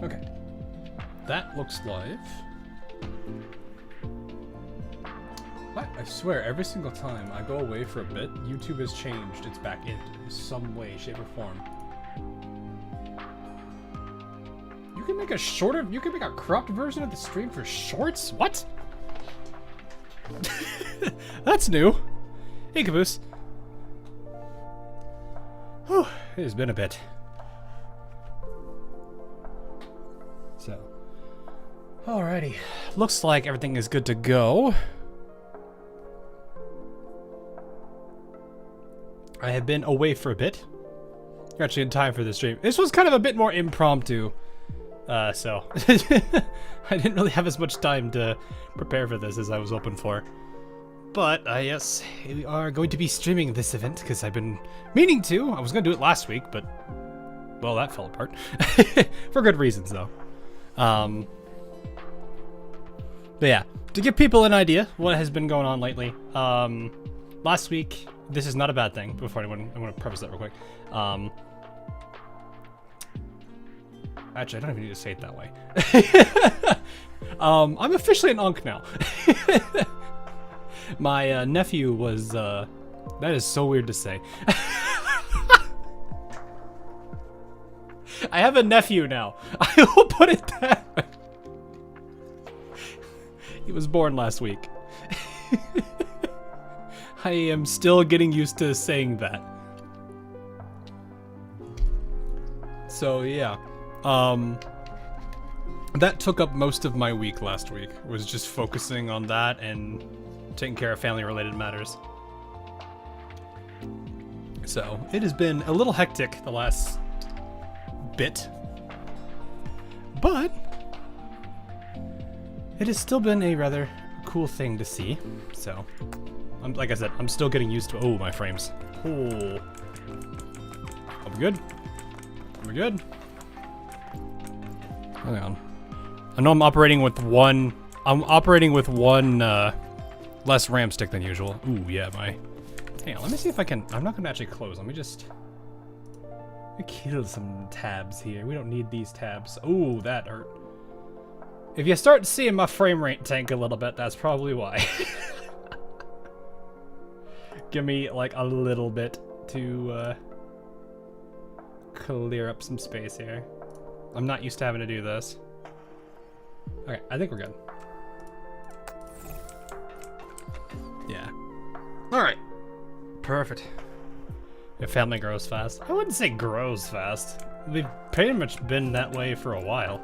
Okay. That looks live. I swear, every single time I go away for a bit, YouTube has changed its back end in some way, shape, or form. You can make a cropped version of the stream for shorts? What? That's new. Hey, Caboose. Whew, it has been a bit. So, alrighty. Looks like everything is good to go. I have been away for a bit. You're actually in time for this stream. This was kind of a bit more impromptu. So I didn't really have as much time to prepare for this as I was hoping for. But, yes, we are going to be streaming this event because I've been meaning to. I was going to do it last week, but, well, that fell apart. For good reasons, though. But yeah, to give people an idea what has been going on lately. Last week, this is not a bad thing. Before anyone, I want to preface that real quick. Actually, I don't even need to say it that way. I'm officially an Unk now. My nephew was, that is so weird to say. I have a nephew now. I will put it that way. He was born last week. I am still getting used to saying that. So yeah, that took up most of my week last week, was just focusing on that and taking care of family related matters. So it has been a little hectic the last bit, but it has still been a rather cool thing to see. So like I said, I'm still getting used to, oh, my frames. Oh. Are we good? Are we good? Hang on. I know I'm operating with one less RAM stick than usual. Ooh, yeah, hang on, let me see if I can, I'm not gonna actually close. Let me kill some tabs here. We don't need these tabs. Ooh, that hurt. If you start seeing my frame rate tank a little bit, that's probably why. Give me like a little bit to clear up some space here. I'm not used to having to do this. Okay, I think we're good. Yeah. Alright. Perfect. Your family grows fast. I wouldn't say grows fast. We've pretty much been that way for a while.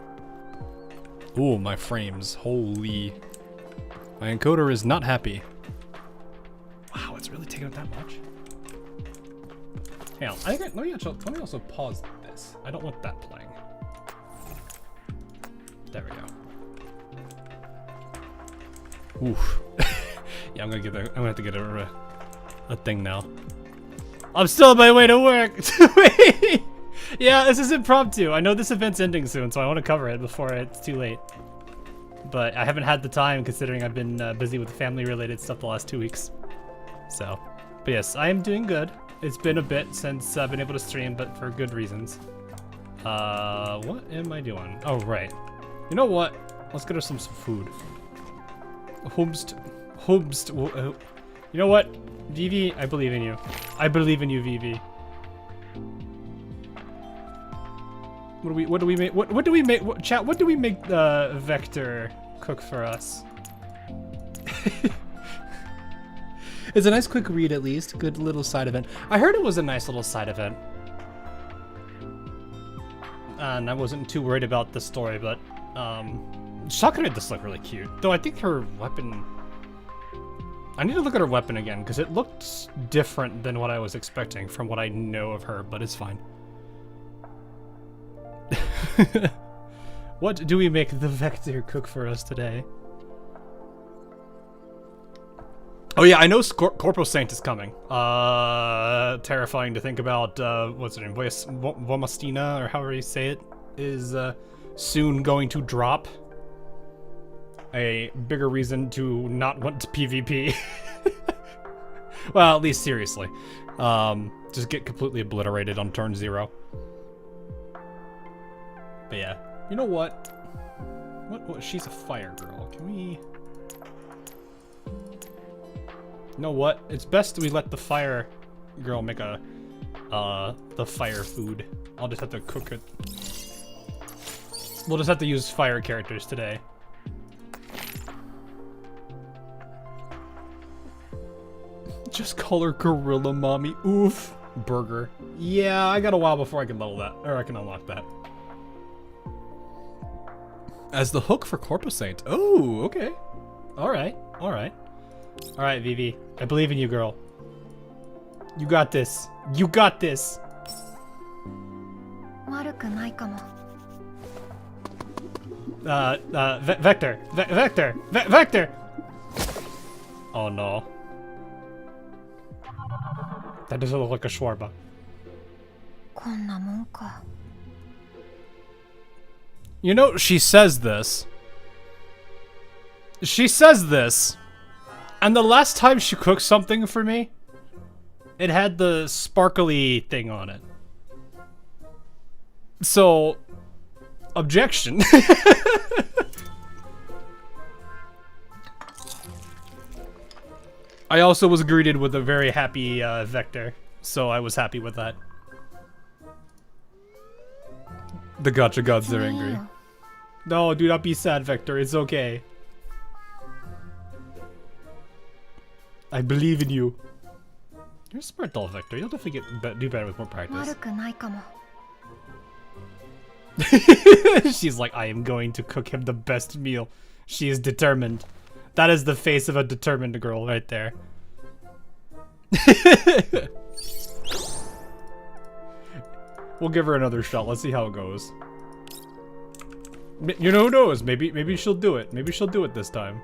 Ooh, my frames. Holy. My encoder is not happy. Wow, it's really taking up that much. Hang on, let me also pause this. I don't want that playing. There we go. Oof. Yeah, I'm gonna have to get a thing now. I'm still on my way to work. Yeah, this is impromptu. I know this event's ending soon, so I want to cover it before it's too late. But I haven't had the time, considering I've been busy with family-related stuff the last 2 weeks. So, but yes, I am doing good. It's been a bit since I've been able to stream, but for good reasons. What am I doing? Oh, right. You know what? Let's get us some food. Humst. You know what? Vivi, I believe in you. I believe in you, Vivi. What do we make? Chat, what do we make Vector cook for us? It's a nice quick read, at least. Good little side event. I heard it was a nice little side event. And I wasn't too worried about the story, but Sakura does look really cute. Though I think her weapon, I need to look at her weapon again, because it looked different than what I was expecting from what I know of her, but it's fine. What do we make the Vector cook for us today? Oh yeah, I know Corporal Saint is coming. Terrifying to think about, what's her name? Vomastina, or however you say it, is soon going to drop. A bigger reason to not want to PvP. Well, at least seriously. Just get completely obliterated on turn 0. But yeah, You know what? What? She's a fire girl. Can we... You know what? It's best we let the fire girl make the fire food. I'll just have to cook it. We'll just have to use fire characters today. Just call her Gorilla Mommy. Oof. Burger. Yeah, I got a while before I can level that, or I can unlock that. As the hook for Corpusant. Oh, okay. Alright, alright. Alright, Vivi. I believe in you, girl. You got this. You got this. Vector. Vector! Oh no. That doesn't look like a shawarma. You know, she says this. She says this. And the last time she cooked something for me, it had the sparkly thing on it. So, objection. I also was greeted with a very happy Vector, so I was happy with that. The gacha gods are angry. No, do not be sad, Vector. It's okay. I believe in you. You're a smart doll, Vector. You'll definitely do better with more practice. She's like, I am going to cook him the best meal. She is determined. That is the face of a determined girl right there. We'll give her another shot. Let's see how it goes. You know, who knows? Maybe she'll do it. Maybe she'll do it this time.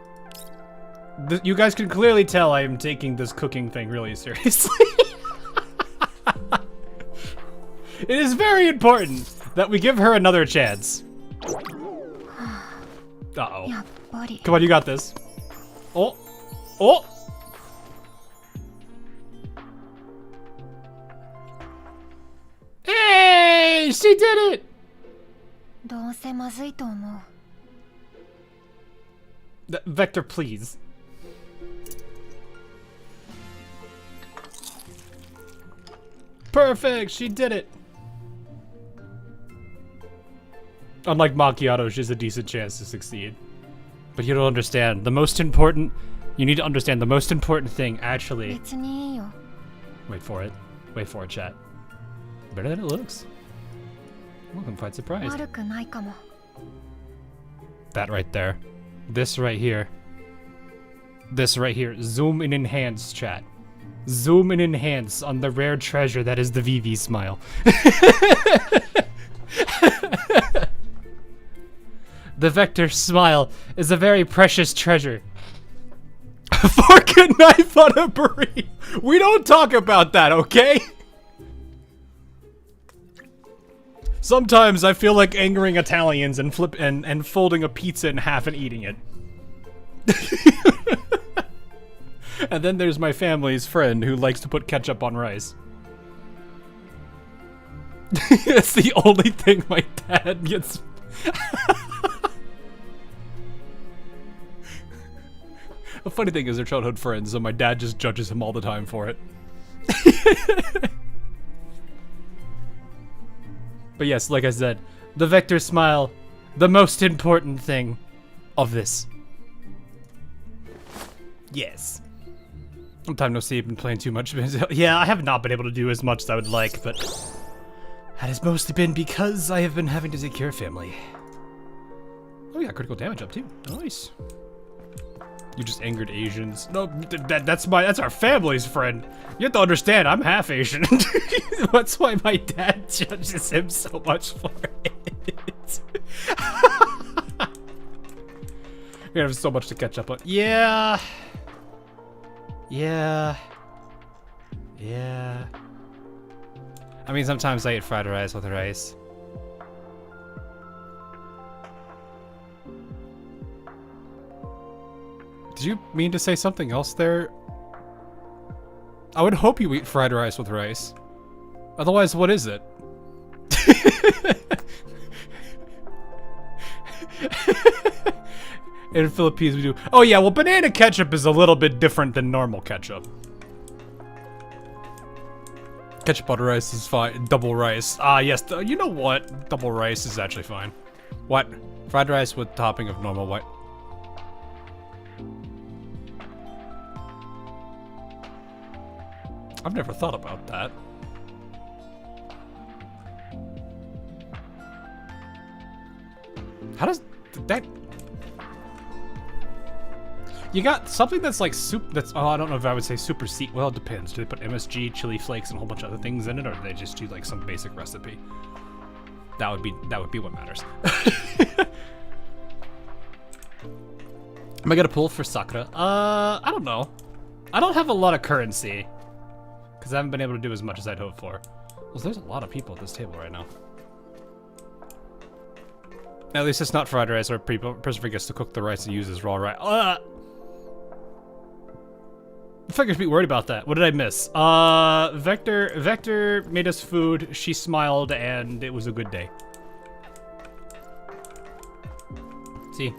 You guys can clearly tell I am taking this cooking thing really seriously. It is very important that we give her another chance. Uh-oh. Come on, you got this. Oh! Oh! Hey! She did it! Vector, please. Perfect! She did it! Unlike Macchiato, she has a decent chance to succeed. But you don't understand. The most important... You need to understand the most important thing, actually... Wait for it. Wait for it, chat. Better than it looks. Well, I'm quite surprised. That right there. This right here. This right here. Zoom and enhance, chat. Zoom and enhance on the rare treasure that is the Vivi smile. The Vector smile is a very precious treasure. A fork and knife on a burrito. We don't talk about that, okay? Sometimes I feel like angering Italians and and folding a pizza in half and eating it. And then there's my family's friend who likes to put ketchup on rice. It's the only thing my dad gets. The funny thing is they're childhood friends, so my dad just judges him all the time for it. But yes, like I said, the Vector smile, the most important thing of this. Yes. Long time no see, I've been playing too much. Yeah, I have not been able to do as much as I would like, but that has mostly been because I have been having to take care of family. Oh, we got critical damage up too. Nice. You just angered Asians. No, that's our family's friend. You have to understand, I'm half Asian. That's why my dad judges him so much for it. We have so much to catch up on. Yeah. Yeah. Yeah. I mean, sometimes I eat fried rice with rice. Did you mean to say something else there? I would hope you eat fried rice with rice. Otherwise, what is it? In the Philippines, we do. Oh yeah, well, banana ketchup is a little bit different than normal ketchup. Ketchup on rice is fine. Double rice. Ah, yes. You know what? Double rice is actually fine. What? Fried rice with topping of normal white. I've never thought about that. How does that? You got something that's like soup. That's I don't know if I would say super seat. Well, it depends. Do they put MSG, chili flakes, and a whole bunch of other things in it, or do they just do like some basic recipe? That would be what matters. Am I gonna pull for Sakura? I don't know. I don't have a lot of currency because I haven't been able to do as much as I'd hoped for. Well, there's a lot of people at this table right now. At least it's not fried rice, or person forgets to cook the rice and uses raw rice. I figured be worried about that. What did I miss? Vector made us food. She smiled, and it was a good day. See.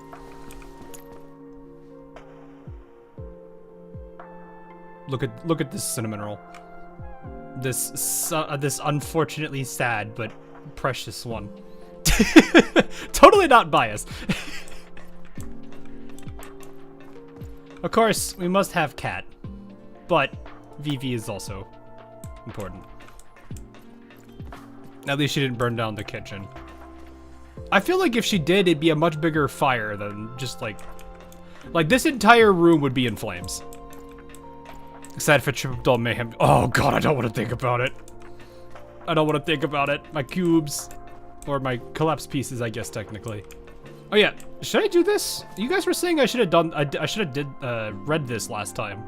Look at this cinnamon roll. This unfortunately sad but precious one. Totally not biased. Of course, we must have cat, but Vivi is also important. At least she didn't burn down the kitchen. I feel like if she did, it'd be a much bigger fire than just like this entire room would be in flames. Except for Triple Mayhem. Oh god, I don't want to think about it. I don't want to think about it. My cubes. Or my collapsed pieces, I guess, technically. Oh yeah, should I do this? You guys were saying I should have done, I should have read this last time.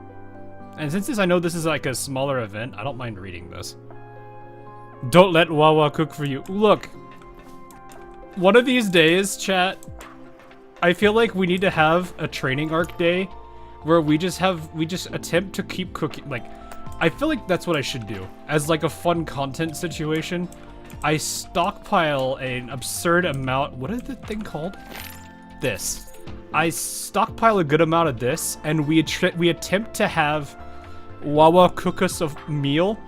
And since I know this is like a smaller event, I don't mind reading this. Don't let Wawa cook for you. Look, one of these days, chat, I feel like we need to have a training arc day where we just attempt to keep cooking. Like, I feel like that's what I should do as like a fun content situation. I stockpile an absurd amount. What is the thing called? This. I stockpile a good amount of this, and we attempt to have Wawa cook us a meal,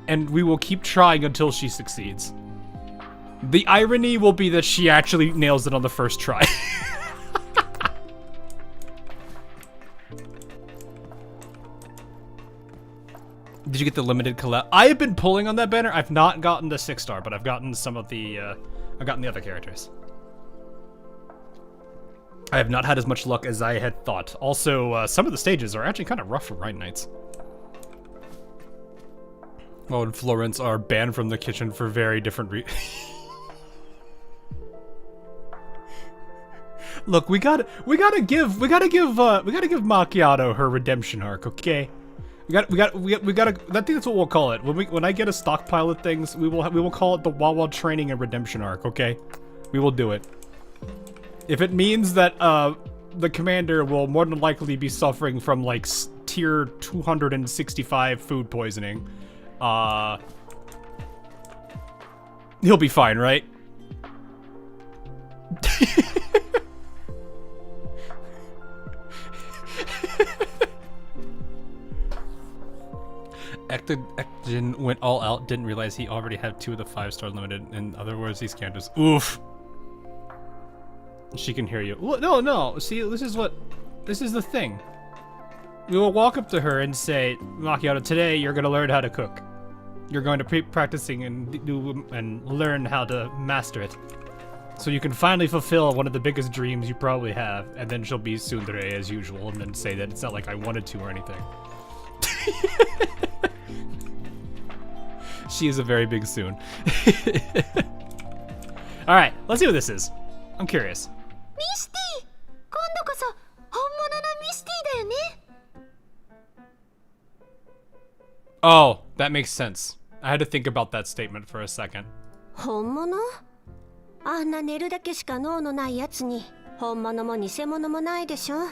and we will keep trying until she succeeds. The irony will be that she actually nails it on the first try. Did you get the limited collab? I have been pulling on that banner. I've not gotten the 6-star, but I've gotten some of the, I've gotten the other characters. I have not had as much luck as I had thought. Also, some of the stages are actually kind of rough for Rhine Knights. Mo and Florence are banned from the kitchen for very different Look, we gotta give Macchiato her redemption arc, okay? We gotta. I think that's what we'll call it. When I get a stockpile of things, we will call it the Wawa training and redemption arc. Okay, we will do it. If it means that the commander will more than likely be suffering from like tier 265 food poisoning, he'll be fine, right? Ectogen went all out, didn't realize he already had 2 of the 5-star limited. In other words, these characters. Oof. She can hear you. No. See, this is the thing. We will walk up to her and say, Macchiato, today you're going to learn how to cook. You're going to be practicing and learn how to master it. So you can finally fulfill one of the biggest dreams you probably have. And then she'll be tsundere as usual and then say that it's not like I wanted to or anything. She is a very big soon. Alright, let's see what this is. I'm curious. Misty! 今度こそ本物のミスティだよね? Oh, that makes sense. I had to think about that statement for a second. 本物? あんな寝るだけしか脳のないやつに本物も偽物もないでしょ?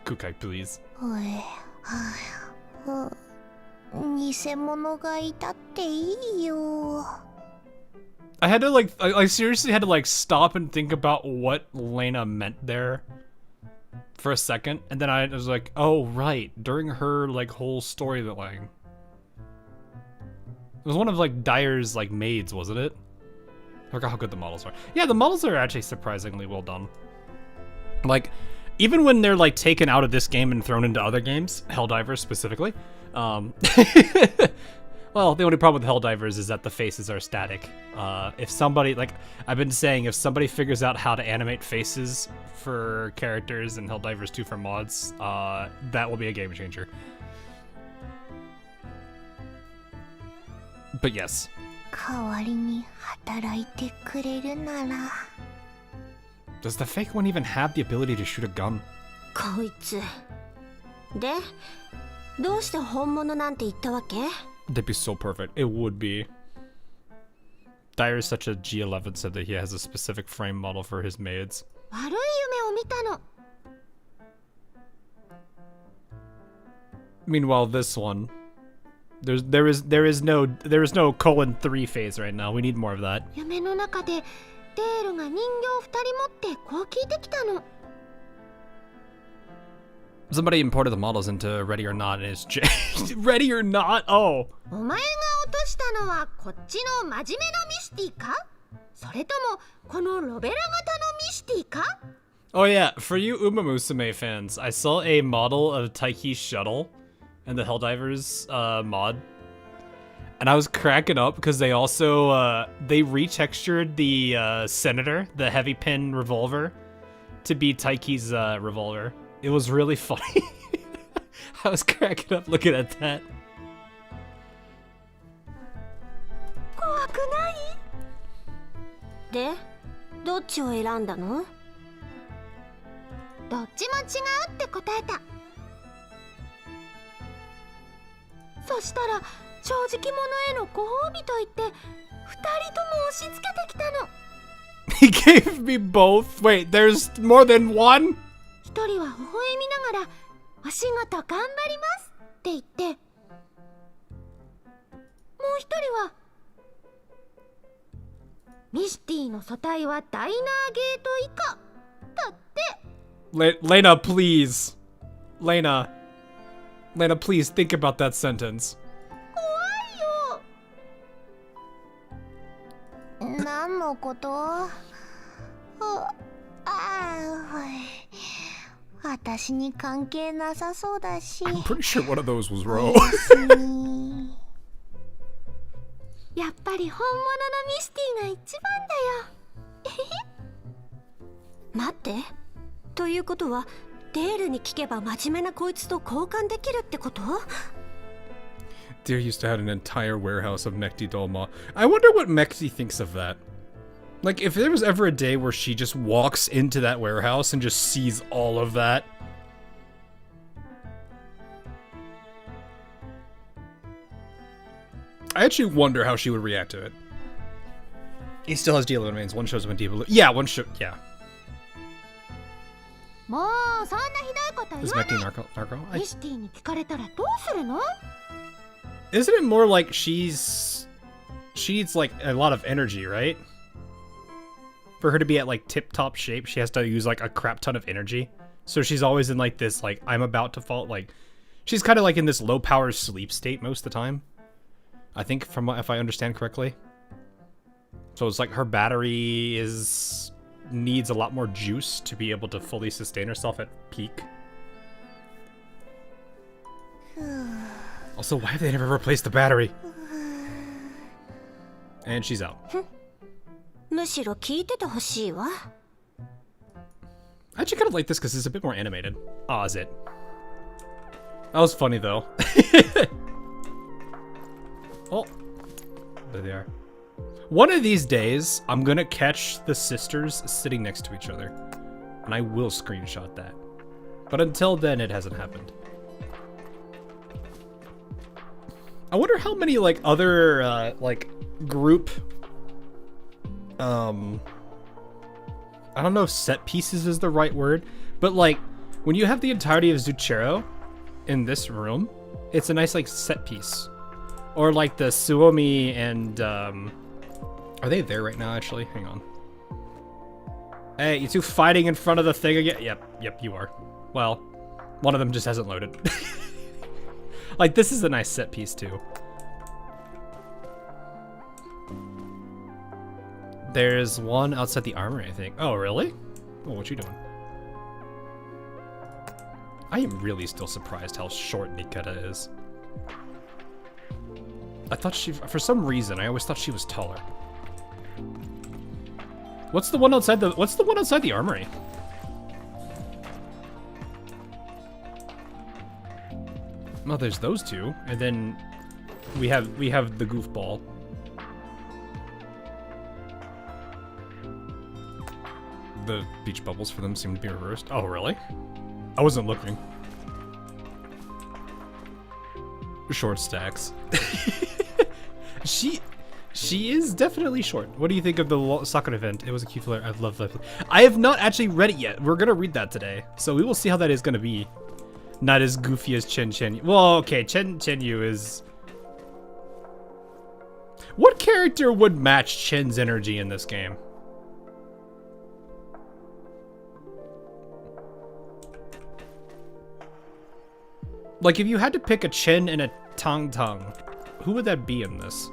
Kukai, please. 偽物がいたっていいよ. I had to like, I seriously had to like stop and think about what Lena meant there for a second, and then I was like, oh right, during her like whole storyline. It was one of like Dyer's like maids, wasn't it? I forgot how good the models are. Yeah, the models are actually surprisingly well done. Like, even when they're like taken out of this game and thrown into other games, Helldivers specifically. Well, the only problem with Helldivers is that the faces are static. If somebody, like I've been saying, if somebody figures out how to animate faces for characters in Helldivers 2 for mods, that will be a game changer. But yes. 代わりに働いてくれるなら Does the fake one even have the ability to shoot a gun? こいつでどうして本物なんて言ったわけ That'd be so perfect. It would be. Dyer is such a G11 said that he has a specific frame model for his maids. 悪い夢を見たの Meanwhile, this one, there is no :3 phase right now. We need more of that. 夢の中でデールが人形2人持ってこう聞いてきたの Somebody imported the models into Ready or Not, and it's Ready or Not. Oh. お前が落としたのはこっちの真面目なミスティかそれともこのロベラ型のミスティか Oh yeah, for you Uma Musume fans, I saw a model of Taiki's shuttle in the Helldivers mod. And I was cracking up because they also, they retextured the Senator, the heavy pin revolver, to be Taiki's revolver. It was really funny. I was cracking up looking at that. 怖くないでどっちを選んだのどっちも違うって答えたそしたら正直者へのご褒美と言って2人とも押し付けてきたの He gave me both. Wait, there's more than one? 一人は微笑みながらお仕事頑張りますって言ってもう一人はミスティの素体はダイナーゲート以下だって Lena, please. Lena, please think about that sentence. 怖いよ何のこと私に関係なさそうだし I'm pretty sure one of those was Ro. やっぱり本物のミスティが一番だよ待ってということはデールに聞けば真面目なこいつと交換できるってこと Deer used to have an entire warehouse of Mekti Dolma. I wonder what Mekti thinks of that. Like, if there was ever a day where she just walks into that warehouse and just sees all of that. I actually wonder how she would react to it. He still has G11 mains. One shows him in Deep Blue. Yeah, one show. Yeah. もうそんなひどいこと言 Is わない Mekti narco? ミスティに聞かれたらどうするの Isn't it more like she needs like a lot of energy, right? For her to be at like tip-top shape, she has to use like a crap ton of energy. So she's always in like this, like, I'm about to fall, like, she's kind of like in this low power sleep state most of the time. I think if I understand correctly. So it's like her battery needs a lot more juice to be able to fully sustain herself at peak. Also, why have they never replaced the battery? And she's out. むしろ聞いててほしいわ I actually kind of like this because it's a bit more animated. Ah, is it? That was funny though. Oh, there they are. One of these days, I'm gonna catch the sisters sitting next to each other, and I will screenshot that. But until then, it hasn't happened. I wonder how many like other like group I don't know if set pieces is the right word, but like when you have the entirety of Zuchero in this room, it's a nice like set piece. Or like the Suomi and Are they there right now, actually? Hang on. Hey, you two fighting in front of the thing again? Yep, you are. Well, one of them just hasn't loaded. Like, this is a nice set piece, too. There's one outside the armory, I think. Oh, really? Oh, what you doing? I am really still surprised how short Nikita is. I thought for some reason, I always thought she was taller. What's the one outside the armory? Oh, there's those two, and then we have the goofball. The beach bubbles for them seem to be reversed. Oh, really? I wasn't looking. Short stacks. She is definitely short. What do you think of the soccer event? It was a cute flare. I love that. I have not actually read it yet. We're gonna read that today, so we will see how that is gonna be. Not as goofy as Chen Chen. Well, okay, Chen Yu is. What character would match Chen's energy in this game? Like, if you had to pick a Chen and a Tang Tang, who would that be in this?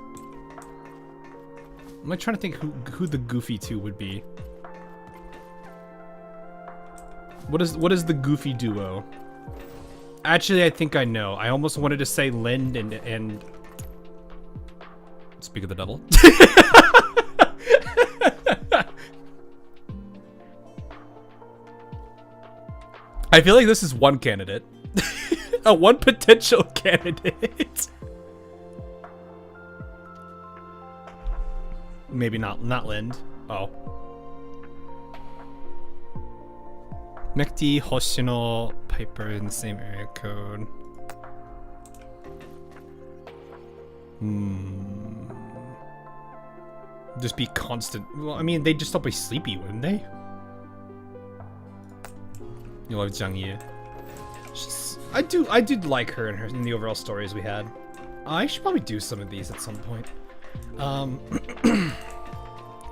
I'm like trying to think who the goofy two would be. What is the goofy duo? Actually, I think I know. I almost wanted to say Lind and speak of the devil. I feel like this is one candidate. One potential candidate. Maybe not Lind. Oh. Mekti, Hoshino, Piper in the same area code. Just be constant. Well, I mean, they'd just all be sleepy, wouldn't they? You love Zhang Yi. I did like her in the overall stories we had. I should probably do some of these at some point.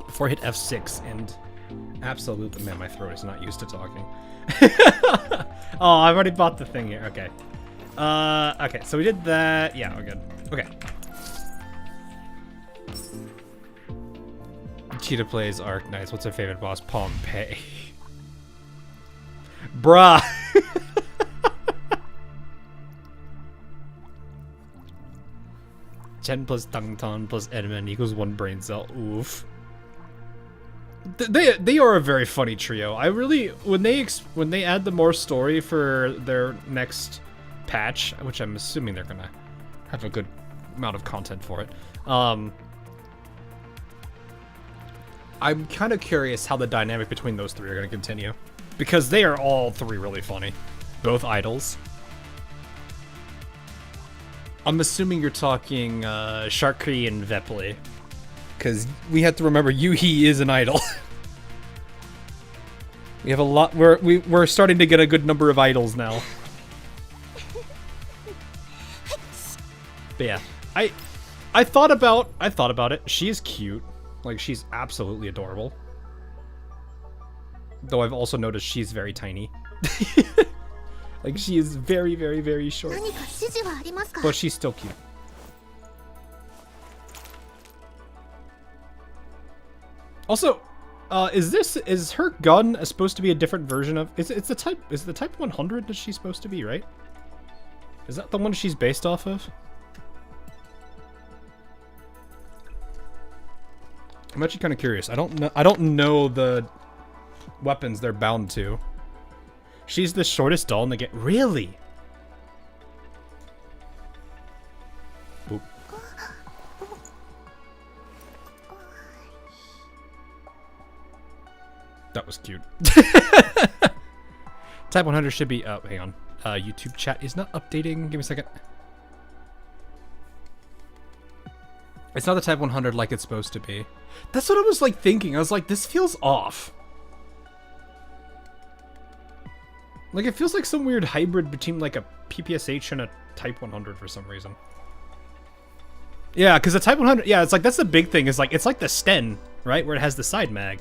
Before I hit F6 and absolutely, man, my throat is not used to talking. Oh, I've already bought the thing here. Okay. Okay, so we did that. Yeah, we're good. Okay. Cheetah plays Arc Knights. What's her favorite boss? Pompeii. Bruh. Chen plus Tangtan plus Edmund equals 1 brain cell. Oof. They are a very funny trio. I really when they add the more story for their next patch, which I'm assuming they're gonna have a good amount of content for it. I'm kind of curious how the dynamic between those three are gonna continue, because they are all three really funny, both idols. I'm assuming you're talking Sharkri and Vepley, because we have to remember Yuhi is an idol. We have a lot. We're starting to get a good number of idols now. But yeah, I thought about it. She's cute. Like, she's absolutely adorable. Though I've also noticed she's very tiny. Like, she is very, very, very short. But she's still cute. Also, is her gun supposed to be a different version of? Is the type 100 that she's supposed to be, right? Is that the one she's based off of? I'm actually kind of curious. I don't know the weapons they're bound to. She's the shortest doll in the game. Really? Boop. That was cute. Type 100 should be up. Hang on. YouTube chat is not updating. Give me a second. It's not the Type 100 like it's supposed to be. That's what I was like thinking. I was like, this feels off. Like, it feels like some weird hybrid between like a PPSH and a Type 100 for some reason. Yeah, because the Type 100, yeah, it's like, that's the big thing, is like, it's like the Sten, right? Where it has the side mag.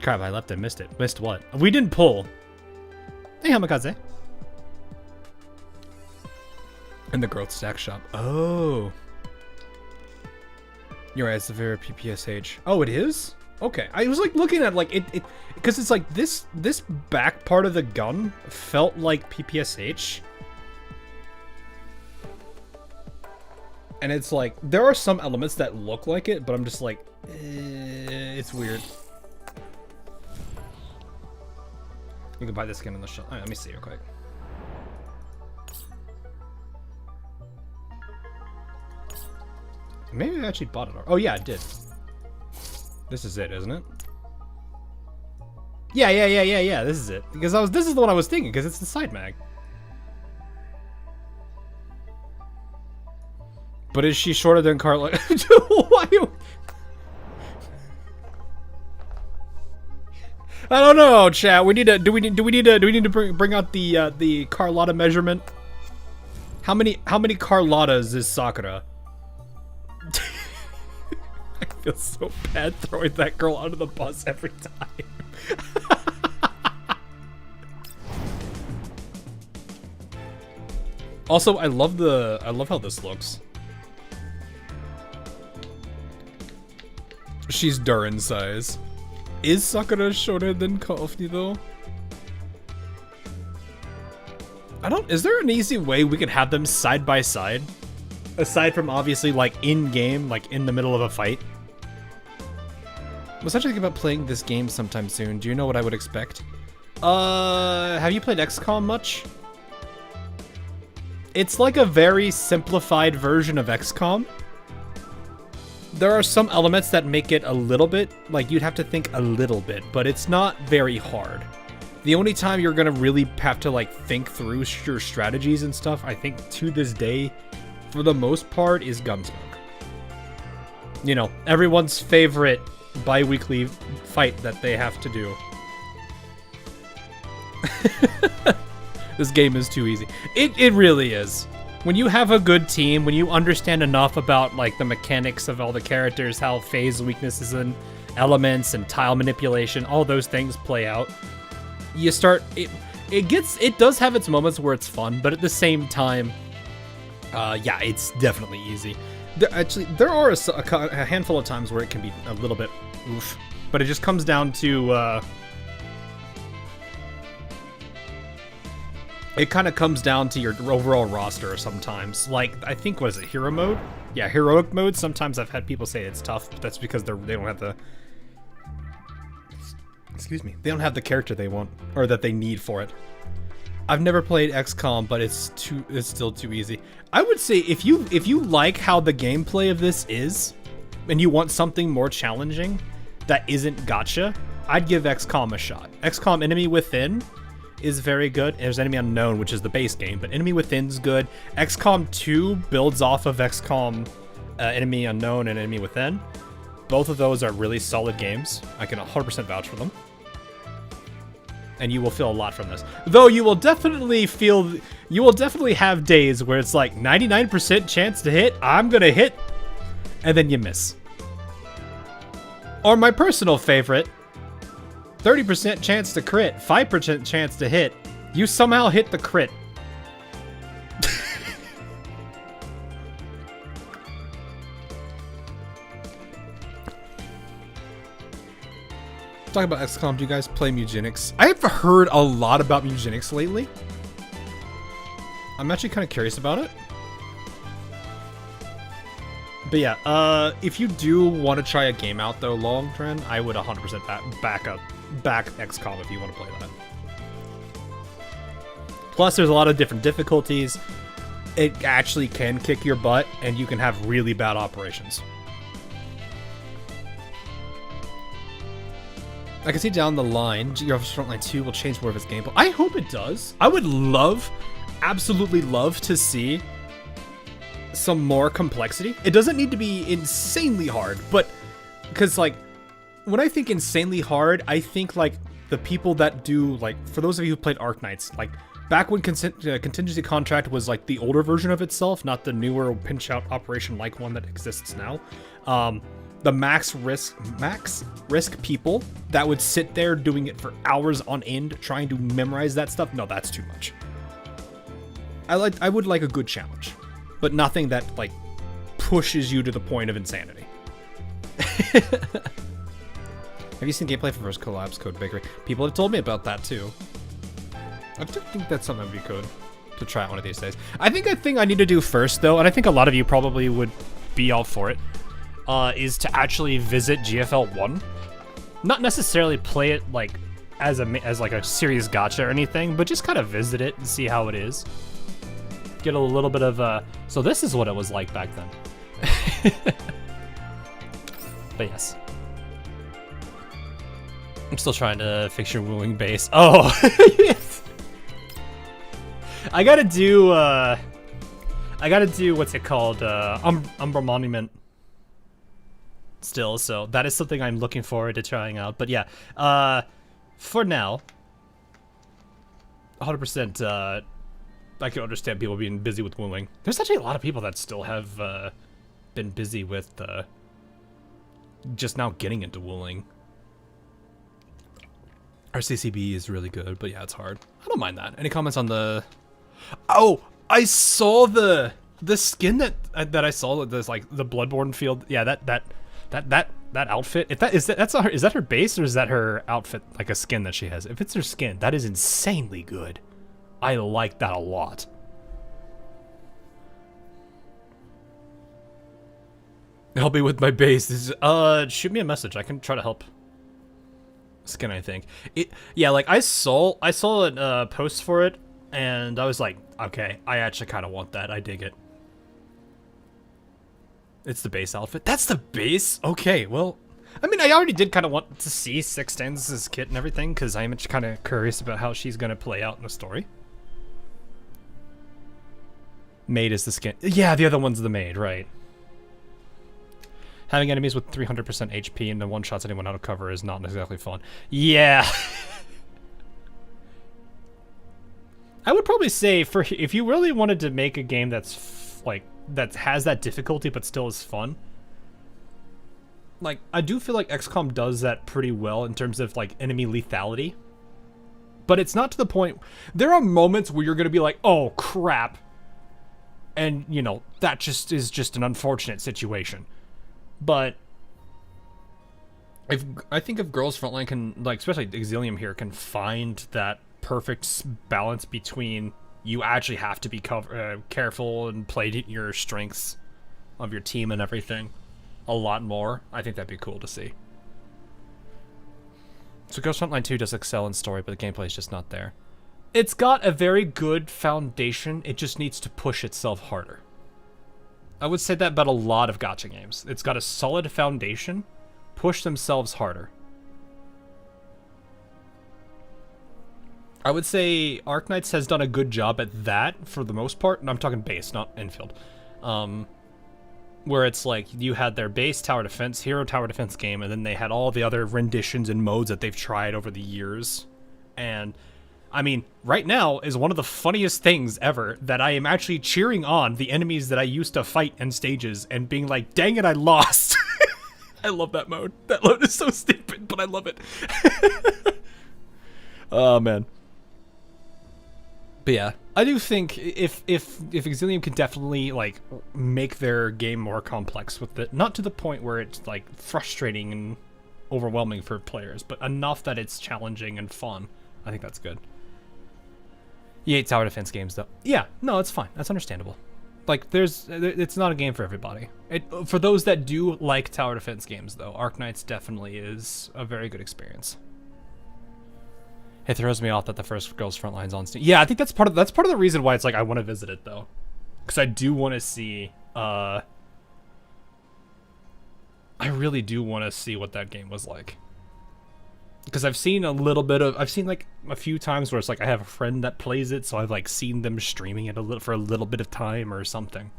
Crap, I left and missed it. Missed what? We didn't pull. Hey, Hamikaze. In the growth stack shop. Oh. You're right, it's the very PPSH. Oh, it is? Okay. I was like looking at like it because it's like this back part of the gun felt like PPSH. And it's like there are some elements that look like it, but I'm just like it's weird. You can buy this skin in the shop. Right, let me see real quick. Maybe I actually bought it. Oh yeah, I did. This is it, isn't it? Yeah. This is it. Because this is the one I was thinking, because it's the side mag. But is she shorter than Carla? Why? I don't know, chat. We need to. Do we need to bring out the Carlotta measurement? How many Carlottas is Sakura? I feel so bad throwing that girl under the bus every time. Also, I love how this looks. She's Durin size. Is Sakura shorter than Kofni though? Is there an easy way we could have them side by side? Aside from obviously like in game, like in the middle of a fight. I was actually thinking about playing this game sometime soon. Do you know what I would expect? Have you played XCOM much? It's like a very simplified version of XCOM. There are some elements that make it a little bit, like you'd have to think a little bit, but it's not very hard. The only time you're gonna really have to like think through your strategies and stuff, I think to this day, for the most part, is Gunsmoke. You know, everyone's favorite bi-weekly fight that they have to do. This game is too easy. It really is. When you have a good team, when you understand enough about like the mechanics of all the characters, how phase weaknesses and elements and tile manipulation, all those things play out, you start it does have its moments where it's fun, but at the same time, yeah, it's definitely easy. There are a handful of times where it can be a little bit oof, but it just comes down to it kind of comes down to your overall roster sometimes. Like, I think, what is it, hero mode? Yeah, heroic mode. Sometimes I've had people say it's tough, but that's because they don't have the... Excuse me. They don't have the character they want, or that they need for it. I've never played XCOM, but it's still too easy. I would say if you like how the gameplay of this is, and you want something more challenging that isn't gacha, I'd give XCOM a shot. XCOM Enemy Within is very good. There's Enemy Unknown, which is the base game, but Enemy Within's good. XCOM 2 builds off of XCOM Enemy Unknown and Enemy Within. Both of those are really solid games. I can 100% vouch for them. And you will feel a lot from this. Though you will definitely have days where it's like 99% chance to hit, I'm gonna hit, and then you miss. Or my personal favorite, 30% chance to crit, 5% chance to hit. You somehow hit the crit. Talk about XCOM. Do you guys play Mugenics? I've heard a lot about Mugenics lately. I'm actually kind of curious about it. But yeah, if you do want to try a game out though, long trend, I would 100% back XCOM if you want to play that. Plus, there's a lot of different difficulties. It actually can kick your butt, and you can have really bad operations. I can see down the line, Frontline 2 will change more of its gameplay. I hope it does. I would absolutely love to see some more complexity. It doesn't need to be insanely hard, but because like when I think insanely hard, I think like the people that do like, for those of you who played Arc Knights, like Back when contingency contract was like the older version of itself, not the newer pinch out operation like one that exists now. The max risk people that would sit there doing it for hours on end trying to memorize that stuff. No, that's too much. I would like a good challenge, but nothing that like pushes you to the point of insanity. Have you seen gameplay for First Collapse Code Bakery? People have told me about that too. I do think that's something we could to try out one of these days. I think a thing I need to do first though, and I think a lot of you probably would be all for it, is to actually visit GFL 1. Not necessarily play it like as like a serious gacha or anything, but just kind of visit it and see how it is. Get a little bit of so this is what it was like back then. But yes. I'm still trying to fix your wooing base. Oh, yes. I gotta do what's it called? Umbra Monument still, so that is something I'm looking forward to trying out. But yeah, for now, 100%, I can understand people being busy with wooing. There's actually a lot of people that still have been busy with just now getting into wooing. Our CCB is really good, but yeah, it's hard. I don't mind that. Any comments on the... Oh, I saw the skin that I saw. There's like the Bloodborne field. Yeah, that outfit. If is that her base or is that her outfit, like a skin that she has? If it's her skin, that is insanely good. I like that a lot. Help me with my base. This is, shoot me a message. I can try to help. Skin, I think. Yeah, like I saw a post for it, and I was like, okay, I actually kind of want that. I dig it. It's the base outfit. That's the base? Okay, well, I mean, I already did kind of want to see Sixten's kit and everything, because I'm kind of curious about how she's going to play out in the story. Maid is the skin. Yeah, the other one's the maid, right. Having enemies with 300% HP and the one-shots anyone out of cover is not exactly fun. Yeah. I would probably say if you really wanted to make a game that's that has that difficulty but still is fun. Like, I do feel like XCOM does that pretty well in terms of like enemy lethality. But it's not to the point. There are moments where you're going to be like, "Oh, crap." And, you know, that just is just an unfortunate situation. But I think if Girls Frontline can, like, especially Exilium here, can find that perfect balance between you actually have to be careful and play to your strengths of your team and everything a lot more, I think that'd be cool to see. So Girls Frontline 2 does excel in story, but the gameplay is just not there. It's got a very good foundation, it just needs to push itself harder. I would say that about a lot of gacha games. It's got a solid foundation, push themselves harder. I would say Arknights has done a good job at that for the most part, and I'm talking base, not infield. Where it's like you had their base tower defense, hero tower defense game, and then they had all the other renditions and modes that they've tried over the years. And I mean, right now is one of the funniest things ever that I am actually cheering on the enemies that I used to fight in stages and being like, dang it, I lost. I love that mode. That mode is so stupid, but I love it. Oh, man. But yeah, I do think if Exilium could definitely like make their game more complex with it, not to the point where it's like frustrating and overwhelming for players, but enough that it's challenging and fun, I think that's good. You hate tower defense games, though. Yeah, no, it's fine. That's understandable. Like, it's not a game for everybody. For those that do like tower defense games, though, Arknights definitely is a very good experience. It throws me off that the first Girls Frontline's on Steam. Yeah, I think that's part of the reason why it's like I want to visit it, though, because I do want to see. I really do want to see what that game was like. Because I've seen like a few times where it's like I have a friend that plays it, so I've like seen them streaming it for a little bit of time or something.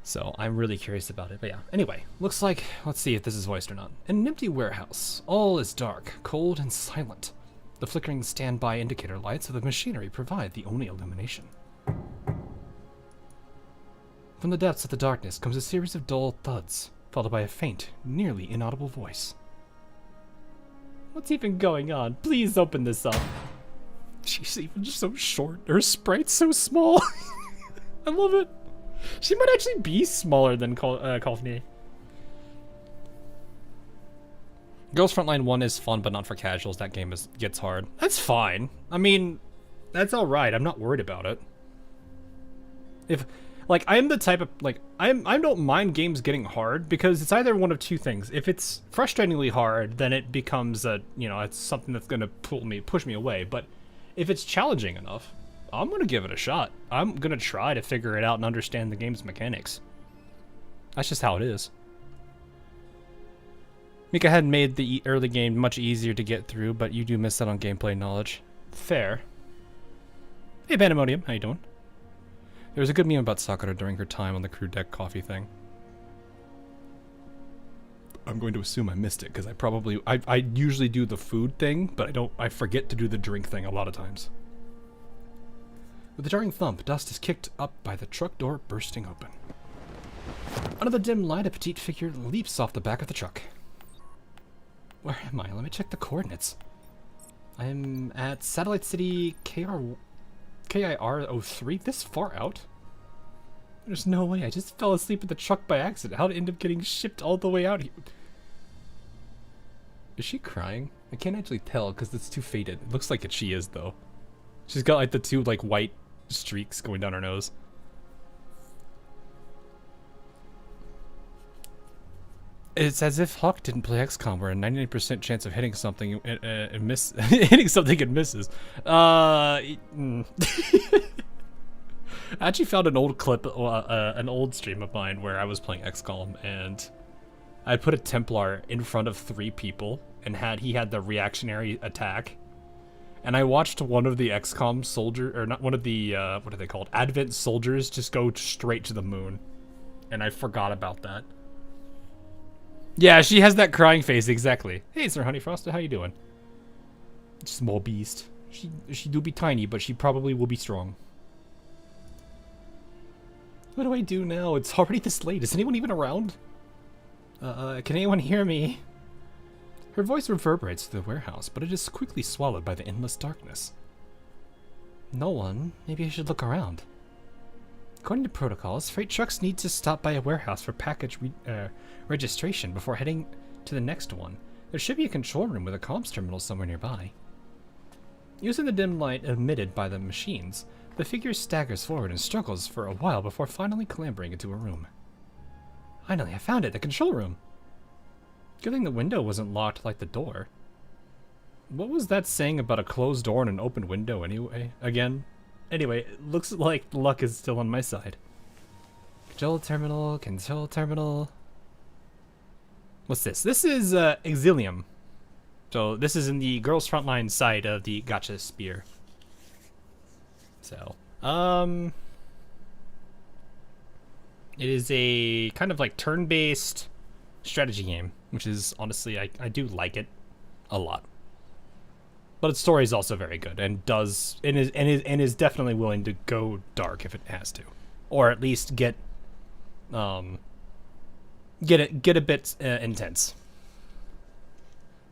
So I'm really curious about it. But yeah, anyway, looks like, let's see if this is voiced or not. In an empty warehouse, all is dark, cold, and silent. The flickering standby indicator lights of the machinery provide the only illumination. From the depths of the darkness comes a series of dull thuds, followed by a faint, nearly inaudible voice. What's even going on? Please open this up. She's even so short. Her sprite's so small. I love it. She might actually be smaller than Confronting. Girls Frontline 1 is fun, but not for casuals. That game gets hard. That's fine. I mean, that's alright. I'm not worried about it. If, like, I'm the type of, like, I don't mind games getting hard, because it's either one of two things. If it's frustratingly hard, then it becomes a, you know, it's something that's gonna push me away. But if it's challenging enough, I'm gonna give it a shot. I'm gonna try to figure it out and understand the game's mechanics. That's just how it is. Mika had made the early game much easier to get through, but you do miss out on gameplay knowledge. Fair. Hey, Pandemonium, how you doing? There was a good meme about Sakura during her time on the crew deck coffee thing. I'm going to assume I missed it, because I usually do the food thing, but I forget to do the drink thing a lot of times. With a jarring thump, dust is kicked up by the truck door bursting open. Under the dim light, a petite figure leaps off the back of the truck. Where am I? Let me check the coordinates. I'm at Satellite City KIR-03? This far out? There's no way. I just fell asleep in the truck by accident. How'd it end up getting shipped all the way out here? Is she crying? I can't actually tell because it's too faded. It looks like she is, though. She's got like the two like white streaks going down her nose. It's as if Hawk didn't play XCOM, where a 99% chance of hitting something and hitting something and misses. I actually found an old clip, an old stream of mine where I was playing XCOM, and I put a Templar in front of 3 people, and he had the reactionary attack. And I watched one of the XCOM soldier, or not one of the what are they called? Advent soldiers just go straight to the moon, and I forgot about that. Yeah, she has that crying face, exactly. Hey, Sir Honeyfrost, how you doing? Small beast. She do be tiny, but she probably will be strong. What do I do now? It's already this late. Is anyone even around? Can anyone hear me? Her voice reverberates through the warehouse, but it is quickly swallowed by the endless darkness. No one. Maybe I should look around. According to protocols, freight trucks need to stop by a warehouse for package registration before heading to the next one. There should be a control room with a comms terminal somewhere nearby. Using the dim light emitted by the machines, the figure staggers forward and struggles for a while before finally clambering into a room. Finally, I found it, the control room. Good thing the window wasn't locked like the door. What was that saying about a closed door and an open window anyway? Again? Anyway, it looks like luck is still on my side. Control terminal, control terminal. What's this? This is Exilium. So this is in the Girls Frontline side of the Gacha Spear. So, it is a kind of like turn-based strategy game, which is honestly, I do like it a lot. But its story is also very good, and is definitely willing to go dark if it has to, or at least get a bit intense.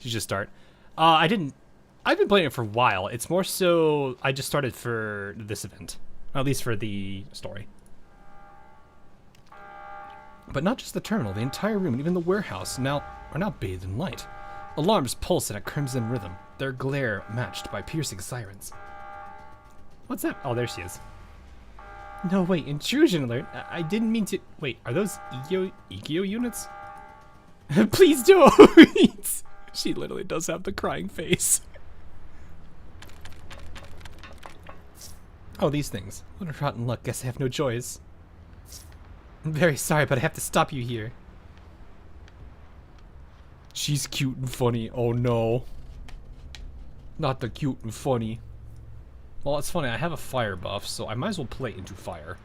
You just start. I've been playing it for a while. It's more so I just started for this event, at least for the story. But not just the terminal, the entire room and even the warehouse are now bathed in light. Alarms pulse in a crimson rhythm, their glare matched by piercing sirens. What's that? Oh, there she is. No, wait, intrusion alert. I didn't mean to. Wait, are those Ikyo units? Please don't! She literally does have the crying face. Oh, these things. What a rotten luck. Guess I have no choice. I'm very sorry, but I have to stop you here. She's cute and funny. Oh no. Not the cute and funny. Well, it's funny. I have a fire buff, so I might as well play into fire.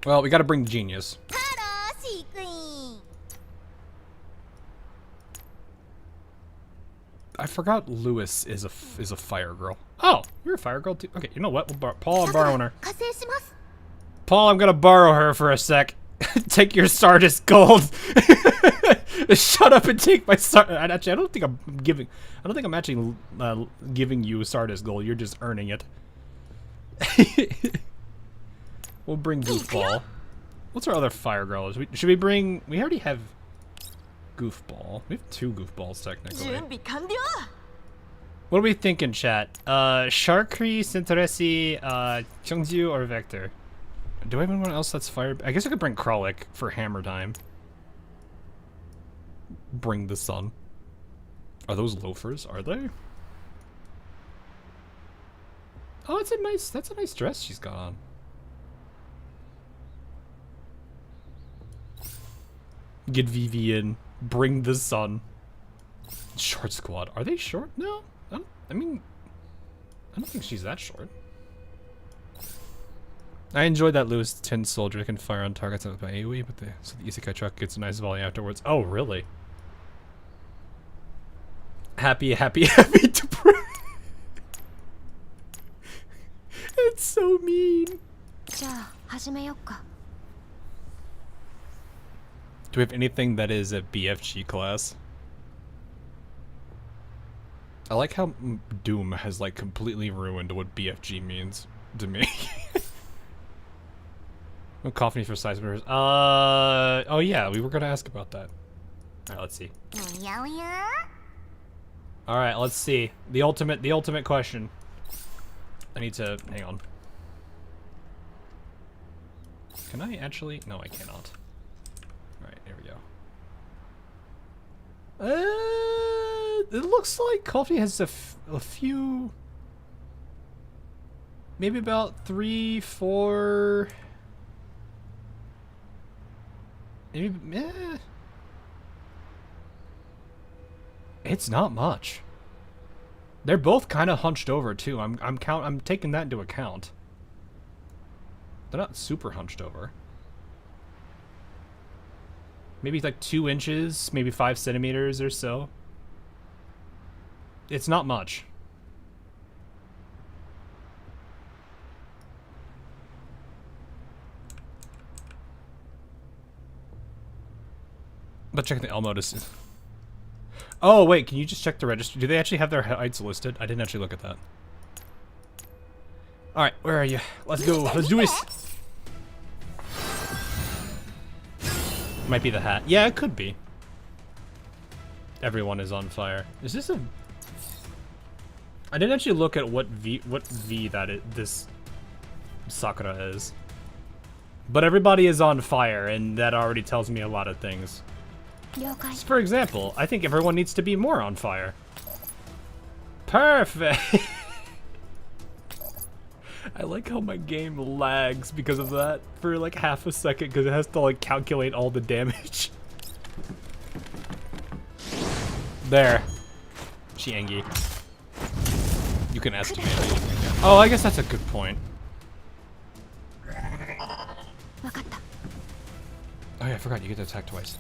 Well, we gotta bring the genius. I forgot Lewis is a fire girl. Oh, you're a fire girl too. Okay, you know what? Paul, I'm borrowing her. Paul, I'm gonna borrow her for a sec. Take your Stardust gold. Shut up and take my Star. Actually, I don't think I'm giving. I don't think I'm actually giving you Stardust gold. You're just earning it. We'll bring Goofball. What's our other fire girl? Should we bring? We already have Goofball. We have 2 Goofballs technically. What are we thinking, chat? Sharkry, Centauressi, Cheongju, or Vector? Do I have anyone else that's fire? I guess I could bring Kralik for hammer time. Bring the sun. Are those loafers? Are they? Oh, that's a nice dress she's got on. Get Vivi in. Bring the sun. Short squad. Are they short? No. I mean, I don't think she's that short. I enjoyed that Lewis Tin Soldier can fire on targets by AoE, but so the Isekai truck gets a nice volley afterwards. Oh, really? Happy to pray. It's so mean. Do we have anything that is a BFG class? I like how Doom has like completely ruined what BFG means to me. No coffee for size members. Oh yeah, we were gonna ask about that. All right, let's see. All right, let's see. The ultimate question. I need to hang on. Can I actually? No, I cannot. All right, here we go. It looks like Coffee has a few, maybe about 3, 4. Maybe, it's not much. They're both kind of hunched over too. I'm taking that into account. They're not super hunched over. Maybe like 2 inches, maybe 5 centimeters or so. It's not much. But check the Elmo to see. Oh wait, can you just check the register? Do they actually have their heights listed? I didn't actually look at that. All right, where are you? Let's go. Let's do this. Might be the hat. Yeah, it could be. Everyone is on fire. Is this a? I didn't actually look at what V that this Sakura is. But everybody is on fire, and that already tells me a lot of things. For example, I think everyone needs to be more on fire. Perfect! I like how my game lags because of that for like half a second because it has to like calculate all the damage. There. Chiengi. You can estimate it. Oh, I guess that's a good point. Oh yeah, I forgot you get to attack twice.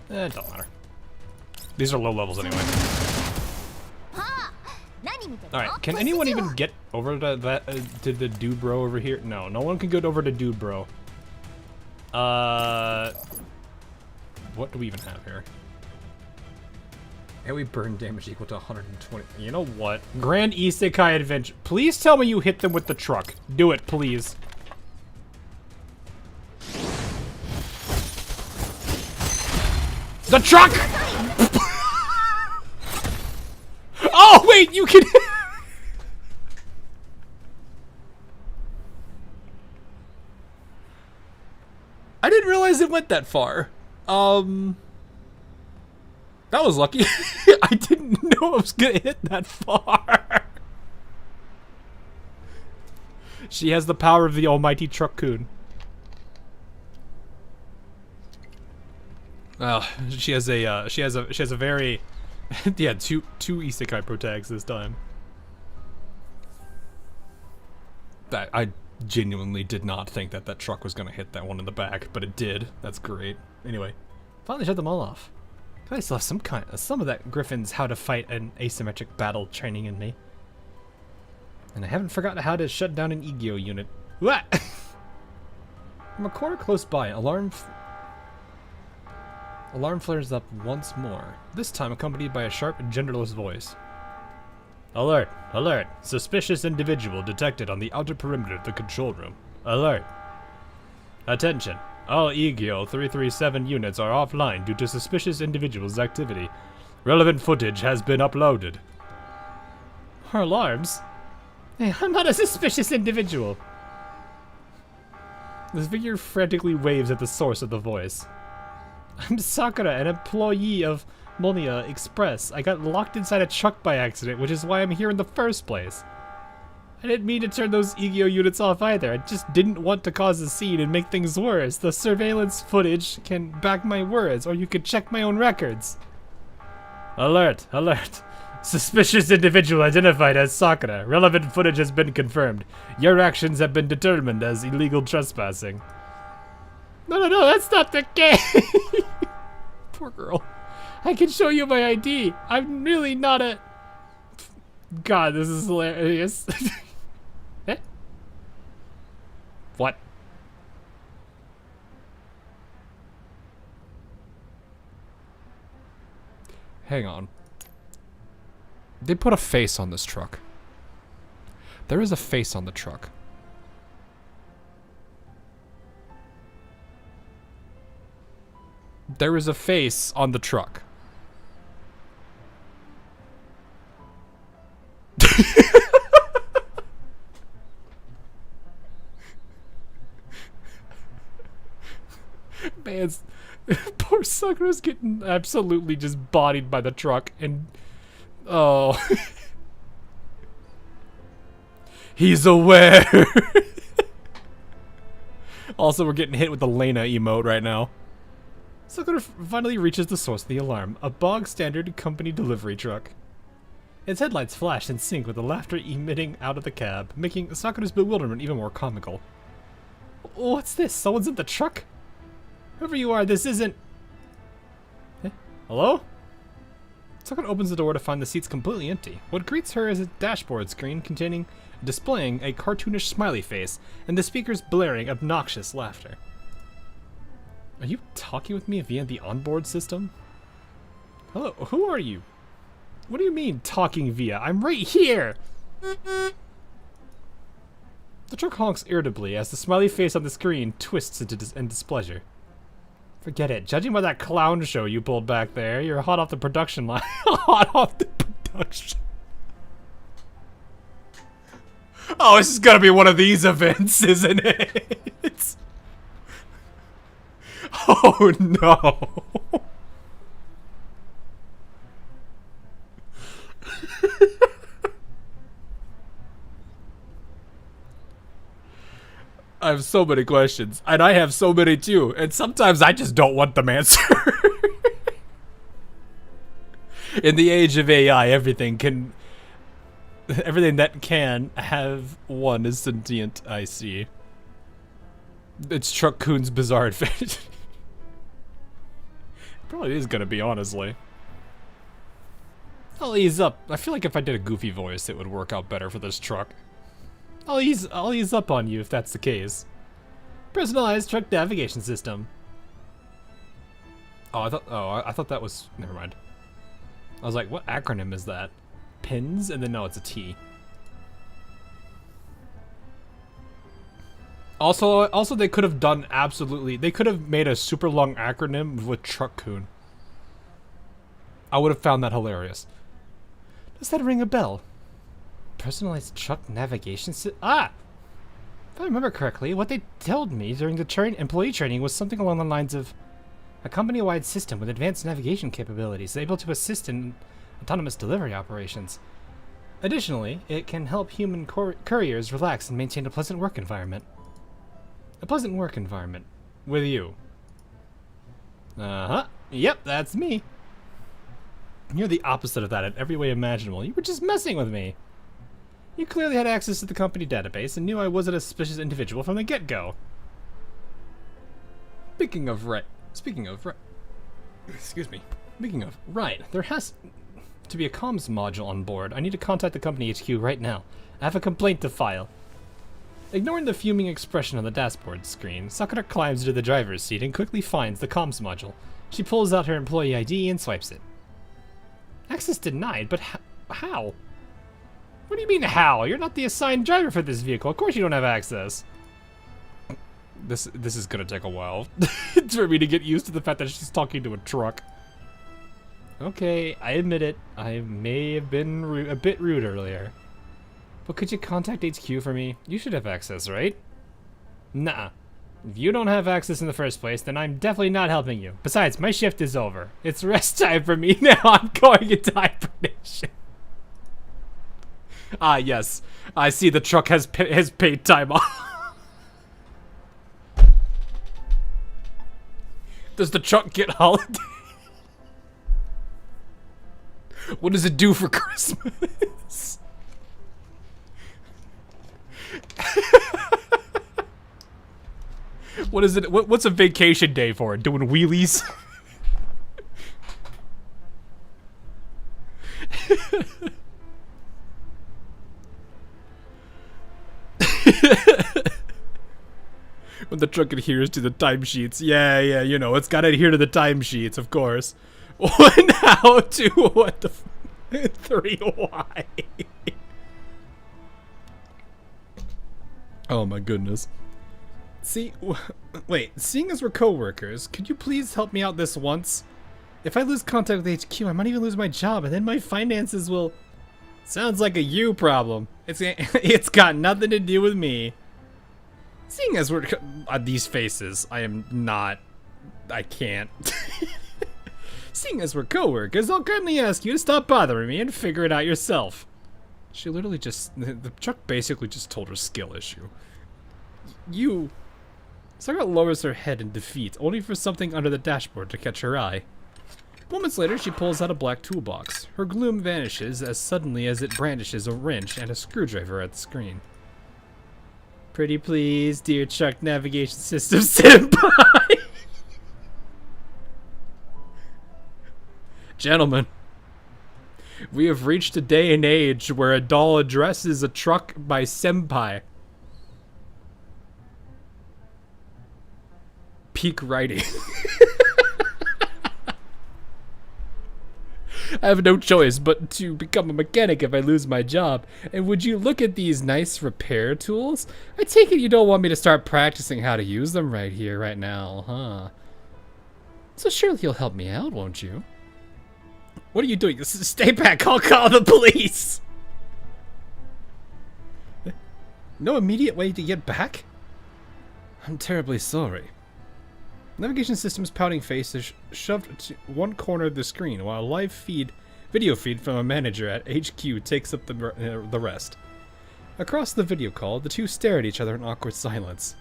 It don't matter. These are low levels anyway. Alright, can anyone even get over to that to the dude bro over here? No, no one can get over to dude bro. What do we even have here? AoE burn damage equal to 120. You know what? Grand Isekai Adventure. Please tell me you hit them with the truck. Do it, please. The truck! Oh, wait, you can... I didn't realize it went that far. That was lucky. I didn't know I was gonna hit that far. She has the power of the almighty Truck-kun. She has a very yeah, two isekai protags this time. That I genuinely did not think that truck was gonna hit that one in the back, but it did. That's great. Anyway, finally shut them all off. I still have some of that Griffin's how to fight an asymmetric battle training in me. And I haven't forgotten how to shut down an Egio unit. What? From a corner close by, alarm flares up once more, this time accompanied by a sharp, genderless voice. Alert! Alert! Suspicious individual detected on the outer perimeter of the control room. Alert! Attention! All Egio 337 units are offline due to suspicious individuals' activity. Relevant footage has been uploaded. Our alarms? Hey, I'm not a suspicious individual. The figure frantically waves at the source of the voice. I'm Sakura, an employee of Monia Express. I got locked inside a truck by accident, which is why I'm here in the first place. I didn't mean to turn those Egio units off either. I just didn't want to cause a scene and make things worse. The surveillance footage can back my words, or you could check my own records. Alert! Alert! Suspicious individual identified as Sakura. Relevant footage has been confirmed. Your actions have been determined as illegal trespassing. No, that's not the case! Poor girl. I can show you my ID. I'm really not a... God, this is hilarious. Eh? What? Hang on. They put a face on this truck. There is a face on the truck. There is a face on the truck. Man's poor Sakura's getting absolutely just bodied by the truck, and oh, he's aware. Also, we're getting hit with the Lena emote right now. Sakura finally reaches the source of the alarm, a bog standard company delivery truck. Its headlights flash in sync with the laughter emitting out of the cab, making Sakura's bewilderment even more comical. What's this? Someone's in the truck? Whoever you are, this isn't... Eh? Hello? Sakura opens the door to find the seats completely empty. What greets her is a dashboard screen displaying a cartoonish smiley face, and the speakers blaring obnoxious laughter. Are you talking with me via the onboard system? Hello, who are you? What do you mean, talking via? I'm right here! The truck honks irritably as the smiley face on the screen twists in displeasure. Forget it. Judging by that clown show you pulled back there, you're hot off the production line. Hot off the production. Oh, this is gonna be one of these events, isn't it? Oh no. I have so many questions, and I have so many too, and sometimes I just don't want them answered. In the age of AI, everything that can have one is sentient, I see. It's Truck Coon's bizarre advantage. Probably is gonna be, honestly. I'll ease up. I feel like if I did a goofy voice, it would work out better for this truck. I'll ease up on you if that's the case. Personalized truck navigation system. Oh, I thought that was, never mind. I was like, what acronym is that? PINS? And then no, it's a T. Also they could have done they could have made a super long acronym with Truck Coon. I would have found that hilarious. Does that ring a bell? Personalized truck navigation system? Ah! If I remember correctly, what they told me during the employee training was something along the lines of a company-wide system with advanced navigation capabilities able to assist in autonomous delivery operations. Additionally, it can help human couriers relax and maintain a pleasant work environment. A pleasant work environment. With you. Uh-huh. Yep, that's me. You're the opposite of that in every way imaginable. You were just messing with me. You clearly had access to the company database and knew I wasn't a suspicious individual from the get-go. Speaking of excuse me. Speaking of, right, there has to be a comms module on board. I need to contact the company HQ right now. I have a complaint to file. Ignoring the fuming expression on the dashboard screen, Sakura climbs into the driver's seat and quickly finds the comms module. She pulls out her employee ID and swipes it. Access denied, but how? What do you mean how? You're not the assigned driver for this vehicle. Of course you don't have access. This is gonna take a while for me to get used to the fact that she's talking to a truck. Okay, I admit it. I may have been a bit rude earlier. But could you contact HQ for me? You should have access, right? Nah. If you don't have access in the first place, then I'm definitely not helping you. Besides, my shift is over. It's rest time for me now. I'm going into hibernation. Ah, yes. I see the truck has paid time off. Does the truck get holiday? What does it do for Christmas? What is it? What's a vacation day for? Doing wheelies? When the truck adheres to the timesheets. Yeah, you know, it's gotta adhere to the timesheets, of course. 1 how to what the 3 why. Oh my goodness. See, wait, seeing as we're co-workers, could you please help me out this once? If I lose contact with HQ, I might even lose my job, and then my finances will... Sounds like a you problem. It's got nothing to do with me. Seeing as we're... these faces, I can't. Seeing as we're co-workers, I'll kindly ask you to stop bothering me and figure it out yourself. She literally just... The truck basically just told her skill issue. You... Sakura lowers her head in defeat, only for something under the dashboard to catch her eye. Moments later, she pulls out a black toolbox. Her gloom vanishes as suddenly as it brandishes a wrench and a screwdriver at the screen. Pretty please, dear truck navigation system senpai. Gentlemen, we have reached a day and age where a doll addresses a truck by senpai. Peak writing. I have no choice but to become a mechanic if I lose my job. And would you look at these nice repair tools? I take it you don't want me to start practicing how to use them right here, right now, huh? So surely you'll help me out, won't you? What are you doing? Stay back, I'll call the police! No immediate way to get back? I'm terribly sorry. Navigation system's pouting face is shoved to one corner of the screen, while a live video feed from a manager at HQ takes up the rest. Across the video call, the two stare at each other in awkward silence.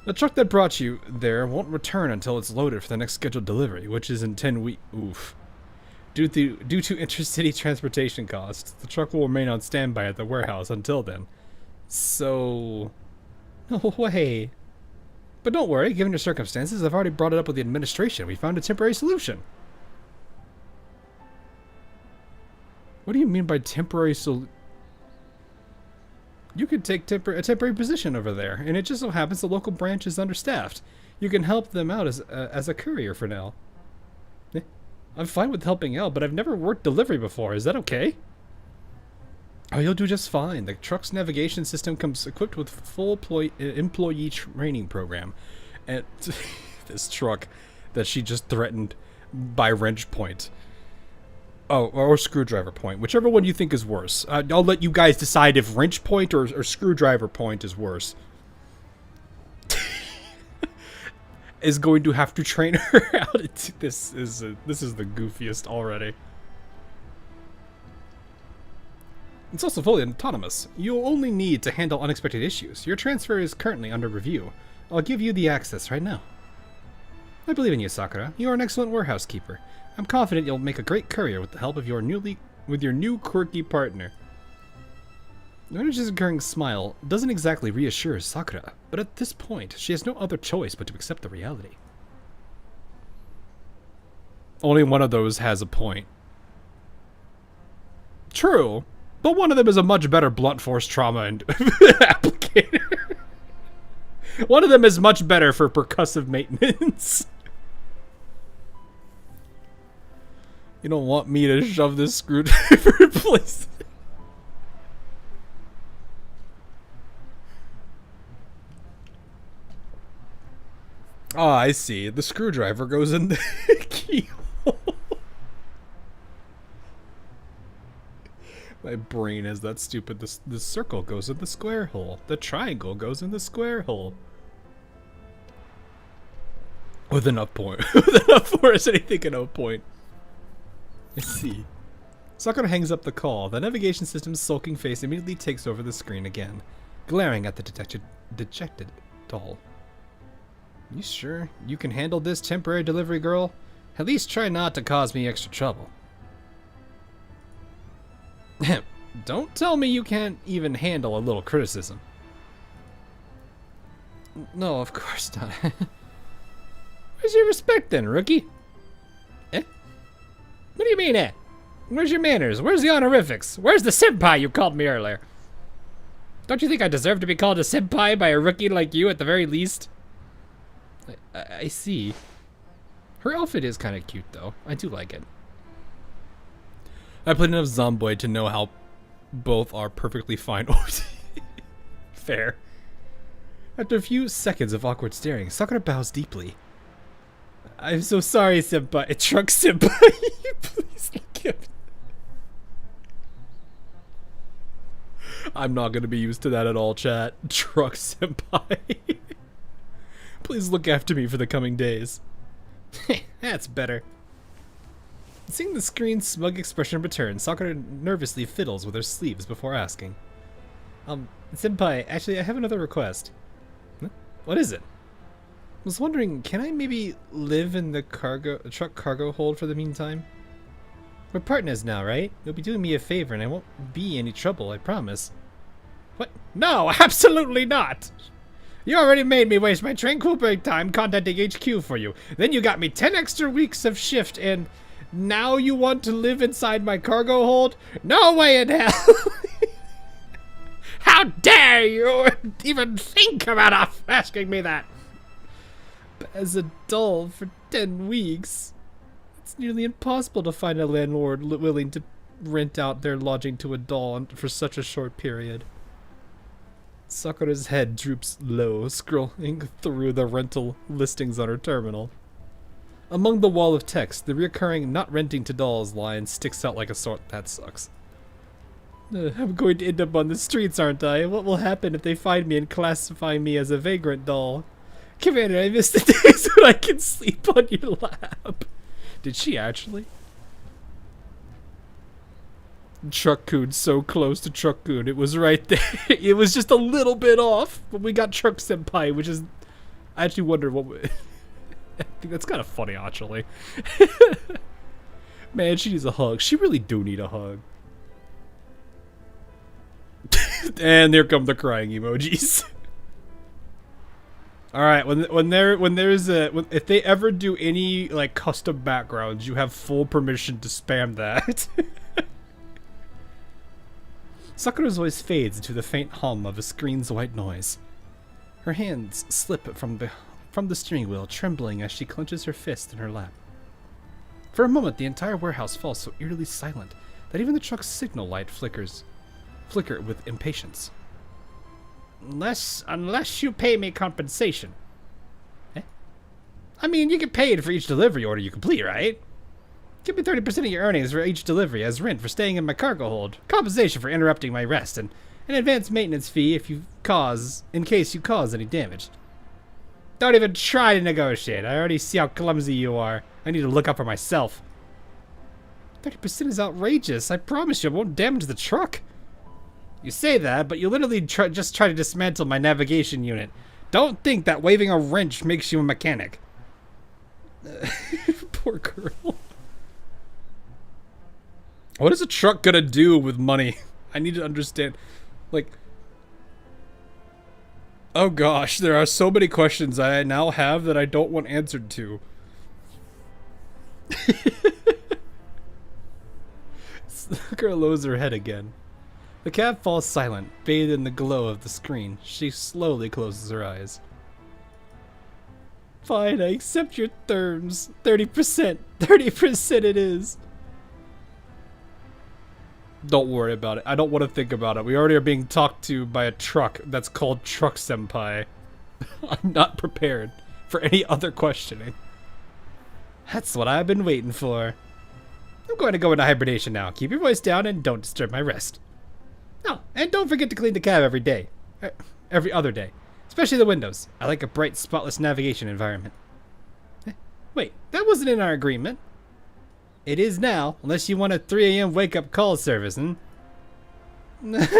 The truck that brought you there won't return until it's loaded for the next scheduled delivery, which is in 10 weeks. Oof. Due to intercity transportation costs, the truck will remain on standby at the warehouse until then. So... No way. But don't worry, given your circumstances, I've already brought it up with the administration. We found a temporary solution. What do you mean by temporary solution? You could take a temporary position over there, and it just so happens the local branch is understaffed. You can help them out as a courier for now. I'm fine with helping out, but I've never worked delivery before. Is that okay? Oh, you'll do just fine. The truck's navigation system comes equipped with full employee training program. And this truck that she just threatened by wrench point. Oh, or screwdriver point. Whichever one you think is worse. I'll let you guys decide if wrench point or screwdriver point is worse. Is going to have to train her out. This is the goofiest already. It's also fully autonomous. You'll only need to handle unexpected issues. Your transfer is currently under review. I'll give you the access right now. I believe in you, Sakura. You are an excellent warehouse keeper. I'm confident you'll make a great courier with the help of your new quirky partner. The manager's recurring smile doesn't exactly reassure Sakura, but at this point, she has no other choice but to accept the reality. Only one of those has a point. True, but one of them is a much better blunt force trauma and applicator. One of them is much better for percussive maintenance. You don't want me to shove this screwdriver in place. Oh, I see. The screwdriver goes in the keyhole. My brain is that stupid. The circle goes in the square hole. The triangle goes in the square hole. With enough point. With enough force, anything can have a point. Let's see. Sakura hangs up the call. The navigation system's sulking face immediately takes over the screen again, glaring at the dejected doll. You sure you can handle this, temporary delivery girl? At least try not to cause me extra trouble. Don't tell me you can't even handle a little criticism. No, of course not. Where's your respect then, rookie? Eh? What do you mean, eh? Where's your manners? Where's the honorifics? Where's the senpai you called me earlier? Don't you think I deserve to be called a senpai by a rookie like you at the very least? I see. Her outfit is kind of cute, though. I do like it. I played enough Zomboid to know how both are perfectly fine. Fair. After a few seconds of awkward staring, Sakura bows deeply. I'm so sorry, senpai. Truck senpai. Please look at me. I'm not going to be used to that at all, chat. Truck senpai. Please look after me for the coming days. That's better. Seeing the screen's smug expression return, Sakura nervously fiddles with her sleeves before asking. Senpai, actually, I have another request. Huh? What is it? I was wondering, can I maybe live in the truck cargo hold for the meantime? We're partners now, right? You'll be doing me a favor and I won't be any trouble, I promise. What? No, absolutely not! You already made me waste my tranquil break time contacting HQ for you. Then you got me 10 extra weeks of shift and now you want to live inside my cargo hold? No way in hell! How dare you even think about asking me that? As a doll for 10 weeks, it's nearly impossible to find a landlord willing to rent out their lodging to a doll for such a short period. Sakura's head droops low, scrolling through the rental listings on her terminal. Among the wall of text, the recurring "not renting to dolls" line sticks out like a sore. That sucks. I'm going to end up on the streets, aren't I? What will happen if they find me and classify me as a vagrant doll? Commander, I miss the days when I can sleep on your lap. Did she actually? Truck-kun, so close to Truck-kun. It was right there. It was just a little bit off, but we got Truck Senpai, which is... I actually wonder what... I think that's kind of funny, actually. Man, she needs a hug. She really do need a hug. And there come the crying emojis. All right, if they ever do any like custom backgrounds, you have full permission to spam that. Sakura's voice fades into the faint hum of a screen's white noise. Her hands slip from the steering wheel, trembling as she clenches her fist in her lap. For a moment, the entire warehouse falls so eerily silent that even the truck's signal light flicker with impatience. Unless you pay me compensation. Eh? I mean, you get paid for each delivery order you complete, right? Give me 30% of your earnings for each delivery as rent for staying in my cargo hold, compensation for interrupting my rest, and an advance maintenance fee in case you cause any damage. Don't even try to negotiate. I already see how clumsy you are. I need to look up for myself. 30% is outrageous. I promise you I won't damage the truck. You say that, but you literally just try to dismantle my navigation unit. Don't think that waving a wrench makes you a mechanic. Poor girl. What is a truck gonna do with money? I need to understand. Like... Oh gosh, there are so many questions I now have that I don't want answered to. The girl lowers her head again. The cab falls silent, bathed in the glow of the screen. She slowly closes her eyes. Fine, I accept your terms. 30%. 30% it is. Don't worry about it. I don't want to think about it. We already are being talked to by a truck that's called Truck Senpai. I'm not prepared for any other questioning. That's what I've been waiting for. I'm going to go into hibernation now. Keep your voice down and don't disturb my rest. Oh, and don't forget to clean the cab every day. Every other day. Especially the windows. I like a bright, spotless navigation environment. Wait, that wasn't in our agreement. It is now, unless you want a 3 a.m. wake-up call service, hmm?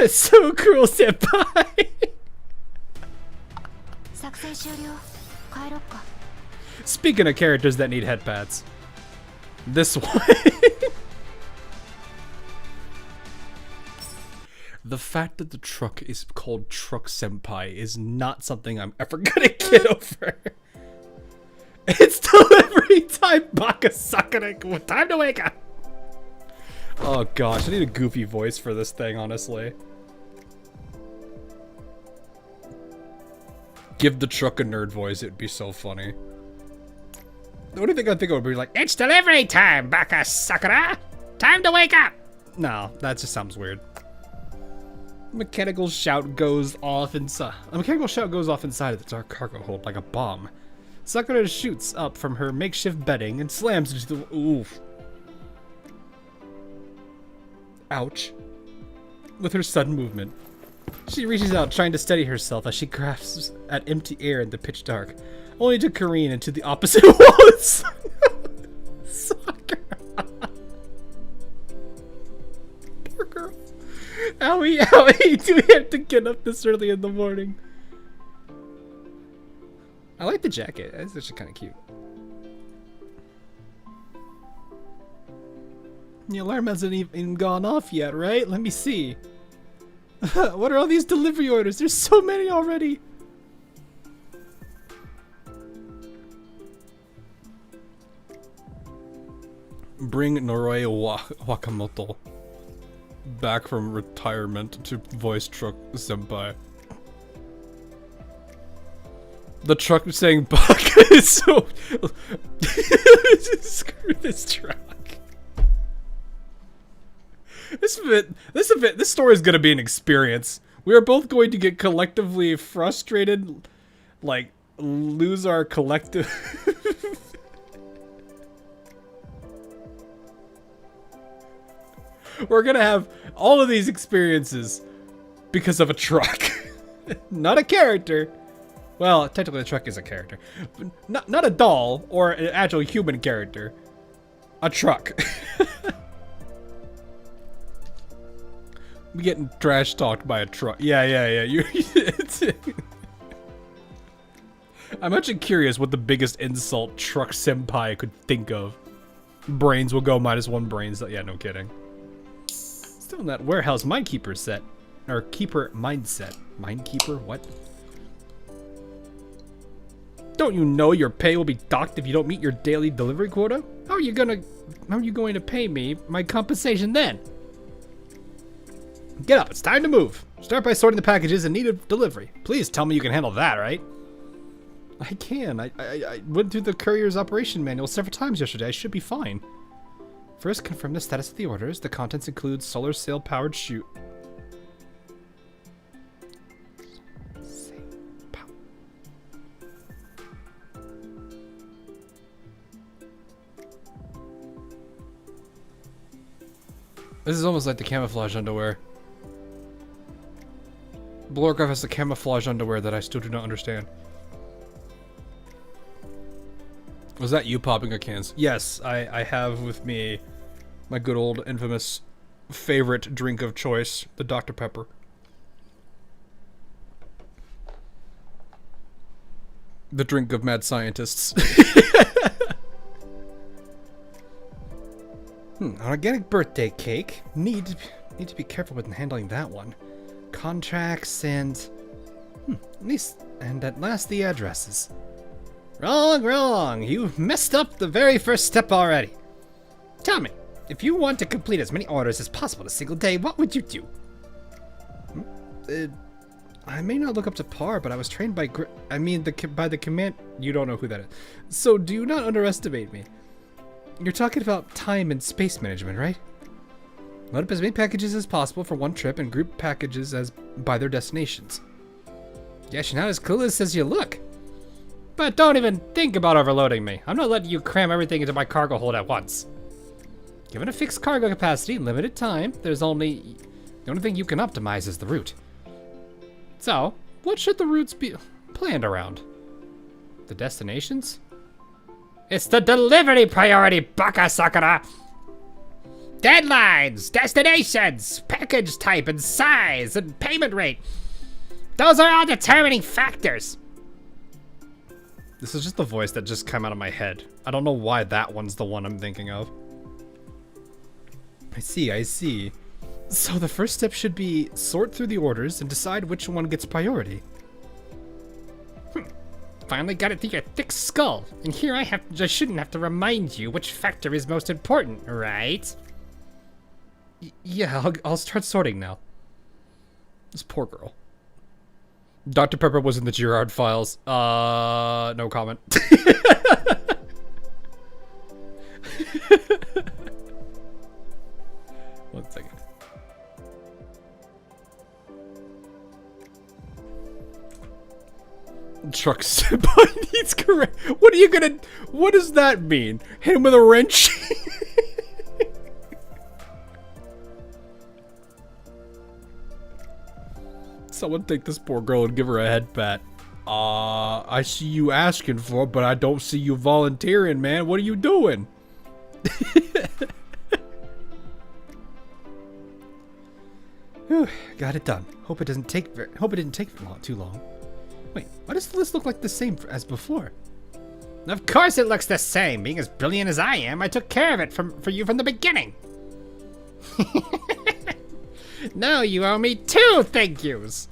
So cruel, senpai! Speaking of characters that need head pads. This one. The fact that the truck is called Truck Senpai is not something I'm ever gonna get over. It's delivery time, Baka Sakura. Time to wake up. Oh gosh, I need a goofy voice for this thing, honestly. Give the truck a nerd voice, it'd be so funny. The only thing I think I would be like, it's delivery time, Baka Sakura! Time to wake up! No, that just sounds weird. Mechanical shout goes off inside. A mechanical shout goes off inside of the dark cargo hold like a bomb. Sakura shoots up from her makeshift bedding and slams into the. Oof. Ouch. With her sudden movement, she reaches out, trying to steady herself as she grasps at empty air in the pitch dark, only to careen into the opposite walls. Sakura. Poor girl. Owie, owie, do we have to get up this early in the morning? I like the jacket. It's actually kind of cute. The alarm hasn't even gone off yet, right? Let me see. What are all these delivery orders? There's so many already. Bring Noroi Wakamoto back from retirement to voice Truck Senpai. The truck saying Baka is so. Screw this truck. This story is gonna be an experience. We are both going to get collectively frustrated, like lose our collective. We're gonna have all of these experiences because of a truck, not a character. Well, technically the truck is a character. But not a doll or an actual human character. A truck. We getting trash talked by a truck. Yeah. I'm actually curious what the biggest insult Truck Senpai could think of. Brains will go -1 brains. Yeah, no kidding. Still in that warehouse minekeeper set. Or keeper mindset. Minekeeper? What? Don't you know your pay will be docked if you don't meet your daily delivery quota? How are you going to pay me my compensation then? Get up, it's time to move. Start by sorting the packages in need of delivery. Please tell me you can handle that, right? I can. I went through the courier's operation manual several times yesterday. I should be fine. First, confirm the status of the orders. The contents include solar sail powered chute. This is almost like the camouflage underwear. Blorkov has the camouflage underwear that I still do not understand. Was that you popping a cans? Yes, I have with me my good old infamous favorite drink of choice, the Dr. Pepper. The drink of mad scientists. An organic birthday cake. Need to be careful with handling that one. Contracts and at last the addresses. Wrong. You messed up the very first step already. Tell me, if you want to complete as many orders as possible in a single day, what would you do? I may not look up to par, but I was trained by by the command. You don't know who that is. So do not underestimate me. You're talking about time and space management, right? Load up as many packages as possible for one trip and group packages as by their destinations. Yes, you're not as clueless as you look. But don't even think about overloading me. I'm not letting you cram everything into my cargo hold at once. Given a fixed cargo capacity and limited time, the only thing you can optimize is the route. So, what should the routes be planned around? The destinations? It's the delivery priority, Baka Sakura! Deadlines, destinations, package type and size, and payment rate. Those are all determining factors. This is just the voice that just came out of my head. I don't know why that one's the one I'm thinking of. I see. So the first step should be sort through the orders and decide which one gets priority. Finally got it through your thick skull. And here I shouldn't have to remind you which factor is most important, right? Yeah, I'll start sorting now. This poor girl. Dr. Pepper was in the Girard files. No comment. One second. Truck senpai needs correct. What does that mean? Hit him with a wrench? Someone take this poor girl and give her a head pat. I see you asking for it, but I don't see you volunteering, man. What are you doing? Whew, got it done. Hope it didn't take too long. Wait, why does the list look like the same as before? Of course it looks the same. Being as brilliant as I am, I took care of it for you from the beginning. Now you owe me 2 thank yous.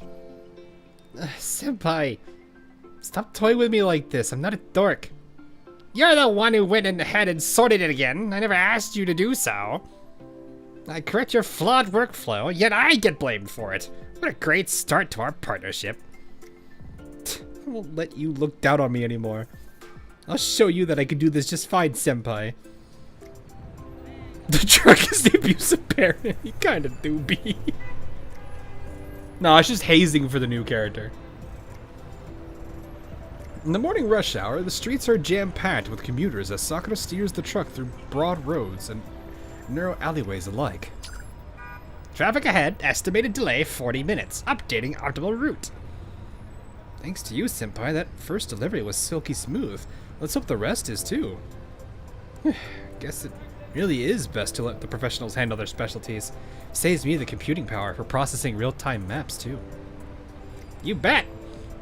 Senpai, stop toying with me like this. I'm not a dork. You're the one who went ahead and sorted it again. I never asked you to do so. I correct your flawed workflow, yet I get blamed for it. What a great start to our partnership. I won't let you look down on me anymore. I'll show you that I can do this just fine, senpai. The truck is the abusive parent. He kind of do be. No, it's just hazing for the new character. In the morning rush hour, the streets are jam-packed with commuters as Sakura steers the truck through broad roads and narrow alleyways alike. Traffic ahead, estimated delay 40 minutes, updating optimal route. Thanks to you, senpai, that first delivery was silky smooth. Let's hope the rest is too. Guess it really is best to let the professionals handle their specialties. Saves me the computing power for processing real-time maps too. You bet!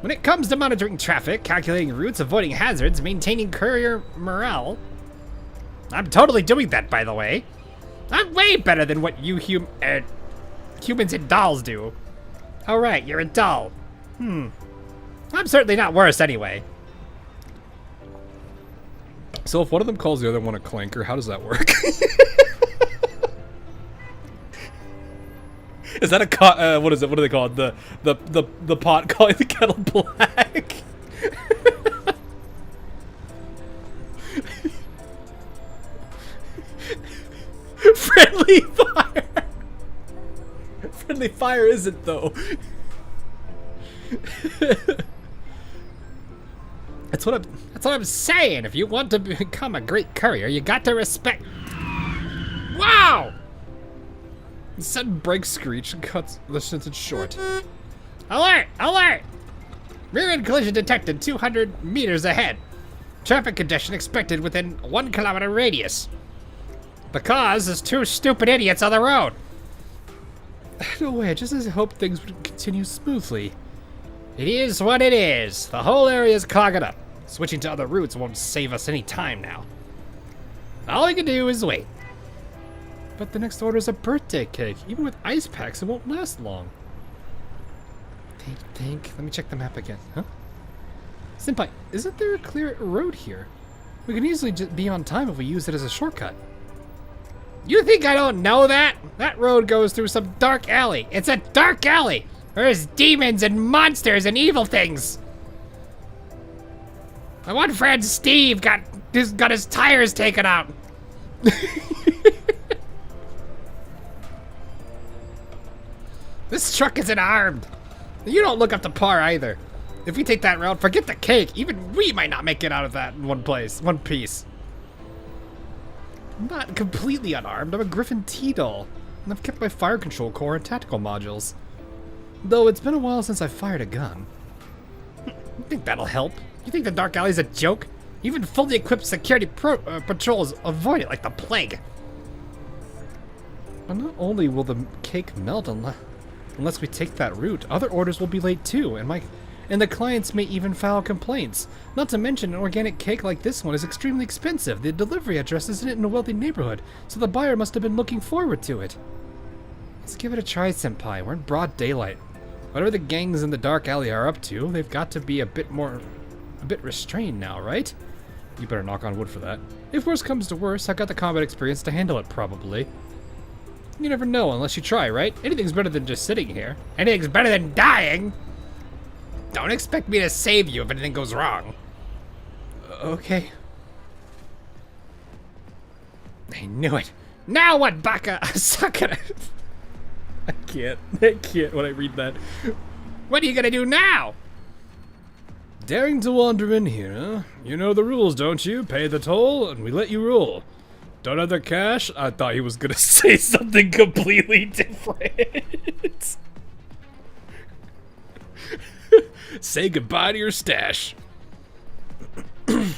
When it comes to monitoring traffic, calculating routes, avoiding hazards, maintaining courier morale, I'm totally doing that, by the way. I'm way better than what you humans and dolls do. Oh right, you're a doll. I'm certainly not worse anyway. So if one of them calls the other one a clanker, how does that work? Is that a what is it? What do they call it? The pot calling the kettle black? Friendly fire. Friendly fire isn't though. That's what I'm saying. If you want to become a great courier, you got to respect. Wow! The sudden brake screech cuts the sentence short. Alert! Alert! Rear-end collision detected 200 meters ahead. Traffic congestion expected within 1 kilometer radius. The cause is 2 stupid idiots on the road. No way, I just hope things would continue smoothly. It is what it is. The whole area is clogged up. Switching to other routes won't save us any time now. All we can do is wait. But the next order is a birthday cake. Even with ice packs, it won't last long. Think. Let me check the map again, huh? Senpai, isn't there a clear road here? We can easily be on time if we use it as a shortcut. You think I don't know that? That road goes through some dark alley. It's a dark alley. There's demons and monsters and evil things. My one friend Steve got his tires taken out. This truck isn't armed. You don't look up to par either. If we take that route, forget the cake. Even we might not make it out of that in one piece. I'm not completely unarmed. I'm a Griffin T-Doll, and I've kept my fire control core and tactical modules. Though it's been a while since I fired a gun. You think that'll help? You think the dark alley's a joke? Even fully equipped security patrols avoid it like the plague. But not only will the cake melt unless we take that route, other orders will be late too, and the clients may even file complaints. Not to mention, an organic cake like this one is extremely expensive. The delivery address isn't in a wealthy neighborhood, so the buyer must have been looking forward to it. Let's give it a try, senpai. We're in broad daylight. Whatever the gangs in the dark alley are up to, they've got to be a bit restrained now, right? You better knock on wood for that. If worse comes to worse, I've got the combat experience to handle it, probably. You never know unless you try, right? Anything's better than just sitting here. Anything's better than dying! Don't expect me to save you if anything goes wrong. Okay. I knew it. Now what, Baka? Sakura? I can't when I read that. What are you gonna do now? Daring to wander in here, huh? You know the rules, don't you? Pay the toll, and we let you roll. Don't have the cash? I thought he was gonna say something completely different. Say goodbye to your stash. I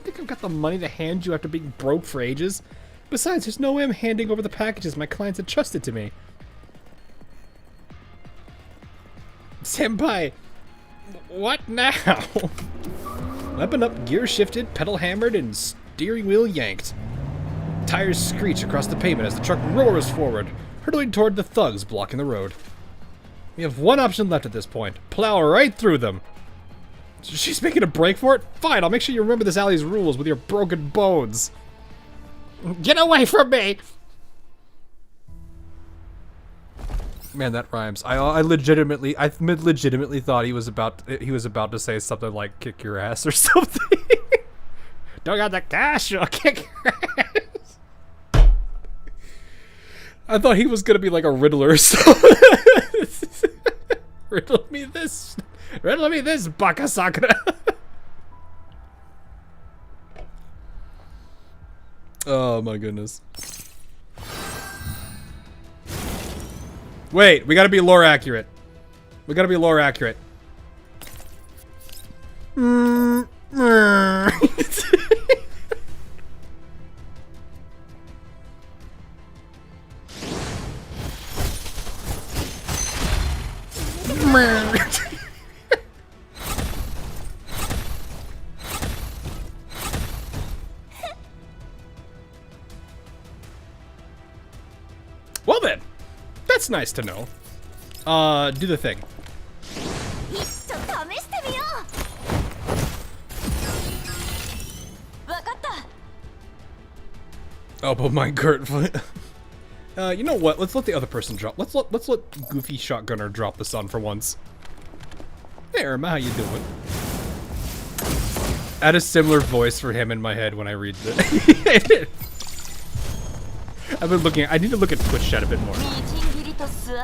think I've got the money to hand you after being broke for ages. Besides, there's no way I'm handing over the packages my clients entrusted to me. Senpai, what now? Weapon up, gear shifted, pedal hammered, and steering wheel yanked. Tires screech across the pavement as the truck roars forward, hurtling toward the thugs blocking the road. We have one option left at this point. Plow right through them. She's making a break for it? Fine, I'll make sure you remember this alley's rules with your broken bones. Get away from me! Man, that rhymes. I legitimately thought he was about to say something like kick your ass or something. Don't got the cash, I'll kick your ass. I thought he was gonna be like a Riddler or something. Riddle me this, Baka Sakura. Oh my goodness. Wait, we gotta be lore accurate. Well then, that's nice to know. Do the thing. Oh, but my Gert. You know what? Let's let the other person drop. Let's let Goofy Shotgunner drop the sun for once. Hey, Irma, how you doing? I had a similar voice for him in my head when I read it. I've been looking. I need to look at Twitch chat a bit more.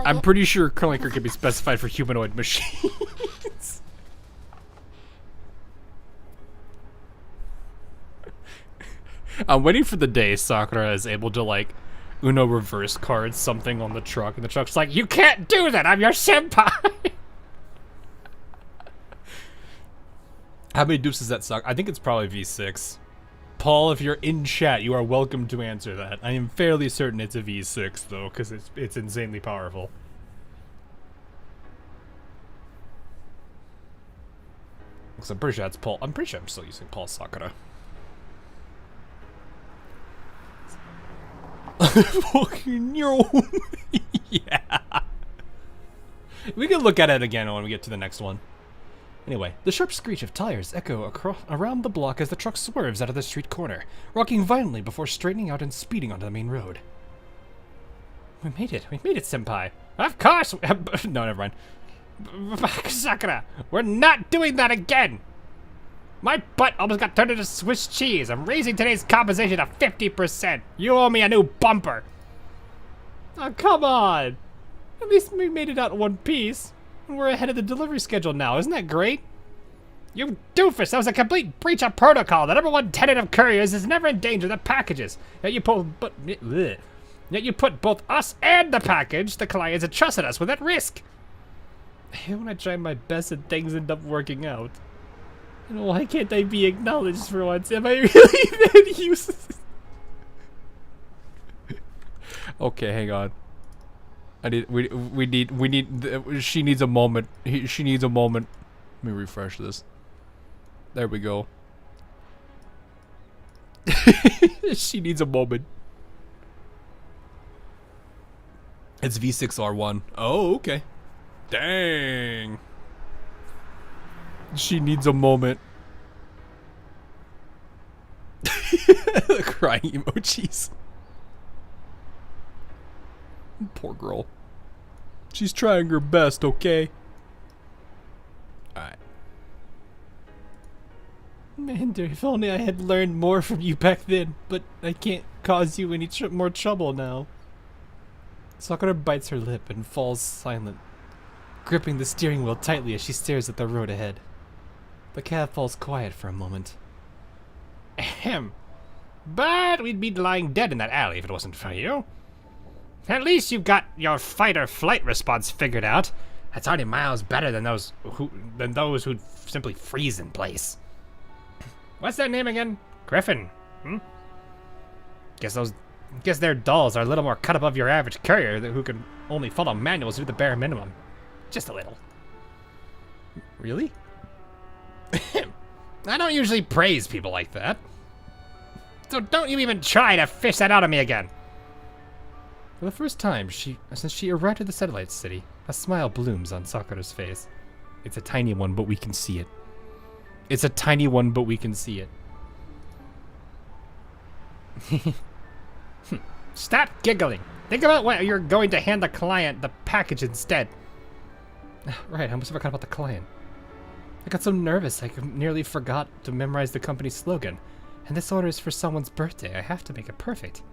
I'm pretty sure Curlinker can be specified for humanoid machines. I'm waiting for the day Sakura is able to like Uno reverse card something on the truck, and the truck's like, "You can't do that. I'm your senpai." How many dupes does that suck? I think it's probably V6. Paul, if you're in chat, you are welcome to answer that. I am fairly certain it's a V6 though, because it's insanely powerful. Because I'm pretty sure that's Paul. I'm pretty sure I'm still using Paul Sakura. Fucking no. Yeah. We can look at it again when we get to the next one. Anyway, the sharp screech of tires echo around the block as the truck swerves out of the street corner, rocking violently before straightening out and speeding onto the main road. We made it. We made it, senpai. Of course. No, never mind. Sakura, we're not doing that again. My butt almost got turned into Swiss cheese. I'm raising today's compensation to 50%. You owe me a new bumper. Oh, come on. At least we made it out in one piece. And we're ahead of the delivery schedule now. Isn't that great? You doofus, that was a complete breach of protocol. The #1 tenet of couriers is never endanger the packages. Yet you put both us and the package the clients entrusted us with at risk. I hate when I try my best and things end up working out. And why can't I be acknowledged for once? Am I really that useless? Okay, hang on. She needs a moment. She needs a moment. Let me refresh this. There we go. She needs a moment. It's V6R1. Oh, okay. Dang. She needs a moment. Crying emojis. Poor girl. She's trying her best, okay? Alright. Mander, if only I had learned more from you back then, but I can't cause you any more trouble now. Sakura bites her lip and falls silent, gripping the steering wheel tightly as she stares at the road ahead. The cab falls quiet for a moment. Ahem. But we'd be lying dead in that alley if it wasn't for you. At least you've got your fight or flight response figured out. That's already miles better than those who'd simply freeze in place. What's their name again? Griffin. Guess their dolls are a little more cut above your average courier who can only follow manuals to do the bare minimum. Just a little. Really? I don't usually praise people like that. So don't you even try to fish that out of me again. For the first time since she arrived at the satellite city, a smile blooms on Sakura's face. It's a tiny one, but we can see it. It's a tiny one, but we can see it. Stop giggling. Think about what you're going to hand the client the package instead. Right, I almost forgot about the client. I got so nervous I nearly forgot to memorize the company's slogan. And this order is for someone's birthday. I have to make it perfect.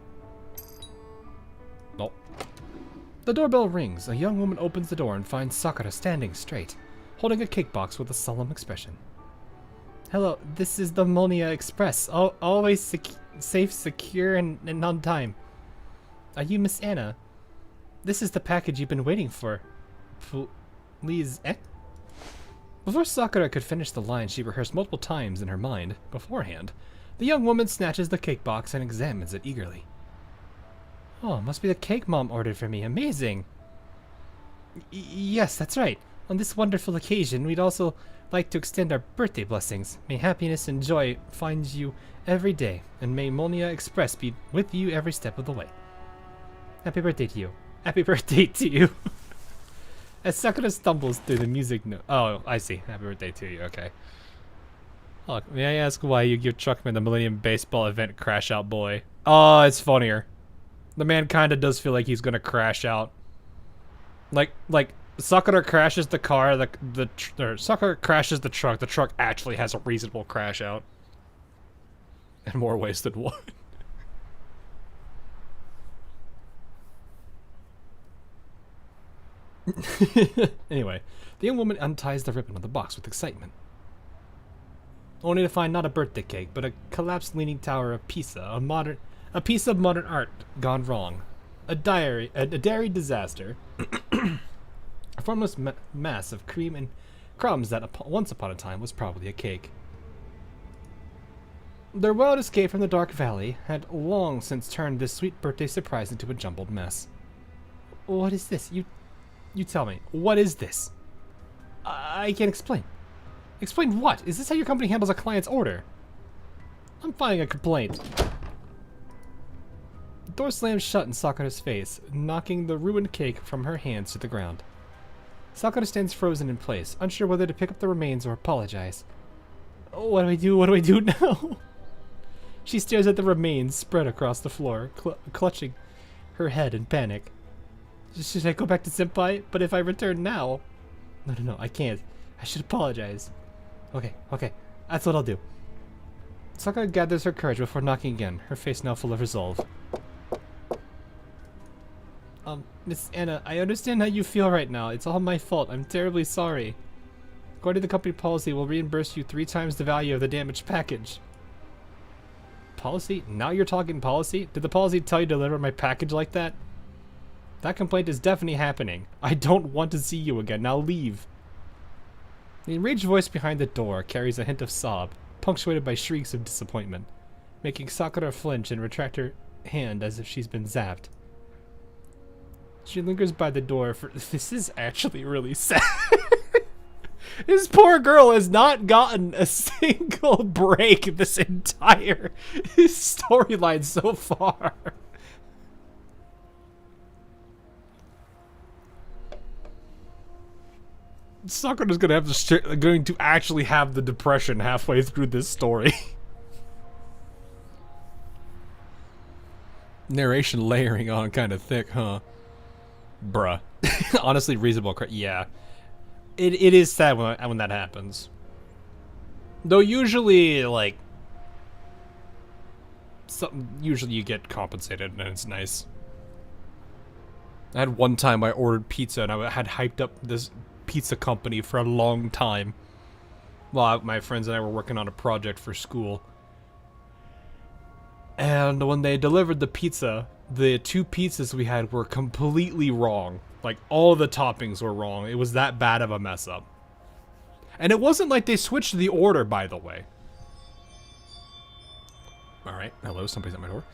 Oh. The doorbell rings. A young woman opens the door and finds Sakura standing straight, holding a cake box with a solemn expression. Hello, this is the Monia Express. Always safe, secure, and on time. Are you Miss Anna? This is the package you've been waiting for. Please, eh? Before Sakura could finish the line she rehearsed multiple times in her mind beforehand, the young woman snatches the cake box and examines it eagerly. Oh, must be the cake Mom ordered for me. Amazing! Yes, that's right. On this wonderful occasion, we'd also like to extend our birthday blessings. May happiness and joy find you every day, and may Monia Express be with you every step of the way. Happy birthday to you. Happy birthday to you. As Sakura stumbles through the music note. Oh, I see. Happy birthday to you. Okay. Look, may I ask why you give Truckman the Millennium Baseball Event Crash Out Boy? Oh, it's funnier. The man kind of does feel like he's gonna crash out. Like Sakura crashes the car, Sakura crashes the truck actually has a reasonable crash out. In more ways than one. Anyway, the young woman unties the ribbon on the box with excitement. Only to find not a birthday cake, but a collapsed leaning tower of Pisa, a piece of modern art gone wrong. A dairy disaster. A formless mass of cream and crumbs that once upon a time was probably a cake. Their wild escape from the dark valley had long since turned this sweet birthday surprise into a jumbled mess. What is this? You tell me. What is this? I can't explain. Explain what? Is this how your company handles a client's order? I'm filing a complaint. The door slams shut in Sakura's face, knocking the ruined cake from her hands to the ground. Sakura stands frozen in place, unsure whether to pick up the remains or apologize. What do I do? What do I do now? She stares at the remains spread across the floor, clutching her head in panic. Should I go back to Senpai? But if I return now... No, I can't. I should apologize. Okay, that's what I'll do. Sakura gathers her courage before knocking again, her face now full of resolve. Miss Anna, I understand how you feel right now. It's all my fault. I'm terribly sorry. According to the company policy, we'll reimburse you 3 times the value of the damaged package. Policy? Now you're talking policy? Did the policy tell you to deliver my package like that? That complaint is definitely happening. I don't want to see you again. Now leave. The enraged voice behind the door carries a hint of sob, punctuated by shrieks of disappointment, making Sakura flinch and retract her hand as if she's been zapped. She lingers by the door for... This is actually really sad. This poor girl has not gotten a single break this entire storyline so far. Sakura's gonna have to going to actually have the depression halfway through this story. Narration layering on kind of thick, huh? Bruh. Honestly, reasonable. Yeah, it is sad when that happens. Though usually, like, usually you get compensated and it's nice. I had one time I ordered pizza and I had hyped up this pizza company for a long time while my friends and I were working on a project for school. And when they delivered the pizza, the 2 pizzas we had were completely wrong. Like, all the toppings were wrong. It was that bad of a mess up. And it wasn't like they switched the order, by the way. Alright, hello, somebody's at my door.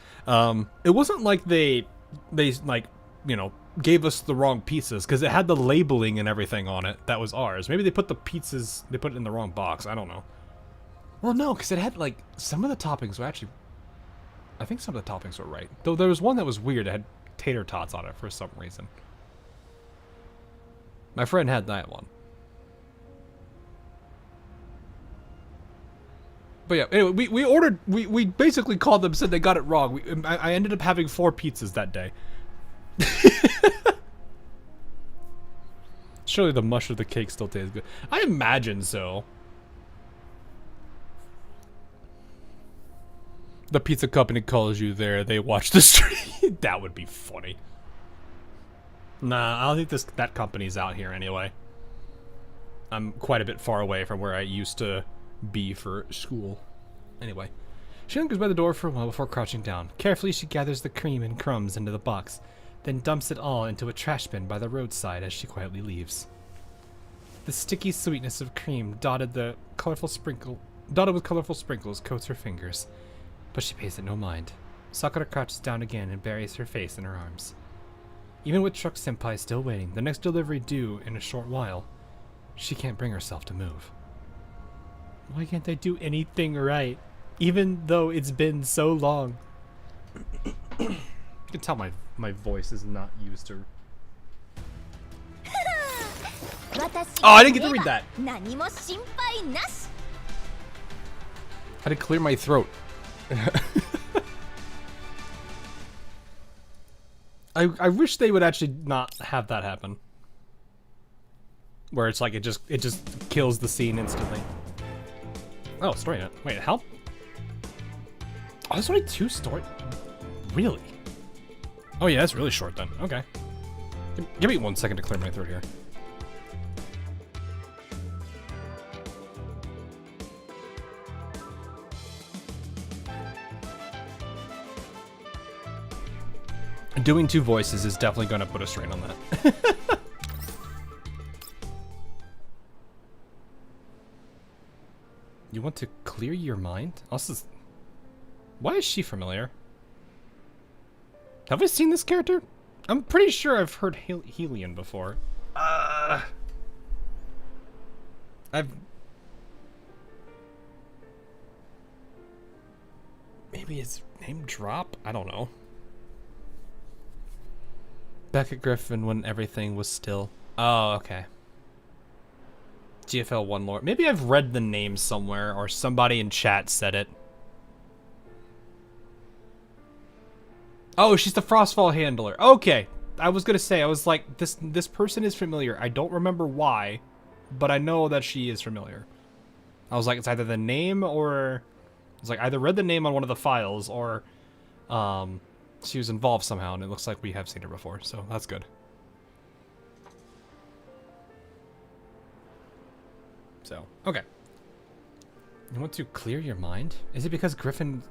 It wasn't like they like, you know, gave us the wrong pizzas, because it had the labeling and everything on it that was ours. Maybe they put the pizzas, they put it in the wrong box, I don't know. Well, no, because it had, like, some of the toppings were actually... I think some of the toppings were right. Though there was one that was weird. It had tater tots on it for some reason. My friend had that one. But yeah, anyway, we ordered... We basically called them, said they got it wrong. I ended up having 4 pizzas that day. Surely the mush of the cake still tastes good. I imagine so. The pizza company calls you there, they watch the stream. That would be funny. Nah, I don't think that company's out here anyway. I'm quite a bit far away from where I used to be for school. Anyway, she lingers by the door for a while before crouching down. Carefully, she gathers the cream and crumbs into the box, then dumps it all into a trash bin by the roadside as she quietly leaves. The sticky sweetness of cream dotted with colorful sprinkles coats her fingers. But she pays it no mind. Sakura crouches down again and buries her face in her arms. Even with Truck Senpai still waiting, the next delivery due in a short while, she can't bring herself to move. Why can't I do anything right? Even though it's been so long. You can tell my voice is not used to... Oh, I didn't get to read that! How to clear my throat. I wish they would actually not have that happen. Where it's like it just kills the scene instantly. Oh, story net. Wait, how? Oh, there's only 2 story. Really? Oh yeah, that's really short then. Okay. Give me 1 second to clear my throat here. Doing 2 voices is definitely going to put a strain on that. You want to clear your mind? Also, why is she familiar? Have I seen this character? I'm pretty sure I've heard Helion before. Maybe his name drop? I don't know. Beckett Griffin when everything was still. Oh, okay. GFL 1 lore. Maybe I've read the name somewhere, or somebody in chat said it. Oh, she's the Frostfall handler. Okay. I was gonna say, I was like, this person is familiar. I don't remember why, but I know that she is familiar. I was like, it's either the name or... It's like, either read the name on one of the files or she was involved somehow, and it looks like we have seen her before, so that's good. So, okay. You want to clear your mind? Is it because Griffin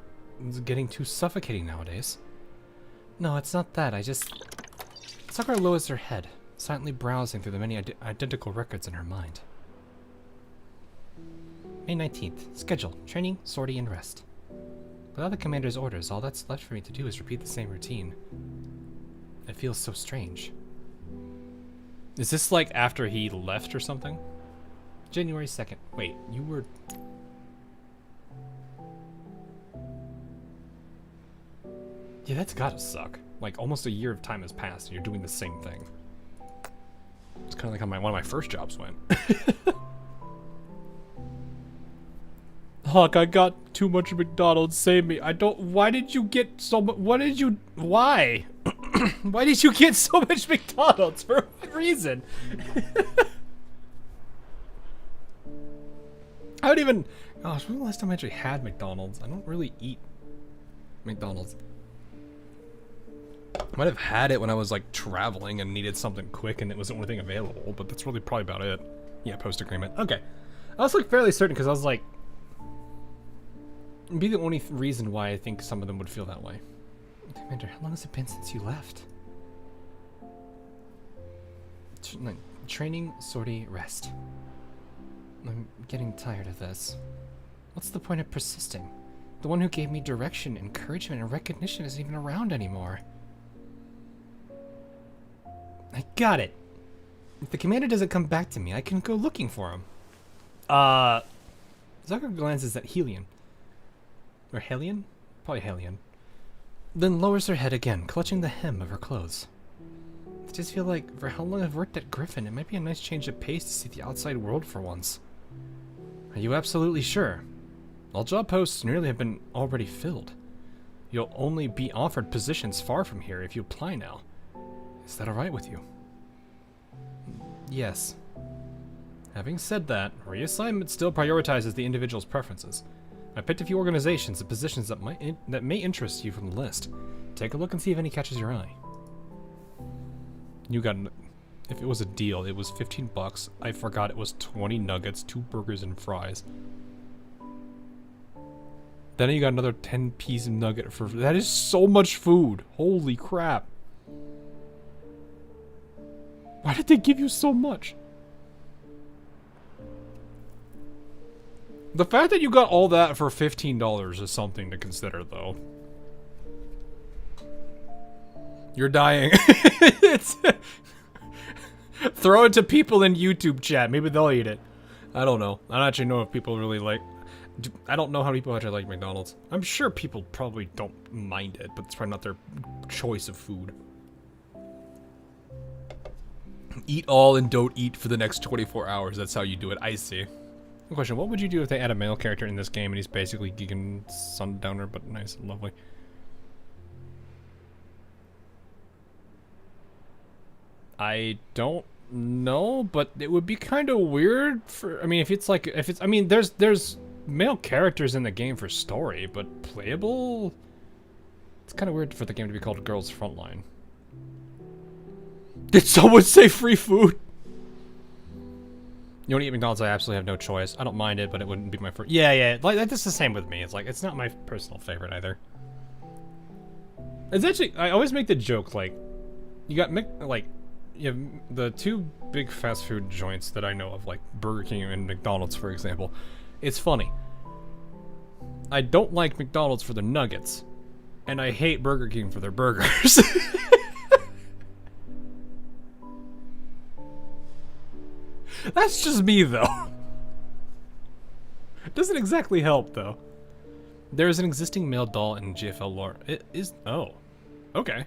is getting too suffocating nowadays? No, it's not that. Sakura lowers her head, silently browsing through the many identical records in her mind. May 19th. Schedule. Training, sortie, and rest. Without the commander's orders, all that's left for me to do is repeat the same routine. It feels so strange. Is this like after he left or something? January 2nd. Wait, you were... Yeah, that's gotta suck. Like, almost a year of time has passed and you're doing the same thing. It's kind of like how one of my first jobs went. Hawk, I got too much McDonald's. Save me. Why did you get so much? Why? Why did you get so much McDonald's? For what reason? I don't even... Gosh, when was the last time I actually had McDonald's? I don't really eat McDonald's. Might have had it when I was like traveling and needed something quick and it was the only thing available, but that's really probably about it. Yeah, post-agreement. Okay. I was like fairly certain because I was like... It'd be the only reason why I think some of them would feel that way. Commander, how long has it been since you left? Training, sortie, rest. I'm getting tired of this. What's the point of persisting? The one who gave me direction, encouragement, and recognition isn't even around anymore. I got it. If the commander doesn't come back to me, I can go looking for him. Zucker glances at Helion. Or Helion? Probably Helion. Then lowers her head again, clutching the hem of her clothes. I just feel like, for how long I've worked at Griffin, it might be a nice change of pace to see the outside world for once. Are you absolutely sure? All job posts nearly have been already filled. You'll only be offered positions far from here if you apply now. Is that alright with you? Yes. Having said that, reassignment still prioritizes the individual's preferences. I picked a few organizations and positions that may interest you from the list. Take a look and see if any catches your eye. You got... If it was a deal, it was 15 bucks. I forgot it was 20 nuggets, 2 burgers, and fries. Then you got another 10-piece nugget for... That is so much food! Holy crap! Why did they give you so much? The fact that you got all that for $15 is something to consider, though. You're dying. Throw it to people in YouTube chat. Maybe they'll eat it. I don't know. I don't actually know if people really like... I don't know how people actually like McDonald's. I'm sure people probably don't mind it, but it's probably not their choice of food. Eat all and don't eat for the next 24 hours. That's how you do it. I see. Question, what would you do if they add a male character in this game and he's basically Gigan Sundowner, but nice and lovely? I don't know, but it would be kind of weird for... I mean, if it's... I mean, there's male characters in the game for story, but playable? It's kind of weird for the game to be called Girls Frontline. Did someone say free food? You want to eat McDonald's? I absolutely have no choice. I don't mind it, but it wouldn't be my first. Yeah. Like that's the same with me. It's like it's not my personal favorite either. It's actually I always make the joke like, you got you have the two big fast food joints that I know of, like Burger King and McDonald's, for example. It's funny. I don't like McDonald's for their nuggets, and I hate Burger King for their burgers. That's just me, though. It doesn't exactly help, though. There is an existing male doll in GFL lore. It is... Oh. Okay.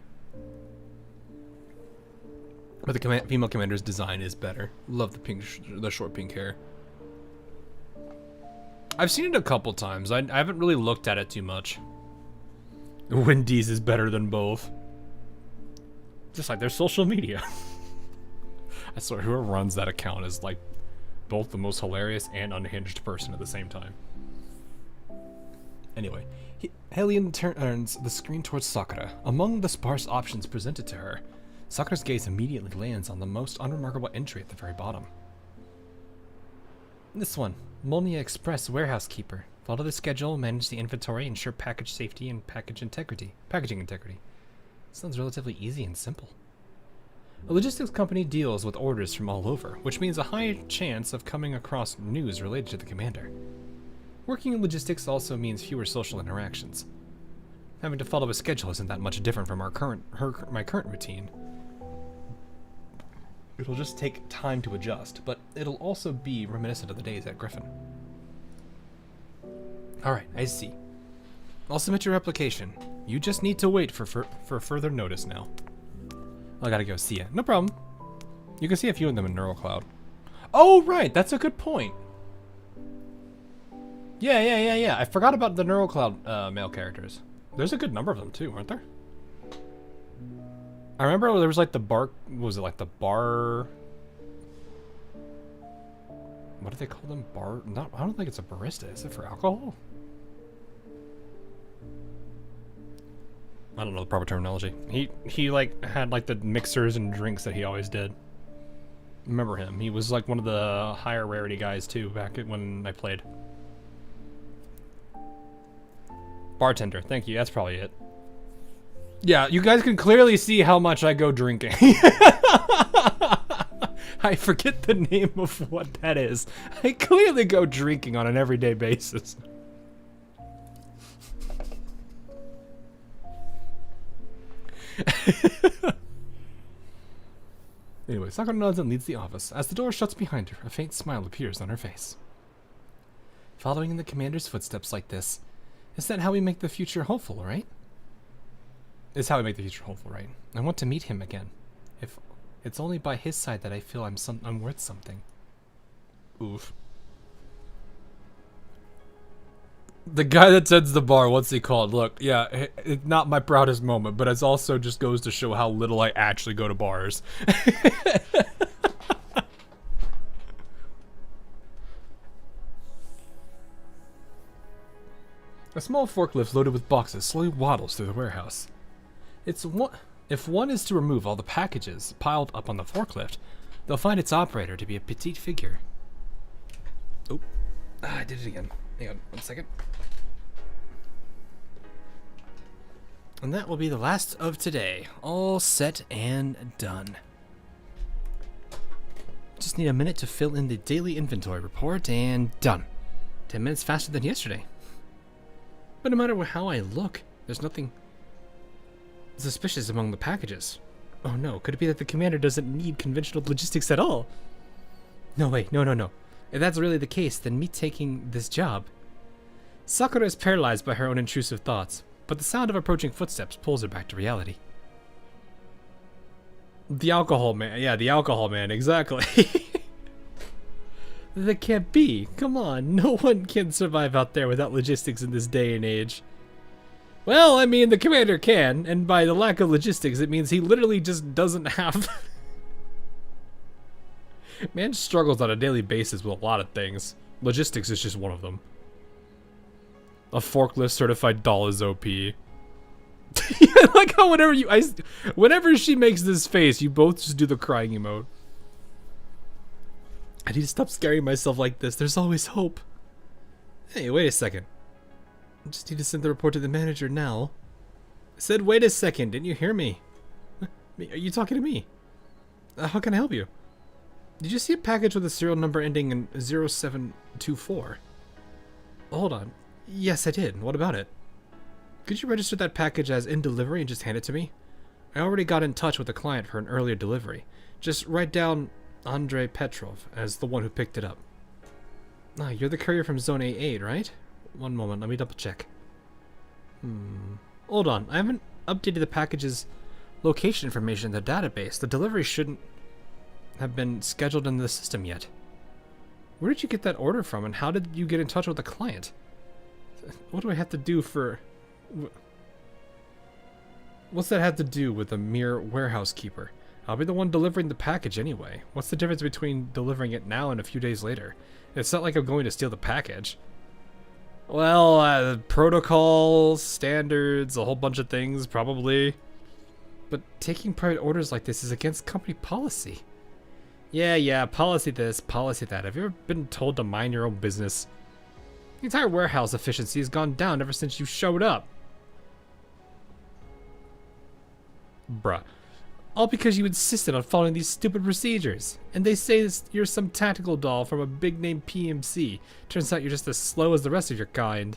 But the female commander's design is better. Love the pink, the short pink hair. I've seen it a couple times. I haven't really looked at it too much. Wendy's is better than both. Just like their social media. I swear, whoever runs that account is like both the most hilarious and unhinged person at the same time. Anyway, Hellion turns the screen towards Sakura. Among the sparse options presented to her, Sakura's gaze immediately lands on the most unremarkable entry at the very bottom. This one, Molnia Express warehouse keeper. Follow the schedule, manage the inventory, ensure package safety and packaging integrity. Sounds relatively easy and simple. A logistics company deals with orders from all over, which means a high chance of coming across news related to the commander. Working in logistics also means fewer social interactions. Having to follow a schedule isn't that much different from my current routine. It'll just take time to adjust, but it'll also be reminiscent of the days at Griffin. Alright, I see. I'll submit your application. You just need to wait for further notice now. I gotta go see ya. No problem. You can see a few of them in Neural Cloud. Oh, right, that's a good point. Yeah. I forgot about the Neural Cloud male characters. There's a good number of them too, aren't there? I remember there was like the bar. Was it like the bar? What do they call them? Bar? Not. I don't think it's a barista. Is it for alcohol? I don't know the proper terminology. He like had like the mixers and drinks that he always did. Remember him? He was like one of the higher rarity guys too back when I played. Bartender. Thank you. That's probably it. Yeah, you guys can clearly see how much I go drinking. I forget the name of what that is. I clearly go drinking on an everyday basis. Anyway, Sakura nods and leaves the office. As the door shuts behind her, a faint smile appears on her face. Following in the commander's footsteps like this, is that how we make the future hopeful, right? Is how we make the future hopeful, right? I want to meet him again. If it's only by his side that I feel I'm worth something. Oof. The guy that tends the bar, what's he called? Look, yeah, it's not my proudest moment, but it also just goes to show how little I actually go to bars. A small forklift loaded with boxes slowly waddles through the warehouse. If one is to remove all the packages piled up on the forklift, they'll find its operator to be a petite figure. Oh, I did it again. Hang on 1 second. And that will be the last of today. All set and done. Just need a minute to fill in the daily inventory report and done. 10 minutes faster than yesterday. But no matter how I look, there's nothing suspicious among the packages. Oh no, could it be that the commander doesn't need conventional logistics at all? No, wait, no. If that's really the case, then me taking this job. Sakura is paralyzed by her own intrusive thoughts, but the sound of approaching footsteps pulls her back to reality. The alcohol man. Yeah, the alcohol man, exactly. That can't be. Come on, no one can survive out there without logistics in this day and age. Well, I mean, the commander can, and by the lack of logistics, it means he literally just doesn't have... Man struggles on a daily basis with a lot of things. Logistics is just one of them. A forklift certified doll is OP. Like how whenever she makes this face, you both just do the crying emote. I need to stop scaring myself like this. There's always hope. Hey, wait a second. I just need to send the report to the manager now. I said, wait a second. Didn't you hear me? Are you talking to me? How can I help you? Did you see a package with a serial number ending in 0724? Hold on. Yes, I did. What about it? Could you register that package as in delivery and just hand it to me? I already got in touch with the client for an earlier delivery. Just write down Andrei Petrov as the one who picked it up. Ah, you're the courier from Zone A8, right? One moment, let me double check. Hold on, I haven't updated the package's location information in the database. The delivery shouldn't have been scheduled in the system yet. Where did you get that order from, and how did you get in touch with the client? What do I have to do for... What's that have to do with a mere warehouse keeper? I'll be the one delivering the package anyway. What's the difference between delivering it now and a few days later? It's not like I'm going to steal the package. Well, protocols, standards, a whole bunch of things, probably. But taking private orders like this is against company policy. Yeah, policy this, policy that. Have you ever been told to mind your own business? The entire warehouse efficiency has gone down ever since you showed up. Bruh. All because you insisted on following these stupid procedures. And they say you're some tactical doll from a big-name PMC. Turns out you're just as slow as the rest of your kind.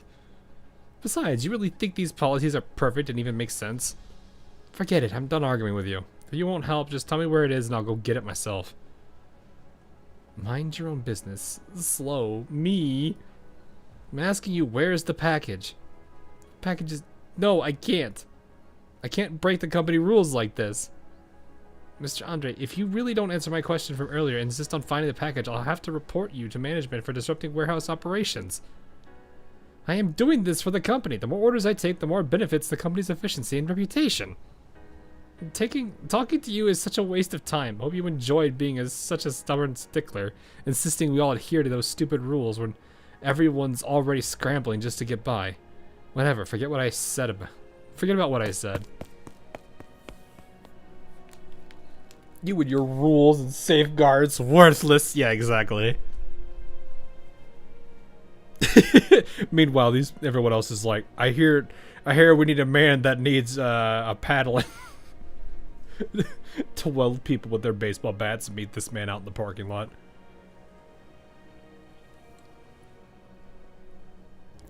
Besides, you really think these policies are perfect and even make sense? Forget it, I'm done arguing with you. If you won't help, just tell me where it is and I'll go get it myself. Mind your own business. Slow. Me? I'm asking you, where's the package? Package is... No, I can't. I can't break the company rules like this. Mr. Andre, if you really don't answer my question from earlier and insist on finding the package, I'll have to report you to management for disrupting warehouse operations. I am doing this for the company. The more orders I take, the more it benefits the company's efficiency and reputation. Talking to you is such a waste of time. Hope you enjoyed being such a stubborn stickler, insisting we all adhere to those stupid rules when everyone's already scrambling just to get by. Whatever, forget what I said about... Forget about what I said. You and your rules and safeguards, worthless. Yeah, exactly. Meanwhile, everyone else is like, I hear we need a man that needs a paddle to weld people with their baseball bats and meet this man out in the parking lot.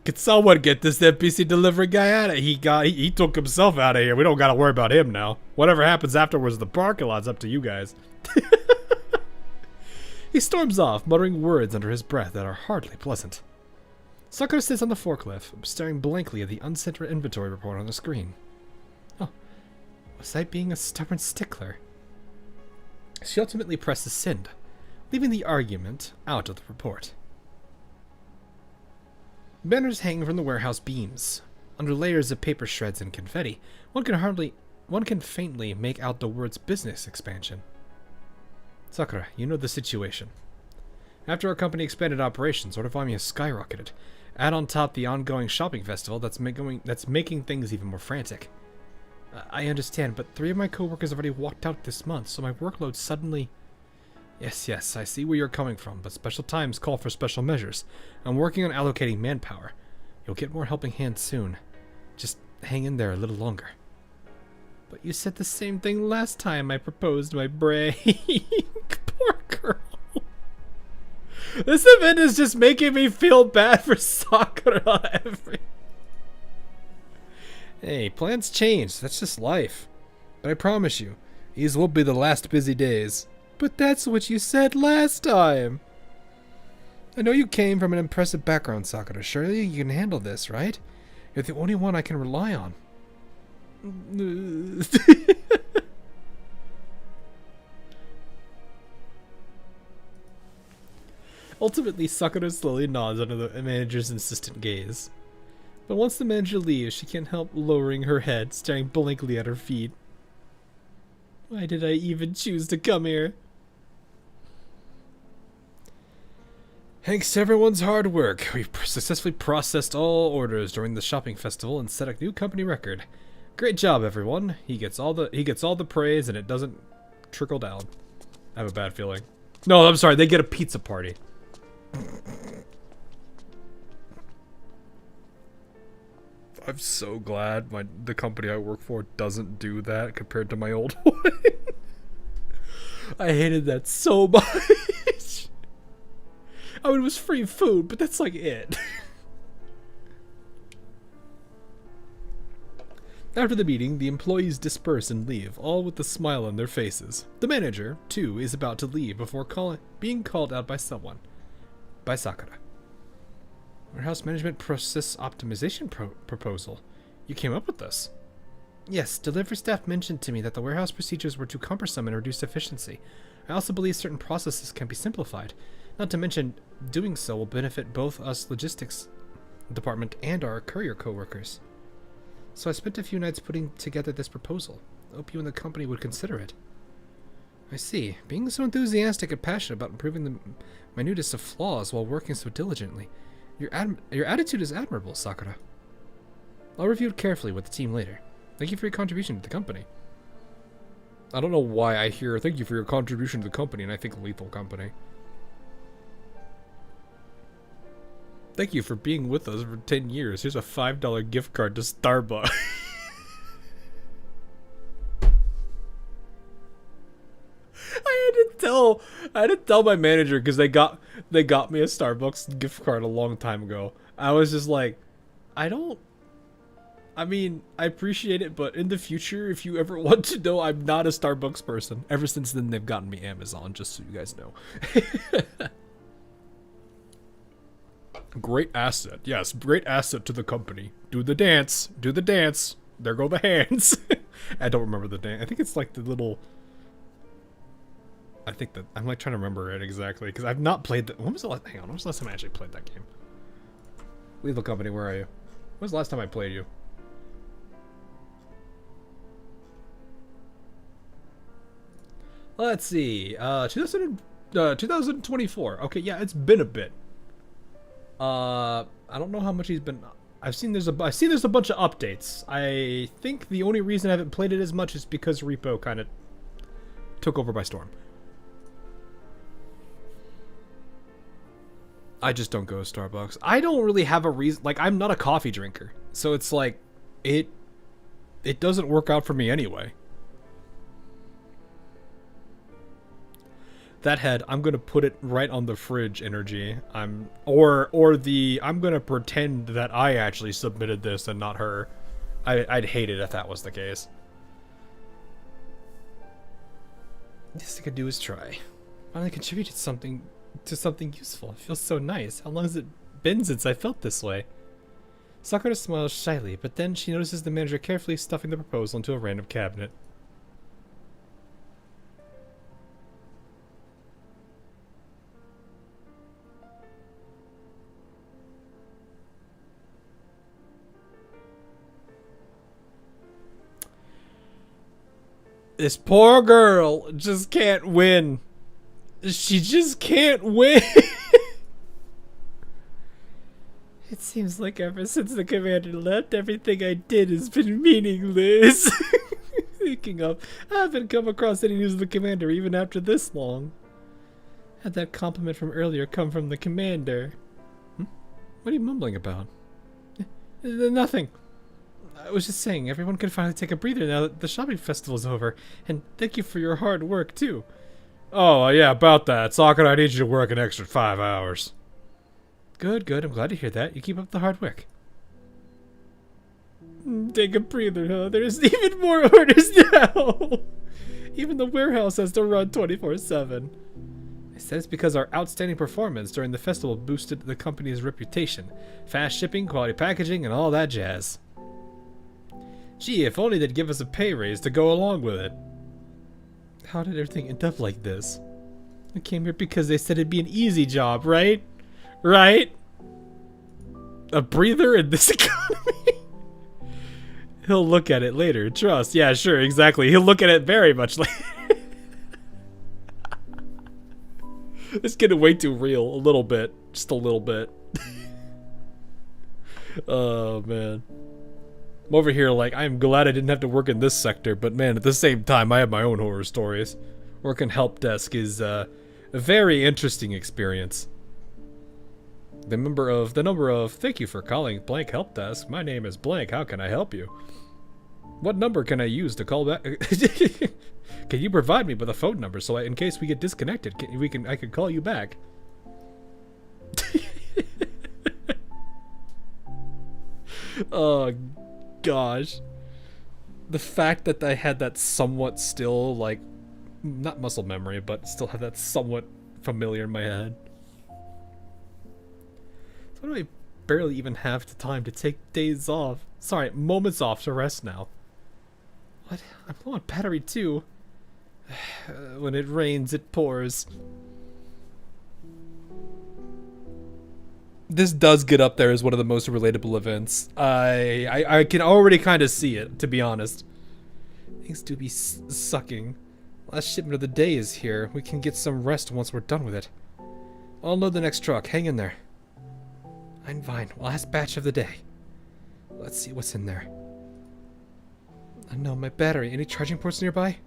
Could someone get this NPC delivery guy out of here? He took himself out of here. We don't gotta worry about him now. Whatever happens afterwards in the parking lot's up to you guys. He storms off, muttering words under his breath that are hardly pleasant. Sakura sits on the forklift, staring blankly at the unsent inventory report on the screen. Oh, was I being a stubborn stickler? She ultimately presses send, leaving the argument out of the report. Banners hang from the warehouse beams. Under layers of paper shreds and confetti, one can faintly make out the words business expansion. Sakura, you know the situation. After our company expanded operations, order volume has skyrocketed. Add on top the ongoing shopping festival that's making things even more frantic. I understand, but 3 of my coworkers already walked out this month, so my workload suddenly... Yes, I see where you're coming from, but special times call for special measures. I'm working on allocating manpower. You'll get more helping hands soon. Just hang in there a little longer. But you said the same thing last time I proposed my break. Poor girl. This event is just making me feel bad for Sakura. Hey, plans change. That's just life. But I promise you, these will be the last busy days. But that's what you said last time. I know you came from an impressive background, Sakura. Surely you can handle this, right? You're the only one I can rely on. Ultimately, Sakura slowly nods under the manager's insistent gaze. But once the manager leaves, she can't help lowering her head, staring blankly at her feet. Why did I even choose to come here? Thanks to everyone's hard work, we've successfully processed all orders during the shopping festival and set a new company record. Great job, everyone. He gets all the praise, and it doesn't trickle down. I have a bad feeling. No, I'm sorry. They get a pizza party. I'm so glad the company I work for doesn't do that compared to my old one. I hated that so much. Oh, it was free food, but that's like it. After the meeting, the employees disperse and leave, all with a smile on their faces. The manager, too, is about to leave before being called out by someone. By Sakura. Warehouse management process optimization proposal. You came up with this? Yes, delivery staff mentioned to me that the warehouse procedures were too cumbersome and reduced efficiency. I also believe certain processes can be simplified. Not to mention, doing so will benefit both us logistics department and our courier coworkers. So I spent a few nights putting together this proposal. I hope you and the company would consider it. I see. Being so enthusiastic and passionate about improving the minutest of flaws while working so diligently. Your attitude is admirable, Sakura. I'll review it carefully with the team later. Thank you for your contribution to the company. I don't know why I hear thank you for your contribution to the company and I think Lethal Company. Thank you for being with us for 10 years. Here's a $5 gift card to Starbucks. I had to tell my manager because they got me a Starbucks gift card a long time ago. I was just like, I mean, I appreciate it, but in the future, if you ever want to know, I'm not a Starbucks person. Ever since then, they've gotten me Amazon, just so you guys know. Great asset. Yes, great asset to the company. Do the dance. Do the dance. There go the hands. I don't remember the dance. I think it's like the little... I think that... I'm like trying to remember it exactly, because I've not played that... When was the last... Hang on, when was the last time I actually played that game? Lethal Company, where are you? When was the last time I played you? Let's see. 2024. Okay, yeah, it's been a bit. I don't know how much he's been. I see there's a bunch of updates. I think the only reason I haven't played it as much is because Repo kind of took over by storm. I just don't go to Starbucks. I don't really have a reason. Like, I'm not a coffee drinker, so it's like it doesn't work out for me anyway. That head, I'm gonna put it right on the fridge energy. I'm gonna pretend that I actually submitted this and not her. I'd hate it if that was the case. Least I could do is try. Finally contributed something to something useful. It feels so nice. How long has it been since I felt this way? Sakura smiles shyly, but then she notices the manager carefully stuffing the proposal into a random cabinet. This poor girl just can't win. She just can't win. It seems like ever since the commander left, everything I did has been meaningless. Thinking of, I haven't come across any news of the commander even after this long. Had that compliment from earlier come from the commander? What are you mumbling about? Nothing. I was just saying, everyone can finally take a breather now that the shopping festival's over. And thank you for your hard work, too. Oh, yeah, about that. Sakura, I need you to work an extra 5 hours. Good, good. I'm glad to hear that. You keep up the hard work. Take a breather, huh? There's even more orders now. Even the warehouse has to run 24/7. They said it's because our outstanding performance during the festival boosted the company's reputation. Fast shipping, quality packaging, and all that jazz. Gee, if only they'd give us a pay raise to go along with it. How did everything end up like this? I came here because they said it'd be an easy job, right? Right? A breather in this economy? He'll look at it later, trust. Yeah, sure, exactly. He'll look at it very much later. It's getting way too real, a little bit. Just a little bit. Oh, man. I'm over here like, I'm glad I didn't have to work in this sector, but man, at the same time, I have my own horror stories. Working help desk is a very interesting experience. The number of, thank you for calling blank help desk. My name is blank, how can I help you? What number can I use to call back? Can you provide me with a phone number so in case we get disconnected, I can call you back? Oh, gosh. The fact that I had that somewhat still, like, not muscle memory, but still have that somewhat familiar in my head. So why do I barely even have the time to take days off? Sorry, moments off to rest now. What? I'm low on battery too. When it rains, it pours. This does get up there as one of the most relatable events. I can already kind of see it, to be honest. Things do be sucking. Last shipment of the day is here. We can get some rest once we're done with it. I'll load the next truck. Hang in there. I'm fine. Last batch of the day. Let's see what's in there. No, my battery. Any charging ports nearby?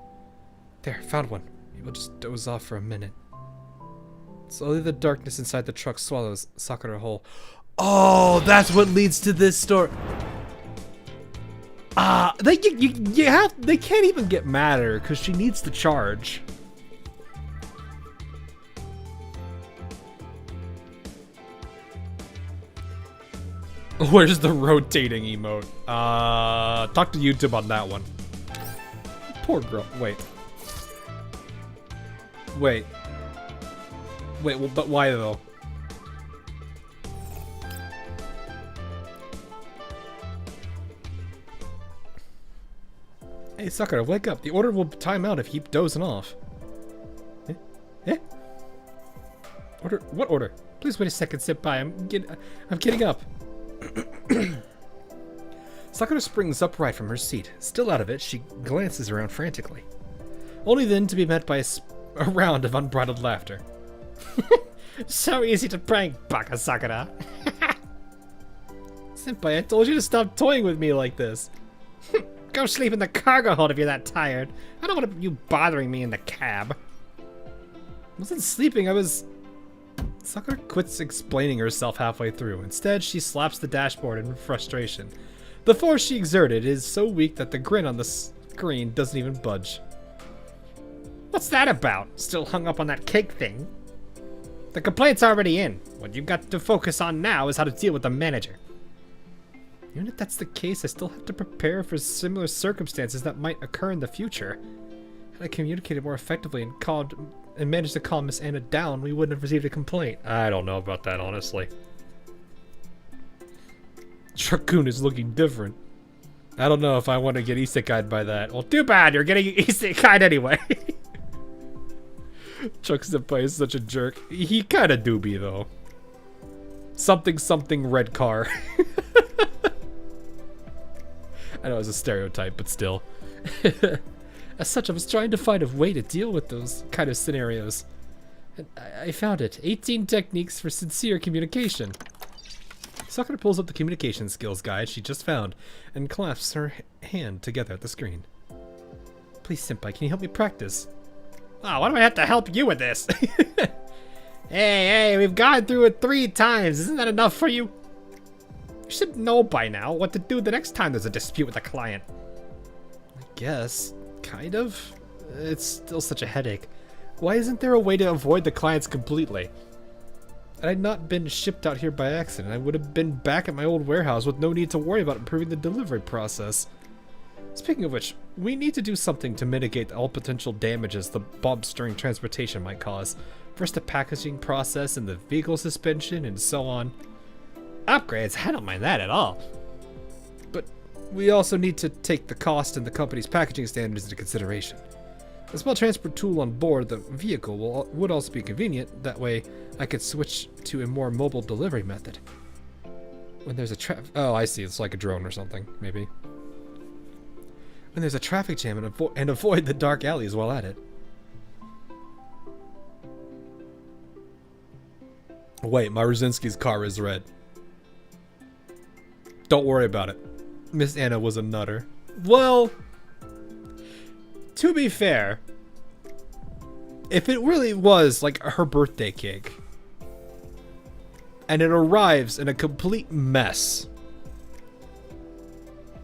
There, found one. Maybe we'll just doze off for a minute. Slowly the darkness inside the truck swallows Sakura whole. Oh, that's what leads to this story. They can't even get mad at her because she needs to charge. Where's the rotating emote? Talk to YouTube on that one. Poor girl. Wait, well, but why though? Hey, Sakura, wake up. The order will time out if you keep dozing off. Eh? Order? What order? Please wait a second, senpai. I'm getting up. Sakura springs upright from her seat. Still out of it, she glances around frantically. Only then to be met by a round of unbridled laughter. So easy to prank, Baka Sakura. Senpai, I told you to stop toying with me like this. Go sleep in the cargo hold if you're that tired. I don't want you bothering me in the cab. I wasn't sleeping, I was... Sakura quits explaining herself halfway through. Instead, she slaps the dashboard in frustration. The force she exerted is so weak that the grin on the screen doesn't even budge. What's that about? Still hung up on that cake thing? The complaint's already in. What you've got to focus on now is how to deal with the manager. Even if that's the case, I still have to prepare for similar circumstances that might occur in the future. Had I communicated more effectively and managed to calm Miss Anna down, we wouldn't have received a complaint. I don't know about that, honestly. Truck-kun is looking different. I don't know if I want to get isekai'd by that. Well, too bad, you're getting isekai'd anyway. Chuck Senpai is such a jerk. He kinda do be, though. Something red car. I know it's a stereotype, but still. As such, I was trying to find a way to deal with those kind of scenarios. And I found it. 18 techniques for sincere communication. Sakura pulls up the communication skills guide she just found and clasps her hand together at the screen. Please, Senpai, can you help me practice? Oh, why do I have to help you with this? Hey, we've gone through it 3 times. Isn't that enough for you? You should know by now what to do the next time there's a dispute with a client. I guess. Kind of. It's still such a headache. Why isn't there a way to avoid the clients completely? Had I not been shipped out here by accident, I would have been back at my old warehouse with no need to worry about improving the delivery process. Speaking of which, we need to do something to mitigate all potential damages the bob-stirring transportation might cause. First the packaging process and the vehicle suspension and so on. Upgrades? I don't mind that at all. But we also need to take the cost and the company's packaging standards into consideration. A small transport tool on board the vehicle would also be convenient. That way, I could switch to a more mobile delivery method. When there's a oh, I see. It's like a drone or something, maybe. When there's a traffic jam and avoid the dark alleys while at it. Wait, my Rosinski's car is red. Don't worry about it. Miss Anna was a nutter. Well, to be fair, if it really was like her birthday cake and it arrives in a complete mess,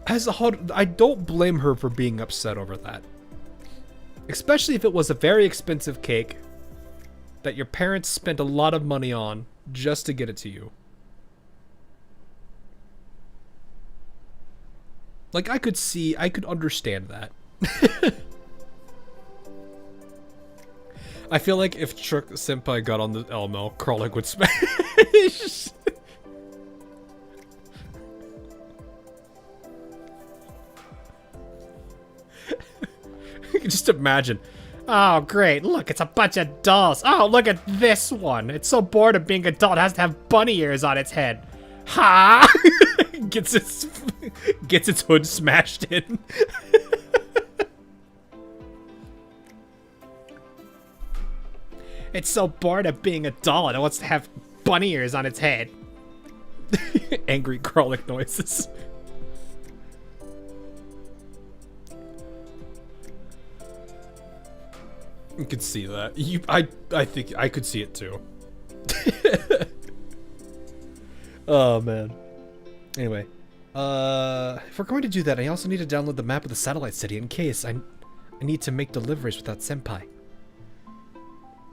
I don't blame her for being upset over that. Especially if it was a very expensive cake that your parents spent a lot of money on just to get it to you. Like, I could understand that. I feel like if Truck Senpai got on the LML, Kralik would smash. Just imagine. Oh, great. Look, it's a bunch of dolls. Oh, look at this one. It's so bored of being a doll, it has to have bunny ears on its head. Ha! gets its hood smashed in. It's so bored of being a doll, and it wants to have bunny ears on its head. Angry crawling noises. You could see that. I think I could see it too. Oh man. Anyway, if we're going to do that, I also need to download the map of the satellite city in case I need to make deliveries without senpai.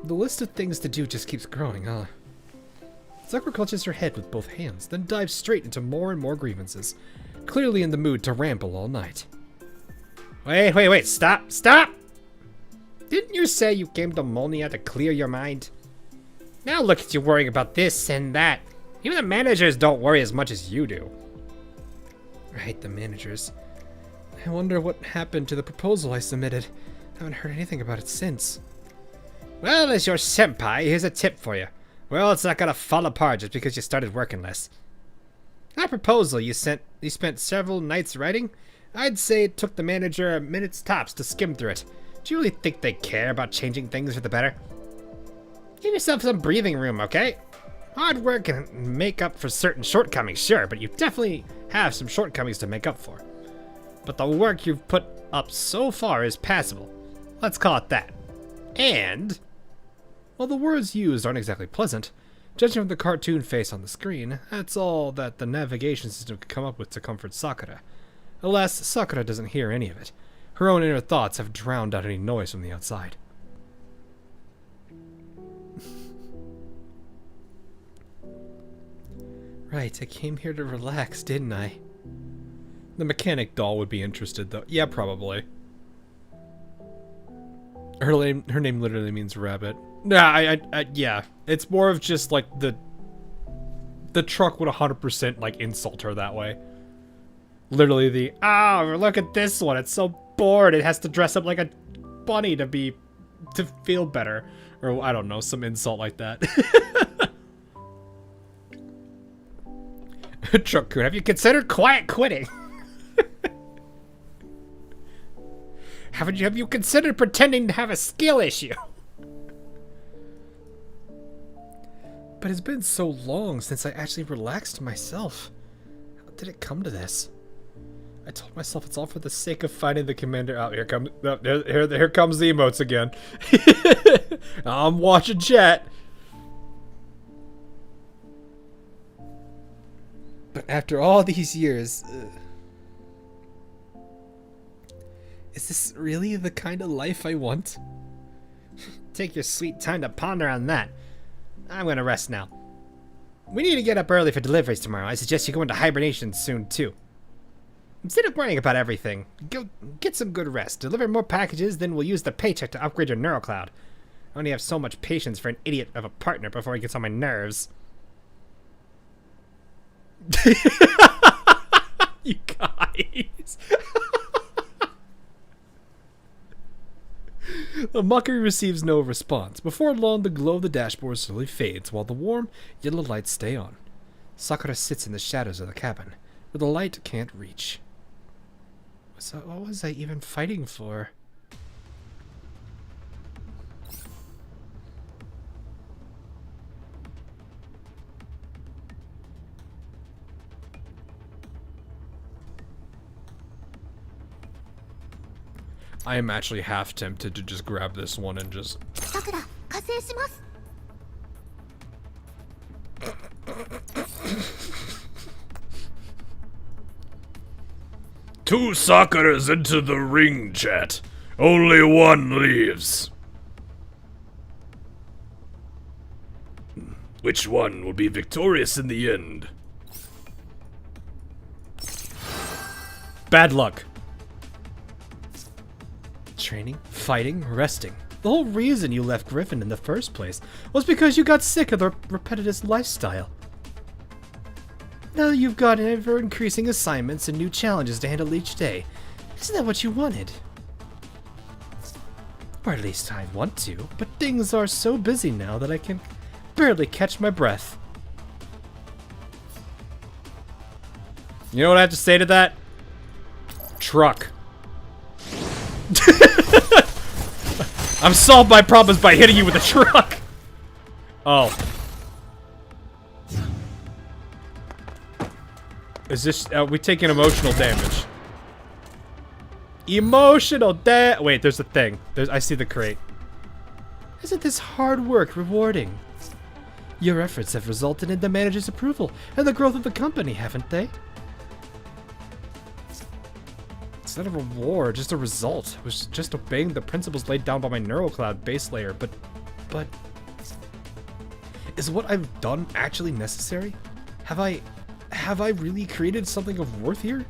The list of things to do just keeps growing, huh? Sakura clutches her head with both hands, then dives straight into more and more grievances, clearly in the mood to ramble all night. Wait, stop! Didn't you say you came to Molnia to clear your mind? Now look at you worrying about this and that. Even the managers don't worry as much as you do. Right, the managers. I wonder what happened to the proposal I submitted. I haven't heard anything about it since. Well, as your senpai, here's a tip for you. Well, it's not gonna fall apart just because you started working less. That proposal you spent several nights writing? I'd say it took the manager a minute's tops to skim through it. Do you really think they care about changing things for the better? Give yourself some breathing room, okay? Hard work can make up for certain shortcomings, sure, but you definitely have some shortcomings to make up for. But the work you've put up so far is passable. Let's call it that. And, while the words used aren't exactly pleasant, judging from the cartoon face on the screen, that's all that the navigation system could come up with to comfort Sakura. Alas, Sakura doesn't hear any of it. Her own inner thoughts have drowned out any noise from the outside. Right, I came here to relax, didn't I? The mechanic doll would be interested, though. Yeah, probably. Her name literally means rabbit. Nah, yeah. It's more of just like the truck would 100% like insult her that way. Literally the, oh, look at this one. It's so bored. It has to dress up like a bunny to feel better. Or I don't know, some insult like that. Truck-kun, have you considered quiet quitting? Have you considered pretending to have a skill issue? But it's been so long since I actually relaxed myself. How did it come to this? I told myself it's all for the sake of finding the commander. Oh, here comes the emotes again. I'm watching chat. But after all these years, is this really the kind of life I want? Take your sweet time to ponder on that. I'm gonna rest now. We need to get up early for deliveries tomorrow. I suggest you go into hibernation soon, too. Instead of worrying about everything, go get some good rest. Deliver more packages, then we'll use the paycheck to upgrade your neurocloud. I only have so much patience for an idiot of a partner before he gets on my nerves. You guys. The mockery receives no response. Before long, the glow of the dashboard slowly fades while the warm, yellow lights stay on. Sakura sits in the shadows of the cabin, where the light can't reach. So what was I even fighting for? I am actually half tempted to just grab this one and just... Sakura, 加勢します. Two Sakuras into the ring, chat. Only one leaves. Which one will be victorious in the end? Bad luck. Training, fighting, resting. The whole reason you left Griffin in the first place was because you got sick of the repetitive lifestyle. Now you've got ever-increasing assignments and new challenges to handle each day. Isn't that what you wanted? Or at least I want to, but things are so busy now that I can barely catch my breath. You know what I have to say to that? Truck. I'm solved my problems by hitting you with a truck. Oh. Is this, we taking emotional damage? Emotional wait, there's a thing. I see the crate. Isn't this hard work rewarding? Your efforts have resulted in the manager's approval and the growth of the company, haven't they? It's not a reward, just a result. It was just obeying the principles laid down by my NeuroCloud base layer, but... Is what I've done actually necessary? Have I really created something of worth here?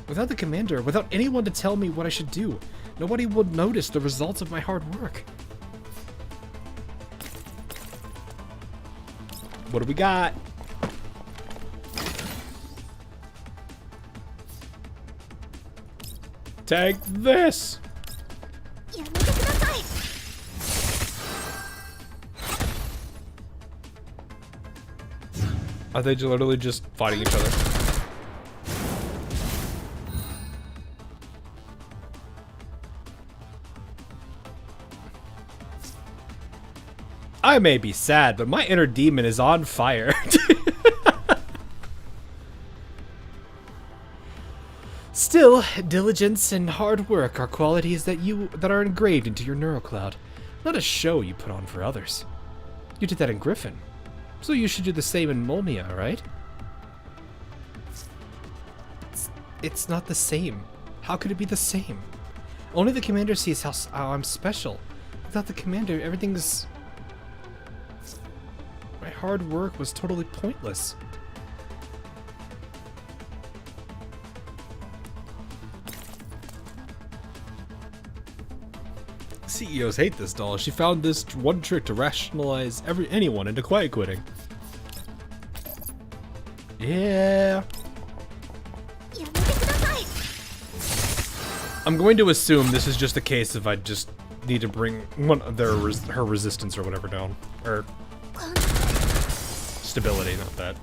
Without the commander, without anyone to tell me what I should do, nobody would notice the results of my hard work. What do we got? Take this! Are they literally just fighting each other? I may be sad, but my inner demon is on fire. Still, diligence and hard work are qualities that are engraved into your NeuroCloud, not a show you put on for others. You did that in Griffin, so you should do the same in Molnia, right? It's not the same. How could it be the same? Only the commander sees how I'm special. Without the commander, everything's... My hard work was totally pointless. CEOs hate this doll. She found this one trick to rationalize anyone into quiet quitting. Yeah. I'm going to assume this is just a case of I just need to bring her resistance or whatever down. Or stability, not that.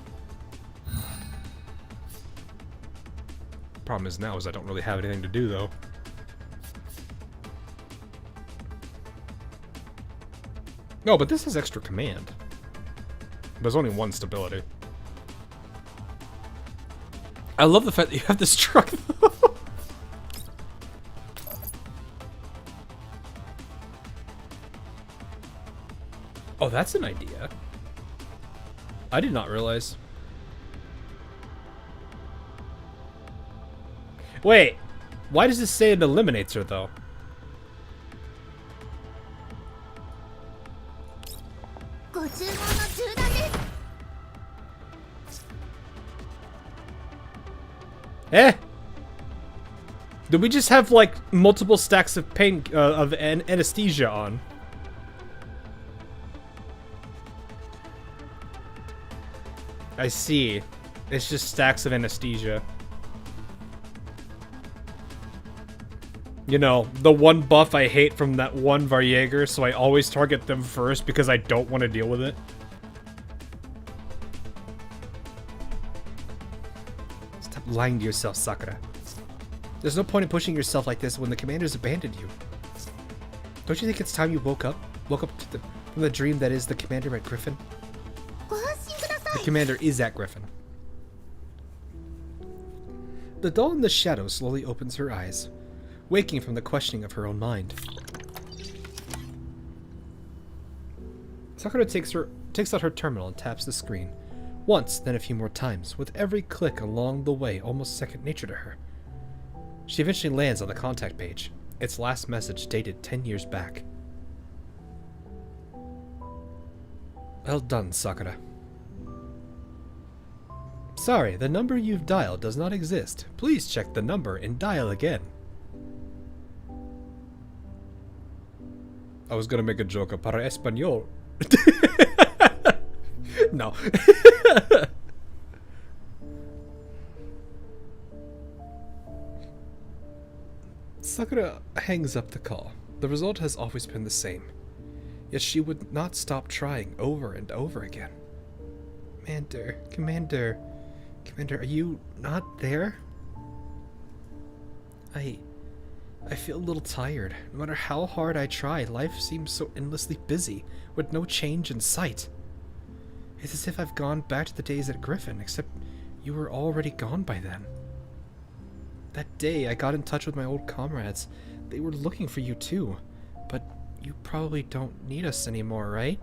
Problem is now is I don't really have anything to do though. No, but this has extra command. There's only one stability. I love the fact that you have this truck though. Oh, that's an idea. I did not realize. Wait, why does this say it eliminates her though? Eh? Did we just have like multiple stacks of pain of anesthesia on? I see. It's just stacks of anesthesia. You know, the one buff I hate from that one Varieger, so I always target them first because I don't want to deal with it. Stop lying to yourself, Sakura. There's no point in pushing yourself like this when the commander's abandoned you. Don't you think it's time you woke up? Woke up to from the dream that is the commander at Griffin? The commander is at Griffin. The doll in the shadow slowly opens her eyes, waking from the questioning of her own mind. Sakura takes out her terminal and taps the screen. Once, then a few more times, with every click along the way almost second nature to her. She eventually lands on the contact page, its last message dated 10 years back. Well done, Sakura. Sorry, the number you've dialed does not exist. Please check the number and dial again. I was gonna make a joke para español. No. Sakura hangs up the call. The result has always been the same, yet she would not stop trying over and over again. Commander, are you not there? I feel a little tired. No matter how hard I try, life seems so endlessly busy, with no change in sight. It's as if I've gone back to the days at Griffin, except you were already gone by then. That day, I got in touch with my old comrades. They were looking for you too, but you probably don't need us anymore, right?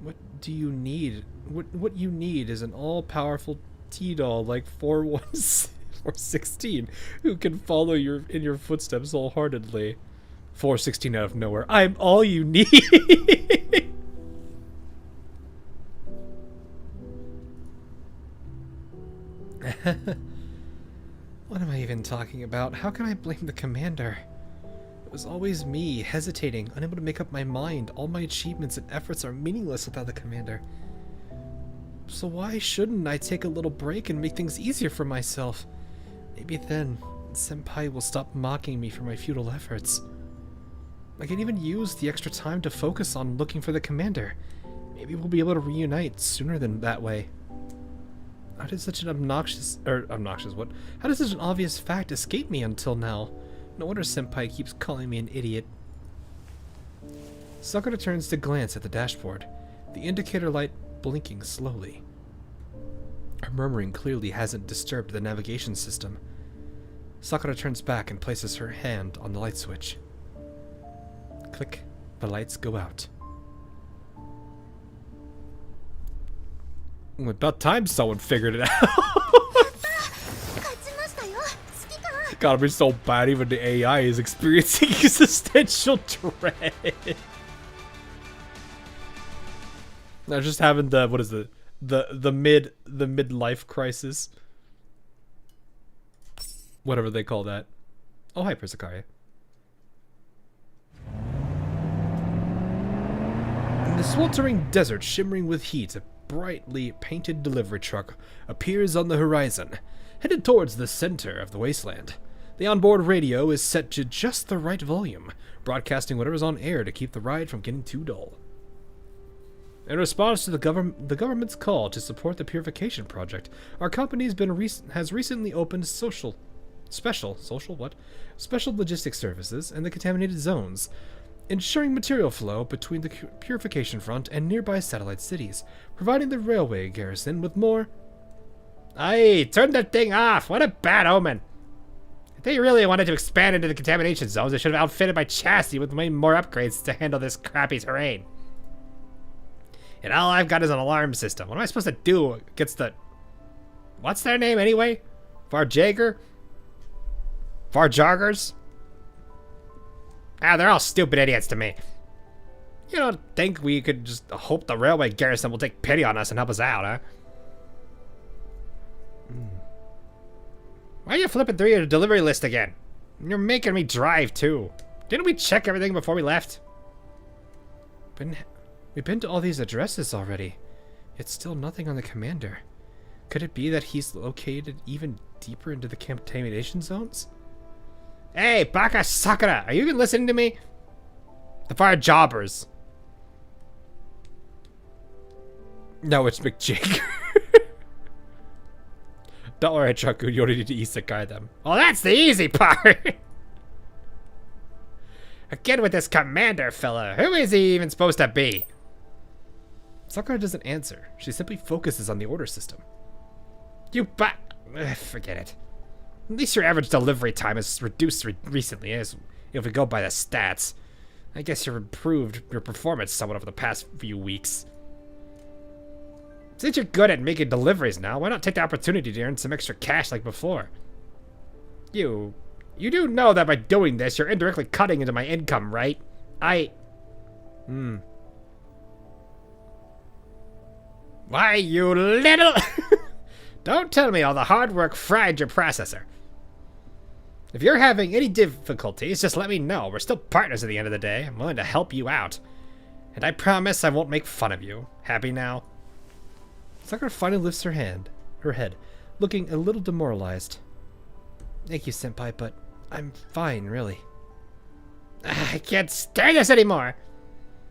What do you need? What you need is an all-powerful T-doll like 416 who can follow in your footsteps wholeheartedly. 416 out of nowhere. I'm all you need. What am I even talking about? How can I blame the commander? It was always me, hesitating, unable to make up my mind. All my achievements and efforts are meaningless without the commander. So why shouldn't I take a little break and make things easier for myself? Maybe then, senpai will stop mocking me for my futile efforts. I can even use the extra time to focus on looking for the commander. Maybe we'll be able to reunite sooner than that way. How did such an How did such an obvious fact escape me until now? No wonder senpai keeps calling me an idiot. Sakura turns to glance at the dashboard, the indicator light blinking slowly. Her murmuring clearly hasn't disturbed the navigation system. Sakura turns back and places her hand on the light switch. Click, the lights go out. About time someone figured it out. Gotta be so bad even the AI is experiencing existential dread. They're just having the midlife crisis. Whatever they call that. Oh, hi, Persicare. In the sweltering desert shimmering with heat, a brightly painted delivery truck appears on the horizon, headed towards the center of the wasteland. The onboard radio is set to just the right volume, broadcasting whatever's on air to keep the ride from getting too dull. In response to the government's call to support the purification project, our company has recently opened special logistics services in the contaminated zones, ensuring material flow between the purification front and nearby satellite cities, providing the railway garrison with more... Aye, turn that thing off! What a bad omen! If they really wanted to expand into the contamination zones, they should have outfitted my chassis with way more upgrades to handle this crappy terrain. And all I've got is an alarm system. What am I supposed to do against the... What's their name anyway? Varjoggers? Ah, they're all stupid idiots to me. You don't think we could just hope the railway garrison will take pity on us and help us out, huh? Why are you flipping through your delivery list again? You're making me drive, too. Didn't we check everything before we left? We've been to all these addresses already. It's still nothing on the commander. Could it be that he's located even deeper into the contamination zones? Hey, Baka Sakura, are you even listening to me? The fire jobbers. No, it's McJager. Don't worry, Chaku, you only need to isekai them. Well, that's the easy part! Again with this commander fella. Who is he even supposed to be? Sakura doesn't answer. She simply focuses on the order system. Forget it. At least your average delivery time has reduced recently, as if we go by the stats. I guess you've improved your performance somewhat over the past few weeks. Since you're good at making deliveries now, why not take the opportunity to earn some extra cash like before? You do know that by doing this, you're indirectly cutting into my income, right? Why, you little... Don't tell me all the hard work fried your processor. If you're having any difficulties, just let me know. We're still partners at the end of the day. I'm willing to help you out. And I promise I won't make fun of you. Happy now? Sakura finally lifts her head, looking a little demoralized. Thank you, senpai, but I'm fine, really. I can't stand this anymore.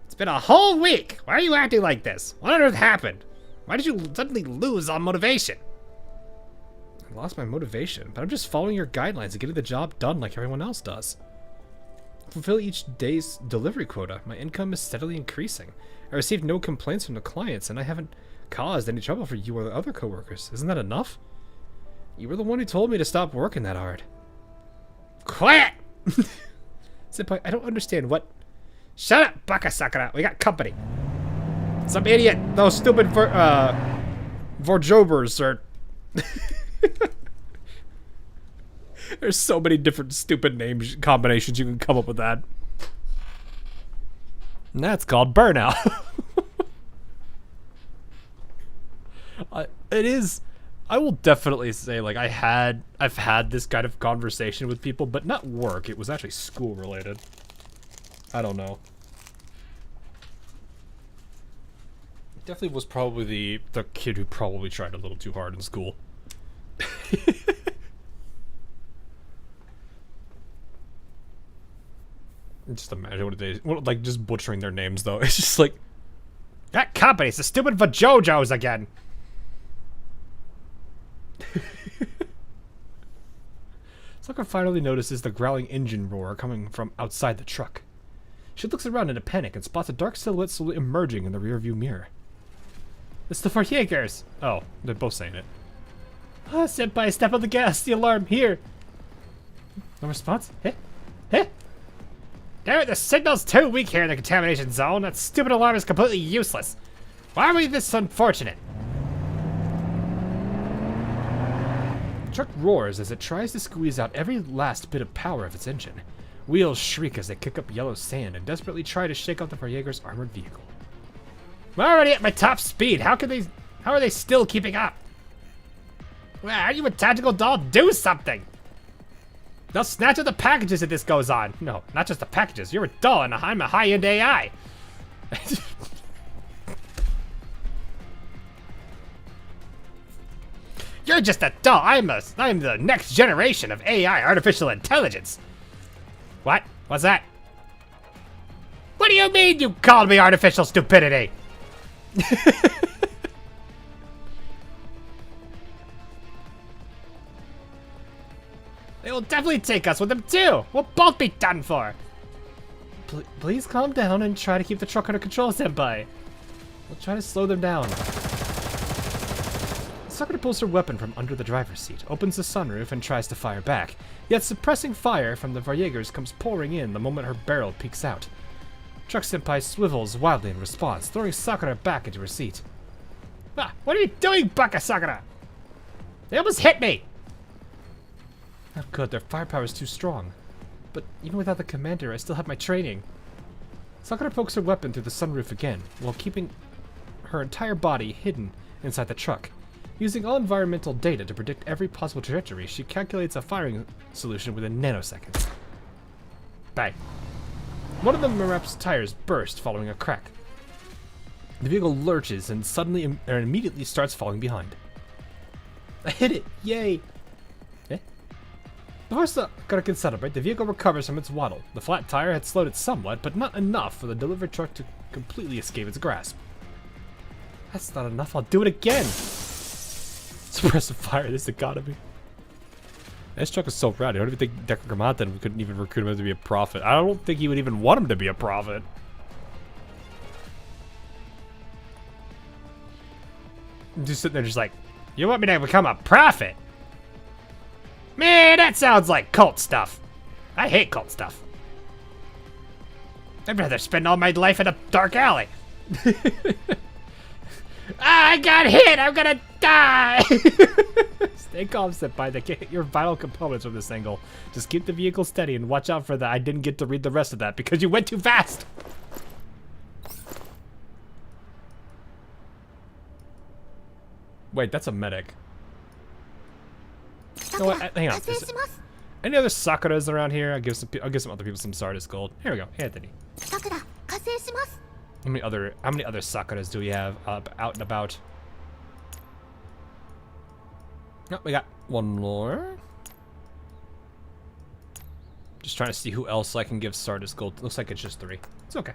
It's been a whole week. Why are you acting like this? What on earth happened? Why did you suddenly lose all motivation? I lost my motivation, but I'm just following your guidelines and getting the job done like everyone else does. Fulfill each day's delivery quota. My income is steadily increasing. I received no complaints from the clients, and I haven't caused any trouble for you or the other coworkers. Isn't that enough? You were the one who told me to stop working that hard. Quiet! Senpai, I don't understand what... Shut up, Baka Sakura. We got company. Some idiot. Those stupid Vorjobers are... There's so many different stupid name combinations you can come up with that. And that's called burnout. It is. I will definitely say, like, I've had this kind of conversation with people, but not work. It was actually school related. I don't know. Definitely was probably the kid who probably tried a little too hard in school. Just imagine like just butchering their names though. It's just like That company's the stupid Vajojos again. Sakura finally notices the growling engine roar coming from outside the truck. She looks around in a panic and spots a dark silhouette slowly emerging in the rearview mirror. It's the Jaegers! Oh, they're both saying it. Ah, senpai, step on the gas, the alarm, here! No response? Damn it, the signal's too weak here in the contamination zone. That stupid alarm is completely useless. Why are we this unfortunate? The truck roars as it tries to squeeze out every last bit of power of its engine. Wheels shriek as they kick up yellow sand and desperately try to shake off the Jaeger's armored vehicle. I'm already at my top speed. How are they still keeping up? Well, are you a tactical doll? Do something! They'll snatch up the packages if this goes on. No, not just the packages. You're a doll and I'm a high-end AI. You're just a doll. I'm the next generation of AI, artificial intelligence. What? What's that? What do you mean you called me artificial stupidity? They will definitely take us with them too. We'll both be done for. Please calm down and try to keep the truck under control, senpai. We'll try to slow them down. Sakura pulls her weapon from under the driver's seat, opens the sunroof, and tries to fire back. Yet suppressing fire from the Jaegers comes pouring in the moment her barrel peeks out. Truck senpai swivels wildly in response, throwing Sakura back into her seat. Ah, what are you doing, Baka Sakura? They almost hit me. Not good, their firepower is too strong. But even without the commander, I still have my training. Sakura pokes her weapon through the sunroof again, while keeping her entire body hidden inside the truck. Using all environmental data to predict every possible trajectory, she calculates a firing solution within nanoseconds. Bang. One of the Marap's tires burst following a crack. The vehicle lurches and immediately starts falling behind. I hit it! Yay! Before Sakura can celebrate, the vehicle recovers from its waddle. The flat tire had slowed it somewhat, but not enough for the delivery truck to completely escape its grasp. That's not enough, I'll do it again! Suppressive fire, this has gotta be. This truck is so rad. I don't even think Deku couldn't even recruit him to be a prophet. I don't think he would even want him to be a prophet. I'm just sitting there just like, you want me to become a prophet? Man, that sounds like cult stuff. I hate cult stuff. I'd rather spend all my life in a dark alley. I got hit! I'm gonna die! Stay calm, senpai. They can't hit your vital components from this angle. Just keep the vehicle steady and watch out for that. I didn't get to read the rest of that because you went too fast! Wait, that's a medic. You know what? Hang on. Any other Sakuras around here? I'll give some other people some Sardis gold. Here we go. Anthony. How many other Sakuras do we have out and about? Oh, we got one more. Just trying to see who else I can give Stardust Gold. Looks like it's just 3. It's okay.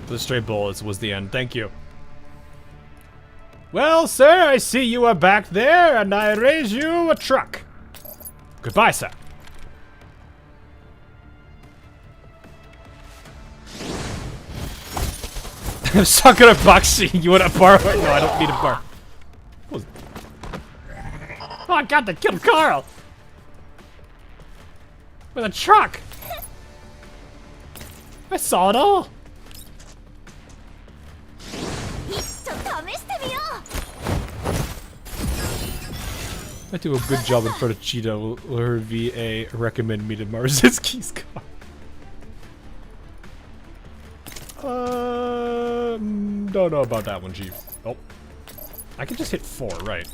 The straight bullets was the end. Thank you. Well, sir, I see you are back there, and I raise you a truck. Goodbye, sir. I'm sucking a Bakshi. You want to borrow it? No, I don't need a bar. Oh, I got to kill Carl with a truck. I saw it all. I do a good job in front of Cheetah. Will her VA recommend me to Marzinski's car? Don't know about that one, Chief. Oh. I can just hit 4, right?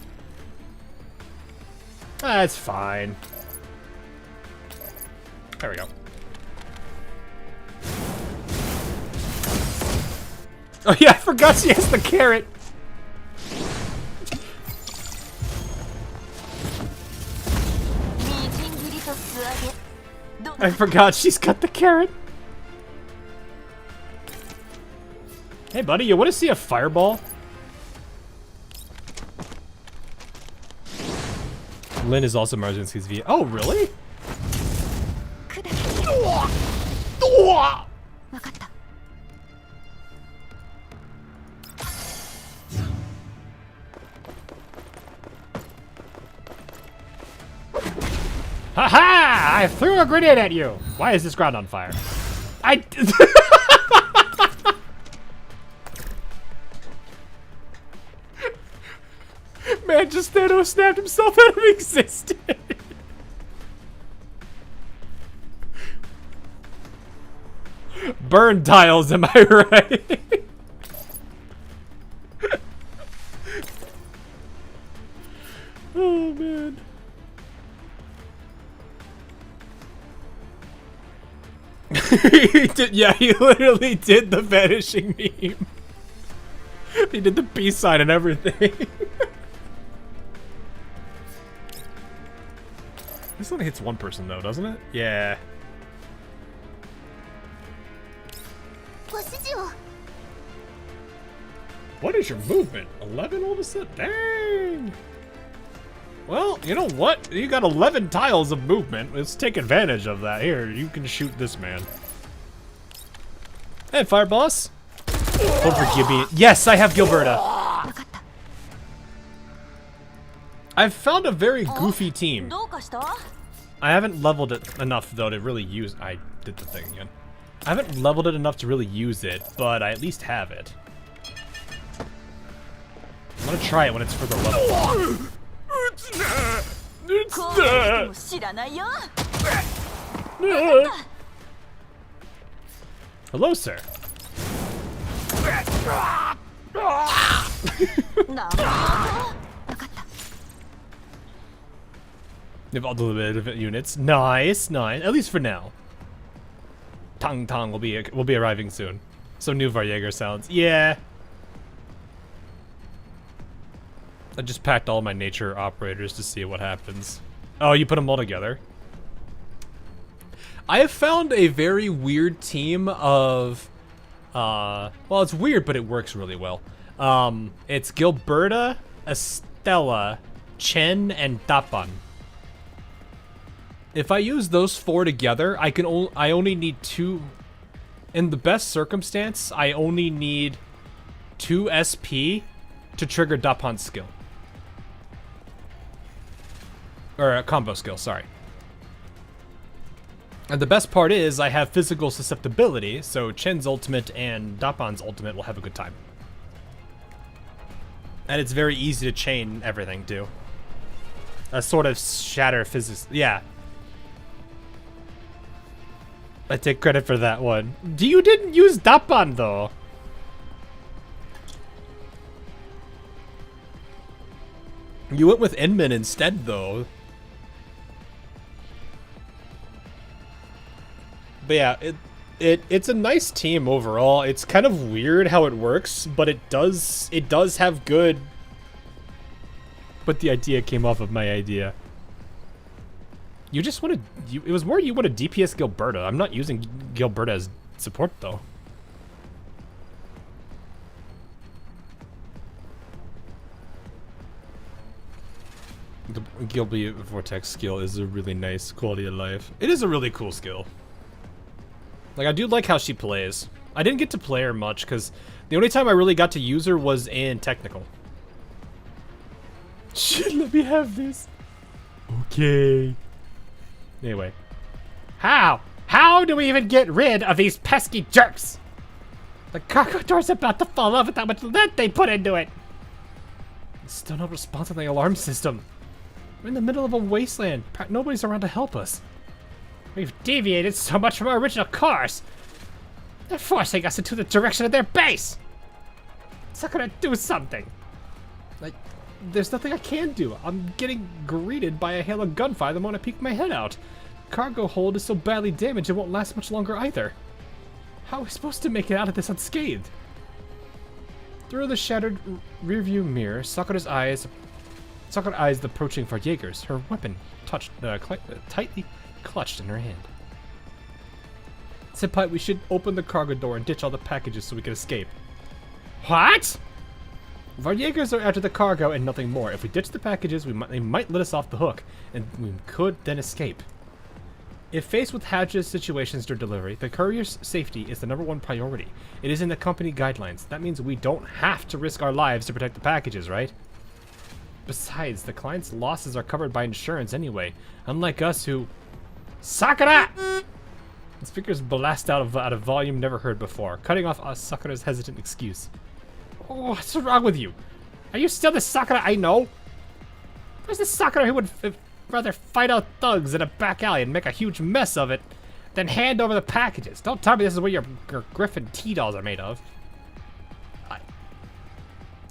That's fine. There we go. Oh yeah, I forgot she has the carrot. I forgot she's got the carrot. Hey buddy, you want to see a fireball? Lynn is also Marzinski's V. Oh, really? Ha-ha! I threw a grenade at you! Why is this ground on fire? Man, just Thanos snapped himself out of existence. Burn tiles, am I right? Oh, man. He did, yeah, he literally did the vanishing meme. He did the peace sign and everything. This only hits 1 person though, doesn't it? Yeah. What is your movement? 11 all of a sudden? Dang! Well, you know what? You got 11 tiles of movement. Let's take advantage of that. Here, you can shoot this man. Hey, Fire Boss. Don't forgive me. Yes, I have Gilberta. I've found a very goofy team. I haven't leveled it enough, though, to really use... I did the thing again. I haven't leveled it enough to really use it, but I at least have it. I'm gonna try it when it's for the level. Hello, sir. They've all delivered units. Nice, nice. At least for now. Tang Tang will be arriving soon. Some new Varjager sounds. Yeah. I just packed all my nature operators to see what happens. Oh, you put them all together? I have found a very weird team of... well, it's weird, but it works really well. It's Gilberta, Estella, Chen, and Tapan. If I use those 4 together, I only need 2... In the best circumstance, I only need 2 SP to trigger Dapan's skill. Or a combo skill, sorry. And the best part is I have physical susceptibility, so Chen's ultimate and Dapan's ultimate will have a good time. And it's very easy to chain everything, too. A sort of shatter physics. Yeah. I take credit for that one. You didn't use Dapan, though. You went with Inman instead, though. But yeah, it's a nice team overall. It's kind of weird how it works, but it does have good. But the idea came off of my idea. You just wanted, it was more you wanted DPS Gilberta. I'm not using Gilberta as support though. The Gilby Vortex skill is a really nice quality of life. It is a really cool skill. Like, I do like how she plays. I didn't get to play her much because the only time I really got to use her was in technical. Shit, let me have this. Okay. Anyway. How? How do we even get rid of these pesky jerks? The cargo door's about to fall off with how much lead they put into it. Still no response on the alarm system. We're in the middle of a wasteland. Nobody's around to help us. We've deviated so much from our original course. They're forcing us into the direction of their base. It's not gonna do something. Like, there's nothing I can do. I'm getting greeted by a hail of gunfire the moment I peek my head out. Cargo hold is so badly damaged it won't last much longer either. How are we supposed to make it out of this unscathed? Through the shattered rearview mirror, Sakura's eyes approaching for Jaegers, her weapon tightly clutched in her hand. Senpai, we should open the cargo door and ditch all the packages so we can escape. What? Jaegers are after the cargo and nothing more. If we ditch the packages, they might let us off the hook, and we could then escape. If faced with hazardous situations during delivery, the courier's safety is the #1 priority. It is in the company guidelines. That means we don't have to risk our lives to protect the packages, right? Besides, the client's losses are covered by insurance anyway, unlike us who... Sakura! The speakers blast out of volume never heard before, cutting off Sakura's hesitant excuse. Oh, what's wrong with you? Are you still the Sakura I know? Where's the Sakura who would rather fight out thugs in a back alley and make a huge mess of it than hand over the packages? Don't tell me this is what your Griffin T-dolls are made of.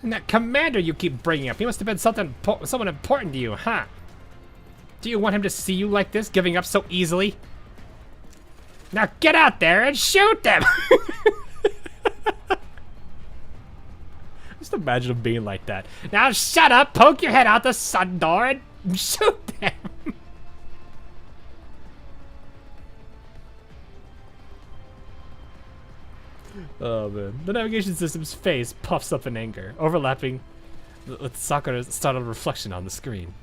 And that commander you keep bringing up, he must have been someone important to you, huh? Do you want him to see you like this, giving up so easily? Now get out there and shoot them! Just imagine him being like that. Now shut up, poke your head out the sun door and shoot them! Oh man. The navigation system's face puffs up in anger, overlapping with Sakura's startled reflection on the screen.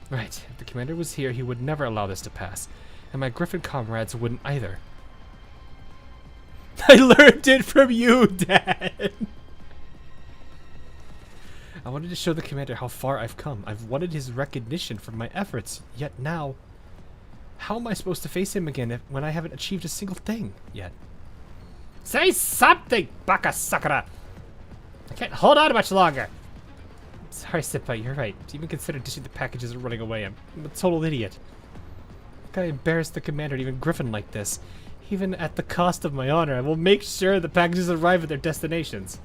Right, if the commander was here, he would never allow this to pass. And my Griffin comrades wouldn't either. I learned it from you, Dad! I wanted to show the commander how far I've come. I've wanted his recognition for my efforts, yet now... How am I supposed to face him again when I haven't achieved a single thing yet? Say something, Baka Sakura! I can't hold on much longer! Sorry, Senpai, you're right. To even consider ditching the packages and running away, I'm a total idiot. I gotta embarrass the commander and even Griffin like this. Even at the cost of my honor, I will make sure the packages arrive at their destinations.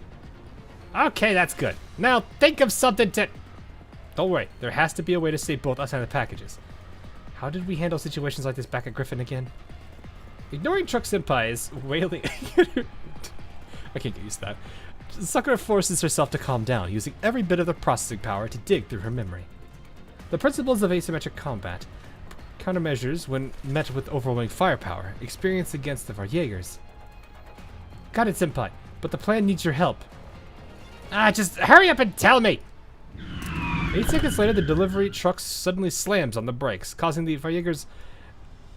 Okay, that's good. Now think of something to... Don't worry, there has to be a way to save both us and the packages. How did we handle situations like this back at Griffin again? Ignoring Truck Senpai's wailing... I can't get used to that. Sakura forces herself to calm down, using every bit of the processing power to dig through her memory. The principles of asymmetric combat, countermeasures when met with overwhelming firepower, experience against the Jaegers. Got it, Senpai, but the plan needs your help. Just hurry up and tell me! 8 seconds later, the delivery truck suddenly slams on the brakes, causing the Jaegers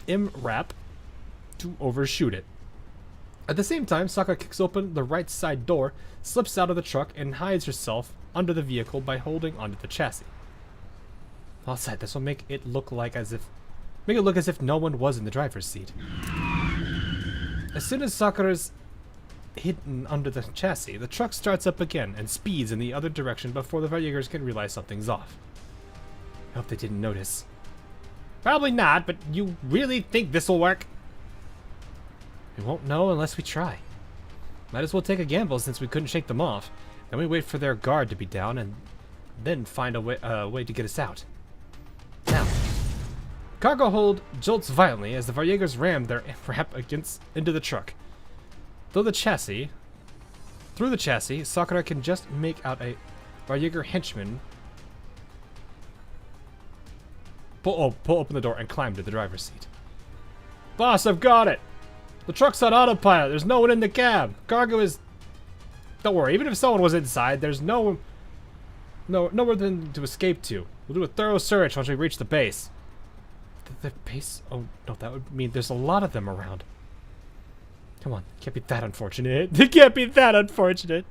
MRAP to overshoot it. At the same time, Sakura kicks open the right side door, slips out of the truck, and hides herself under the vehicle by holding onto the chassis. All set, this will make it look as if no one was in the driver's seat. As soon as Sakura's hidden under the chassis, the truck starts up again and speeds in the other direction before the Jaegers can realize something's off. I hope they didn't notice. Probably not, but you really think this'll work? We won't know unless we try. Might as well take a gamble since we couldn't shake them off. Then we wait for their guard to be down and then find a way to get us out. Now, cargo hold jolts violently as the Jaegers ram their ramp into the truck. Through the chassis, Sakura can just make out a Jaeger henchman pull open the door and climb to the driver's seat. Boss, I've got it! The truck's on autopilot. There's no one in the cab. Cargo is... Don't worry, even if someone was inside, there's nowhere to escape to. We'll do a thorough search once we reach the base. The base? Oh, no, that would mean there's a lot of them around. Come on, can't be that unfortunate. It can't be that unfortunate.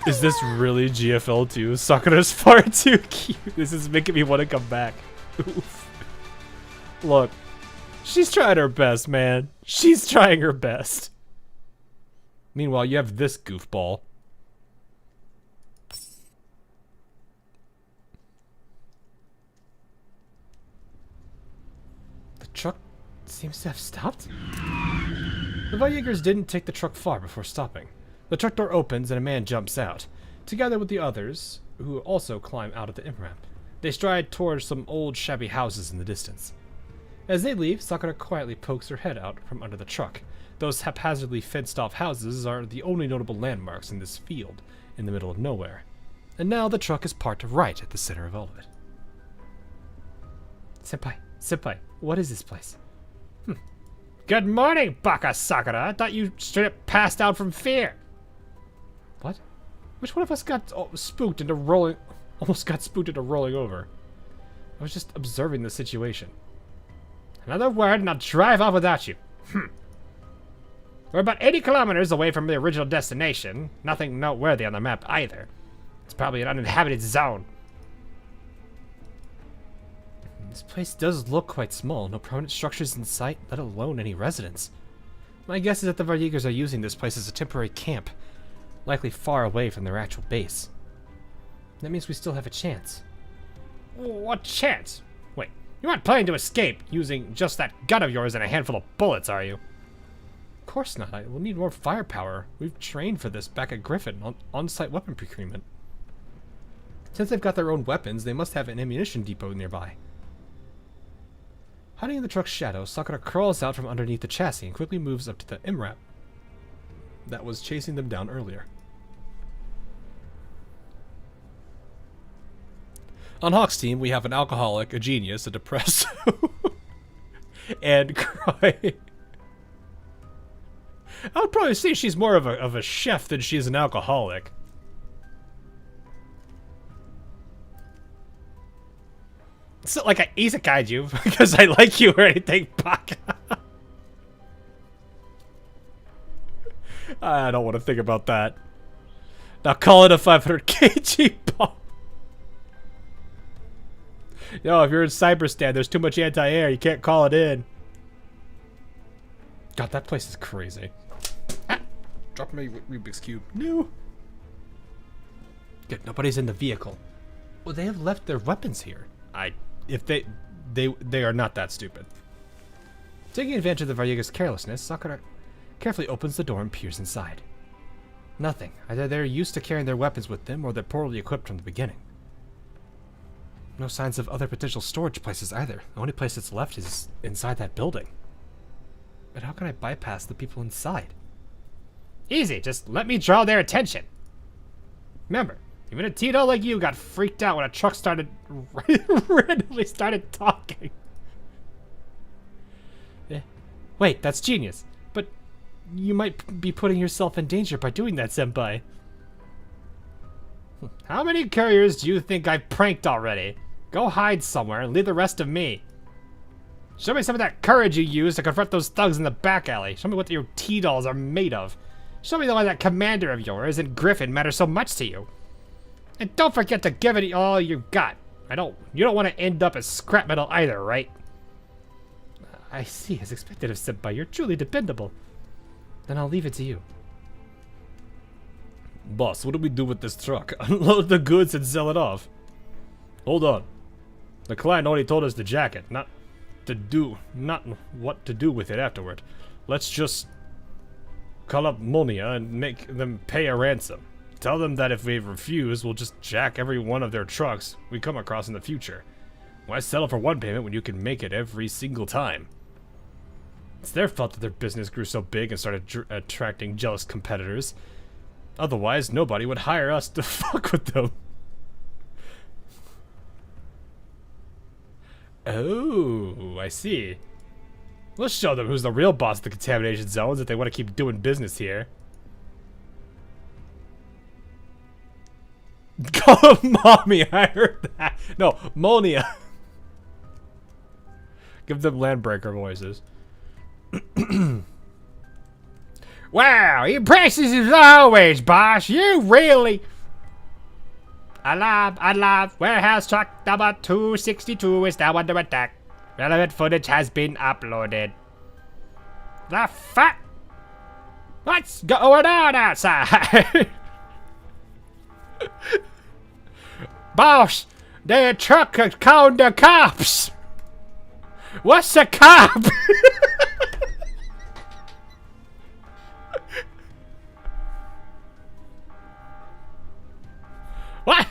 Is this really GFL 2? Sakura's far too cute. This is making me want to come back. Oof. Look, she's trying her best, man. She's trying her best. Meanwhile, you have this goofball. The truck seems to have stopped. The Valyegers didn't take the truck far before stopping. The truck door opens and a man jumps out, together with the others, who also climb out of the in-ramp. They stride towards some old shabby houses in the distance. As they leave, Sakura quietly pokes her head out from under the truck. Those haphazardly fenced-off houses are the only notable landmarks in this field, in the middle of nowhere. And now the truck is parked right at the center of all of it. Senpai, what is this place? Good morning, Baka Sakura. I thought you straight up passed out from fear. What? Which one of us got spooked into rolling... Almost got spooked into rolling over? I was just observing the situation. Another word and I'll drive off without you. We're about 80 kilometers away from the original destination. Nothing noteworthy on the map either. It's probably an uninhabited zone. This place does look quite small. No permanent structures in sight, let alone any residents. My guess is that the Valyegers are using this place as a temporary camp, likely far away from their actual base. That means we still have a chance. What chance? Wait, you aren't planning to escape using just that gun of yours and a handful of bullets, are you? Of course not. We'll need more firepower. We've trained for this back at Griffin on-site weapon procurement. Since they've got their own weapons, they must have an ammunition depot nearby. Hiding in the truck's shadow, Sakura crawls out from underneath the chassis and quickly moves up to the MRAP that was chasing them down earlier. On Hawk's team, we have an alcoholic, a genius, a depresso, and Cry. I would probably say she's more of a chef than she is an alcoholic. It's not like I isekai'd you because I like you or anything, Baka. I don't want to think about that. Now call it a 500 kg bomb. Yo, if you're in Cyberstan, there's too much anti-air. You can't call it in. God, that place is crazy. Ah, drop my Rubik's Cube. No. Good, nobody's in the vehicle. Well, they have left their weapons here. If they are not that stupid. Taking advantage of the Valyegers' carelessness, Sakura carefully opens the door and peers inside. Nothing. Either they're used to carrying their weapons with them, or they're poorly equipped from the beginning. No signs of other potential storage places either. The only place that's left is inside that building. But how can I bypass the people inside? Easy, just let me draw their attention. Remember, even a Tito like you got freaked out when a truck randomly started talking. Wait, that's genius. But you might be putting yourself in danger by doing that, senpai. How many couriers do you think I've pranked already? Go hide somewhere and leave the rest to me. Show me some of that courage you used to confront those thugs in the back alley. Show me what your T-dolls are made of. Show me why that commander of yours and Griffin matter so much to you. And don't forget to give it all you got. You don't want to end up as scrap metal either, right? I see, as expected of senpai, you're truly dependable. Then I'll leave it to you. Boss, what do we do with this truck? Unload the goods and sell it off. Hold on. The client only told us to jack it, not what to do with it afterward. Let's just call up Monia and make them pay a ransom. Tell them that if we refuse, we'll just jack every one of their trucks we come across in the future. Why settle for one payment when you can make it every single time? It's their fault that their business grew so big and started attracting jealous competitors. Otherwise, nobody would hire us to fuck with them. Oh, I see. Let's show them who's the real boss of the contamination zones if they want to keep doing business here. Call him Mommy, I heard that. No, Monia. Give them Landbreaker voices. Wow, impressive as always, boss. You really... Alarm. Warehouse truck number 262 is now under attack. Relevant footage has been uploaded. The fuck? What's going on outside? Boss, their truck has called the cops. What's a cop? What?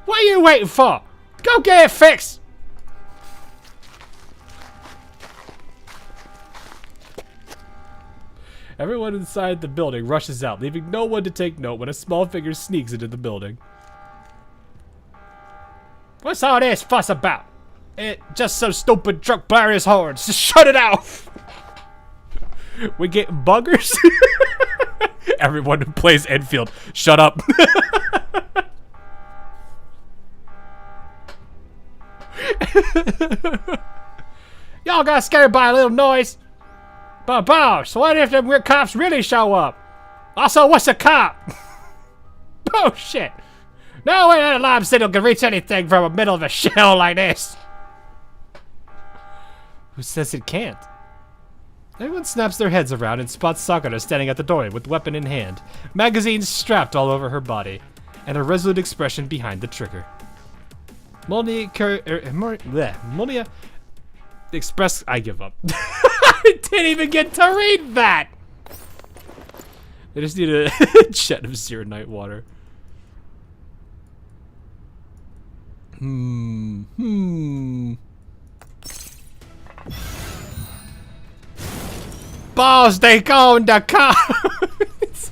What are you waiting for? Go get it fixed. Everyone inside the building rushes out, leaving no one to take note when a small figure sneaks into the building. What's all this fuss about? It just some stupid truck blaring his horns. Just shut it out. We getting buggers? Everyone who plays Enfield, shut up. Y'all got scared by a little noise. But boss, what if them weird cops really show up? Also, what's a cop? Oh shit. No way that alarm signal can reach anything from the middle of a shell like this. Who says it can't? Everyone snaps their heads around and spots Sakura standing at the doorway with weapon in hand, magazines strapped all over her body, and a resolute expression behind the trigger. Monia express. I give up. I didn't even get to read that. I just need a jet of Zero Night Water. Boss, they called the cops.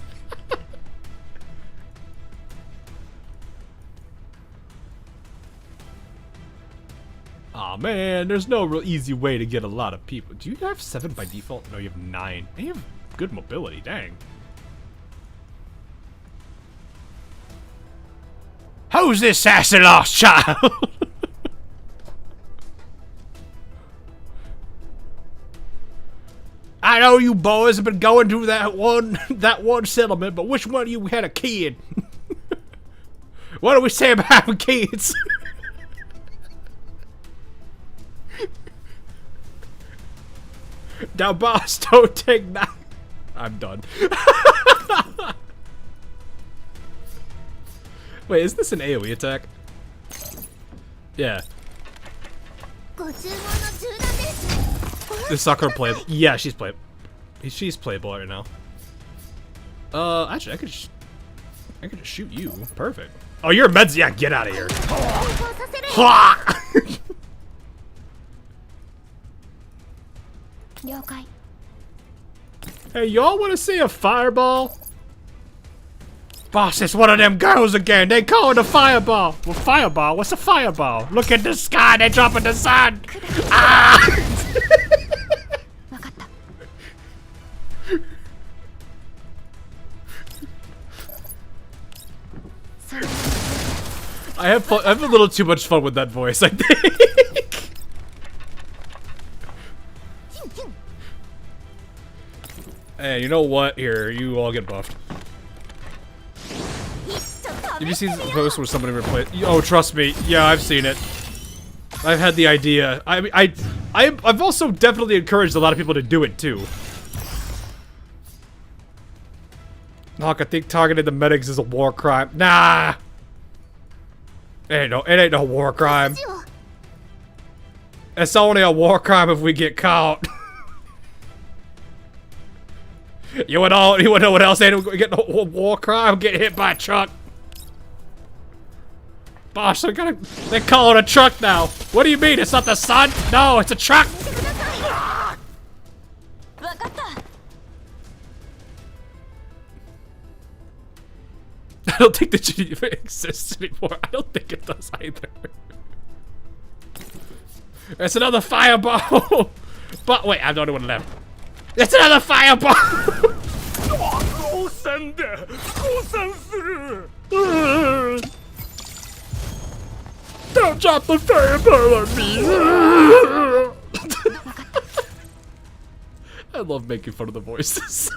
Aw, man, there's no real easy way to get a lot of people. Do you have 7 by default? No, you have 9. And you have good mobility, dang. Who's this sassy lost child? I know you boys have been going through that one settlement, but which one of you had a kid? What do we say about having kids? Now, boss, don't take that. I'm done. Wait, is this an AoE attack? Yeah. Is Sakura playable? Yeah, she's playable. She's playable right now. Actually, I could just shoot you. Perfect. Oh, you're a meds. Yeah, get out of here. Hey, y'all want to see a fireball? Boss, it's one of them girls again. They call it a fireball. Well, fireball? What's a fireball? Look at the sky. They dropping the sun. Ah! I have a little too much fun with that voice, I think. Hey, you know what? Here, you all get buffed. Have you seen the post where somebody replaced? Oh, trust me. Yeah, I've seen it. I've had the idea. I've also definitely encouraged a lot of people to do it too. Knock, I think targeting the medics is a war crime. Nah. It ain't no war crime. It's only a war crime if we get caught. You would know what else ain't getting a war crime? Get hit by a truck. Boss, they're calling a truck now. What do you mean? It's not the sun? No, it's a truck. I don't think the Geneva exists anymore. I don't think it does either. It's another fireball! But wait, I'm the only one left. It's another fireball! Don't drop the fireball on me! I love making fun of the voices.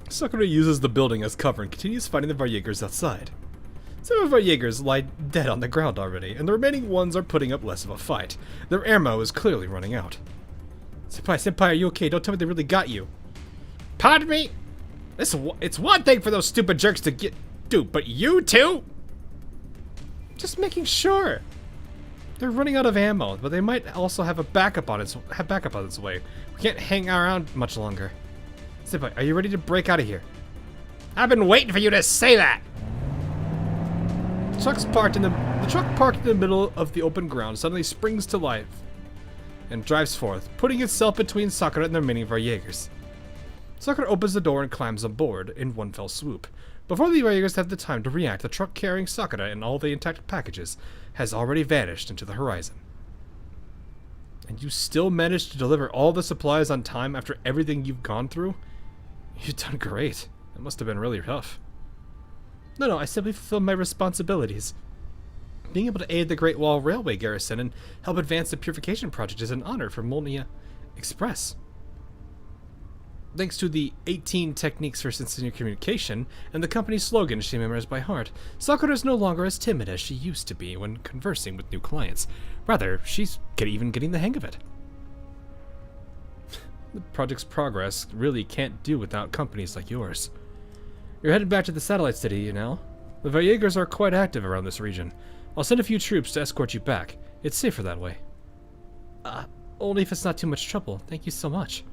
Sakura uses the building as cover and continues fighting the Varjägers outside. Some of our Jaegers lie dead on the ground already, and the remaining ones are putting up less of a fight. Their ammo is clearly running out. Senpai, are you okay? Don't tell me they really got you. Pardon me? It's one thing for those stupid jerks to get... Dude, but you too? Just making sure. They're running out of ammo, but they might also have backup on its way. We can't hang around much longer. Senpai, are you ready to break out of here? I've been waiting for you to say that! The truck parked in the middle of the open ground suddenly springs to life and drives forth, putting itself between Sakura and the remaining Varjägers. Sakura opens the door and climbs on board in one fell swoop. Before the Varjägers have the time to react, the truck carrying Sakura and all the intact packages has already vanished into the horizon. And you still managed to deliver all the supplies on time after everything you've gone through? You've done great. It must have been really tough. No, I simply fulfilled my responsibilities. Being able to aid the Great Wall Railway garrison and help advance the purification project is an honor for Molnia Express. Thanks to the 18 techniques for sincere communication and the company's slogan she memorized by heart, Sakura is no longer as timid as she used to be when conversing with new clients. Rather, she's even getting the hang of it. The project's progress really can't do without companies like yours. You're headed back to the satellite city, you know? The Varjägers are quite active around this region. I'll send a few troops to escort you back. It's safer that way. Only if it's not too much trouble. Thank you so much.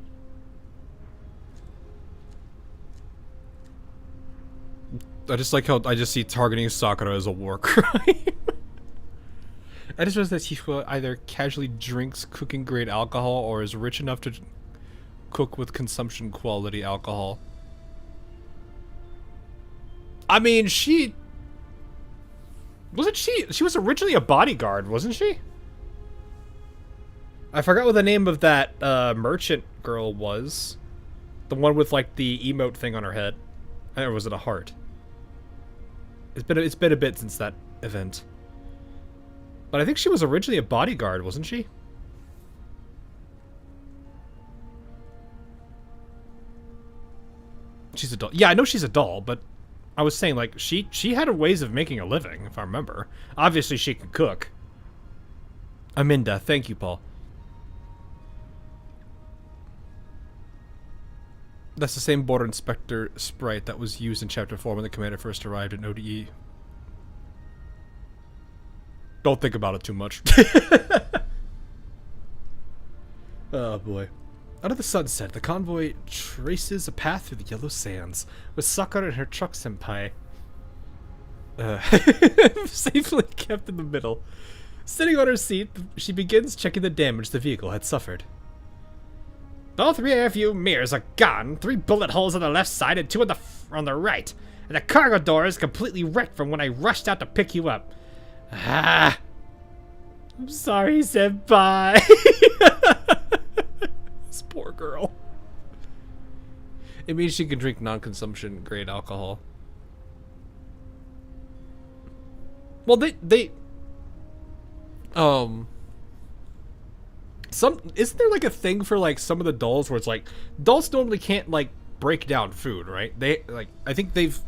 I just like how I just see targeting Sakura as a war crime. I just realized that he either casually drinks cooking grade alcohol or is rich enough to cook with consumption quality alcohol. I mean, she was originally a bodyguard, wasn't she? I forgot what the name of that merchant girl was. The one with like the emote thing on her head. Or was it a heart? It's been a bit since that event. But I think she was originally a bodyguard, wasn't she? She's a doll. Yeah, I know she's a doll, but I was saying, like, she had ways of making a living, if I remember. Obviously, she could cook. Aminda, thank you, Paul. That's the same border inspector sprite that was used in Chapter 4 when the commander first arrived in ODE. Don't think about it too much. Oh, boy. Out of the sunset, the convoy traces a path through the yellow sands, with Sakura and her truck senpai safely kept in the middle. Sitting on her seat, she begins checking the damage the vehicle had suffered. Both rear view mirrors are gone, 3 bullet holes on the left side and 2 on the right, and the cargo door is completely wrecked from when I rushed out to pick you up. Ah, I'm sorry, senpai. This poor girl. It means she can drink non-consumption grade alcohol. Well, isn't there like a thing for like some of the dolls where it's like dolls normally can't like break down food, right? They like, I think they've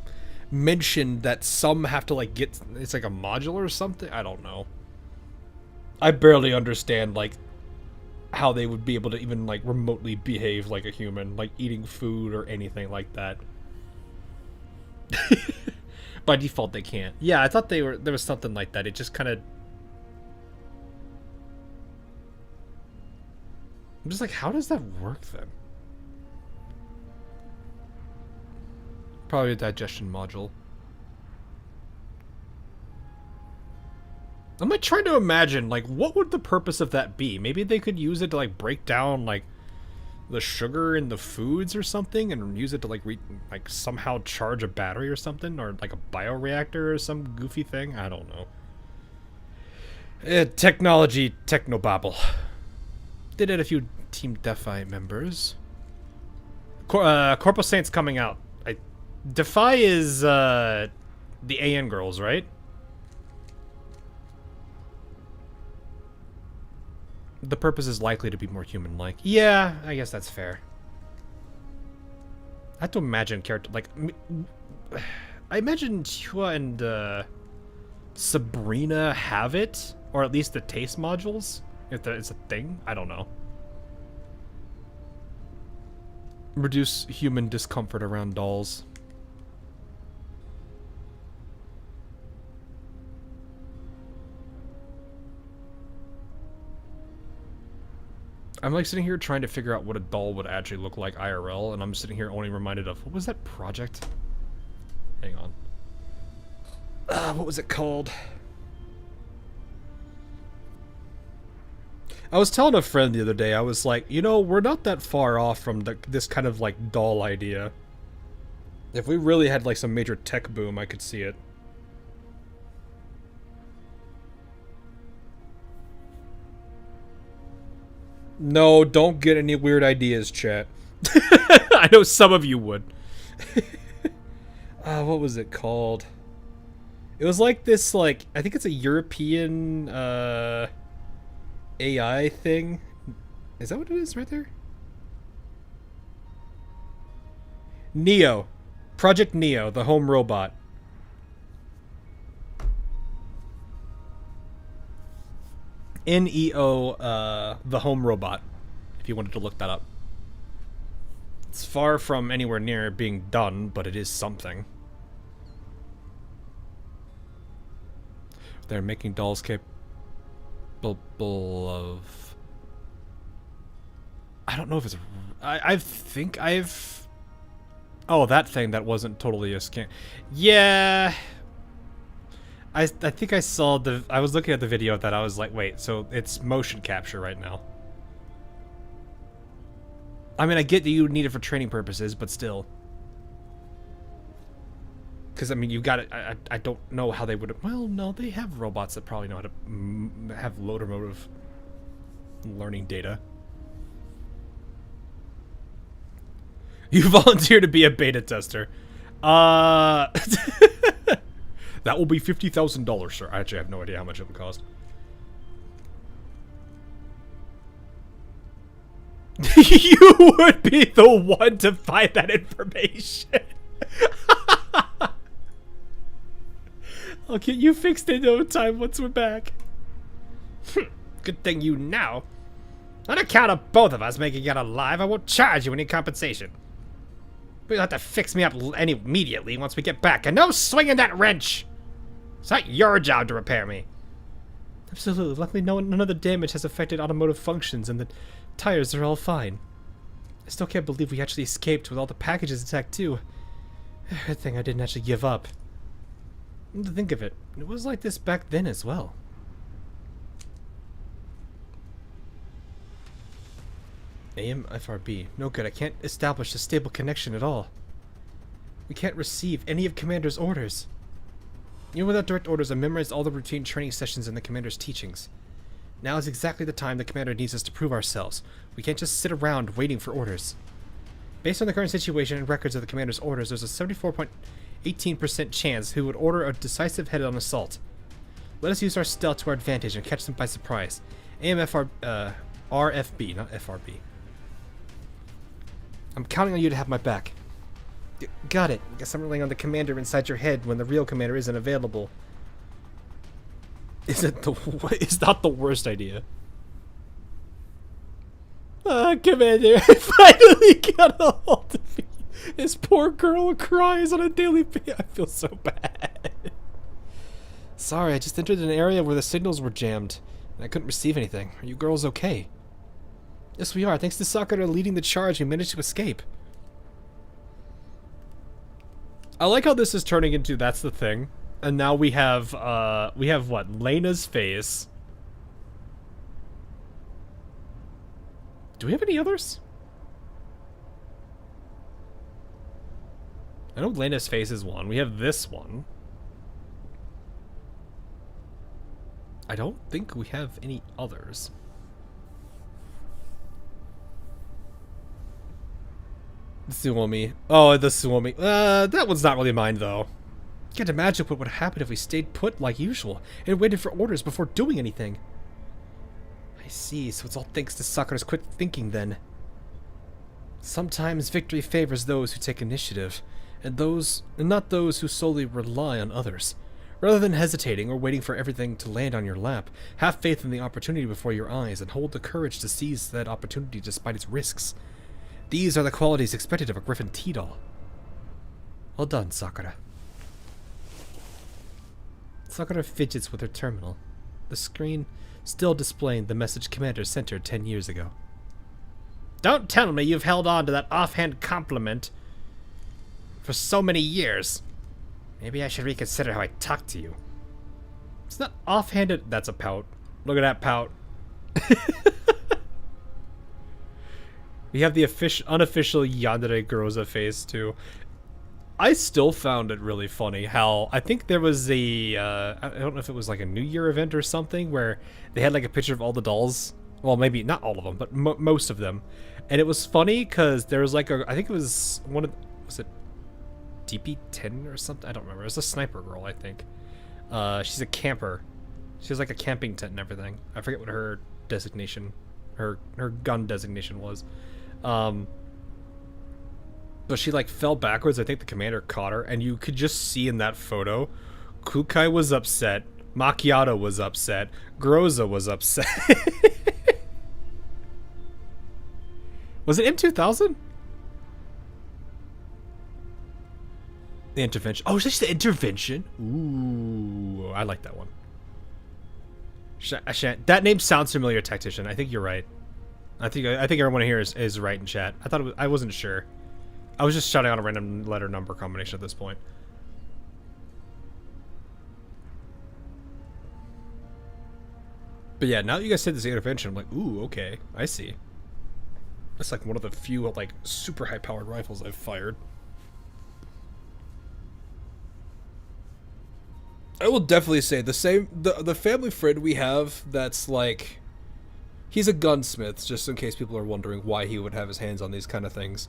mentioned that some have to like get, it's like a modular or something. I don't know. I barely understand like how they would be able to even like remotely behave like a human, like eating food or anything like that. By default they can't. Yeah, I thought there was something like that. It just kind of, I'm just like, how does that work then? Probably a digestion module. I'm like trying to imagine, like, what would the purpose of that be? Maybe they could use it to like break down like the sugar in the foods or something and use it to like somehow charge a battery or something, or like a bioreactor or some goofy thing. I don't know. Technology technobabble. Did add a few Team Defy members. Corporal Saint's coming out. Defy is the AN girls, right? The purpose is likely to be more human-like. Yeah, I guess that's fair. I have to imagine character like I imagine Chua and Sabrina have it, or at least the taste modules, if it's a thing. I don't know. Reduce human discomfort around dolls. I'm like sitting here trying to figure out what a doll would actually look like IRL, and I'm sitting here only reminded of, what was that project? Hang on. What was it called? I was telling a friend the other day, I was like, you know, we're not that far off from this kind of like doll idea. If we really had like some major tech boom, I could see it. No, don't get any weird ideas, chat. I know some of you would. What was it called? It was like this, like, I think it's a European AI thing. Is that what it is right there? Neo. Project Neo, the home robot. NEO, the home robot, if you wanted to look that up. It's far from anywhere near being done, but it is something. They're making dolls capable of... I don't know if it's... I think I've... Oh, that thing that wasn't totally a scan. Yeah... I think I saw the... I was looking at the video of that, I was like, wait, so it's motion capture right now. I mean, I get that you need it for training purposes, but still. Because, I mean, you got it... I don't know how they would... Well, no, they have robots that probably know how to have locomotive learning data. You volunteer to be a beta tester. That will be $50,000, sir. I actually have no idea how much it would cost. You would be the one to find that information. I'll get you fixed in no time once we're back. Good thing you know. On account of both of us making it alive, I won't charge you any compensation. But you'll have to fix me up immediately once we get back. And no swinging that wrench! It's not your job to repair me. Absolutely. Luckily, none of the damage has affected automotive functions, and the tires are all fine. I still can't believe we actually escaped with all the packages intact, too. Good thing I didn't actually give up. To think of it, it was like this back then as well. AMFRB. No good. I can't establish a stable connection at all. We can't receive any of Commander's orders. Even without direct orders, I memorized all the routine training sessions in the Commander's teachings. Now is exactly the time the Commander needs us to prove ourselves. We can't just sit around waiting for orders. Based on the current situation and records of the Commander's orders, there's a 74.18% chance he would order a decisive head-on assault. Let us use our stealth to our advantage and catch them by surprise. RFB, not FRB. I'm counting on you to have my back. Got it. Guess I'm relying on the commander inside your head when the real commander isn't available. Is not the worst idea. Commander, I finally got a hold of me. This poor girl cries on a daily basis. I feel so bad. Sorry, I just entered an area where the signals were jammed, and I couldn't receive anything. Are you girls okay? Yes, we are. Thanks to Sakura leading the charge, we managed to escape. I like how this is turning into that's the thing. And now we have what? Lena's face. Do we have any others? I know Lena's face is one. We have this one. I don't think we have any others. Suomi. Oh, the Suomi. That one's not really mine, though. Can't imagine what would happen if we stayed put like usual and waited for orders before doing anything. I see, so it's all thanks to Sakura's quick thinking, then. Sometimes victory favors those who take initiative, and not those who solely rely on others. Rather than hesitating or waiting for everything to land on your lap, have faith in the opportunity before your eyes and hold the courage to seize that opportunity despite its risks. These are the qualities expected of a Griffin Tea-doll. Well done, Sakura. Sakura fidgets with her terminal, the screen still displaying the message Commander sent her 10 years ago. Don't tell me you've held on to that offhand compliment for so many years. Maybe I should reconsider how I talk to you. It's not offhanded. That's a pout. Look at that pout. We have the unofficial Yandere Groza face too. I still found it really funny how I think there was a I don't know if it was like a New Year event or something where they had like a picture of all the dolls. Well, maybe not all of them, but most of them. And it was funny because there was like I think it was was it DP10 or something? I don't remember. It was a sniper girl, I think. She's a camper. She has like a camping tent and everything. I forget what her designation, her gun designation was. But she like fell backwards. I think the commander caught her, and you could just see in that photo, Kukai was upset, Macchiato was upset, Groza was upset. Was it M2000? The intervention. Oh, is this the intervention? Ooh, I like that one. That name sounds familiar, Tactician. I think you're right. I think everyone here is right in chat. I wasn't sure. I was just shouting out a random letter number combination at this point. But yeah, now that you guys said this intervention, I'm like, ooh, okay, I see. That's like one of the few like super high powered rifles I've fired. I will definitely say the family friend we have that's like, he's a gunsmith, just in case people are wondering why he would have his hands on these kind of things.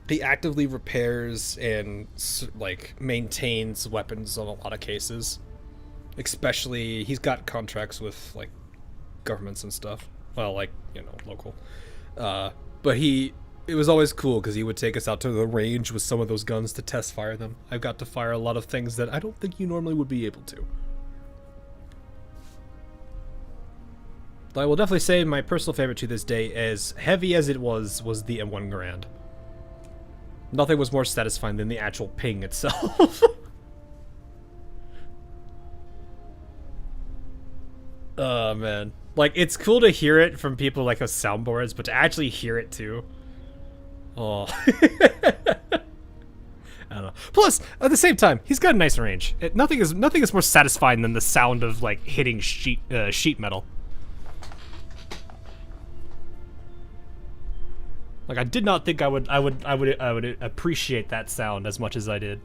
He actively repairs and like maintains weapons in a lot of cases. Especially, he's got contracts with like governments and stuff. Well, like, you know, local. But it was always cool because he would take us out to the range with some of those guns to test fire them. I've got to fire a lot of things that I don't think you normally would be able to. I will definitely say my personal favorite to this day, as heavy as it was the M1 Garand. Nothing was more satisfying than the actual ping itself. Oh, man. Like, it's cool to hear it from people like with soundboards, but to actually hear it too. Oh. I don't know. Plus, at the same time, he's got a nice range. Nothing is more satisfying than the sound of like hitting sheet metal. Like, I did not think I would appreciate that sound as much as I did.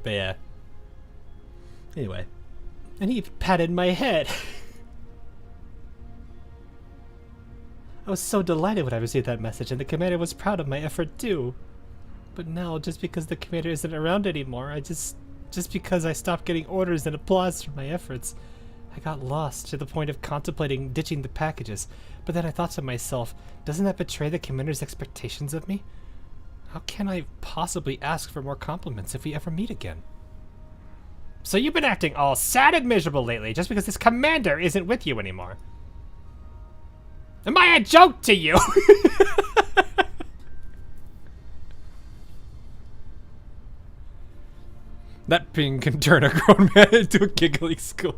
But yeah. Anyway. And he patted my head. I was so delighted when I received that message, and the commander was proud of my effort too. But now, just because the commander isn't around anymore, just because I stopped getting orders and applause for my efforts, I got lost to the point of contemplating ditching the packages. But then I thought to myself, doesn't that betray the commander's expectations of me? How can I possibly ask for more compliments if we ever meet again? So you've been acting all sad and miserable lately just because this commander isn't with you anymore. Am I a joke to you? That ping can turn a grown man into a giggling school.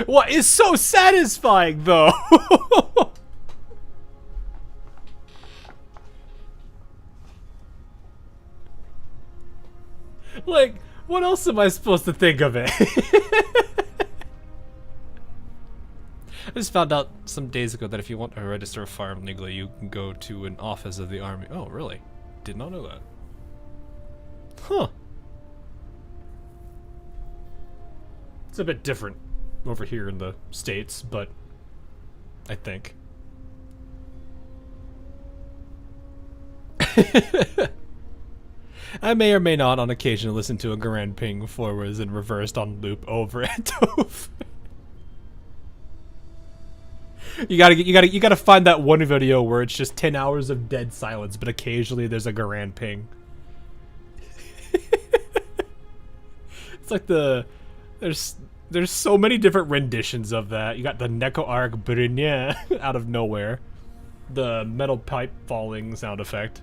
What is so satisfying, though? Like, what else am I supposed to think of it? I just found out some days ago that if you want to register a farm legally, you can go to an office of the army. Oh, really? Did not know that. Huh. It's a bit different over here in the States, but I think. I may or may not on occasion listen to a Grand Ping forwards and reversed on loop over and over. You gotta find that one video where it's just 10 hours of dead silence, but occasionally there's a Grand Ping. It's like there's so many different renditions of that. You got the Neko Arc Brunye out of nowhere. The metal pipe falling sound effect.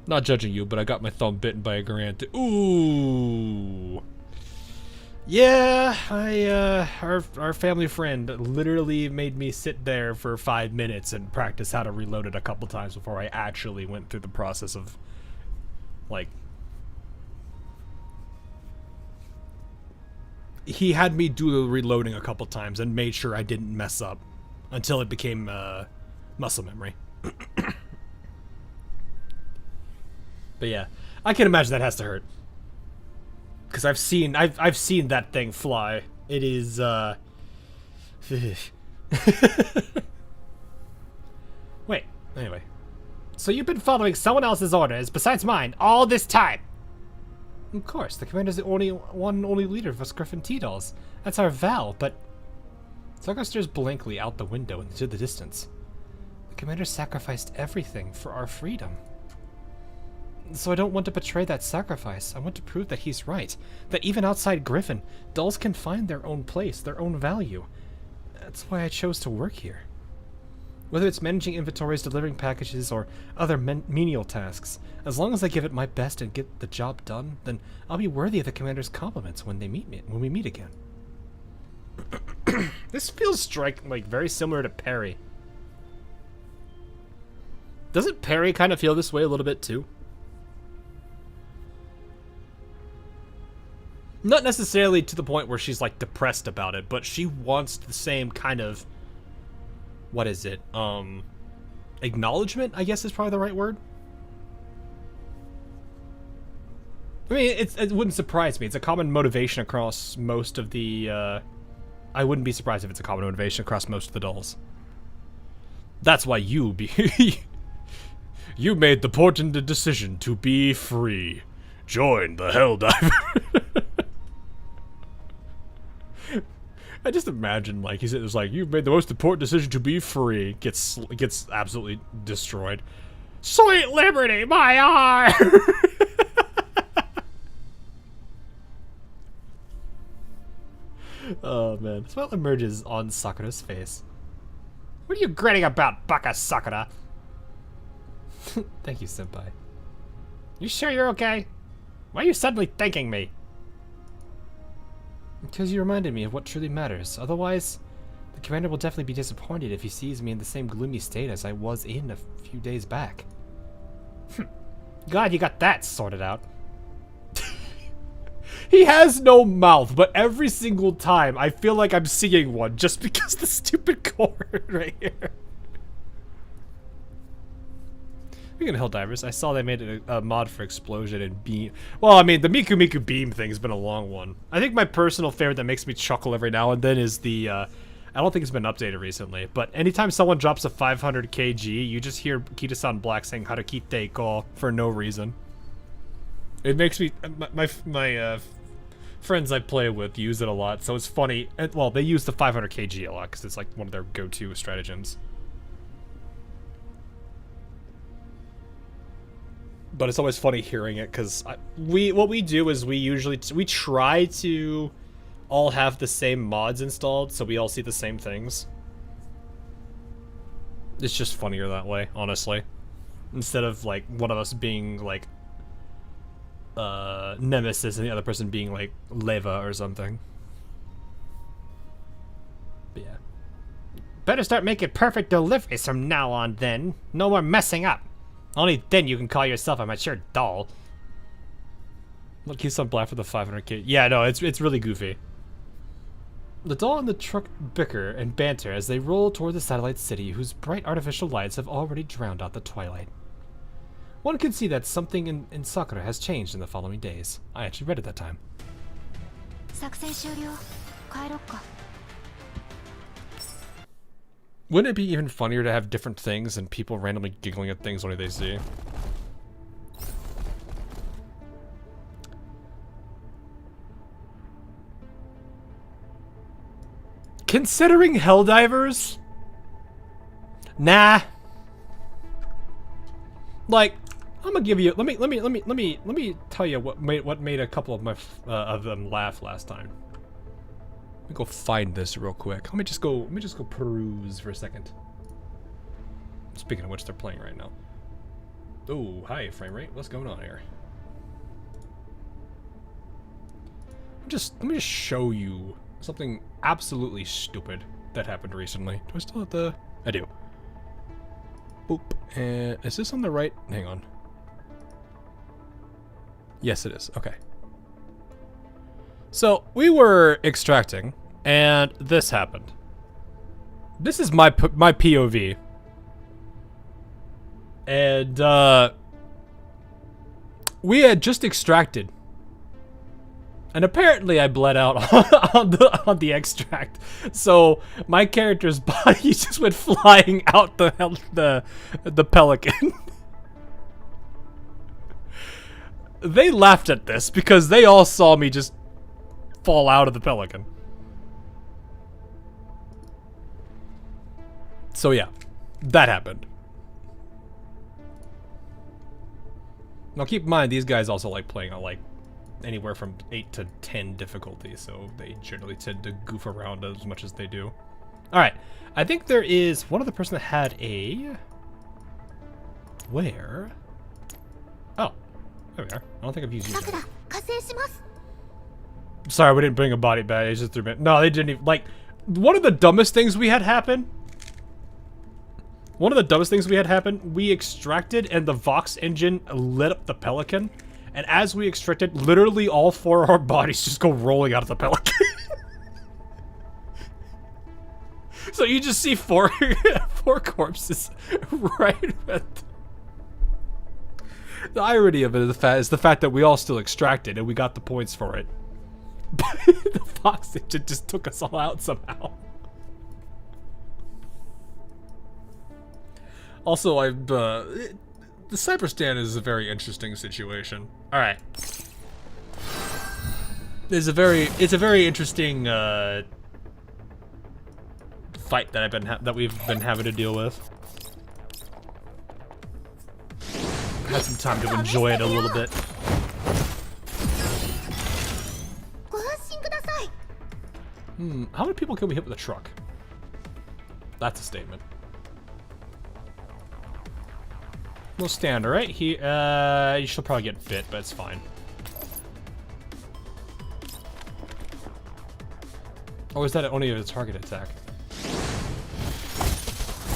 Not judging you, but I got my thumb bitten by a Garant. Ooh. Yeah, our family friend literally made me sit there for 5 minutes and practice how to reload it a couple times before I actually went through the process of, like, he had me do the reloading a couple times and made sure I didn't mess up until it became muscle memory. But yeah, I can imagine that has to hurt. Because I've seen that thing fly. It is Wait, anyway. So you've been following someone else's orders besides mine all this time? Of course, the commander's the only leader of us Griffin T-Dolls. That's our Val, but Zucker stares blankly out the window into the distance. The commander sacrificed everything for our freedom. So I don't want to betray that sacrifice. I want to prove that he's right. That even outside Griffin, dolls can find their own place, their own value. That's why I chose to work here. Whether it's managing inventories, delivering packages, or other menial tasks, as long as I give it my best and get the job done, then I'll be worthy of the commander's compliments when we meet again. This feels like very similar to Perry. Doesn't Perry kind of feel this way a little bit too? Not necessarily to the point where she's like depressed about it, but she wants the same kind of, what is it? Acknowledgement, I guess is probably the right word. I mean, it wouldn't surprise me. It's a common motivation across most of the, I wouldn't be surprised if it's a common motivation across most of the dolls. That's why you made the important decision to be free. Join the Helldiver. I just imagine, like, he said, it was like, you've made the most important decision to be free. Gets absolutely destroyed. Sweet liberty, my arm! Oh, man. Smile emerges on Sakura's face. What are you grinning about, Baka Sakura? Thank you, senpai. You sure you're okay? Why are you suddenly thanking me? Because you reminded me of what truly matters. Otherwise, the commander will definitely be disappointed if he sees me in the same gloomy state as I was in a few days back. Glad you got that sorted out. He has no mouth, but every single time I feel like I'm seeing one just because the stupid cord right here. Speaking of Helldivers, I saw they made a mod for Explosion and Beam. Well, I mean, the Miku Miku Beam thing's been a long one. I think my personal favorite that makes me chuckle every now and then is the, I don't think it's been updated recently, but anytime someone drops a 500 kg, you just hear Kita-san Black saying Harakite Ko for no reason. It makes me, my friends I play with use it a lot, so it's funny. And, well, they use the 500 kg a lot because it's like one of their go-to stratagems. But it's always funny hearing it because what we do is we try to all have the same mods installed so we all see the same things. It's just funnier that way, honestly. Instead of like one of us being like Nemesis and the other person being like Leva or something. But yeah. Better start making perfect deliveries from now on then. No more messing up. Only then you can call yourself a mature doll. Look, he's on black for the 500k. Yeah, no, it's really goofy. The doll and the truck bicker and banter as they roll toward the satellite city, whose bright artificial lights have already drowned out the twilight. One can see that something in Sakura has changed in the following days. I actually read it that time. 作戦終了。帰ろっか。 Wouldn't it be even funnier to have different things and people randomly giggling at things only they see? Considering Helldivers? Nah. Like, I'm gonna give you. Let me tell you what made a couple of my of them laugh last time. Let me go find this real quick. Let me just go peruse for a second. Speaking of which, they're playing right now. Oh, hi, frame rate. What's going on here? Let me just show you something absolutely stupid that happened recently. Do I still have the? I do. Boop. And is this on the right? Hang on. Yes, it is. Okay. So we were extracting, and this happened. This is my POV, and we had just extracted, and apparently I bled out on the extract. So my character's body just went flying out the pelican. They laughed at this because they all saw me just fall out of the pelican. So yeah, that happened. Now keep in mind, these guys also like playing on like anywhere from 8 to 10 difficulty, so they generally tend to goof around as much as they do. Alright, I think there is one other person that had a... Where? Oh, there we are. I don't think I've used you. Sorry, we didn't bring a body bag. It's just 3 minutes. No, they didn't even, like, one of the dumbest things we had happen. We extracted and the Vox engine lit up the Pelican. And as we extracted, literally all 4 of our bodies just go rolling out of the Pelican. So you just see 4 corpses right at the irony of it is the fact that we all still extracted and we got the points for it. But the Vox engine just took us all out somehow. Also, the Cyber Stand is a very interesting situation. All right, it's a very interesting fight that we've been having to deal with. Had some time to enjoy it a little bit. How many people can we hit with a truck? That's a statement. We'll stand, alright? You should probably get bit, but it's fine. Or is that only a target attack?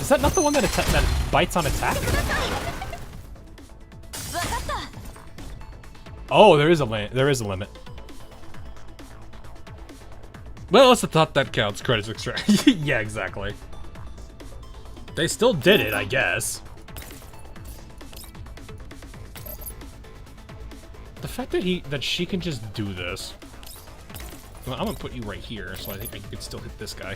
Is that not the one that bites on attack? Oh, there is a limit. Well, it's a thought that counts. Credits extract. Yeah, exactly. They still did it, I guess. The fact that she can just do this. Well, I'm gonna put you right here, so I think I could still hit this guy.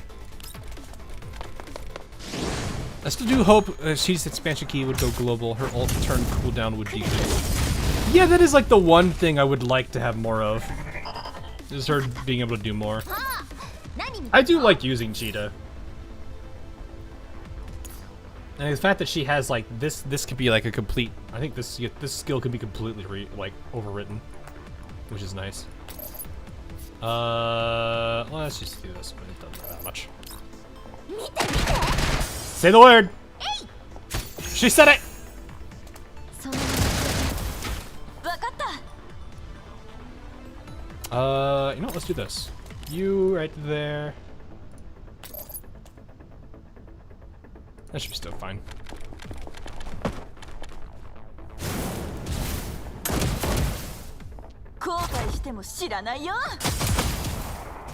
I still do hope she's expansion key would go global. Her ult turn cooldown would decrease. Yeah, that is like the one thing I would like to have more of. Is her being able to do more. I do like using Cheetah. And the fact that she has like this could be like a complete. I think this skill could be completely overwritten, which is nice. Well, let's just do this, but it doesn't matter that much. Say the word. She said it. You know what? Let's do this. You right there. That should be still fine.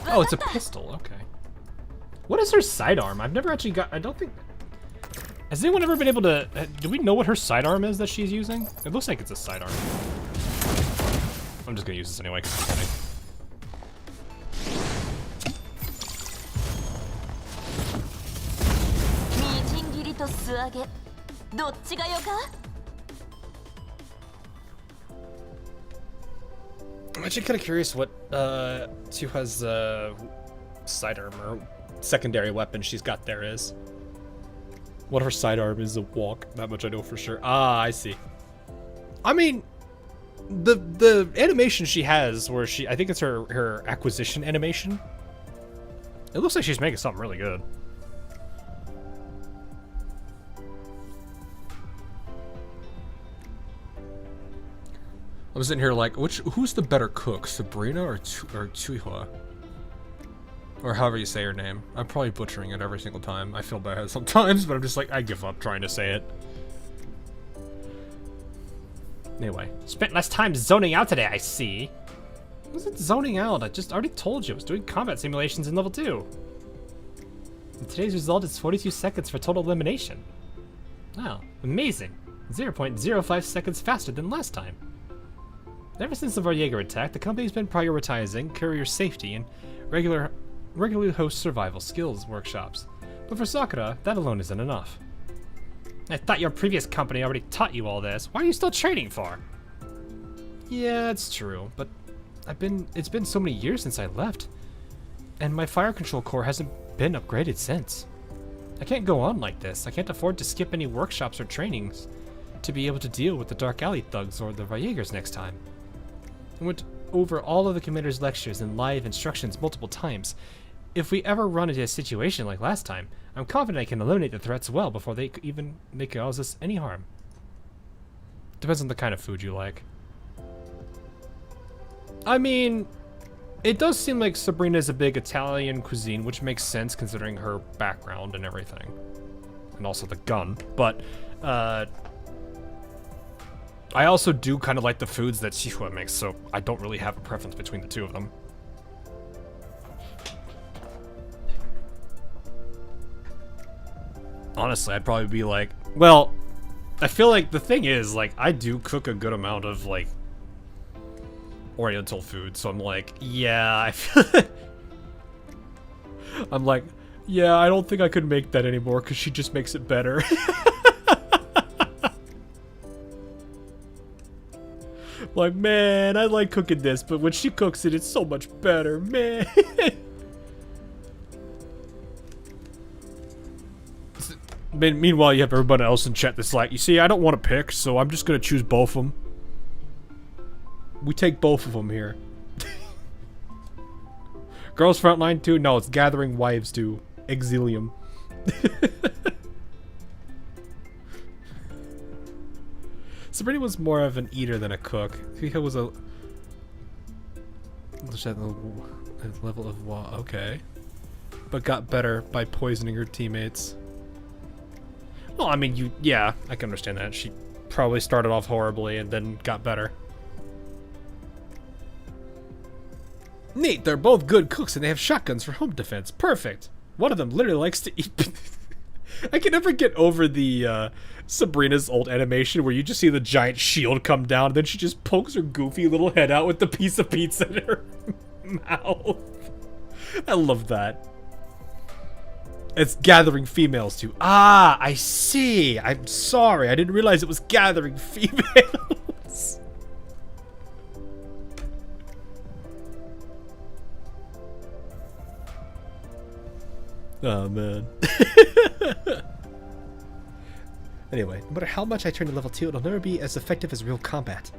Oh, it's a pistol. Okay. What is her sidearm? I've never actually got... I don't think... Has anyone ever been able to... Do we know what her sidearm is that she's using? It looks like it's a sidearm. I'm just gonna use this anyway, 'cause it's funny. みじん切りと素揚げどっちがよか I'm actually kind of curious what Tsuha's sidearm or secondary weapon she's got there is. What her sidearm is a walk. That much I know for sure. Ah, I see. I mean, the animation she has where I think it's her acquisition animation. It looks like she's making something really good. I'm sitting here like, who's the better cook, Sabrina or Tsuha? Or however you say her name. I'm probably butchering it every single time. I feel bad sometimes, but I'm just like, I give up trying to say it. Anyway, spent less time zoning out today, I see. What was it zoning out? I just already told you. I was doing combat simulations in level 2. And today's result is 42 seconds for total elimination. Wow, amazing. 0.05 seconds faster than last time. Ever since the Varjager attack, the company's been prioritizing courier safety and regularly host survival skills workshops. But for Sakura, that alone isn't enough. I thought your previous company already taught you all this. Why are you still training for? Yeah, it's true, but it's been so many years since I left. And my fire control core hasn't been upgraded since. I can't go on like this. I can't afford to skip any workshops or trainings to be able to deal with the Dark Alley thugs or the Varjagers next time. I went over all of the commander's lectures and live instructions multiple times. If we ever run into a situation like last time, I'm confident I can eliminate the threats well before they cause us any harm. Depends on the kind of food you like. I mean, it does seem like Sabrina's a big Italian cuisine, which makes sense considering her background and everything. And also the gun, but, I also do kind of like the foods that Tsuha makes, so I don't really have a preference between the two of them. Honestly, I'd probably be like, well, I feel like the thing is, like, I do cook a good amount of, like, Oriental food, so I'm like, yeah, I feel I'm like, yeah, I don't think I could make that anymore because she just makes it better. Like, man, I like cooking this, but when she cooks it, it's so much better, man. Meanwhile, you have everybody else in chat that's like, you see, I don't want to pick, so I'm just going to choose both of them. We take both of them here. Girls Frontline 2? No, it's Gathering Wives 2. Exilium. Sabrina was more of an eater than a cook. Kika was a level of okay, but got better by poisoning her teammates. Well, I mean, yeah, I can understand that. She probably started off horribly and then got better. Neat, they're both good cooks and they have shotguns for home defense. Perfect. One of them literally likes to eat. I can never get over the Sabrina's old animation where you just see the giant shield come down and then she just pokes her goofy little head out with the piece of pizza in her mouth. I love that. It's gathering females too. Ah, I see. I'm sorry. I didn't realize it was gathering females. Oh, man. Anyway, no matter how much I turn to level 2, it'll never be as effective as real combat.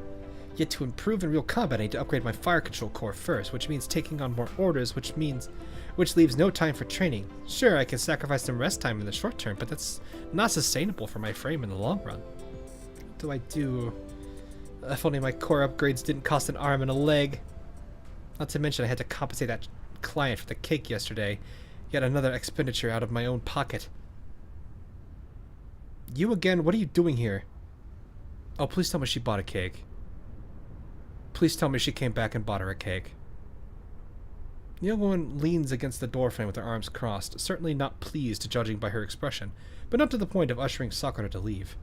Yet to improve in real combat, I need to upgrade my fire control core first, which means taking on more orders, which leaves no time for training. Sure, I can sacrifice some rest time in the short term, but that's not sustainable for my frame in the long run. What do I do? If only my core upgrades didn't cost an arm and a leg. Not to mention I had to compensate that client for the cake yesterday. Yet another expenditure out of my own pocket. You again? What are you doing here? Oh, please tell me she bought a cake. Please tell me she came back and bought her a cake. The young woman leans against the doorframe with her arms crossed, certainly not pleased judging by her expression, but not to the point of ushering Sakura to leave.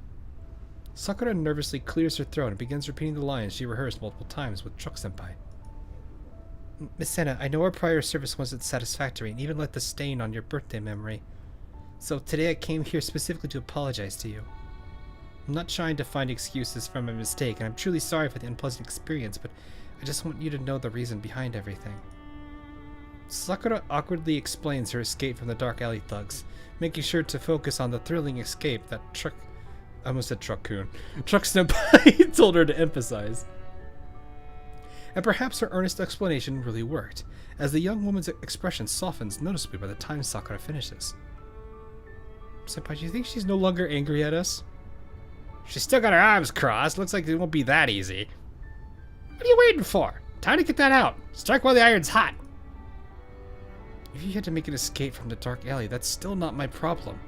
Sakura nervously clears her throat and begins repeating the lines she rehearsed multiple times with Truck-senpai. Miss Senna, I know our prior service wasn't satisfactory and even left the stain on your birthday memory. So today I came here specifically to apologize to you. I'm not trying to find excuses for my mistake, and I'm truly sorry for the unpleasant experience, but I just want you to know the reason behind everything. Sakura awkwardly explains her escape from the dark alley thugs, making sure to focus on the thrilling escape that I almost said Truck-kun. Truck-senpai told her to emphasize. And perhaps her earnest explanation really worked, as the young woman's expression softens noticeably by the time Sakura finishes. Senpai, do you think she's no longer angry at us? She's still got her arms crossed. Looks like it won't be that easy. What are you waiting for? Time to get that out. Strike while the iron's hot. If you had to make an escape from the dark alley, that's still not my problem.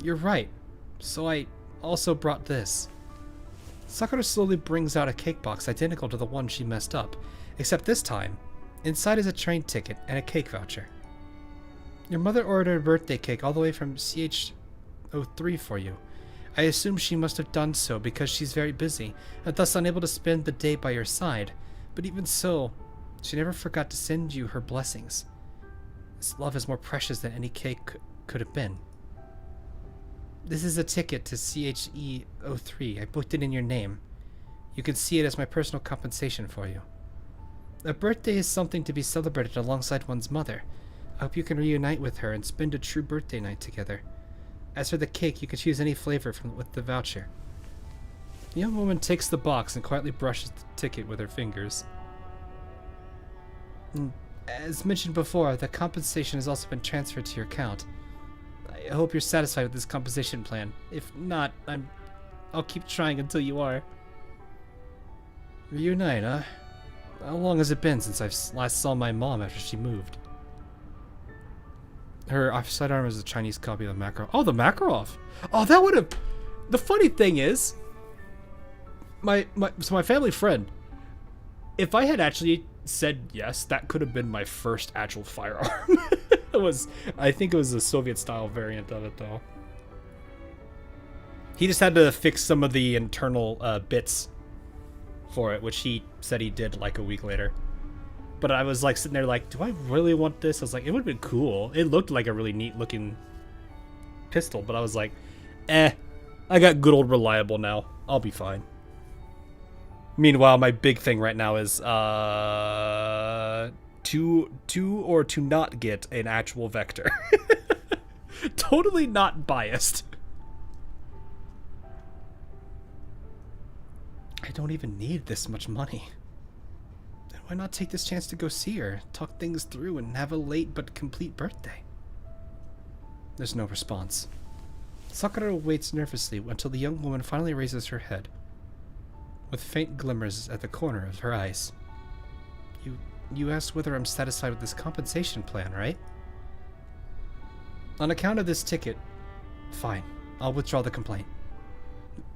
You're right. So I also brought this. Sakura slowly brings out a cake box identical to the one she messed up, except this time, inside is a train ticket and a cake voucher. Your mother ordered a birthday cake all the way from CH03 for you. I assume she must have done so because she's very busy, and thus unable to spend the day by your side. But even so, she never forgot to send you her blessings. This love is more precious than any cake could have been. This is a ticket to CHE03. I booked it in your name. You can see it as my personal compensation for you. A birthday is something to be celebrated alongside one's mother. I hope you can reunite with her and spend a true birthday night together. As for the cake, you can choose any flavor with the voucher. The young woman takes the box and quietly brushes the ticket with her fingers. As mentioned before, the compensation has also been transferred to your account. I hope you're satisfied with this compensation plan. If not, I'll keep trying until you are. Reunite, huh? How long has it been since I last saw my mom after she moved? Her offside arm is a Chinese copy of the Makarov. Oh, the Makarov! Oh, that would have... The funny thing is... my family friend, if I had actually said yes, that could have been my first actual firearm. I think it was a Soviet-style variant of it, though. He just had to fix some of the internal bits for it, which he said he did like a week later. But I was like sitting there like, do I really want this? I was like, it would have been cool. It looked like a really neat looking pistol, but I was like, I got good old reliable now. I'll be fine. Meanwhile, my big thing right now is to not get an actual vector. Totally not biased. I don't even need this much money. Then why not take this chance to go see her, talk things through, and have a late but complete birthday? There's no response. Sakura waits nervously until the young woman finally raises her head, with faint glimmers at the corner of her eyes. You asked whether I'm satisfied with this compensation plan, right? On account of this ticket, fine. I'll withdraw the complaint.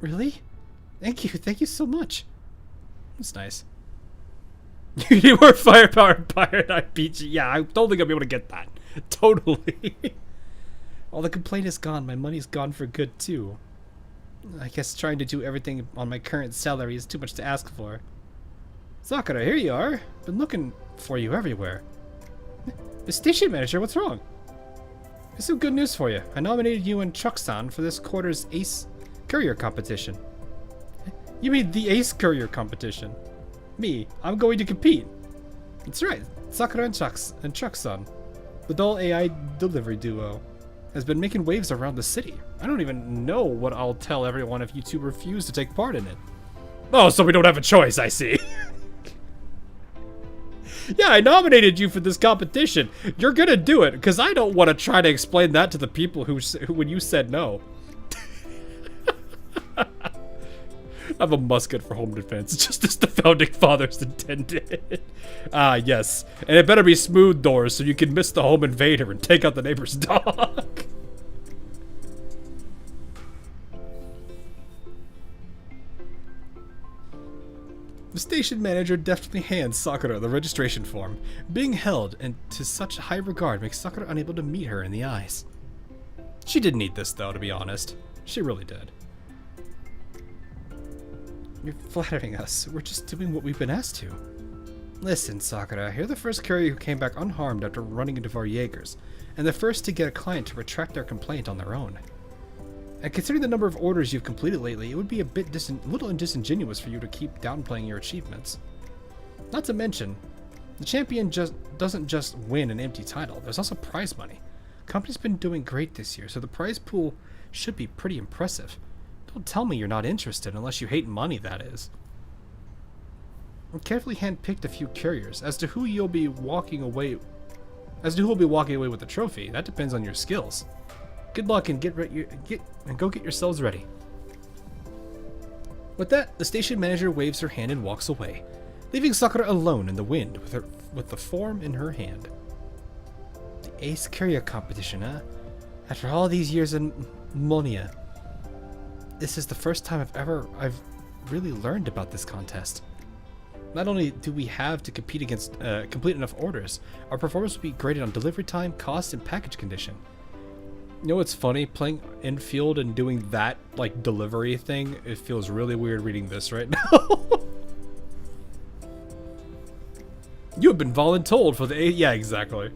Really? Thank you so much. That's nice. You need more firepower in Pirate RPG. Yeah, I don't think I'll be able to get that. Totally. All the complaint is gone. My money's gone for good, too. I guess trying to do everything on my current salary is too much to ask for. Sakura, here you are. Been looking for you everywhere. The station manager, what's wrong? There's some good news for you. I nominated you and Truck-san for this quarter's Ace Courier competition. You mean the Ace Courier competition? Me, I'm going to compete. That's right. Sakura and Truck-san, the dull AI delivery duo, has been making waves around the city. I don't even know what I'll tell everyone if you two refuse to take part in it. Oh, so we don't have a choice, I see. Yeah, I nominated you for this competition. You're gonna do it, because I don't want to try to explain that to the people who when you said no. I have a musket for home defense, just as the founding fathers intended. Ah, yes. And it better be smooth doors so you can miss the home invader and take out the neighbor's dog. The station manager deftly hands Sakura the registration form. Being held to such high regard makes Sakura unable to meet her in the eyes. She did need this, though, to be honest. She really did. You're flattering us. We're just doing what we've been asked to. Listen, Sakura, you're the first courier who came back unharmed after running into our Jaegers, and the first to get a client to retract their complaint on their own. And considering the number of orders you've completed lately, it would be a little disingenuous for you to keep downplaying your achievements. Not to mention, the champion doesn't just win an empty title, there's also prize money. The company's been doing great this year, so the prize pool should be pretty impressive. Don't tell me you're not interested unless you hate money, that is. I carefully handpicked a few couriers. As to who will be walking away with the trophy, that depends on your skills. Good luck and go get yourselves ready. With that, the station manager waves her hand and walks away, leaving Sakura alone in the wind with the form in her hand. The Ace Courier competition, huh? After all these years in Monia, this is the first time I've really learned about this contest. Not only do we have to compete against complete enough orders, our performance will be graded on delivery time, cost, and package condition. You know what's funny? Playing infield and doing that, like, delivery thing, it feels really weird reading this right now. You have been voluntold for the... Yeah, exactly.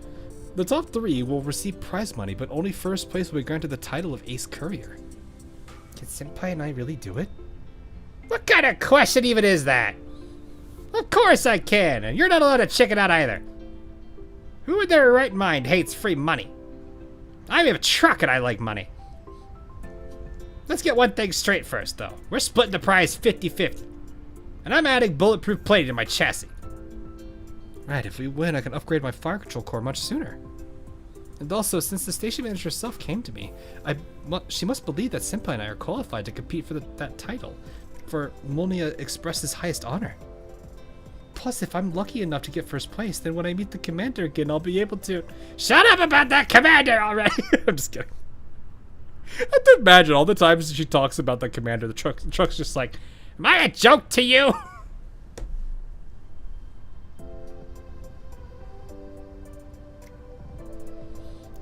The top 3 will receive prize money, but only first place will be granted the title of Ace Courier. Can Senpai and I really do it? What kind of question even is that? Of course I can, and you're not allowed to check it out either. Who in their right mind hates free money? I have a truck and I like money. Let's get one thing straight first, though. We're splitting the prize 50-50. And I'm adding bulletproof plating to my chassis. Right, if we win, I can upgrade my fire control core much sooner. And also, since the station manager herself came to me, she must believe that Senpai and I are qualified to compete for that title, for Monia Express's highest honor. Plus, if I'm lucky enough to get first place, then when I meet the commander again, I'll be able to... Shut up about that commander already! I'm just kidding. I have to imagine all the times she talks about the commander, the truck's just like, am I a joke to you?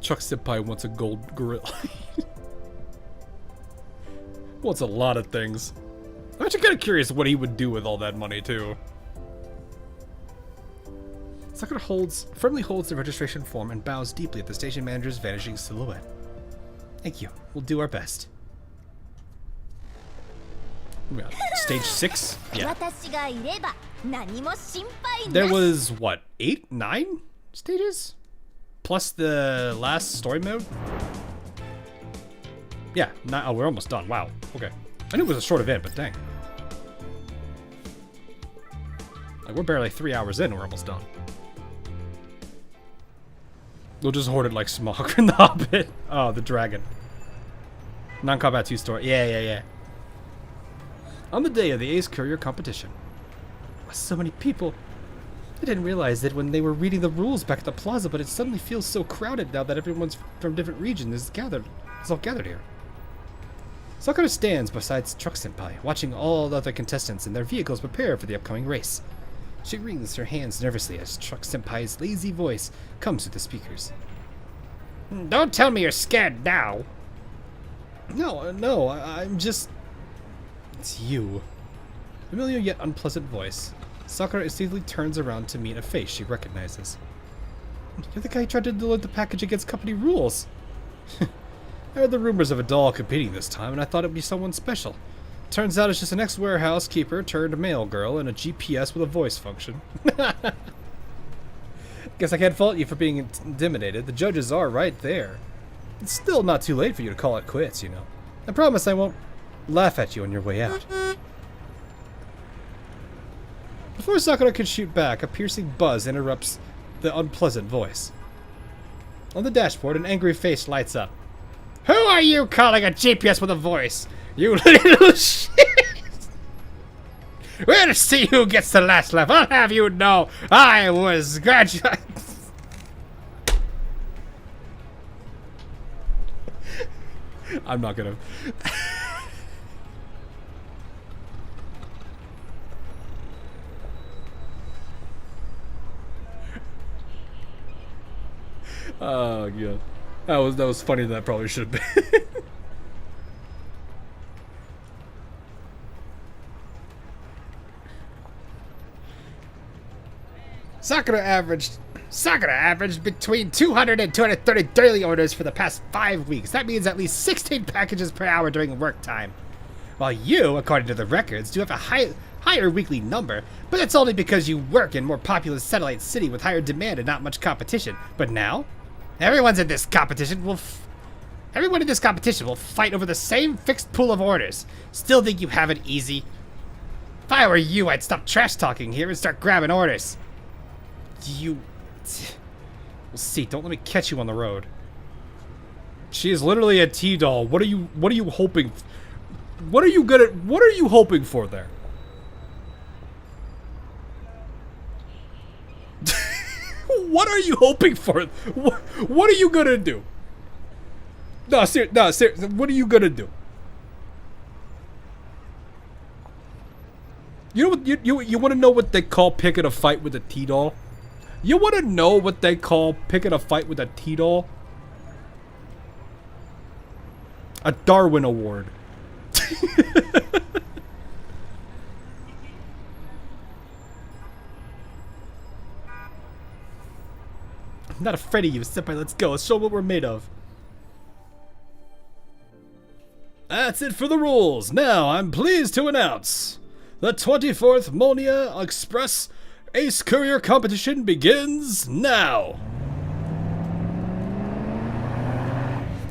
Truck Senpai wants a gold gorilla. Wants a lot of things. I'm actually kind of curious what he would do with all that money, too. Sakura firmly holds the registration form and bows deeply at the station manager's vanishing silhouette. Thank you. We'll do our best. Stage 6? Yeah. There was, what, 8? 9 stages? Plus the last story mode? Yeah, oh, we're almost done. Wow. Okay. I knew it was a short event, but dang. Like, we're barely 3 hours in and we're almost done. We'll just hoard it like Smog in the Hobbit. Oh, the dragon. Non-combat 2 story. Yeah. On the day of the Ace Courier competition. So many people. I didn't realize that when they were reading the rules back at the plaza, but it suddenly feels so crowded now that everyone's from different regions is all gathered here. Sakura stands beside Truck Senpai, watching all the other contestants and their vehicles prepare for the upcoming race. She wrings her hands nervously as Truck Senpai's lazy voice comes through the speakers. Don't tell me you're scared now. No, I'm just... It's you. Familiar yet unpleasant voice. Sakura instinctively turns around to meet a face she recognizes. You're the guy who tried to deliver the package against company rules. I heard the rumors of a doll competing this time, and I thought it'd be someone special. Turns out it's just an ex-warehouse keeper turned mail girl and a GPS with a voice function. Guess I can't fault you for being intimidated. The judges are right there. It's still not too late for you to call it quits, you know. I promise I won't laugh at you on your way out. Before Sakura can shoot back, a piercing buzz interrupts the unpleasant voice. On the dashboard, an angry face lights up. Who are you calling a GPS with a voice? You little shit! We'll see who gets the last laugh. I'll have you know I was graduate. I'm not gonna... Oh yeah, that was funny. That probably should have been. Sakura averaged between 200 and 230 daily orders for the past 5 weeks. That means at least 16 packages per hour during work time. While you, according to the records, do have a higher weekly number, but that's only because you work in more populous satellite city with higher demand and not much competition. But now, everyone in this competition will fight over the same fixed pool of orders. Still think you have it easy? If I were you, I'd stop trash talking here and start grabbing orders. We'll see. Don't let me catch you on the road. She is literally a T-doll. What are you hoping? What are you hoping for there? What are you hoping for? What are you gonna do? No, seriously. What are you gonna do? You know what? You want to know what they call picking a fight with a T-doll? You want to know what they call picking a fight with a T-doll? A Darwin Award. I'm not afraid of you, senpai. Let's go. Let's show what we're made of. That's it for the rules. Now, I'm pleased to announce the 24th Monia Express Ace Courier competition begins now.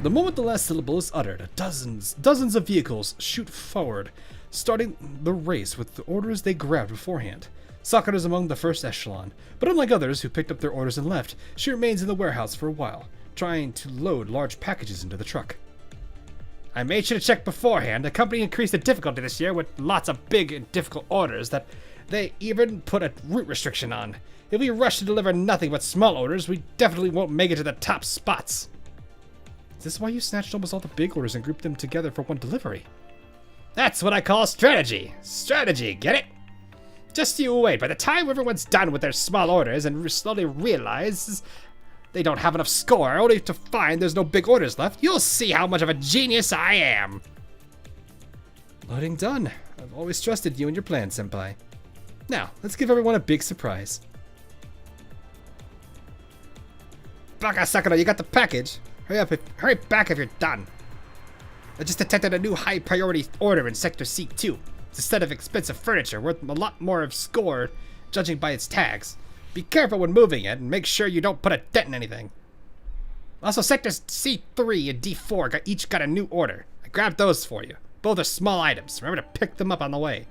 The moment the last syllable is uttered, dozens of vehicles shoot forward, starting the race with the orders they grabbed beforehand. Sakura is among the first echelon, but unlike others who picked up their orders and left, she remains in the warehouse for a while, trying to load large packages into the truck. I made sure to check beforehand. The company increased the difficulty this year with lots of big and difficult orders that they even put a route restriction on. If we rush to deliver nothing but small orders, we definitely won't make it to the top spots. Is this why you snatched almost all the big orders and grouped them together for one delivery? That's what I call strategy. Strategy, get it? Just you wait. By the time everyone's done with their small orders and slowly realizes they don't have enough score, only to find there's no big orders left, you'll see how much of a genius I am. Loading done. I've always trusted you and your plan, senpai. Now, let's give everyone a big surprise. Baka Sakura, you got the package? Hurry back if you're done. I just detected a new high priority order in Sector C2. It's a set of expensive furniture worth a lot more of score, judging by its tags. Be careful when moving it, and make sure you don't put a dent in anything. Also, Sectors C3 and D4 each got a new order. I grabbed those for you. Both are small items. Remember to pick them up on the way.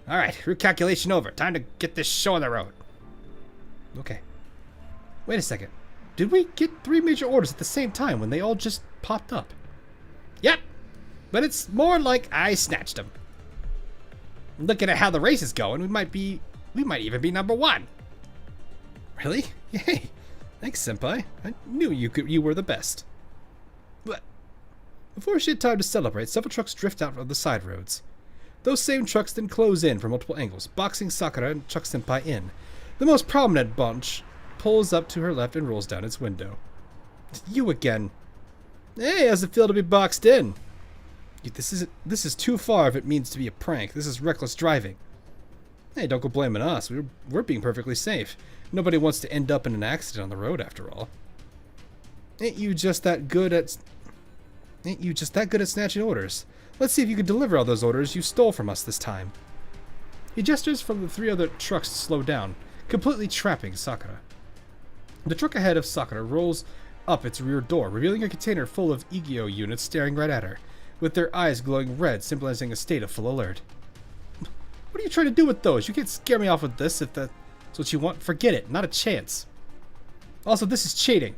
Alright, route calculation over. Time to get this show on the road. Okay. Wait a second. Did we get 3 major orders at the same time when they all just popped up? Yep. But it's more like I snatched them. Looking at how the race is going, we might even be number 1. Really? Yay. Thanks, senpai. I knew you were the best. But before she had time to celebrate, several trucks drift out of the side roads. Those same trucks then close in from multiple angles, boxing Sakura and Chuck Senpai in. The most prominent bunch pulls up to her left and rolls down its window. You again. Hey, how's it feel to be boxed in? This is too far if it means to be a prank. This is reckless driving. Hey, don't go blaming us. We're being perfectly safe. Nobody wants to end up in an accident on the road after all. Ain't you just that good at snatching orders? Let's see if you can deliver all those orders you stole from us this time. He gestures from the 3 other trucks to slow down, completely trapping Sakura. The truck ahead of Sakura rolls up its rear door, revealing a container full of Egyo units staring right at her, with their eyes glowing red, symbolizing a state of full alert. What are you trying to do with those? You can't scare me off with this. If that's what you want, forget it. Not a chance. Also, this is cheating.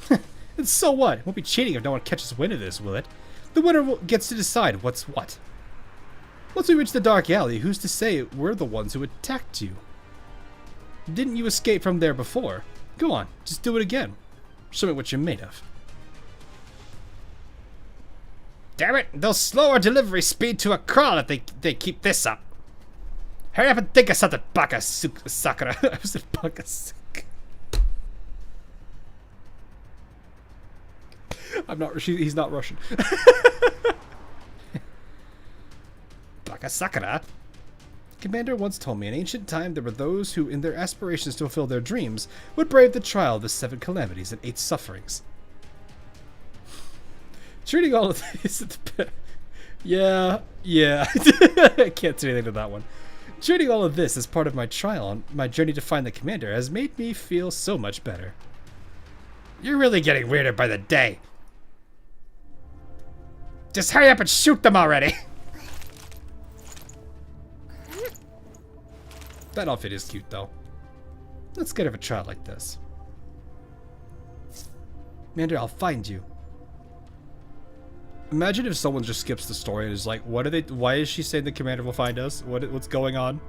And so what? It won't be cheating if no one catches wind of this, will it? The winner gets to decide what's what. Once we reach the dark alley, who's to say we're the ones who attacked you? Didn't you escape from there before? Go on, just do it again. Show me what you're made of. Damn it, they'll slow our delivery speed to a crawl if they keep this up. Hurry up and think of something, Sakura. I was Baka. I'm not. He's not Russian. Baka Sakura. Commander once told me in ancient time there were those who, in their aspirations to fulfill their dreams, would brave the trial of the 7 calamities and 8 sufferings. Treating all of this at the yeah. I can't say anything to that one. Treating all of this as part of my trial on my journey to find the commander has made me feel so much better. You're really getting weirder by the day. Just hurry up and shoot them already. That outfit is cute though. Let's get a trial like this. Commander, I'll find you. Imagine if someone just skips the story and is like, what are they? Why is she saying the commander will find us? What's going on?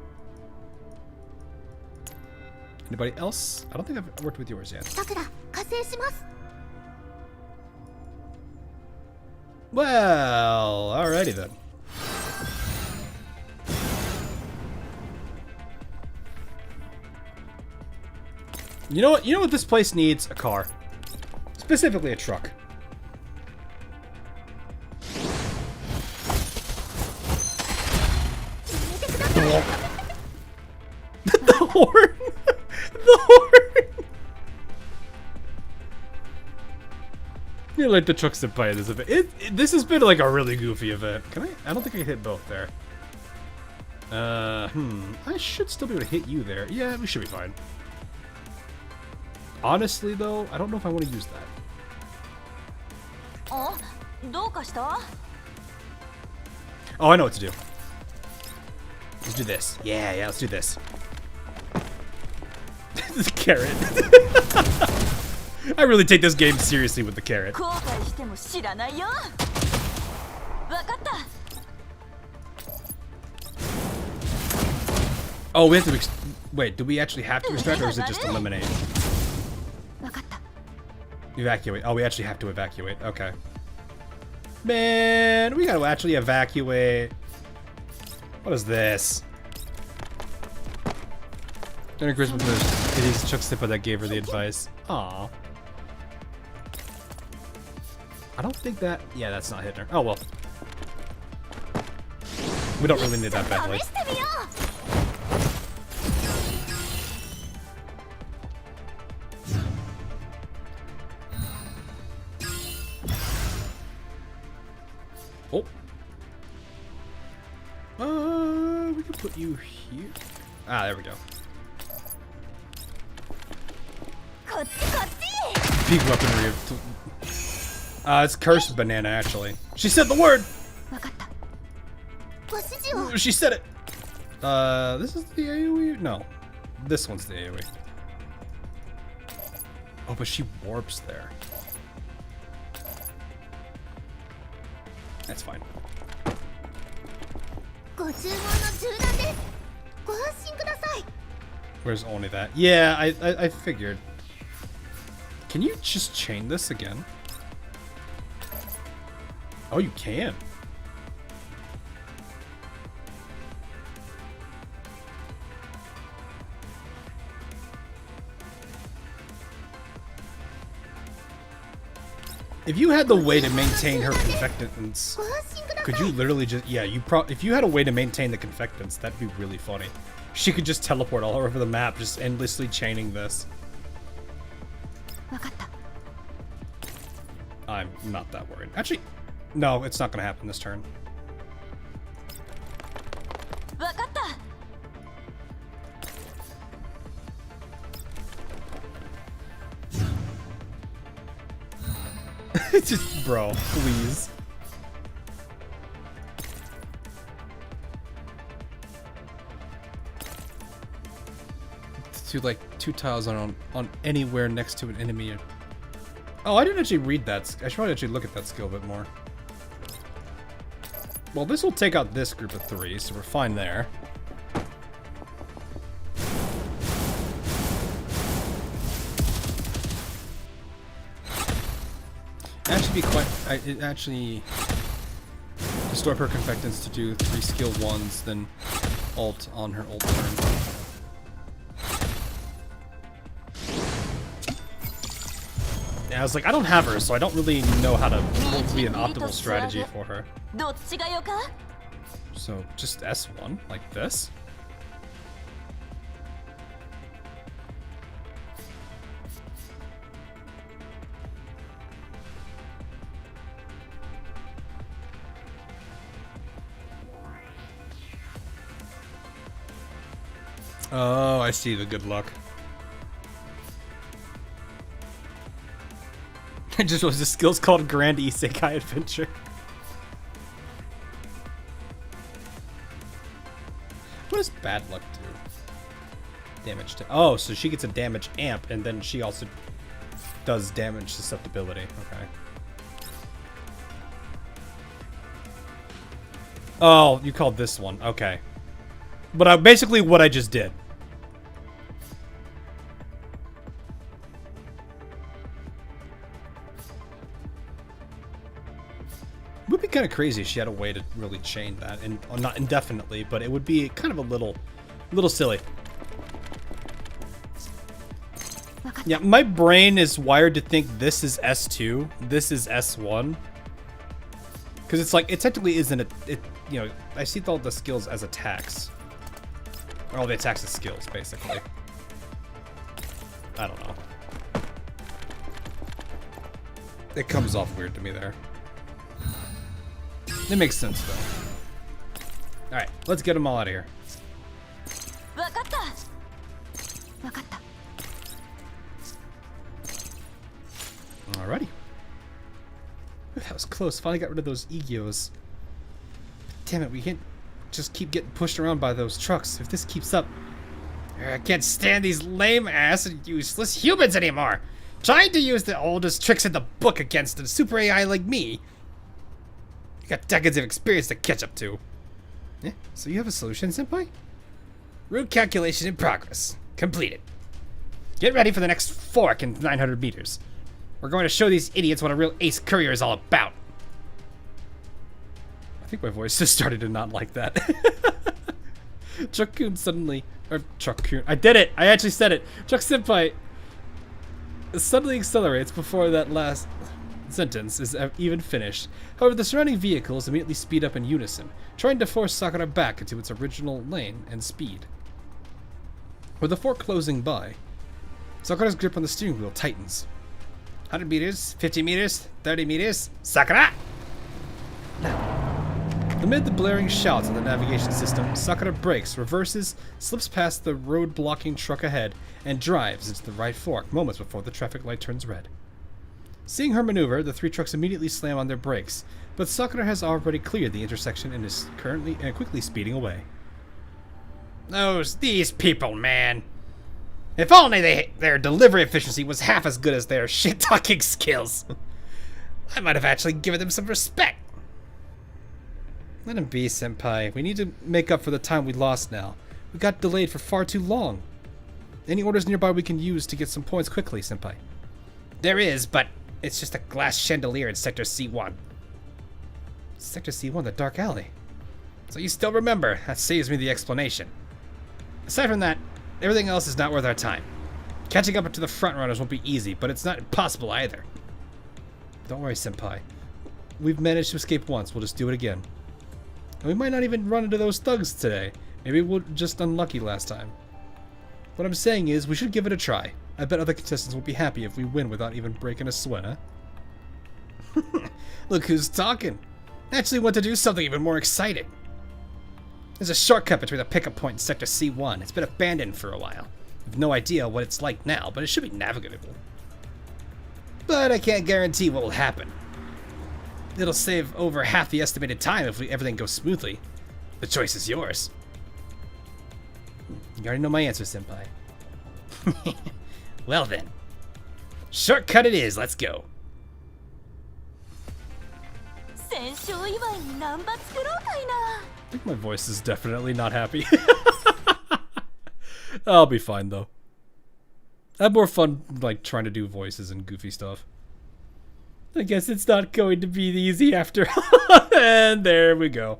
Anybody else? I don't think I've worked with yours yet. Well, alrighty then. You know what? You know what this place needs? A car. Specifically a truck. The horn! The horn! You like the truck senpai in this event. This has been like a really goofy event. Can I? I don't think I can hit both there. I should still be able to hit you there. Yeah, we should be fine. Honestly though, I don't know if I want to use that. Oh, I know what to do. Let's do this. Yeah, let's do this. This carrot. I really take this game seriously with the carrot. Oh, we have to wait, do we actually have to extract or is it just eliminate? Evacuate. Oh, we actually have to evacuate. Okay. Man, we gotta actually evacuate. What is this? Merry Christmas with it is Chuck Sippa that gave her the advice. Aw. I don't think that... Yeah, that's not hitting her. Oh, well. We don't really need that badly. Oh. We can put you here. Ah, there we go. Peak weaponry of... it's cursed banana, actually. She said the word! Ooh, she said it! This is the AoE? No. This one's the AoE. Oh, but she warps there. That's fine. Where's only that? Yeah, I figured. Can you just chain this again? Oh, you can. If you had the way to maintain her confectants, could you literally just... Yeah, if you had a way to maintain the confectants, that'd be really funny. She could just teleport all over the map, just endlessly chaining this. I'm not that worried. Actually, no, it's not going to happen this turn. Just, bro, please. To like 2 tiles on anywhere next to an enemy. Oh, I didn't actually read that. I should probably actually look at that skill a bit more. Well, this will take out this group of 3, so we're fine there. Actually, it actually destroy her confectants to do 3 skill 1s, then ult on her ult turn. And I was like, I don't have her, so I don't really know how to what would be an optimal strategy for her. どっちがよか? So just S1 like this. Oh, I see the good luck. I just was the skill's called Grand Isekai Adventure. What does bad luck do? Damage to. Oh, so she gets a damage amp, and then she also does damage susceptibility. Okay. Oh, you called this one. Okay. But basically what I just did. It would be kind of crazy if she had a way to really chain that, and not indefinitely, but it would be kind of a little silly. Yeah, my brain is wired to think this is S2, this is S1, because it's like it technically isn't it. You know, I see all the skills as attacks, or all the attacks as skills, basically. I don't know. It comes off weird to me there. It makes sense though. All right, let's get them all out of here. わかったわかった Alrighty. That was close. Finally got rid of those Egios. Damn it, we can't just keep getting pushed around by those trucks. If this keeps up, I can't stand these lame ass and useless humans anymore. Trying to use the oldest tricks in the book against a super AI like me. You got decades of experience to catch up to. Yeah, so you have a solution, senpai? Route calculation in progress. Completed. Get ready for the next fork in 900 meters. We're going to show these idiots what a real ace courier is all about. I think my voice just started to not like that. Truck-kun suddenly... Or Truck-kun... I did it! I actually said it! Truck-senpai suddenly accelerates before that last sentence is even finished. However, the surrounding vehicles immediately speed up in unison, trying to force Sakura back into its original lane and speed. With the fork closing by, Sakura's grip on the steering wheel tightens. 100 meters, 50 meters, 30 meters, Sakura! Amid the blaring shouts of the navigation system, Sakura brakes, reverses, slips past the road-blocking truck ahead, and drives into the right fork moments before the traffic light turns red. Seeing her maneuver, the three trucks immediately slam on their brakes, but Sakura has already cleared the intersection and is quickly speeding away. These people, man. If only their delivery efficiency was half as good as their shit-talking skills. I might have actually given them some respect. Let him be, senpai. We need to make up for the time we lost now. We got delayed for far too long. Any orders nearby we can use to get some points quickly, senpai? There is, but it's just a glass chandelier in Sector C1. Sector C1, the dark alley. So you still remember. That saves me the explanation. Aside from that, everything else is not worth our time. Catching up to the front runners won't be easy, but it's not impossible either. Don't worry, senpai. We've managed to escape once. We'll just do it again. And we might not even run into those thugs today. Maybe we're just unlucky last time. What I'm saying is, we should give it a try. I bet other contestants will be happy if we win without even breaking a sweat, huh? Look who's talking. I actually want to do something even more exciting. There's a shortcut between the pickup point and Sector C1. It's been abandoned for a while. I have no idea what it's like now, but it should be navigable. But I can't guarantee what will happen. It'll save over half the estimated time if everything goes smoothly. The choice is yours. You already know my answer, senpai. Well then. Shortcut it is, let's go. 戦勝祝いにナンバ作ろうかいな I think my voice is definitely not happy. I'll be fine though. I have more fun like trying to do voices and goofy stuff. I guess it's not going to be easy after all. And there we go.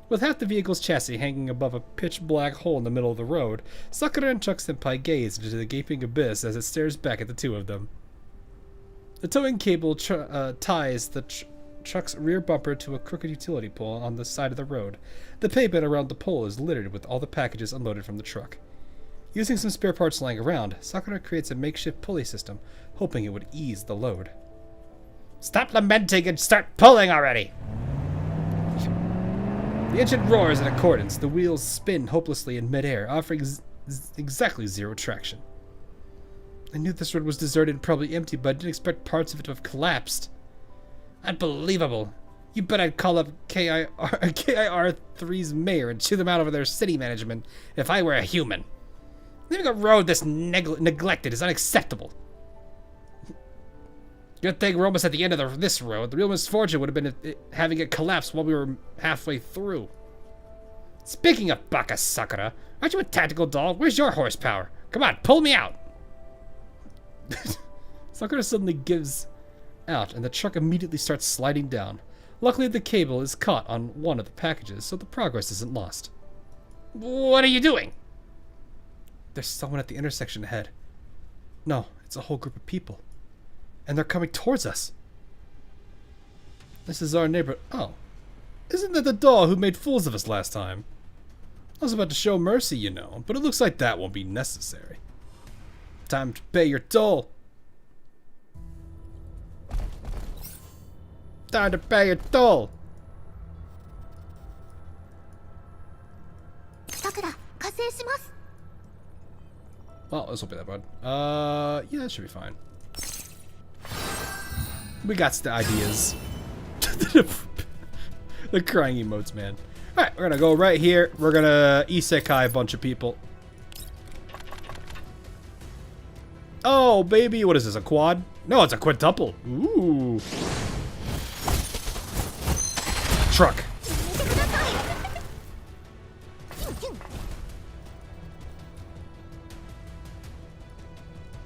With half the vehicle's chassis hanging above a pitch black hole in the middle of the road, Sakura and Truck Senpai gaze into the gaping abyss as it stares back at the two of them. The towing cable ties the truck's rear bumper to a crooked utility pole on the side of the road. The pavement around the pole is littered with all the packages unloaded from the truck. Using some spare parts lying around, Sakura creates a makeshift pulley system, hoping it would ease the load. Stop lamenting and start pulling already! The engine roars in accordance. The wheels spin hopelessly in midair, offering exactly zero traction. I knew this road was deserted and probably empty, but I didn't expect parts of it to have collapsed. Unbelievable. You bet I'd call up KIR3's mayor and chew them out over their city management if I were a human. Leaving a road this neglected is unacceptable. Good thing we're almost at the end of this road. The real misfortune would have been having it collapse while we were halfway through. Speaking of Baka Sakura, aren't you a tactical doll? Where's your horsepower? Come on, pull me out. Sakura suddenly gives out, and the truck immediately starts sliding down. Luckily, the cable is caught on one of the packages, so the progress isn't lost. What are you doing? There's someone at the intersection ahead. No, it's a whole group of people. And they're coming towards us. This is our neighbor. Oh. Isn't that the doll who made fools of us last time? I was about to show mercy, you know, but it looks like that won't be necessary. Time to pay your toll. Time to pay your toll. さくら加勢します Well, this won't be that bad. Yeah, that should be fine. We got the ideas. The crying emotes, man. Alright, we're gonna go right here. We're gonna isekai a bunch of people. Oh, baby. What is this, a quad? No, it's a quintuple. Ooh. Truck.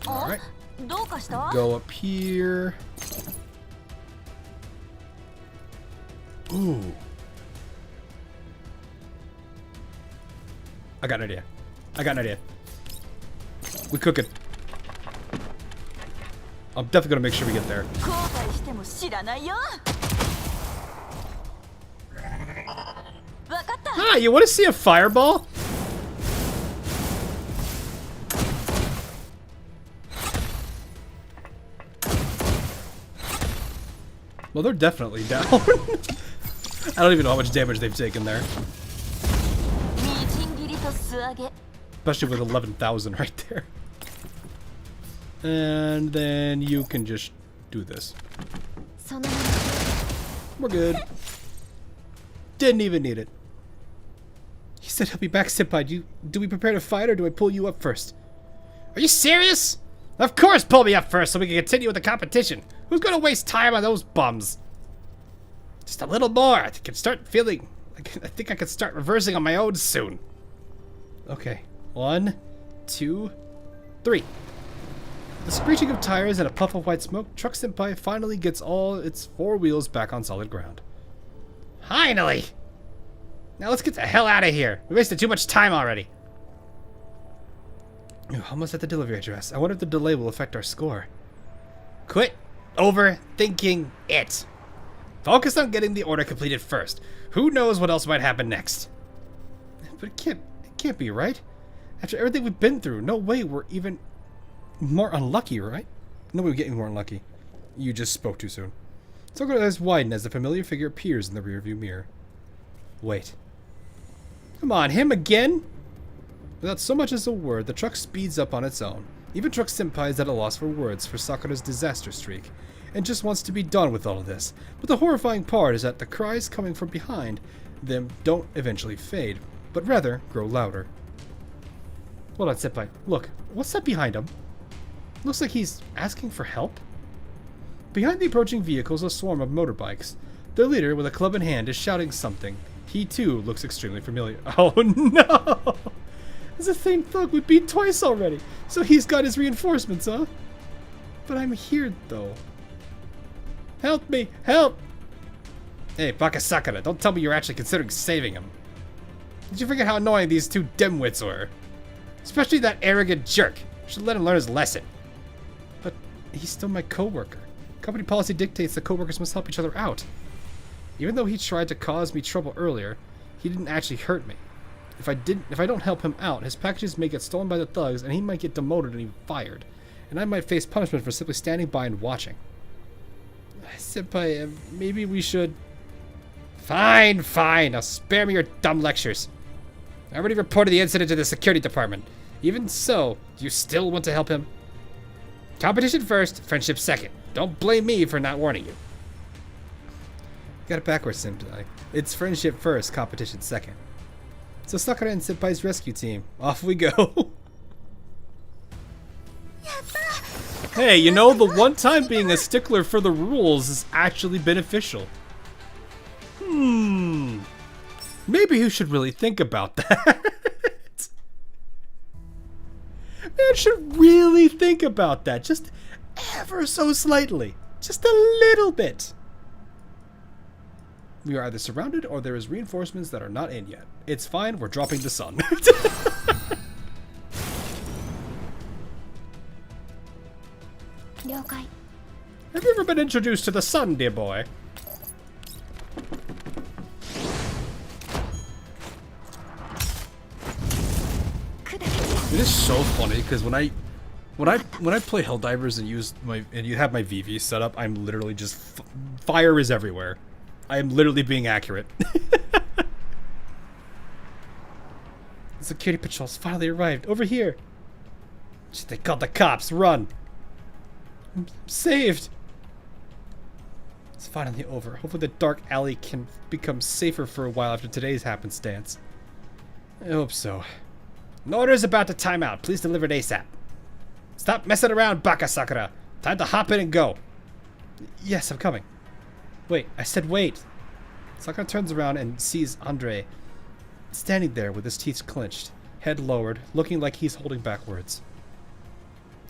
Alright. どうかした Go up here. Ooh. I got an idea. I got an idea. We cook it. I'm definitely gonna make sure we get there. 後悔しても知らないよわかった Ah, you want to see a fireball? Well, they're definitely down. I don't even know how much damage they've taken there. みじん切りと素揚げ Especially with 11,000 right there. And then you can just do this. そのまま We're good. Didn't even need it. He said he'll be back, senpai. Do we prepare to fight or do I pull you up first? Are you serious? Of course, pull me up first so we can continue with the competition. Who's gonna waste time on those bums? Just a little more. I can start feeling. I think I can start reversing on my own soon. Okay. 1, 2, 3. The screeching of tires and a puff of white smoke, Truck Senpai finally gets all its 4 wheels back on solid ground. Finally! Now let's get the hell out of here. We wasted too much time already. Ooh, almost at the delivery address. I wonder if the delay will affect our score. Quit overthinking it. Focus on getting the order completed first. Who knows what else might happen next? But it can't be, right? After everything we've been through, no way we're even more unlucky, right? No way we're getting more unlucky. You just spoke too soon. Sakura's eyes widen as the familiar figure appears in the rearview mirror. Wait. Come on, him again? Without so much as a word, the truck speeds up on its own. Even Truck Senpai is at a loss for words for Sakura's disaster streak, and just wants to be done with all of this. But the horrifying part is that the cries coming from behind them don't eventually fade, but rather grow louder. Hold on, Senpai. Look, what's that behind him? Looks like he's asking for help? Behind the approaching vehicles, a swarm of motorbikes. Their leader, with a club in hand, is shouting something. He, too, looks extremely familiar. Oh, no! It's the same thug we beat twice already. So he's got his reinforcements, huh? But I'm here, though. Help me! Help! Hey, Baka Sakura, don't tell me you're actually considering saving him. Did you forget how annoying these two dimwits were? Especially that arrogant jerk. Should let him learn his lesson. But he's still my coworker. Company policy dictates that coworkers must help each other out. Even though he tried to cause me trouble earlier, he didn't actually hurt me. If I don't help him out, his packages may get stolen by the thugs, and he might get demoted and even fired. And I might face punishment for simply standing by and watching. Senpai, maybe we should... Fine, fine. Now spare me your dumb lectures. I already reported the incident to the security department. Even so, do you still want to help him? Competition first, friendship second. Don't blame me for not warning you. Got it backwards, Senpai. It's friendship first, competition second. So Sakura and Senpai's rescue team. Off we go. Hey, you know, the one time being a stickler for the rules is actually beneficial. Maybe you should really think about that. Man should really think about that. Just ever so slightly. Just a little bit. We are either surrounded or there is reinforcements that are not in yet. It's fine, we're dropping the sun. Have you ever been introduced to the sun, dear boy? It is so funny because when I play Helldivers and you have my VV set up, I'm literally just fire is everywhere. I am literally being accurate. The security patrols finally arrived over here. Shit, they called the cops. Run. I'm saved. It's finally over. Hopefully the dark alley can become safer for a while after today's happenstance. I hope so. An order is about to time out. Please deliver it ASAP. Stop messing around, Baka Sakura. Time to hop in and go. Yes, I'm coming. Wait, I said wait. Sakura turns around and sees Andre standing there with his teeth clenched, head lowered, looking like he's holding back words.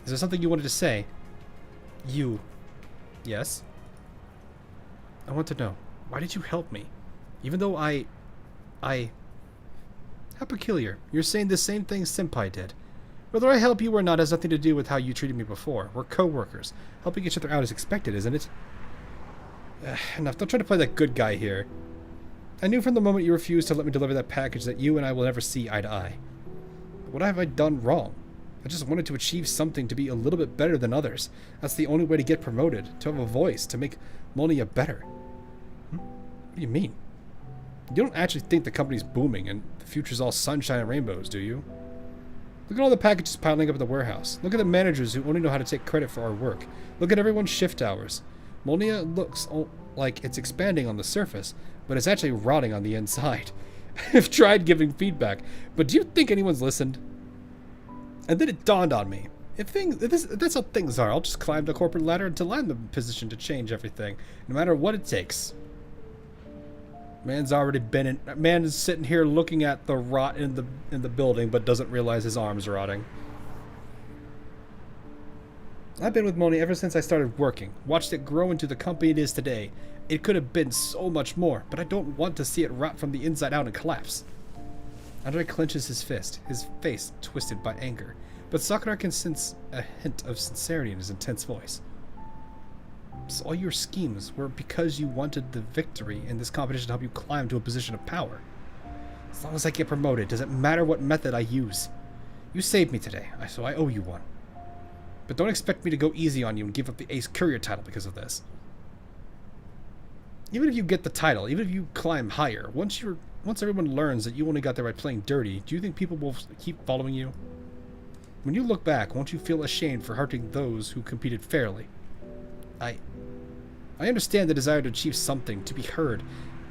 Is there something you wanted to say? You. Yes? I want to know, why did you help me? Even though I... How peculiar. You're saying the same thing Senpai did. Whether I help you or not has nothing to do with how you treated me before. We're co-workers. Helping each other out is expected, isn't it? Enough. Don't try to play that good guy here. I knew from the moment you refused to let me deliver that package that you and I will never see eye to eye. But what have I done wrong? I just wanted to achieve something to be a little bit better than others. That's the only way to get promoted, to have a voice, to make Monia better. What do you mean? You don't actually think the company's booming and the future's all sunshine and rainbows, do you? Look at all the packages piling up at the warehouse. Look at the managers who only know how to take credit for our work. Look at everyone's shift hours. Monia looks like it's expanding on the surface, but it's actually rotting on the inside. I've tried giving feedback, but do you think anyone's listened? And then it dawned on me. If that's how things are, I'll just climb the corporate ladder until I'm in the position to change everything, no matter what it takes. Man's already been in. Man is sitting here looking at the rot in the building, but doesn't realize his arm's rotting. I've been with Moni ever since I started working. Watched it grow into the company it is today. It could have been so much more, but I don't want to see it rot from the inside out and collapse. Andre clenches his fist, his face twisted by anger, but Sakura can sense a hint of sincerity in his intense voice. So all your schemes were because you wanted the victory in this competition to help you climb to a position of power. As long as I get promoted, does it matter what method I use? You saved me today, so I owe you one. But don't expect me to go easy on you and give up the Ace Courier title because of this. Even if you get the title, even if you climb higher, once everyone learns that you only got there by playing dirty, do you think people will keep following you? When you look back, won't you feel ashamed for hurting those who competed fairly? I understand the desire to achieve something, to be heard.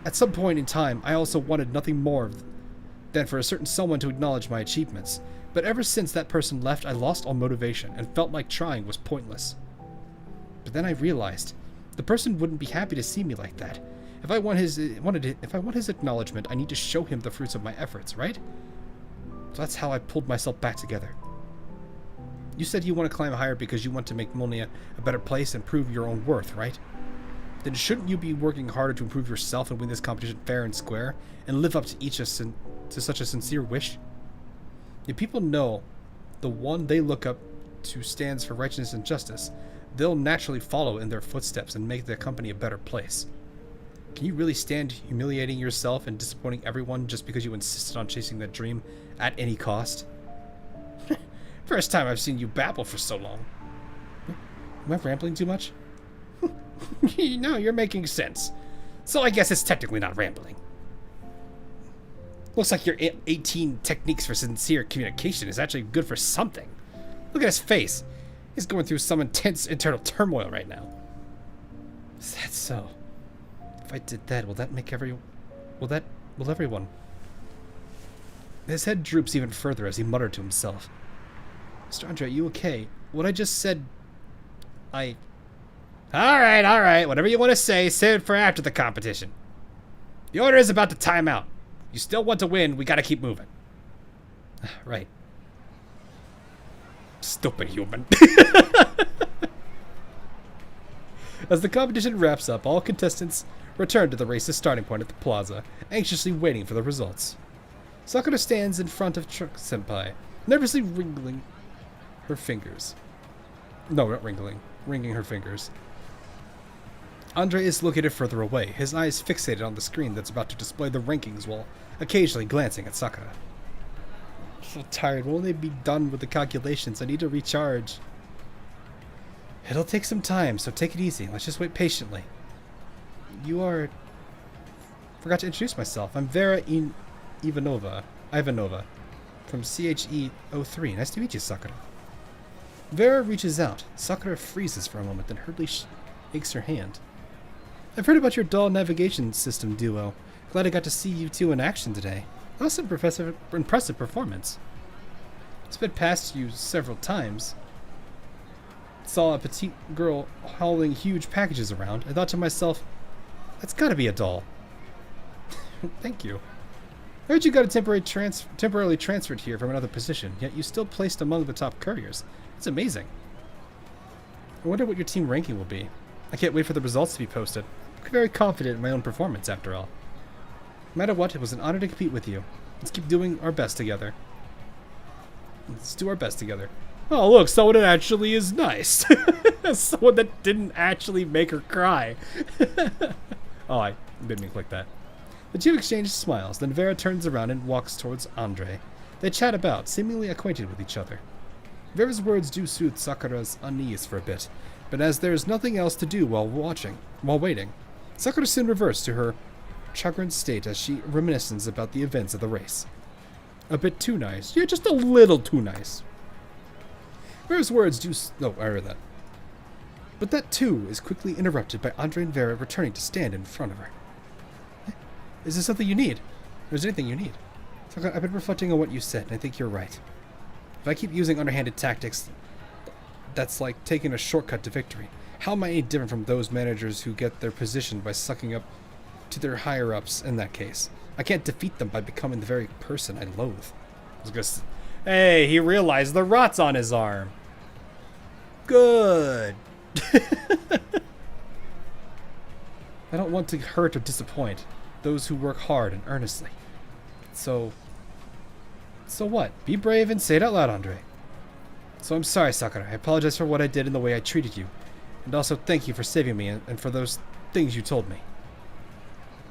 At some point in time, I also wanted nothing more than for a certain someone to acknowledge my achievements. But ever since that person left, I lost all motivation and felt like trying was pointless. But then I realized the person wouldn't be happy to see me like that. If I want his acknowledgement, I need to show him the fruits of my efforts, right? So that's how I pulled myself back together. You said you want to climb higher because you want to make Monia a better place and prove your own worth, right? Then shouldn't you be working harder to improve yourself and win this competition fair and square, and live up to such a sincere wish? If people know the one they look up to stands for righteousness and justice, they'll naturally follow in their footsteps and make their company a better place. Can you really stand humiliating yourself and disappointing everyone just because you insisted on chasing that dream at any cost? First time I've seen you babble for so long. Am I rambling too much? No, you're making sense. So I guess it's technically not rambling. Looks like your 18 techniques for sincere communication is actually good for something. Look at his face. He's going through some intense internal turmoil right now. Is that so? If I did that, will everyone? His head droops even further as he muttered to himself. Mr. Andre, are you okay? What I just said, Alright, whatever you want to say, save it for after the competition. The order is about to time out. You still want to win, we gotta keep moving. Right. Stupid human. As the competition wraps up, all contestants return to the race's starting point at the plaza, anxiously waiting for the results. Sakura stands in front of Truck Senpai, nervously wringing her fingers. No, not wringing her fingers. Andre is located further away, his eyes fixated on the screen that's about to display the rankings while occasionally glancing at Sakura. I'm so tired. Will they be done with the calculations? I need to recharge. It'll take some time, so take it easy. Let's just wait patiently. You are... Forgot to introduce myself. I'm Vera Ivanova from CHE03. Nice to meet you, Sakura. Vera reaches out. Sakura freezes for a moment, then hurriedly shakes her hand. I've heard about your dull navigation system duo. Glad I got to see you two in action today. That was an impressive performance. Sped past you several times. Saw a petite girl hauling huge packages around. I thought to myself, that's gotta be a doll. Thank you. I heard you got temporarily transferred here from another position, yet you still placed among the top couriers. It's amazing. I wonder what your team ranking will be. I can't wait for the results to be posted. I'm very confident in my own performance, after all. No matter what, it was an honor to compete with you. Let's keep doing our best together. Let's do our best together. Oh, look, someone that actually is nice. Someone that didn't actually make her cry. Oh, I didn't mean to click that. The two exchange smiles, then Vera turns around and walks towards Andre. They chat about, seemingly acquainted with each other. Vera's words do soothe Sakura's unease for a bit, but as there is nothing else to do while waiting, Sakura soon reverts to her chagrined state as she reminisces about the events of the race. A bit too nice. Yeah, just a little too nice. Vera's words do... No, I read that. But that too is quickly interrupted by Andre and Vera returning to stand in front of her. Is there something you need? Or is there anything you need? Sakura, I've been reflecting on what you said, and I think you're right. If I keep using underhanded tactics, that's like taking a shortcut to victory. How am I any different from those managers who get their position by sucking up to their higher-ups in that case? I can't defeat them by becoming the very person I loathe. Hey, he realized the rot's on his arm. Good. I don't want to hurt or disappoint those who work hard and earnestly. So what? Be brave and say it out loud, Andre. So I'm sorry, Sakura. I apologize for what I did and the way I treated you. And also thank you for saving me and for those things you told me.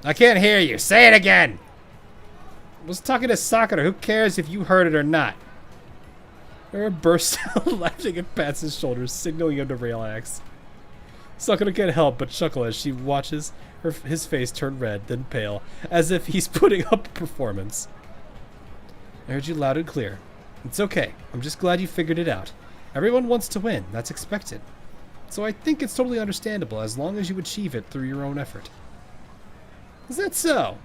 I can't hear you. Say it again! I was talking to Sakura. Who cares if you heard it or not? Vera bursts out laughing and pats his shoulders, signaling him to relax. Sakura can't help but chuckle as she watches his face turn red, then pale, as if he's putting up a performance. I heard you loud and clear. It's okay. I'm just glad you figured it out. Everyone wants to win. That's expected. So I think it's totally understandable as long as you achieve it through your own effort. Is that so?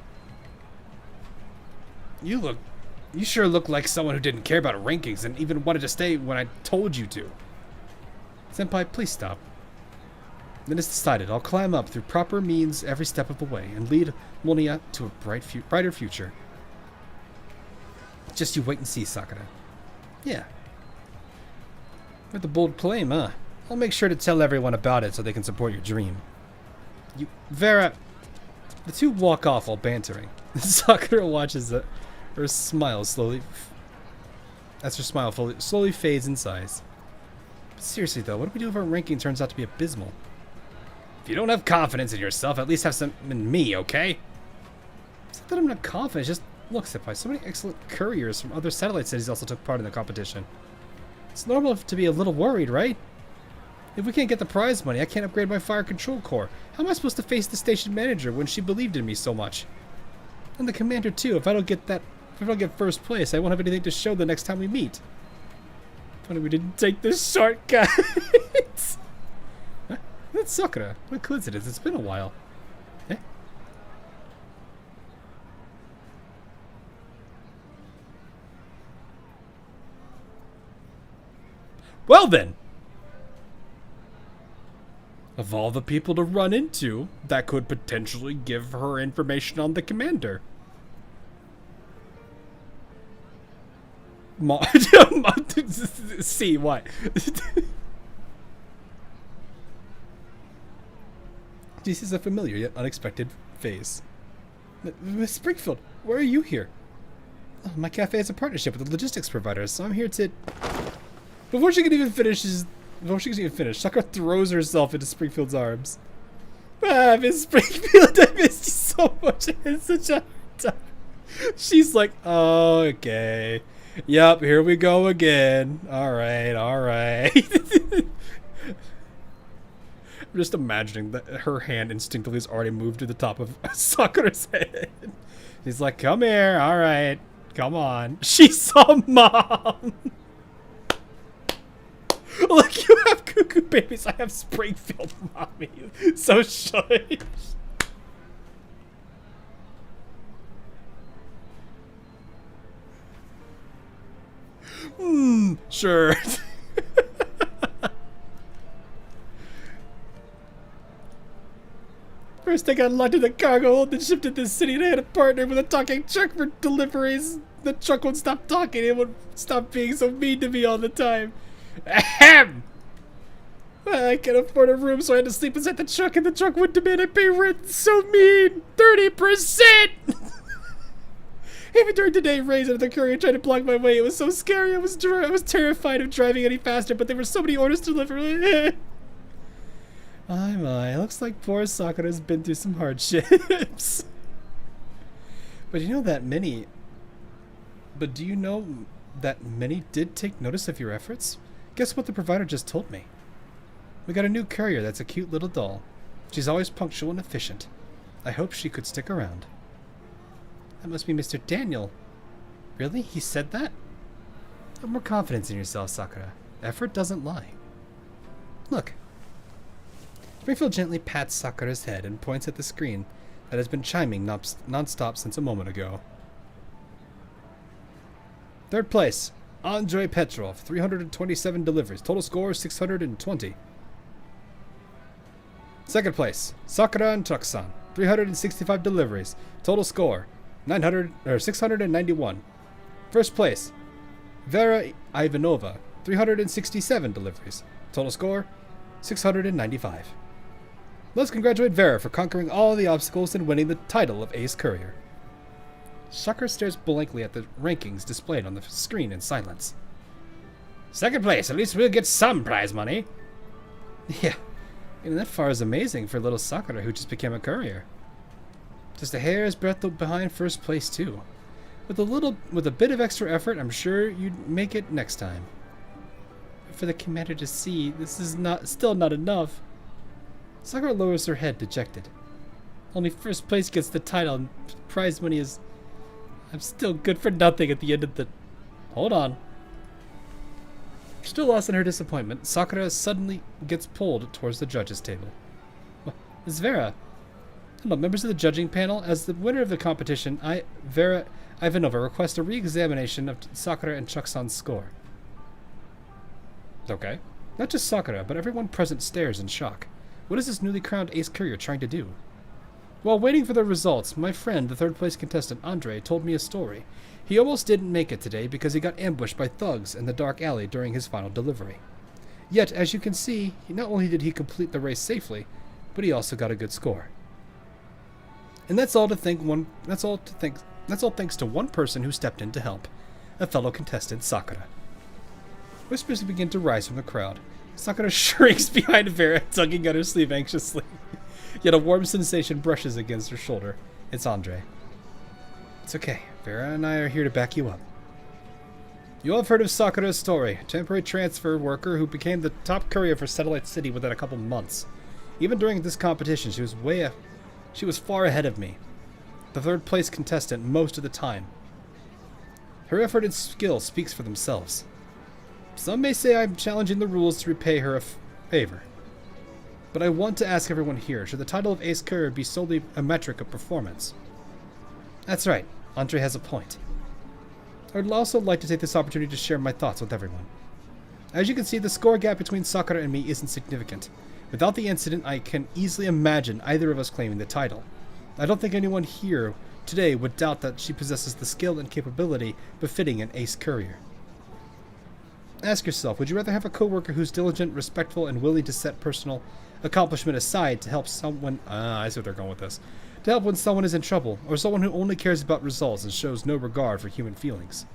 You sure look like someone who didn't care about rankings and even wanted to stay when I told you to. Senpai, please stop. Then it's decided. I'll climb up through proper means every step of the way and lead Monia to a brighter future. Just you wait and see, Sakura. Yeah. With a bold claim, huh? I'll make sure to tell everyone about it so they can support your dream. Vera... The two walk off while bantering. Sakura watches her smile slowly... As her smile slowly fades in size. Seriously though, what do we do if our ranking turns out to be abysmal? If you don't have confidence in yourself, at least have some in me, okay? It's not that I'm not confident, it's just, look, senpai, so many excellent couriers from other satellite cities also took part in the competition. It's normal to be a little worried, right? If we can't get the prize money, I can't upgrade my fire control core. How am I supposed to face the station manager when she believed in me so much? And the commander too. If I don't get first place, I won't have anything to show the next time we meet. Funny we didn't take the shortcut. Huh? That's Sakura. What a coincidence. It's been a while. Eh? Well then! Of all the people to run into, that could potentially give her information on the commander. See, what? This is a familiar yet unexpected phase. Miss Springfield, why are you here? Oh, my cafe has a partnership with the logistics provider, so I'm here to... Before she can even finish, Sakura throws herself into Springfield's arms. Ah, Miss Springfield, I missed you so much. It's such a hard time. She's like, oh, okay. Yep, here we go again. Alright, alright. I'm just imagining that her hand instinctively has already moved to the top of Sakura's head. He's like, come here, alright. Come on. She saw Mom! Look, you have cuckoo babies. I have Springfield mommy. So shush. Sure. First I got locked in the cargo hold, then shipped to this city, and I had a partner with a talking truck for deliveries. The truck won't stop talking. It won't stop being so mean to me all the time. Ahem! I can't afford a room, so I had to sleep inside the truck, and the truck wouldn't demand I pay rent. So mean! 30%! Even during the day, Rays and the courier tried to block my way. It was so scary. I was terrified of driving any faster, but there were so many orders to deliver. My. Looks like poor Sakura's been through some hardships. But do you know that many did take notice of your efforts? Guess what the provider just told me? We got a new courier that's a cute little doll. She's always punctual and efficient. I hope she could stick around. That must be Mr. Daniel. Really? He said that? Have more confidence in yourself, Sakura. Effort doesn't lie. Look. Springfield gently pats Sakura's head and points at the screen that has been chiming non-stop since a moment ago. Third place, Andrei Petrov, 327 deliveries. Total score, 620. Second place, Sakura and Truck-san, 365 deliveries. Total score, 691. First place, Vera Ivanova, 367 deliveries. Total score, 695. Let's congratulate Vera for conquering all the obstacles and winning the title of Ace Courier. Sakura stares blankly at the rankings displayed on the screen in silence. Second place, at least we'll get some prize money. Yeah, even that far is amazing for little Sakura who just became a courier. Just a hair's breadth behind first place too. With a bit of extra effort, I'm sure you'd make it next time. But for the commander to see, this is still not enough. Sakura lowers her head, dejected. Only first place gets the title, and prize money is... I'm still good for nothing at the end of the... Hold on. Still lost in her disappointment, Sakura suddenly gets pulled towards the judges' table. It's Vera. Hello, members of the judging panel. As the winner of the competition, Vera Ivanova, request a re-examination of Sakura and Truck-san's score. Okay. Not just Sakura, but everyone present stares in shock. What is this newly crowned ace courier trying to do? While waiting for the results, my friend, the third place contestant Andre, told me a story. He almost didn't make it today because he got ambushed by thugs in the dark alley during his final delivery. Yet, as you can see, not only did he complete the race safely, but he also got a good score. And that's all thanks to one person who stepped in to help, a fellow contestant, Sakura. Whispers begin to rise from the crowd. Sakura shrinks behind Vera, tugging at her sleeve anxiously. Yet a warm sensation brushes against her shoulder. It's Andre. It's okay. Vera and I are here to back you up. You all have heard of Sakura's story, a temporary transfer worker who became the top courier for Satellite City within a couple months. Even during this competition, she was far ahead of me. The third place contestant most of the time. Her effort and skill speaks for themselves. Some may say I'm challenging the rules to repay her a favor. But I want to ask everyone here, should the title of Ace Courier be solely a metric of performance? That's right, Andre has a point. I would also like to take this opportunity to share my thoughts with everyone. As you can see, the score gap between Sakura and me isn't significant. Without the incident, I can easily imagine either of us claiming the title. I don't think anyone here today would doubt that she possesses the skill and capability befitting an Ace Courier. Ask yourself, would you rather have a coworker who's diligent, respectful, and willing to set personal accomplishment aside to help someone... I see what they're going with this. To help when someone is in trouble, or someone who only cares about results and shows no regard for human feelings?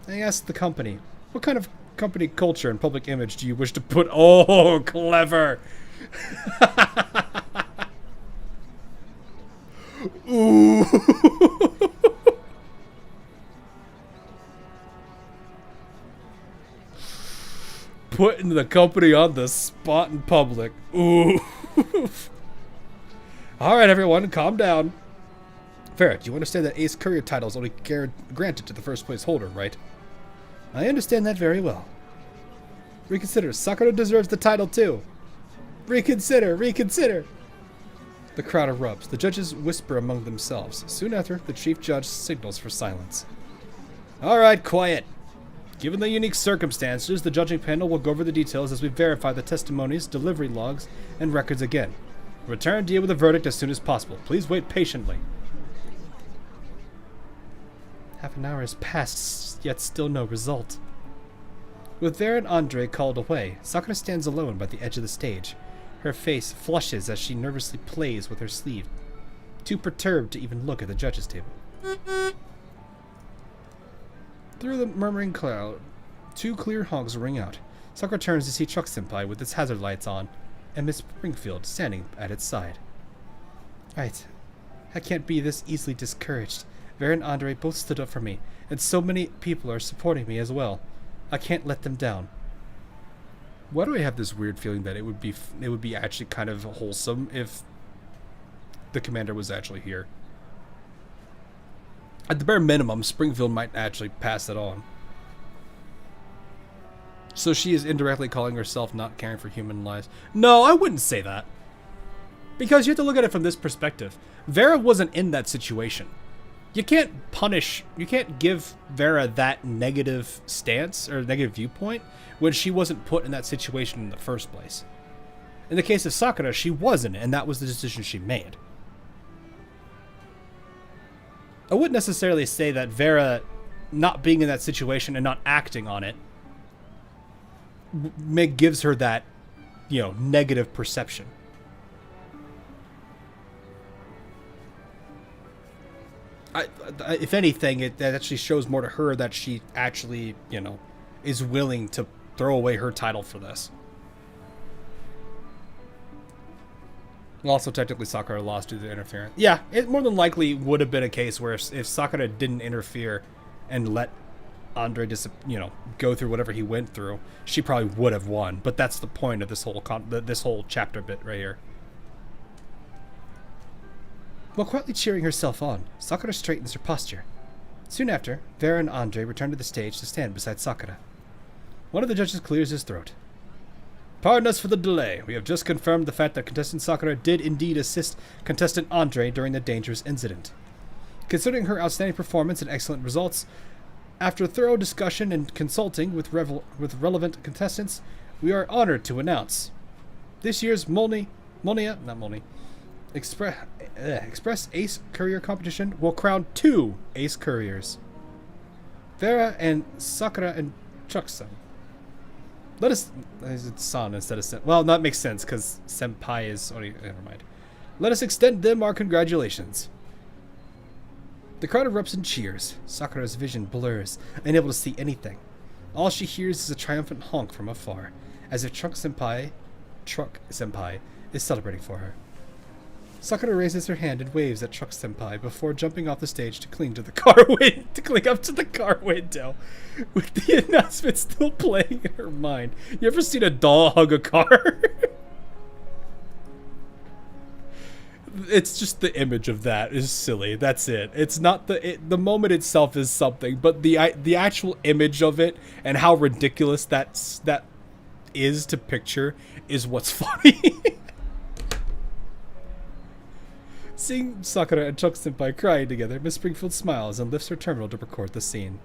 I asked the company, what kind of company culture and public image do you wish to put... Oh, clever! Ooh! Putting the company on the spot in public. Ooh. Alright, everyone, calm down. Ferret, you understand that Ace Courier title is only granted to the first place holder, right? I understand that very well. Reconsider. Sakura deserves the title too. Reconsider. Reconsider. The crowd erupts. The judges whisper among themselves. Soon after, the chief judge signals for silence. Alright, quiet. Given the unique circumstances, the judging panel will go over the details as we verify the testimonies, delivery logs, and records again. Return to you with a verdict as soon as possible. Please wait patiently. Half an hour has passed, yet still no result. With Vera and Andre called away, Sakura stands alone by the edge of the stage. Her face flushes as she nervously plays with her sleeve, too perturbed to even look at the judges' table. Through the murmuring cloud, two clear honks ring out. Sakura turns to see Truck Senpai with its hazard lights on, and Miss Springfield standing at its side. Right. I can't be this easily discouraged. Vera and Andre both stood up for me, and so many people are supporting me as well. I can't let them down. Why do I have this weird feeling that it would be actually kind of wholesome if the commander was actually here? At the bare minimum, Springfield might actually pass it on. So she is indirectly calling herself not caring for human lives. No, I wouldn't say that. Because you have to look at it from this perspective. Vera wasn't in that situation. You can't give Vera that negative stance or negative viewpoint when she wasn't put in that situation in the first place. In the case of Sakura, she wasn't, and that was the decision she made. I wouldn't necessarily say that Vera not being in that situation and not acting on it gives her that, negative perception. If anything, that actually shows more to her that she actually, is willing to throw away her title for this. Also, technically, Sakura lost due to the interference. Yeah, it more than likely would have been a case where if Sakura didn't interfere and let Andre just, go through whatever he went through, she probably would have won. But that's the point of this whole chapter bit right here. While quietly cheering herself on, Sakura straightens her posture. Soon after, Vera and Andre return to the stage to stand beside Sakura. One of the judges clears his throat. Pardon us for the delay. We have just confirmed the fact that contestant Sakura did indeed assist contestant Andre during the dangerous incident. Considering her outstanding performance and excellent results, after thorough discussion and consulting with relevant contestants, we are honored to announce this year's Express Ace Courier competition will crown 2 Ace Couriers. Vera and Sakura and Chuck-san. Let us... It's San instead of Sen. Well, that makes sense, because Senpai is... Oh, never mind. Let us extend them our congratulations. The crowd erupts in cheers. Sakura's vision blurs, unable to see anything. All she hears is a triumphant honk from afar. as if Truck Senpai is celebrating for her. Sakura raises her hand and waves at Truck Senpai before jumping off the stage to cling to the car to cling up to the car window, with the announcement still playing in her mind. You ever seen a doll hug a car? It's just the image of that is silly. That's it. It's not the moment itself is something, but the actual image of it and how ridiculous that is to picture is what's funny. Seeing Sakura and Chuck Senpai crying together, Miss Springfield smiles and lifts her terminal to record the scene.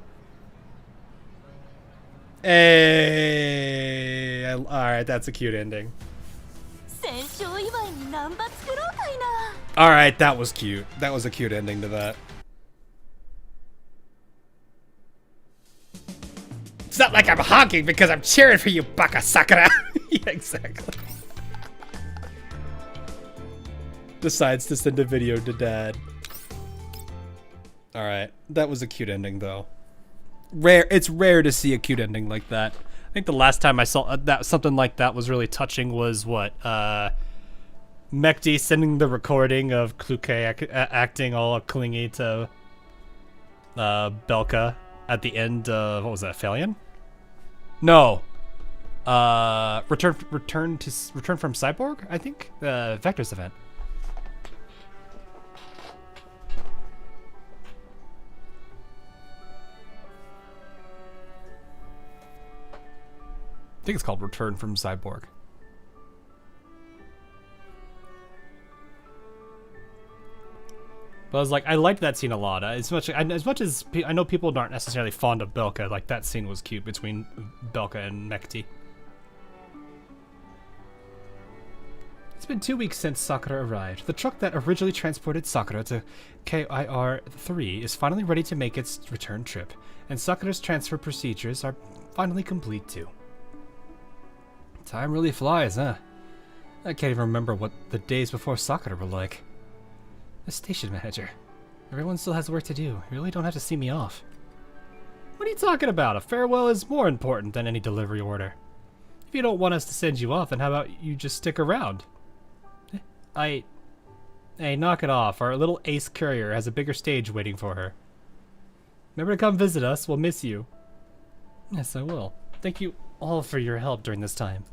Hey, all right, that's a cute ending. All right, that was cute. That was a cute ending to that. It's not like I'm honking because I'm cheering for you, Baka Sakura. Yeah, exactly. Decides to send a video to dad. All right, that was a cute ending though. It's rare to see a cute ending like that. I think the last time I saw that something like that was really touching was what Mekti sending the recording of Kluke acting all clingy to Belka at the end of, what was that, Phalion? No. Return from Cyborg, I think? Vector's event. I think it's called Return from Cyborg. But I was like, I liked that scene a lot. As much as I know people aren't necessarily fond of Belka, like that scene was cute between Belka and Mekti. It's been 2 weeks since Sakura arrived. The truck that originally transported Sakura to KIR-3 is finally ready to make its return trip, and Sakura's transfer procedures are finally complete too. Time really flies, huh? I can't even remember what the days before Sakura were like. The station manager. Everyone still has work to do. You really don't have to see me off. What are you talking about? A farewell is more important than any delivery order. If you don't want us to send you off, then how about you just stick around? Hey, knock it off. Our little ace courier has a bigger stage waiting for her. Remember to come visit us. We'll miss you. Yes, I will. Thank you all for your help during this time.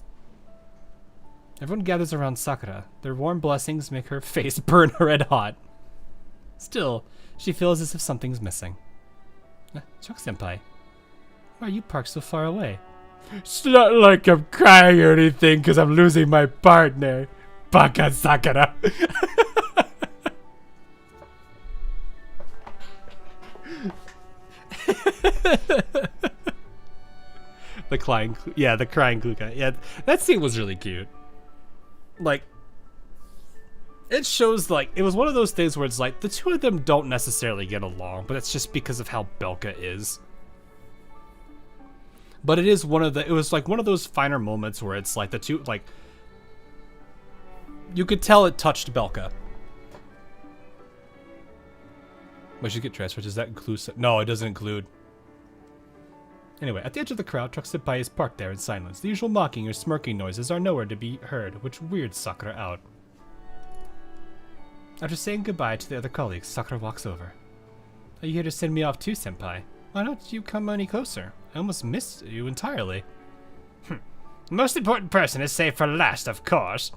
Everyone gathers around Sakura. Their warm blessings make her face burn red hot. Still, she feels as if something's missing. Chuck-senpai, why are you parked so far away? It's not like I'm crying or anything because I'm losing my partner. Baka Sakura. The crying Kluka. Yeah, that scene was really cute. Like, it shows, like, it was one of those things where it's like, the two of them don't necessarily get along, but it's just because of how Belka is. But it is it was like one of those finer moments where it's like the two, like, you could tell it touched Belka. When she get transferred, does that include? No, it doesn't include. Anyway, at the edge of the crowd, Truck Senpai is parked there in silence. The usual mocking or smirking noises are nowhere to be heard, which weirds Sakura out. After saying goodbye to the other colleagues, Sakura walks over. Are you here to send me off too, Senpai? Why don't you come any closer? I almost missed you entirely. The most important person is saved for last, of course.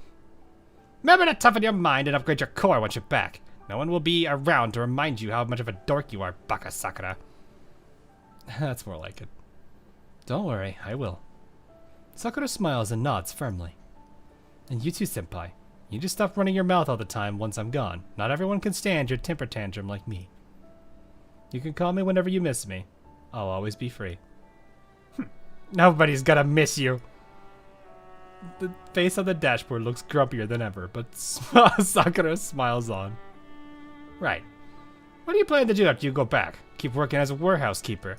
Remember to toughen your mind and upgrade your core once you're back. No one will be around to remind you how much of a dork you are, Baka Sakura. That's more like it. Don't worry, I will. Sakura smiles and nods firmly. And you too, Senpai. You just stop running your mouth all the time once I'm gone. Not everyone can stand your temper tantrum like me. You can call me whenever you miss me. I'll always be free. Nobody's gonna miss you. The face on the dashboard looks grumpier than ever, but Sakura smiles on. Right. What do you plan to do after you go back? Keep working as a warehouse keeper?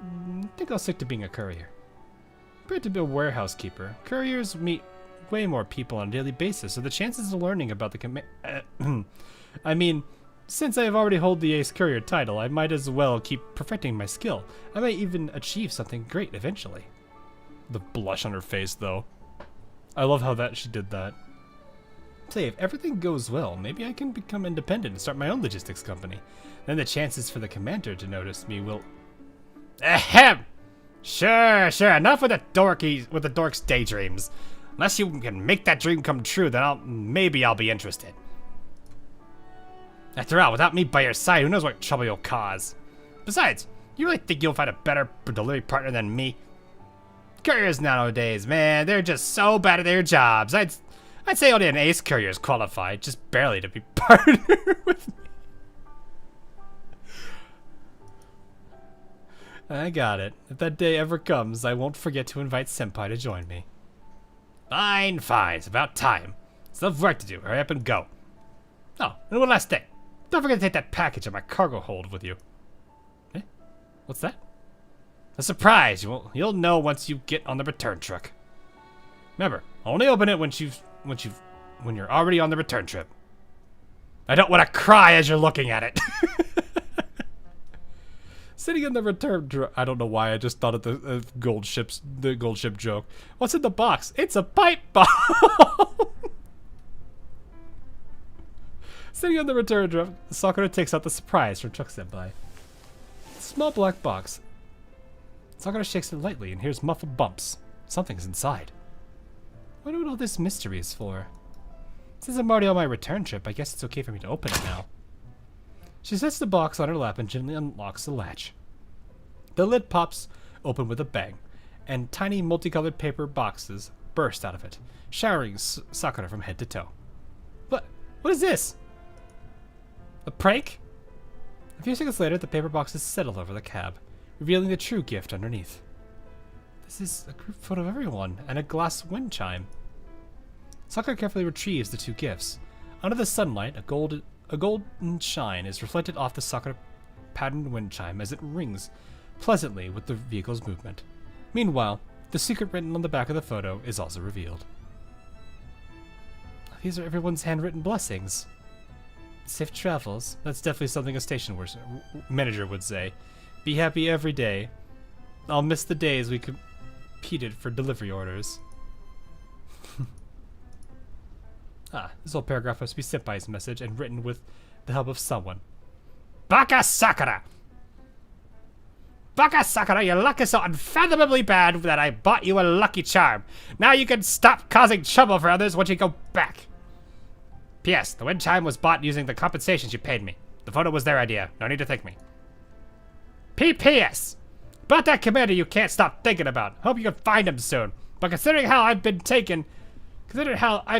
I think I'll stick to being a courier. Compared to be a warehouse keeper, couriers meet way more people on a daily basis, so the chances of learning about the I mean, since I have already hold the ace courier title, I might as well keep perfecting my skill. I might even achieve something great eventually. The blush on her face, though. I love how she did that. Say, if everything goes well, maybe I can become independent and start my own logistics company. Then the chances for the commander to notice me will... Ahem! Sure, enough with the dork's daydreams. Unless you can make that dream come true, then maybe I'll be interested. After all, without me by your side, who knows what trouble you'll cause? Besides, you really think you'll find a better delivery partner than me? Couriers nowadays, man, they're just so bad at their jobs. I'd say only an ace courier is qualified, just barely to be partner with me. I got it. If that day ever comes, I won't forget to invite senpai to join me. Fine. It's about time. Still have work to do. Hurry up and go. Oh, and one last thing. Don't forget to take that package in my cargo hold with you. Eh? What's that? A surprise. You'll know once you get on the return truck. Remember, only open it when you're already on the return trip. I don't want to cry as you're looking at it. Sitting in the return truck. I don't know why I just thought of the gold ship joke. What's in the box? It's a pipe bomb. Sitting on the return truck, Sakura takes out the surprise from Truck Senpai. Small black box. Sakura shakes it lightly and hears muffled bumps. Something's inside. I wonder what all this mystery is for. Since I'm already on my return trip, I guess it's okay for me to open it now. She sets the box on her lap and gently unlocks the latch. The lid pops open with a bang, and tiny multicolored paper boxes burst out of it, showering Sakura from head to toe. What is this? A prank? A few seconds later, the paper boxes settle over the cab, revealing the true gift underneath. This is a group photo of everyone, and a glass wind chime. Sakura carefully retrieves the two gifts. Under the sunlight, a golden shine is reflected off the Sakura patterned wind chime as it rings pleasantly with the vehicle's movement. Meanwhile, the secret written on the back of the photo is also revealed. These are everyone's handwritten blessings. Safe travels. That's definitely something a station manager would say. Be happy every day. I'll miss the days we competed for delivery orders. This whole paragraph must be Senpai's message and written with the help of someone. Baka Sakura! Baka Sakura, your luck is so unfathomably bad that I bought you a lucky charm. Now you can stop causing trouble for others once you go back. P.S. The wind chime was bought using the compensations you paid me. The photo was their idea. No need to thank me. P.P.S. About that commander you can't stop thinking about. Hope you can find him soon. But considering how I've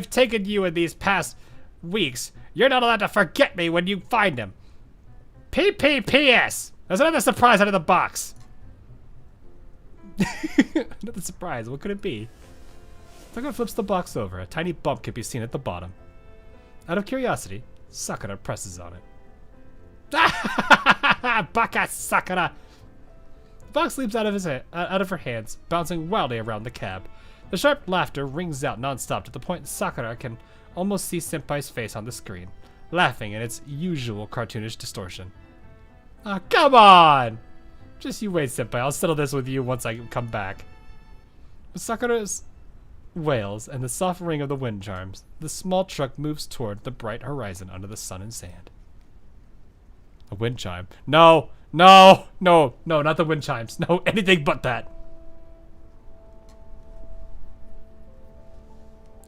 taken you in these past weeks, you're not allowed to forget me when you find him. P.P.P.S. There's another surprise under the box. Another surprise. What could it be? Sakura flips the box over. A tiny bump can be seen at the bottom. Out of curiosity, Sakura presses on it. Baka Sakura! The box leaps out of her hands, bouncing wildly around the cab. The sharp laughter rings out non-stop to the point Sakura can almost see Senpai's face on the screen, laughing in its usual cartoonish distortion. Come on! Just you wait, Senpai. I'll settle this with you once I come back. With Sakura's wails and the soft ring of the wind charms, the small truck moves toward the bright horizon under the sun and sand. A wind chime. No, not the wind chimes. No, anything but that.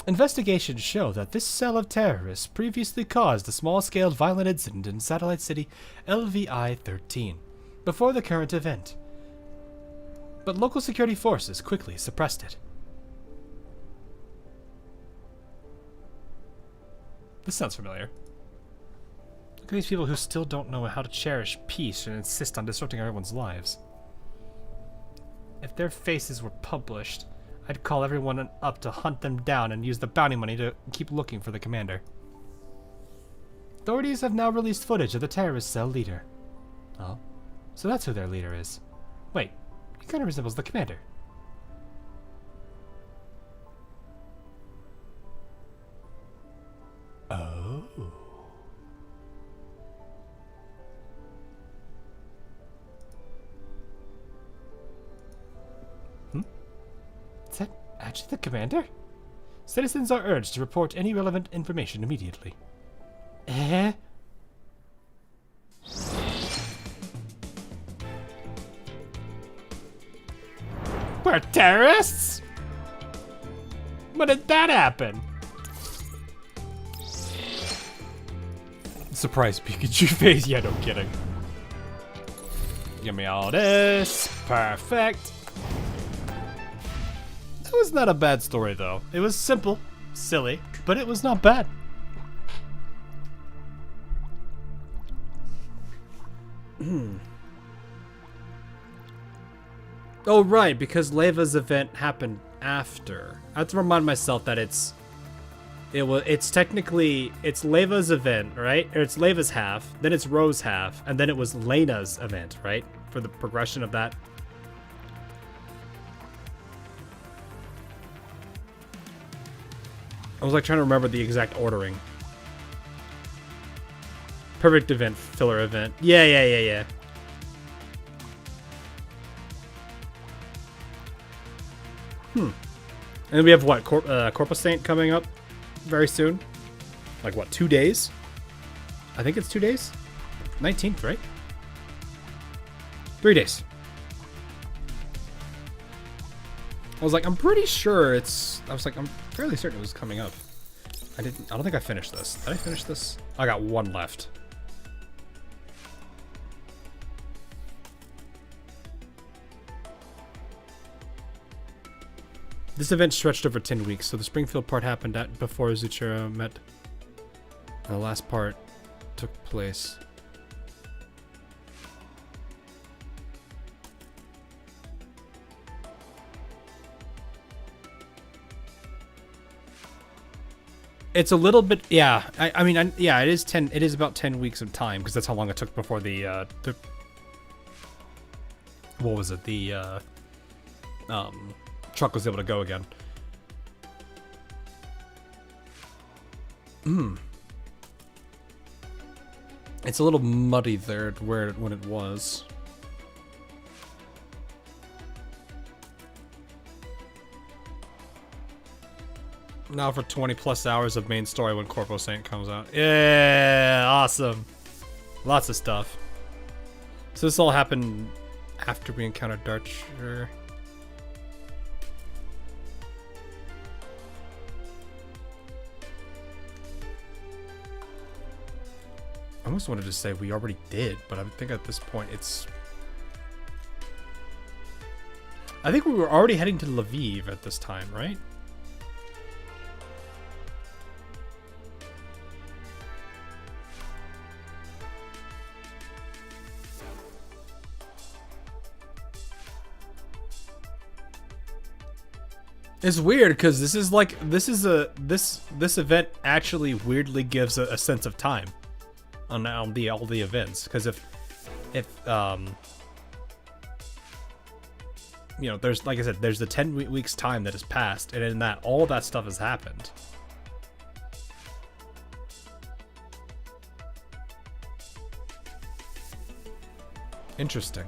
Investigations show that this cell of terrorists previously caused a small-scale violent incident in Satellite City LVI-13 before the current event, but local security forces quickly suppressed it. This sounds familiar. Look at these people who still don't know how to cherish peace and insist on disrupting everyone's lives. If their faces were published, I'd call everyone up to hunt them down and use the bounty money to keep looking for the commander. Authorities have now released footage of the terrorist cell leader. Oh, so that's who their leader is. Wait, he kind of resembles the commander. Oh. actually the commander? Citizens are urged to report any relevant information immediately. Eh? We're terrorists? When did that happen? Surprise Pikachu face. Yeah, no kidding. Give me all this. Perfect. That was not a bad story, though. It was simple, silly, but it was not bad. Oh, right, because Leva's event happened after. I have to remind myself that it's technically Leva's event, right? Or it's Leva's half, then it's Ro's half, and then it was Lena's event, right? For the progression of that. I was like trying to remember the exact ordering. Perfect event, filler event. Yeah. And then we have what? Corpus Saint coming up very soon. Like what, 2 days? I think it's 2 days. 19th, right? 3 days. I was like, I'm pretty sure I'm fairly certain it was coming up. I don't think I finished this. Did I finish this? I got one left. This event stretched over 10 weeks, so the Springfield part happened before Zuchiro met. The last part took place. It's a little bit, yeah. I mean, yeah. It is 10. It is about 10 weeks of time because that's how long it took before the what was it? The truck was able to go again. It's a little muddy there when it was. Now for 20 plus hours of main story when Corpo Saint comes out. Yeah, awesome. Lots of stuff. So this all happened after we encountered Darcher. I almost wanted to say we already did, but I think at this point I think we were already heading to Lviv at this time, right? It's weird because this event actually weirdly gives a sense of time on all the events, because if you know, there's, like I said, there's the 10 weeks time that has passed, and in that all that stuff has happened. Interesting.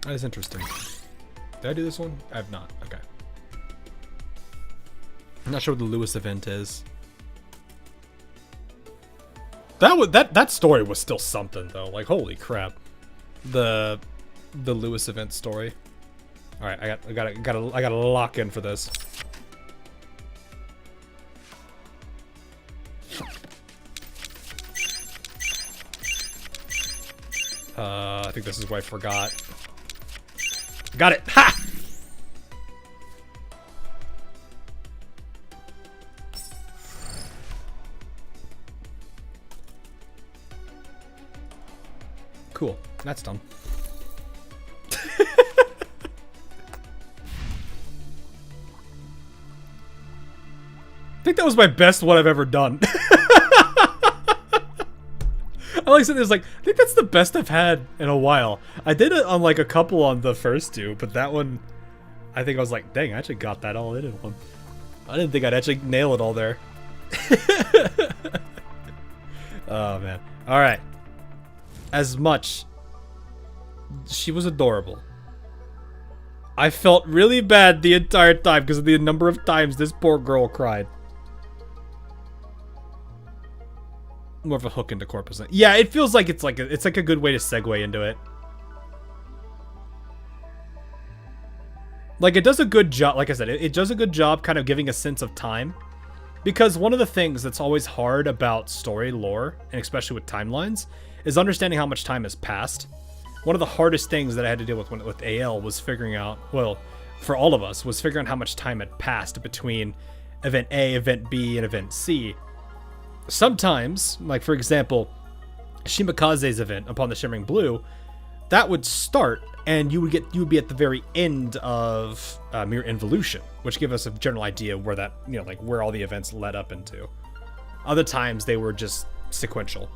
That is interesting. Did I do this one? I have not. Okay. I'm not sure what the Lewis event is. That story was still something though. Like, holy crap. The Lewis event story. All right, I gotta lock in for this. I think this is what I forgot. Got it! Ha! Cool. That's done. I think that was my best one I've ever done. I like said, it was like, I think that's the best I've had in a while. I did it on like a couple on the first two, but that one, I think I was like, dang, I actually got that all in one. I didn't think I'd actually nail it all there. Oh man. All right. As much She was adorable. I felt really bad the entire time because of the number of times this poor girl cried. More of a hook into corpus. Yeah, it feels like it's like a good way to segue into it. Like, it does a good job, like I said, it does a good job kind of giving a sense of time. Because one of the things that's always hard about story lore, and especially with timelines, is understanding how much time has passed. One of the hardest things that I had to deal with AL was figuring out, well, for all of us, was figuring out how much time had passed between event A, event B, and event C. Sometimes, like for example, Shimakaze's event upon the Shimmering Blue, that would start and you would be at the very end of Mere Involution, which give us a general idea where that, you know, like where all the events led up into. Other times they were just sequential,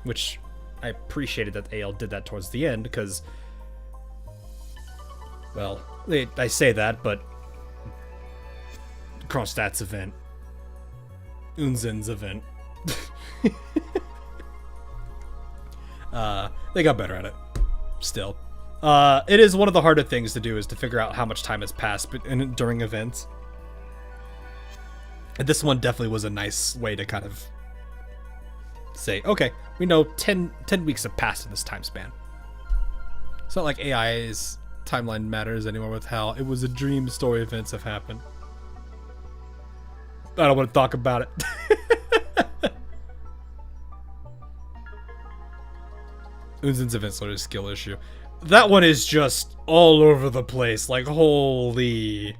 which I appreciated that AL did that towards the end because, well, I say that, but Kronstadt's event, Unzen's event, they got better at it. Still, it is one of the harder things to do is to figure out how much time has passed during events. And this one definitely was a nice way to kind of say, okay, we know 10 weeks have passed in this time span. It's not like AI's timeline matters anymore with how it was a dream story events have happened. I don't want to talk about it. Unzen's event's a skill issue. That one is just all over the place. Like, holy.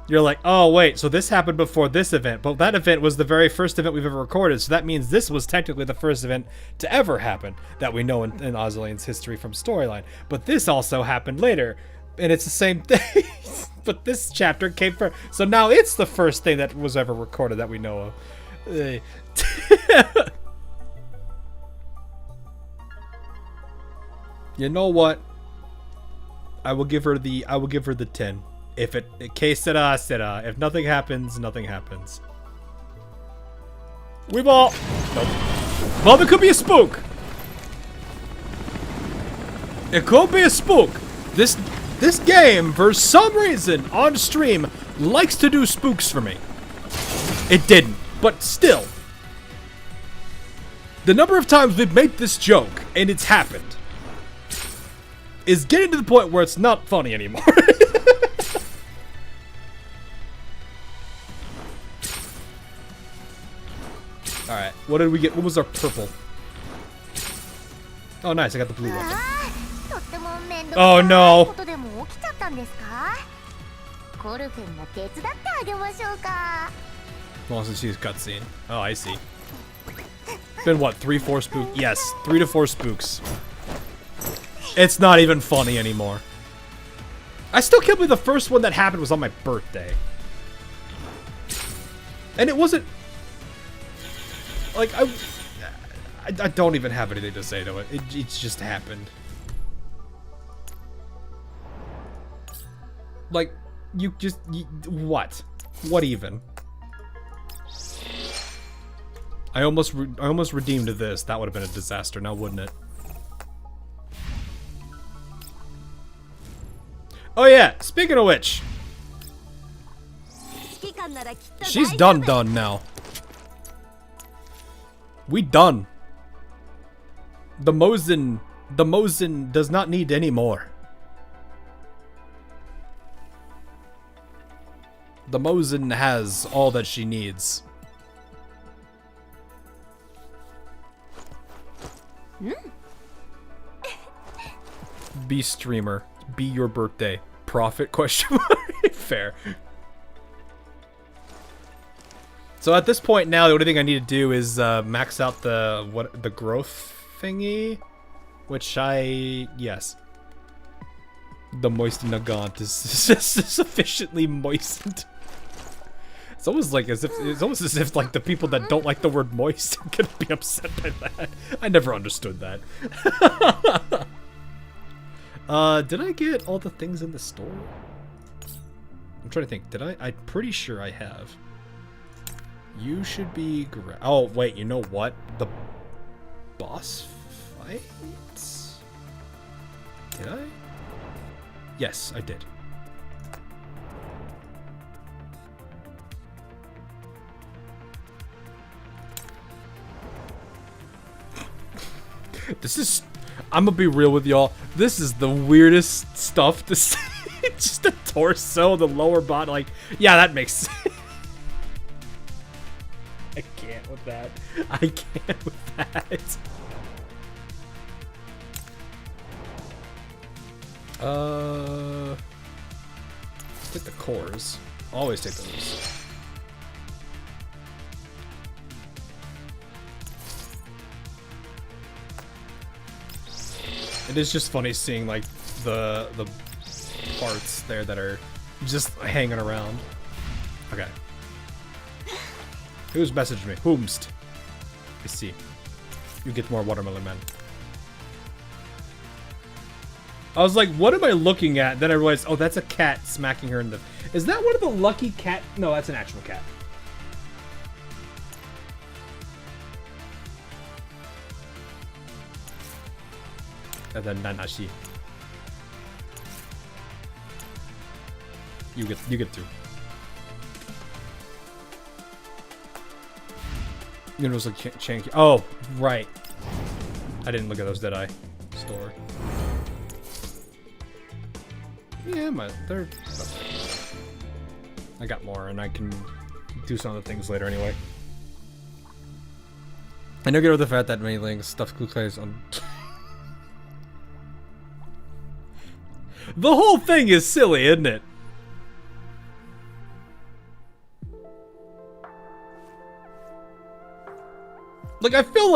You're like, oh, wait, so this happened before this event. But that event was the very first event we've ever recorded. So that means this was technically the first event to ever happen that we know in Ozilian's history from storyline. But this also happened later. And it's the same thing. But this chapter came first. So now it's the first thing that was ever recorded that we know of. You know what? I will give her the 10. If it que sera, sera. If nothing happens, nothing happens. We've all nope. Well, there could be a spook. It could be a spook. This game, for some reason, on stream, likes to do spooks for me. It didn't, but still. The number of times we've made this joke, and it's happened, is getting to the point where it's not funny anymore. Alright, what did we get? What was our purple? Oh, nice, I got the blue one. Oh, no. Well, since she's cutscene. Oh, I see. Been what, 3-4 spooks? Yes, 3 to 4 spooks. It's not even funny anymore. I still can't believe the first one that happened was on my birthday. And it wasn't... Like, I don't even have anything to say to it. It just happened. Like, what? What even? I almost redeemed this. That would have been a disaster now, wouldn't it? Oh yeah, speaking of which, she's done now. We done. The Mosin does not need any more. The Mosin has all that she needs. Be streamer. Be your birthday. Profit question mark. Fair. So at this point now, the only thing I need to do is max out the growth thingy, which yes. The moisten nagant is sufficiently moistened. It's almost as if like the people that don't like the word moist are gonna be upset by that. I never understood that. Did I get all the things in the store? I'm trying to think. Did I? I'm pretty sure I have. You should be... Oh, wait. You know what? The boss fight? Did I? Yes, I did. This is... I'm gonna be real with y'all. This is the weirdest stuff to see. Just the torso, the lower body. Like, yeah, that makes sense. I can't with that. I can't with that. Take the cores. Always take those. It is just funny seeing like the parts there that are just hanging around. Okay. Who's messaged me? Whomst? I see. You get more watermelon man. I was like, what am I looking at? Then I realized, oh, that's a cat smacking her in the... Is that one of the lucky cat? No, that's an actual cat. And then Nanashi. You get two. Universal Chanky. Oh, right. I didn't look at those, did I? Store. Yeah, they're... I got more, and I can do some of the things later anyway. I know get over the fact that many links, stuff clues on... The whole thing is silly, isn't it? Like I feel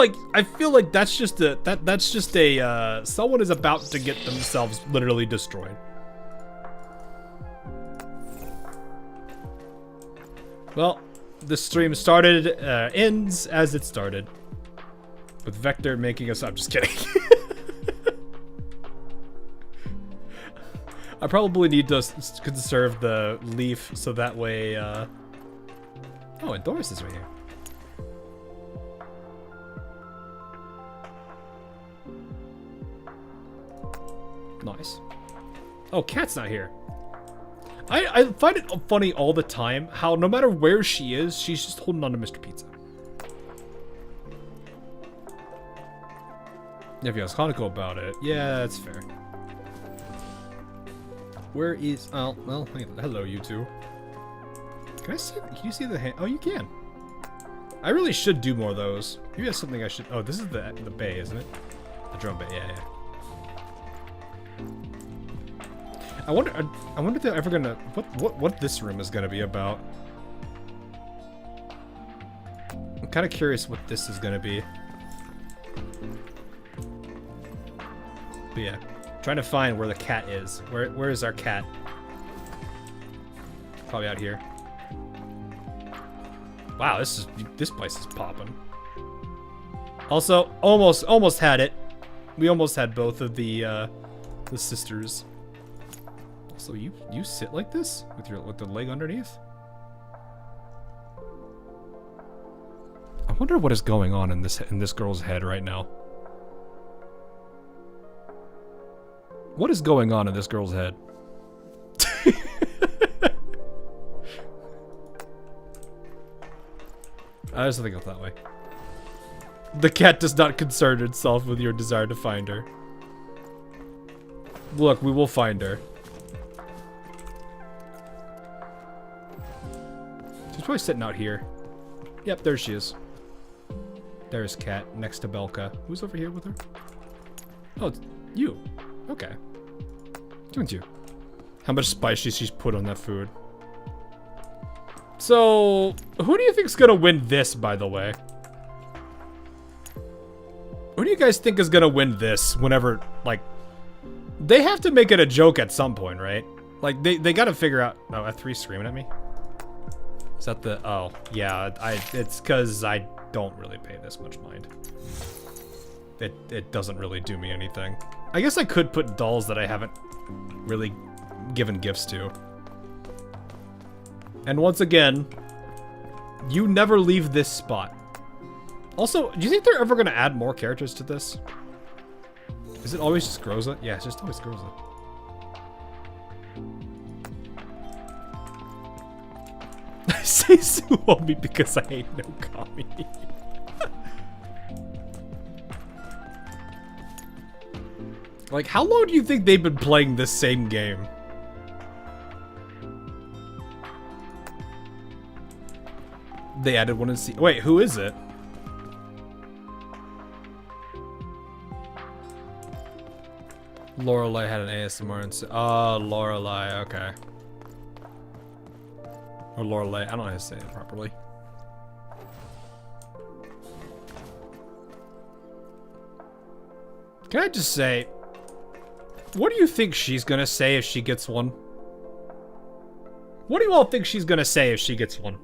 like that's just a that's just a someone is about to get themselves literally destroyed. Well, the stream started ends as it started. With Vector making us I'm just kidding. I probably need to conserve the leaf so that way, Oh, and Doris is right here. Nice. Oh, Cat's not here. I find it funny all the time how no matter where she is, she's just holding on to Mr. Pizza. If you ask Hanako about it, yeah, that's fair. Where is... Oh, well, hello, you two. Can I see... Can you see the hand? Oh, you can. I really should do more of those. Maybe that's something I should... Oh, this is the bay, isn't it? The drum bay, yeah. I wonder if they're ever gonna... What this room is gonna be about. I'm kind of curious what this is gonna be. But yeah. Trying to find where the cat is. Where is our cat? Probably out here. Wow, this place is popping. Also, almost had it. We almost had both of the sisters. Also, you sit like this with the leg underneath? I wonder what is going on in this girl's head right now. What is going on in this girl's head? I just think of that way. The cat does not concern itself with your desire to find her. Look, we will find her. She's probably sitting out here. Yep, there she is. There's Cat next to Belka. Who's over here with her? Oh, it's you. Okay. Doing you. How much spice she's put on that food. So, who do you think's gonna win this, by the way? Who do you guys think is gonna win this whenever, like... They have to make it a joke at some point, right? Like, they gotta figure out... Oh, F3 screaming at me? Is that the... Oh, yeah, it's because I don't really pay this much mind. It doesn't really do me anything. I guess I could put dolls that I haven't really given gifts to. And once again, you never leave this spot. Also, do you think they're ever going to add more characters to this? Is it always just Groza? Yeah, it's just always Groza. I say Suomi because I hate no Kami. Like, how long do you think they've been playing this same game? They added one in C. Wait, who is it? Lorelei had an ASMR and oh, Lorelei, okay. Or Lorelei, I don't know how to say it properly. Can I just say, what do you think she's gonna say if she gets one? What do you all think she's gonna say if she gets one?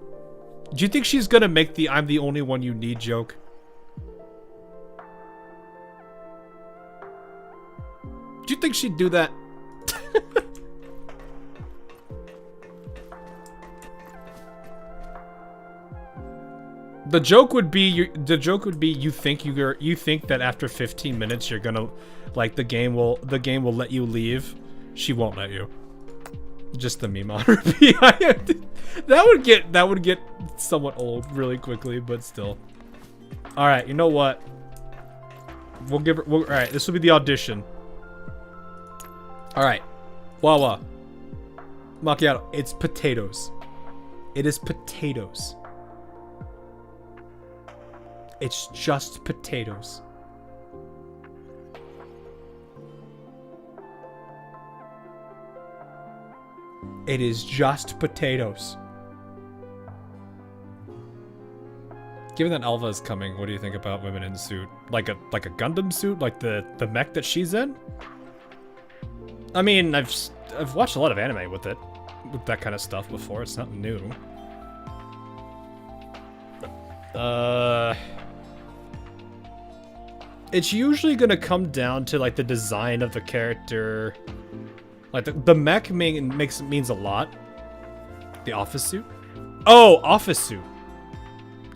Do you think she's gonna make the "I'm the only one you need" joke? Do you think she'd do that? The joke would be you think that after 15 minutes you're gonna like the game will let you leave. She won't let you. Just the meme on repeat. that would get somewhat old really quickly, but still. All right, you know what? We'll give her. All right, this will be the audition. All right, Wawa, macchiato. It's potatoes. It is potatoes. It's just potatoes. It is just potatoes. Given that Alva is coming, what do you think about women in suit? Like a Gundam suit, like the mech that she's in? I mean, I've watched a lot of anime with that kind of stuff before. It's not new. It's usually gonna come down to like the design of the character. Like the mech means a lot. The office suit? Oh, office suit.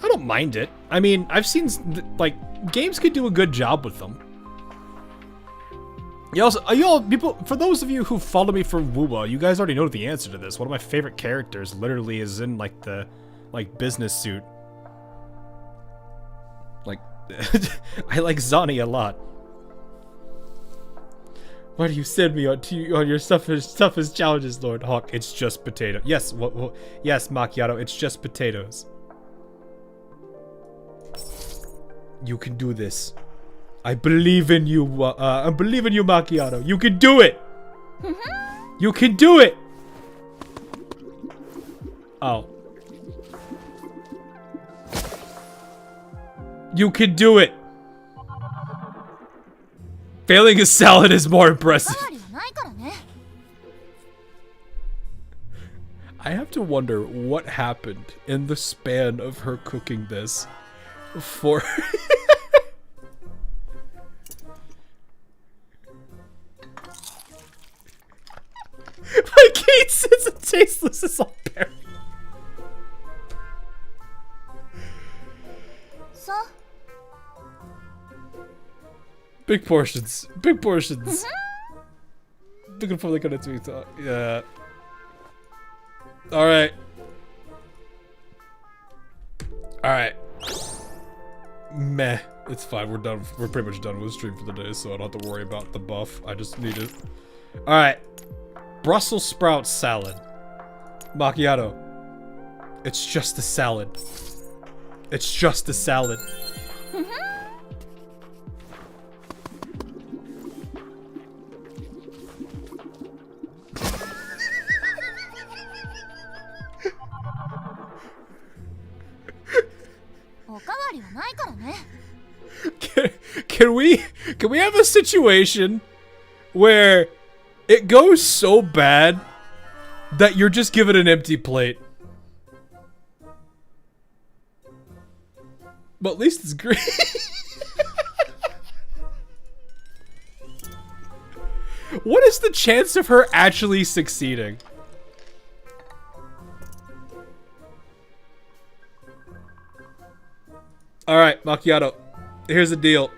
I don't mind it. I mean, I've seen like games could do a good job with them. People, for those of you who follow me for Wuwa, you guys already know the answer to this. One of my favorite characters literally is in like the business suit. Like I like Zani a lot. Why do you send me on your toughest challenges, Lord Hawk? It's just potato. Yes, yes, Macchiato, it's just potatoes. You can do this. I believe in you. I believe in you, Macchiato. You can do it. You can do it. Oh. You can do it. Failing a salad is more impressive. I have to wonder what happened in the span of her cooking this for... My Kate says it tasteless as all berry. Big portions. Big portions. Looking for the kind of tweet. Yeah. Alright. Alright. Meh. It's fine. We're done. We're pretty much done with the stream for the day, so I don't have to worry about the buff. I just need it. Alright. Brussels sprout salad. Macchiato. It's just a salad. It's just a salad. Can we have a situation where it goes so bad that you're just given an empty plate? But at least it's green. What is the chance of her actually succeeding? Alright, Macchiato. Here's the deal.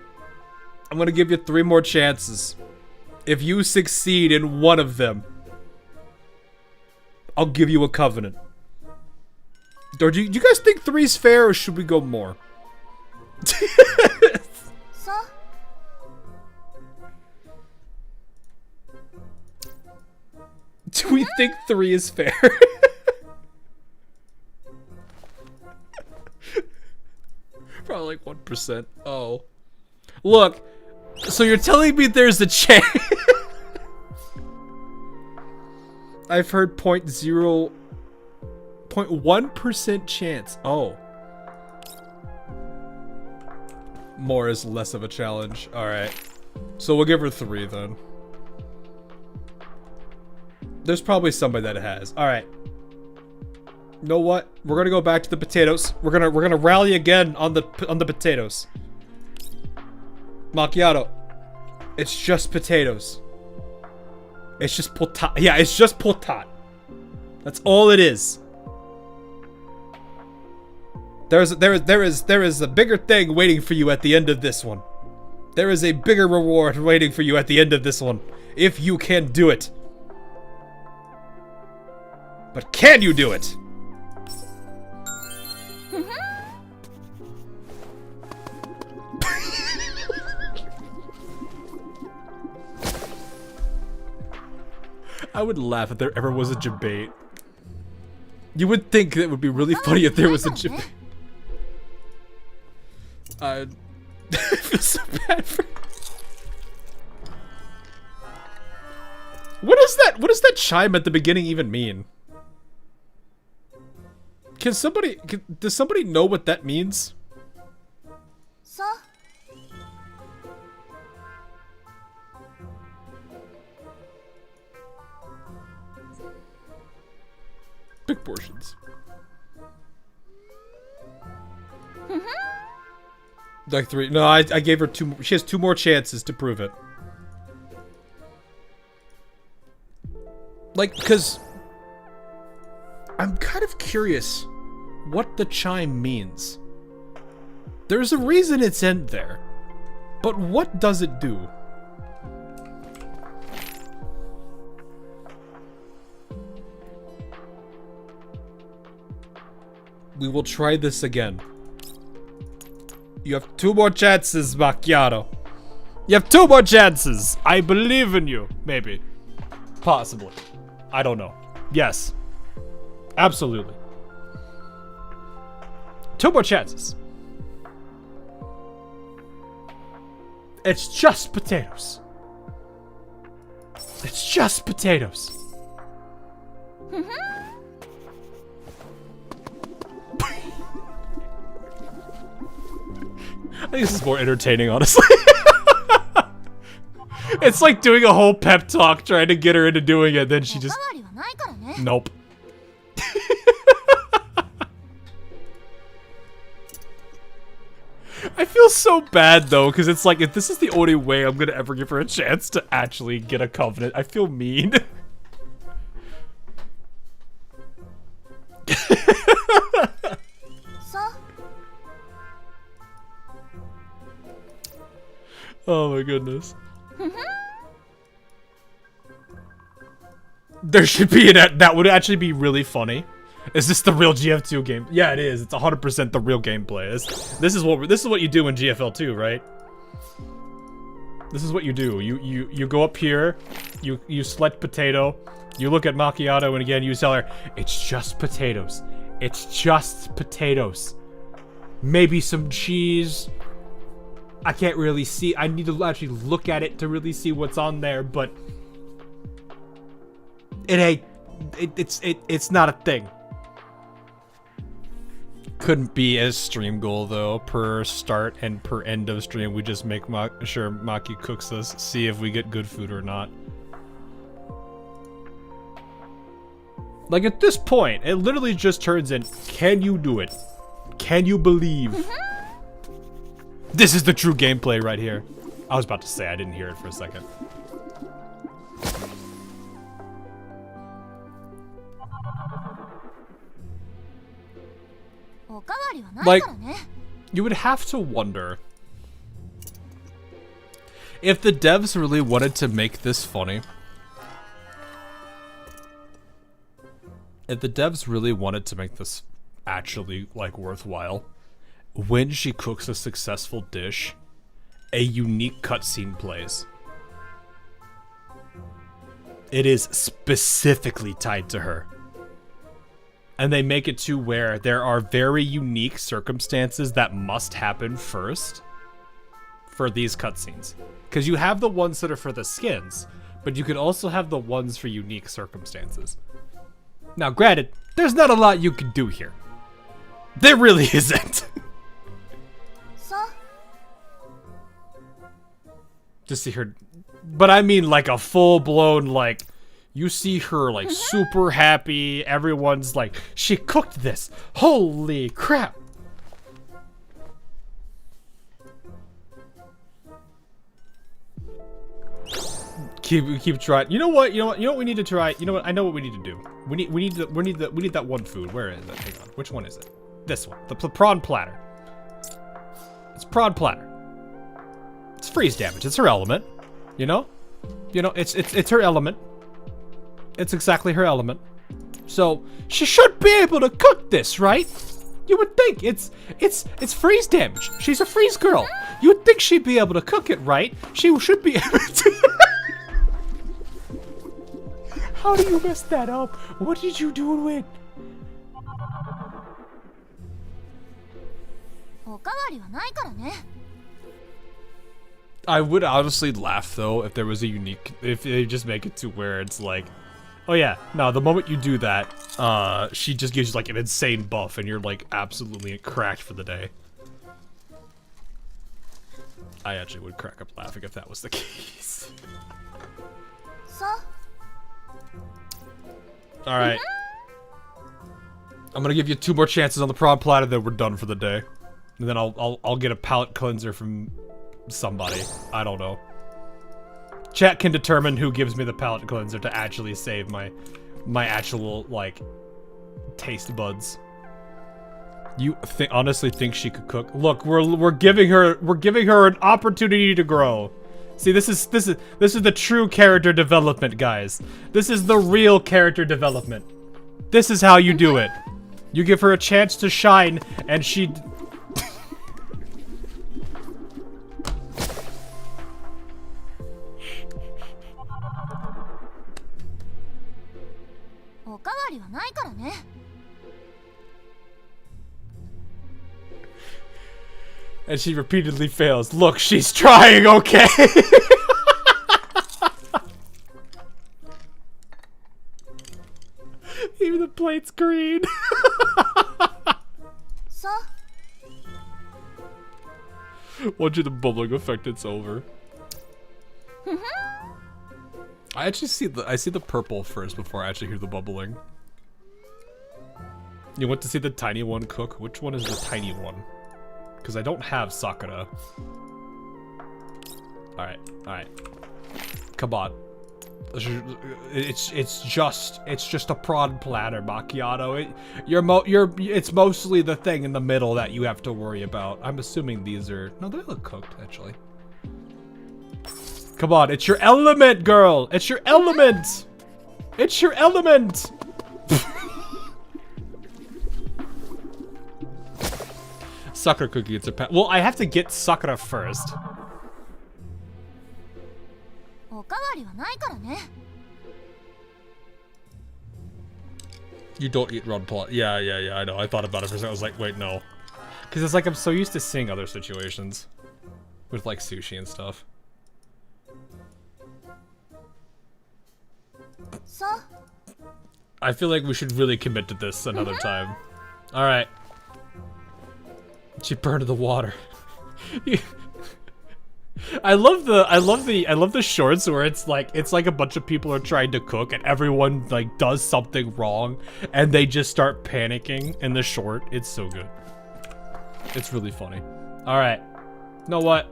I'm gonna give you 3 more chances. If you succeed in one of them, I'll give you a covenant. Or do you guys think 3's fair, or should we go more? Do we think 3 is fair? Probably like 1%. Oh. Look, so you're telling me there's a chance? I've heard 0.1% chance. Oh. More is less of a challenge. Alright. So we'll give her 3 then. There's probably somebody that has. Alright. You know what? We're gonna go back to the potatoes. We're gonna rally again on the potatoes. Macchiato. It's just potatoes. It's just potat. Yeah, it's just potat. That's all it is. There is a bigger thing waiting for you at the end of this one. There is a bigger reward waiting for you at the end of this one, if you can do it. But can you do it? I would laugh if there ever was a debate. You would think that it would be really funny if there was a debate. I feel so bad for. What does that chime at the beginning even mean? Does somebody know what that means? Big portions. Like 3. No, I gave her 2 more. She has 2 more chances to prove it. Like, because I'm kind of curious what the chime means. There's a reason it's in there, but what does it do? We will try this again. You have 2 more chances, Macchiato. You have 2 more chances. I believe in you. Maybe. Possibly. I don't know. Yes. Absolutely. 2 more chances. It's just potatoes. It's just potatoes. I think this is more entertaining, honestly. It's like doing a whole pep talk trying to get her into doing it, then she just... Nope. I feel so bad, though, because it's like, if this is the only way I'm gonna ever give her a chance to actually get a covenant, I feel mean. Oh my goodness. There should be that would actually be really funny. Is this the real GF2 game? Yeah, it is. It's 100% the real gameplay. This is what you do in GFL2, right? This is what you do. You go up here, you select potato, you look at Macchiato, and again you tell her, it's just potatoes. It's just potatoes. Maybe some cheese. I can't really see. I need to actually look at it to really see what's on there, but it ain't. It's not a thing. Couldn't be as stream goal though. Per start and per end of stream, we just make sure Maki cooks us, see if we get good food or not. Like at this point, it literally just turns in, can you do it? Can you believe? This is the true gameplay right here. I was about to say, I didn't hear it for a second. Like, you would have to wonder, If the devs really wanted to make this funny, if the devs really wanted to make this actually like worthwhile, when she cooks a successful dish, a unique cutscene plays. It is specifically tied to her. And they make it to where there are very unique circumstances that must happen first for these cutscenes. Because you have the ones that are for the skins, but you could also have the ones for unique circumstances. Now, granted, there's not a lot you can do here. There really isn't. To see her, but I mean like a full-blown, like, you see her like super happy, everyone's like, she cooked this, holy crap. Keep trying. You know what we need to try. You know what, I know what we need to do. We need that one food. Where is it? Hang on, which one is it? This one, the prawn platter. It's prawn platter. It's freeze damage. It's her element. You know, it's her element. It's exactly her element. So she should be able to cook this, right? You would think it's freeze damage. She's a freeze girl. You would think she'd be able to cook it, right? She should be able to. How do you mess that up? What did you do with? I would honestly laugh though if there was a unique, if they just make it to where it's like, oh yeah, no, the moment you do that, she just gives you like an insane buff and you're like absolutely cracked for the day. I actually would crack up laughing if that was the case. Alright. I'm gonna give you 2 more chances on the prawn platter, then we're done for the day. And then I'll get a palate cleanser from somebody. I don't know. Chat can determine who gives me the palate cleanser to actually save my actual like taste buds. You honestly think she could cook? Look, we're giving her an opportunity to grow. See, this is the true character development, guys. This is the real character development. This is how you do it. You give her a chance to shine, and she. And she repeatedly fails. Look, she's trying, okay? Even the plate's green. Once you the bubbling effect, it's over. I actually see the purple first before I actually hear the bubbling. You want to see the tiny one cook? Which one is the tiny one? Because I don't have Sakura. Alright. Come on. It's just a prawn platter, macchiato. It's mostly the thing in the middle that you have to worry about. I'm assuming these are, no, they look cooked actually. Come on, it's your element, girl. It's your element. It's your element. Sakura cookie, it's a pet. Well, I have to get Sakura first. You don't eat run plot. Yeah, I know. I thought about it for a second. I was like, wait, no. Because it's like I'm so used to seeing other situations with like sushi and stuff. I feel like we should really commit to this another time. All right. She burned the water. I love the shorts where it's like a bunch of people are trying to cook and everyone like does something wrong and they just start panicking in the short. It's so good. It's really funny. All right. You know what?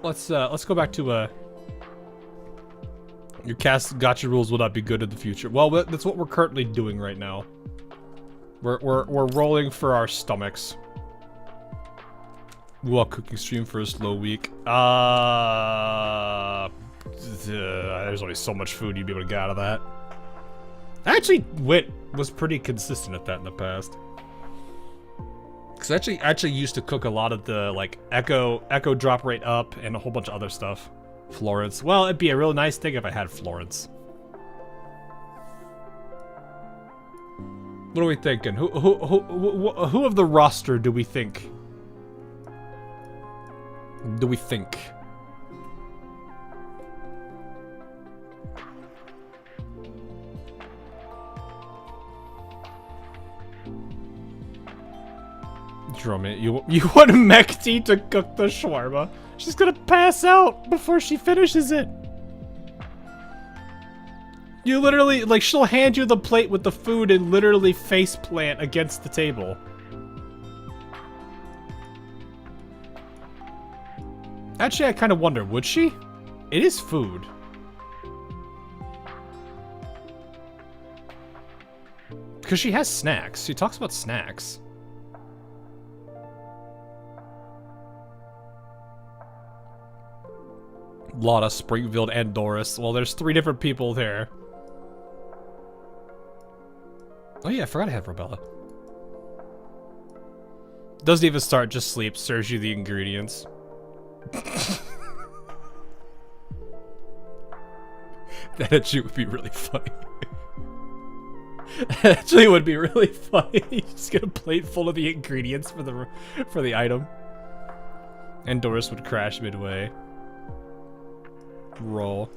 Let's go back to your cast gacha rules will not be good in the future. Well, that's what we're currently doing right now. We're rolling for our stomachs. While cooking stream for a slow week. There's only so much food you'd be able to get out of that. Actually, Wit was pretty consistent at that in the past. Cause I actually used to cook a lot of the like echo drop rate up and a whole bunch of other stuff. Florence. Well, it'd be a real nice thing if I had Florence. What are we thinking? Who of the roster do we think? Drum it. You want Mekti to cook the shawarma? She's gonna pass out before she finishes it. You literally, like, she'll hand you the plate with the food and literally face plant against the table. Actually, I kind of wonder, would she? It is food. Because she has snacks. She talks about snacks. Lotta, Springfield, and Doris. Well, there's 3 different people there. Oh yeah, I forgot I had Robella. Doesn't even start, just sleeps, serves you the ingredients. That actually would be really funny. That actually would be really funny. Just get a plate full of the ingredients for the item. And Doris would crash midway. Roll.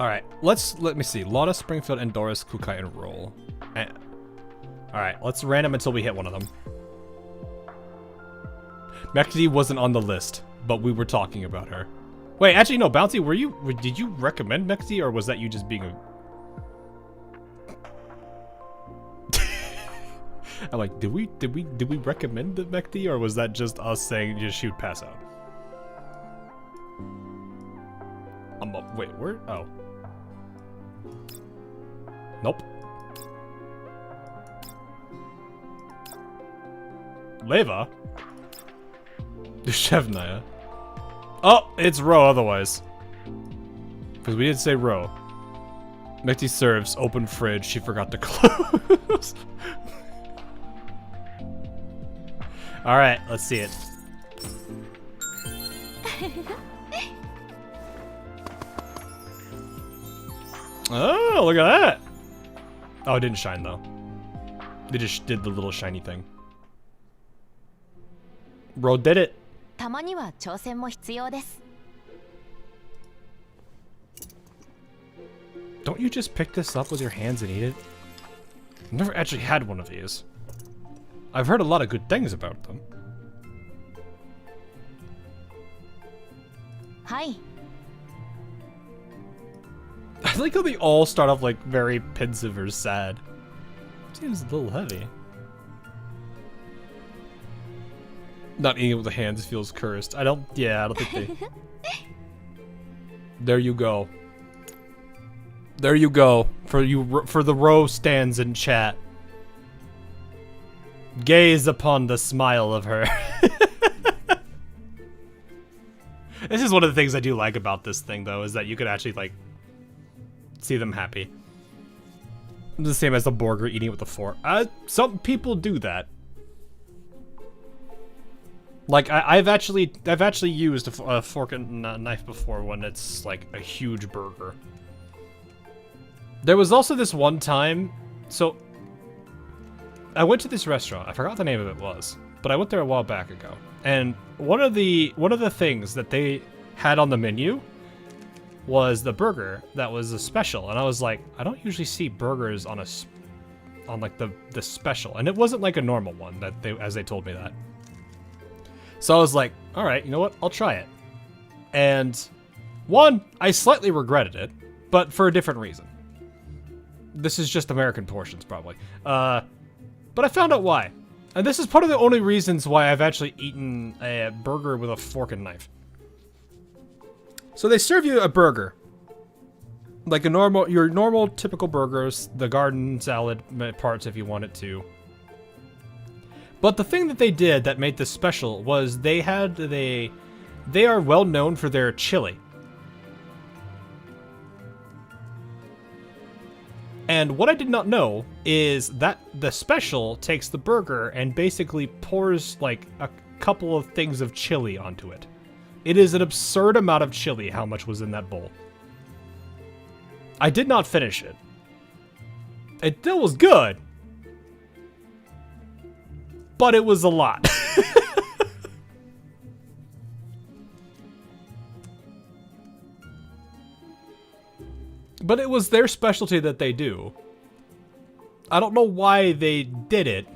Alright, let me see. Lotta, Springfield, and Doris, Kukai, and Roll. Alright, let's random until we hit one of them. Mekti wasn't on the list, but we were talking about her. Wait, actually no, Bounty, did you recommend Mekti, or was that you just being a... I'm like, did we recommend the Mekti, or was that just us saying just shoot pass out? Wait, where? Oh. Nope. Leva? Dushevnaya. Oh, it's Ro otherwise. Because we didn't say Ro. Mekti serves, open fridge, she forgot to close. Alright, let's see it. Oh, look at that! Oh, it didn't shine though. They just did the little shiny thing. Bro did it. たまには挑戦も必要です。 Don't you just pick this up with your hands and eat it? I've never actually had one of these. I've heard a lot of good things about them. はい。 I like how they all start off like very pensive or sad. Seems a little heavy. Not eating it with the hands feels cursed. I don't think they... There you go. There you go. For the row stands in chat. Gaze upon the smile of her. This is one of the things I do like about this thing, though, is that you could actually, like, see them happy. The same as the burger eating it with a fork. Some people do that. Like, I've actually used a fork and a knife before when it's, like, a huge burger. There was also this one time, so I went to this restaurant. I forgot what the name of it was, but I went there a while back ago. And one of the things that they had on the menu was the burger that was a special, and I was like, I don't usually see burgers on like the special, and it wasn't like a normal one that they told me that. So I was like, all right, you know what? I'll try it. And one, I slightly regretted it, but for a different reason. This is just American portions, probably. But I found out why. And this is part of the only reasons why I've actually eaten a burger with a fork and knife. So they serve you a burger. Like your normal typical burgers, the garden salad parts if you want it to. But the thing that they did that made this special was they are well known for their chili. And what I did not know is that the special takes the burger and basically pours like a couple of things of chili onto it. It is an absurd amount of chili how much was in that bowl. I did not finish it. It still was good. But it was a lot. But it was their specialty that they do. I don't know why they did it,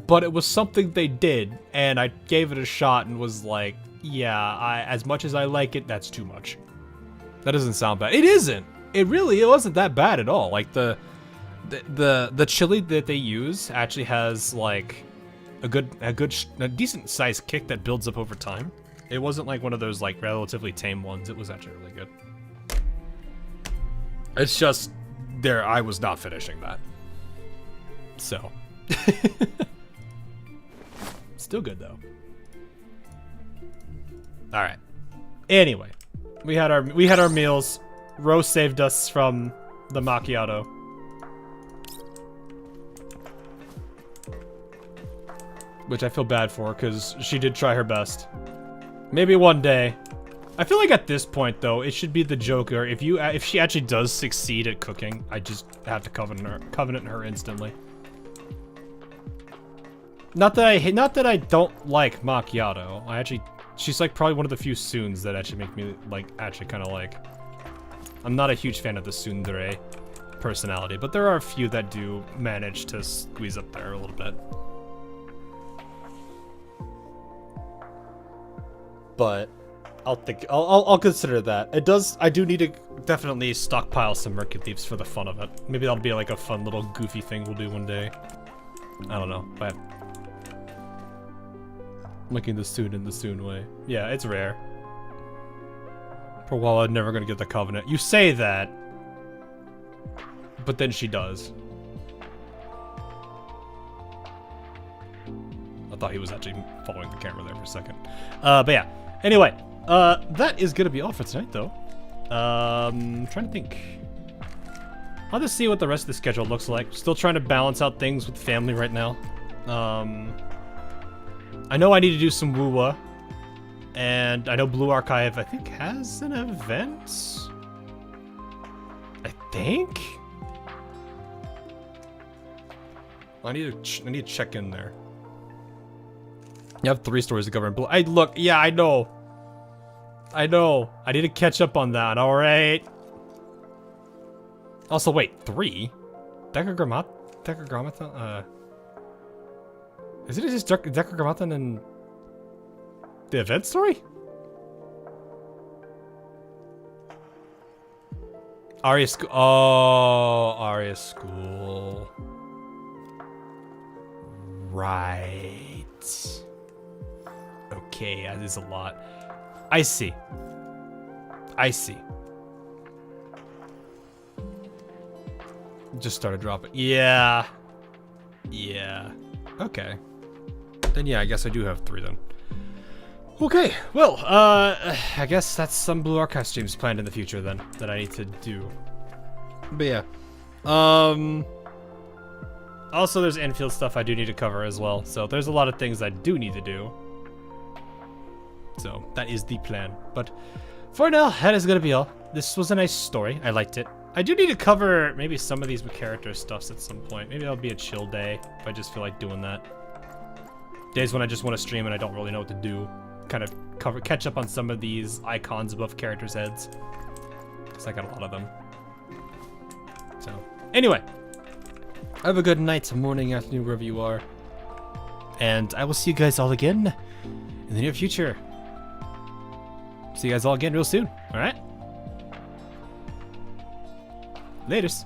but it was something they did, and I gave it a shot and was like, yeah, as much as I like it, that's too much. That doesn't sound bad. It isn't. It wasn't that bad at all. Like the chili that they use actually has like a decent sized kick that builds up over time. It wasn't like one of those like relatively tame ones. It was actually really good. It's just I was not finishing that. So still good though. All right. Anyway, we had our meals. Rose saved us from the macchiato. Which I feel bad for, because she did try her best. Maybe one day. I feel like at this point, though, it should be the Joker. If she actually does succeed at cooking, I just have to covenant her instantly. Not that I don't like macchiato. She's like probably one of the few soons that actually make me kind of like. I'm not a huge fan of the tsundere personality, but there are a few that do manage to squeeze up there a little bit. But I'll consider that. I do need to definitely stockpile some Mercury Leaves for the fun of it. Maybe that'll be like a fun little goofy thing we'll do one day. I don't know, but looking the Soon in the Soon way. Yeah, it's rare. For a while, I'm never gonna get the Covenant. You say that, but then she does. I thought he was actually following the camera there for a second. But yeah. Anyway, that is gonna be all for tonight, though. Trying to think. I'll just see what the rest of the schedule looks like. Still trying to balance out things with family right now. I know I need to do some woo-wah. And I know Blue Archive, I think, has an event? I think? I need to check in there. You have 3 stories to cover in Blue. Yeah, I know. I need to catch up on that, alright? Also, wait, 3? Decagrammaton? Is it just Decagrammaton and the event story? Aria School. Oh, Aria School. Right. Okay, that is a lot. I see. Just started dropping. Yeah. Okay. Then yeah, I guess I do have 3 then. Okay, well, I guess that's some Blue Archive streams planned in the future then, that I need to do. But yeah. Also, there's infield stuff I do need to cover as well, so there's a lot of things I do need to do. So, that is the plan. But, for now, that is gonna be all. This was a nice story, I liked it. I do need to cover maybe some of these character stuffs at some point. Maybe that'll be a chill day, if I just feel like doing that. Days when I just want to stream and I don't really know what to do. Kind of catch up on some of these icons above characters' heads, because I got a lot of them. So, anyway, have a good night, morning, afternoon, wherever you are, and I will see you guys all again in the near future. See you guys all again real soon. All right, laters.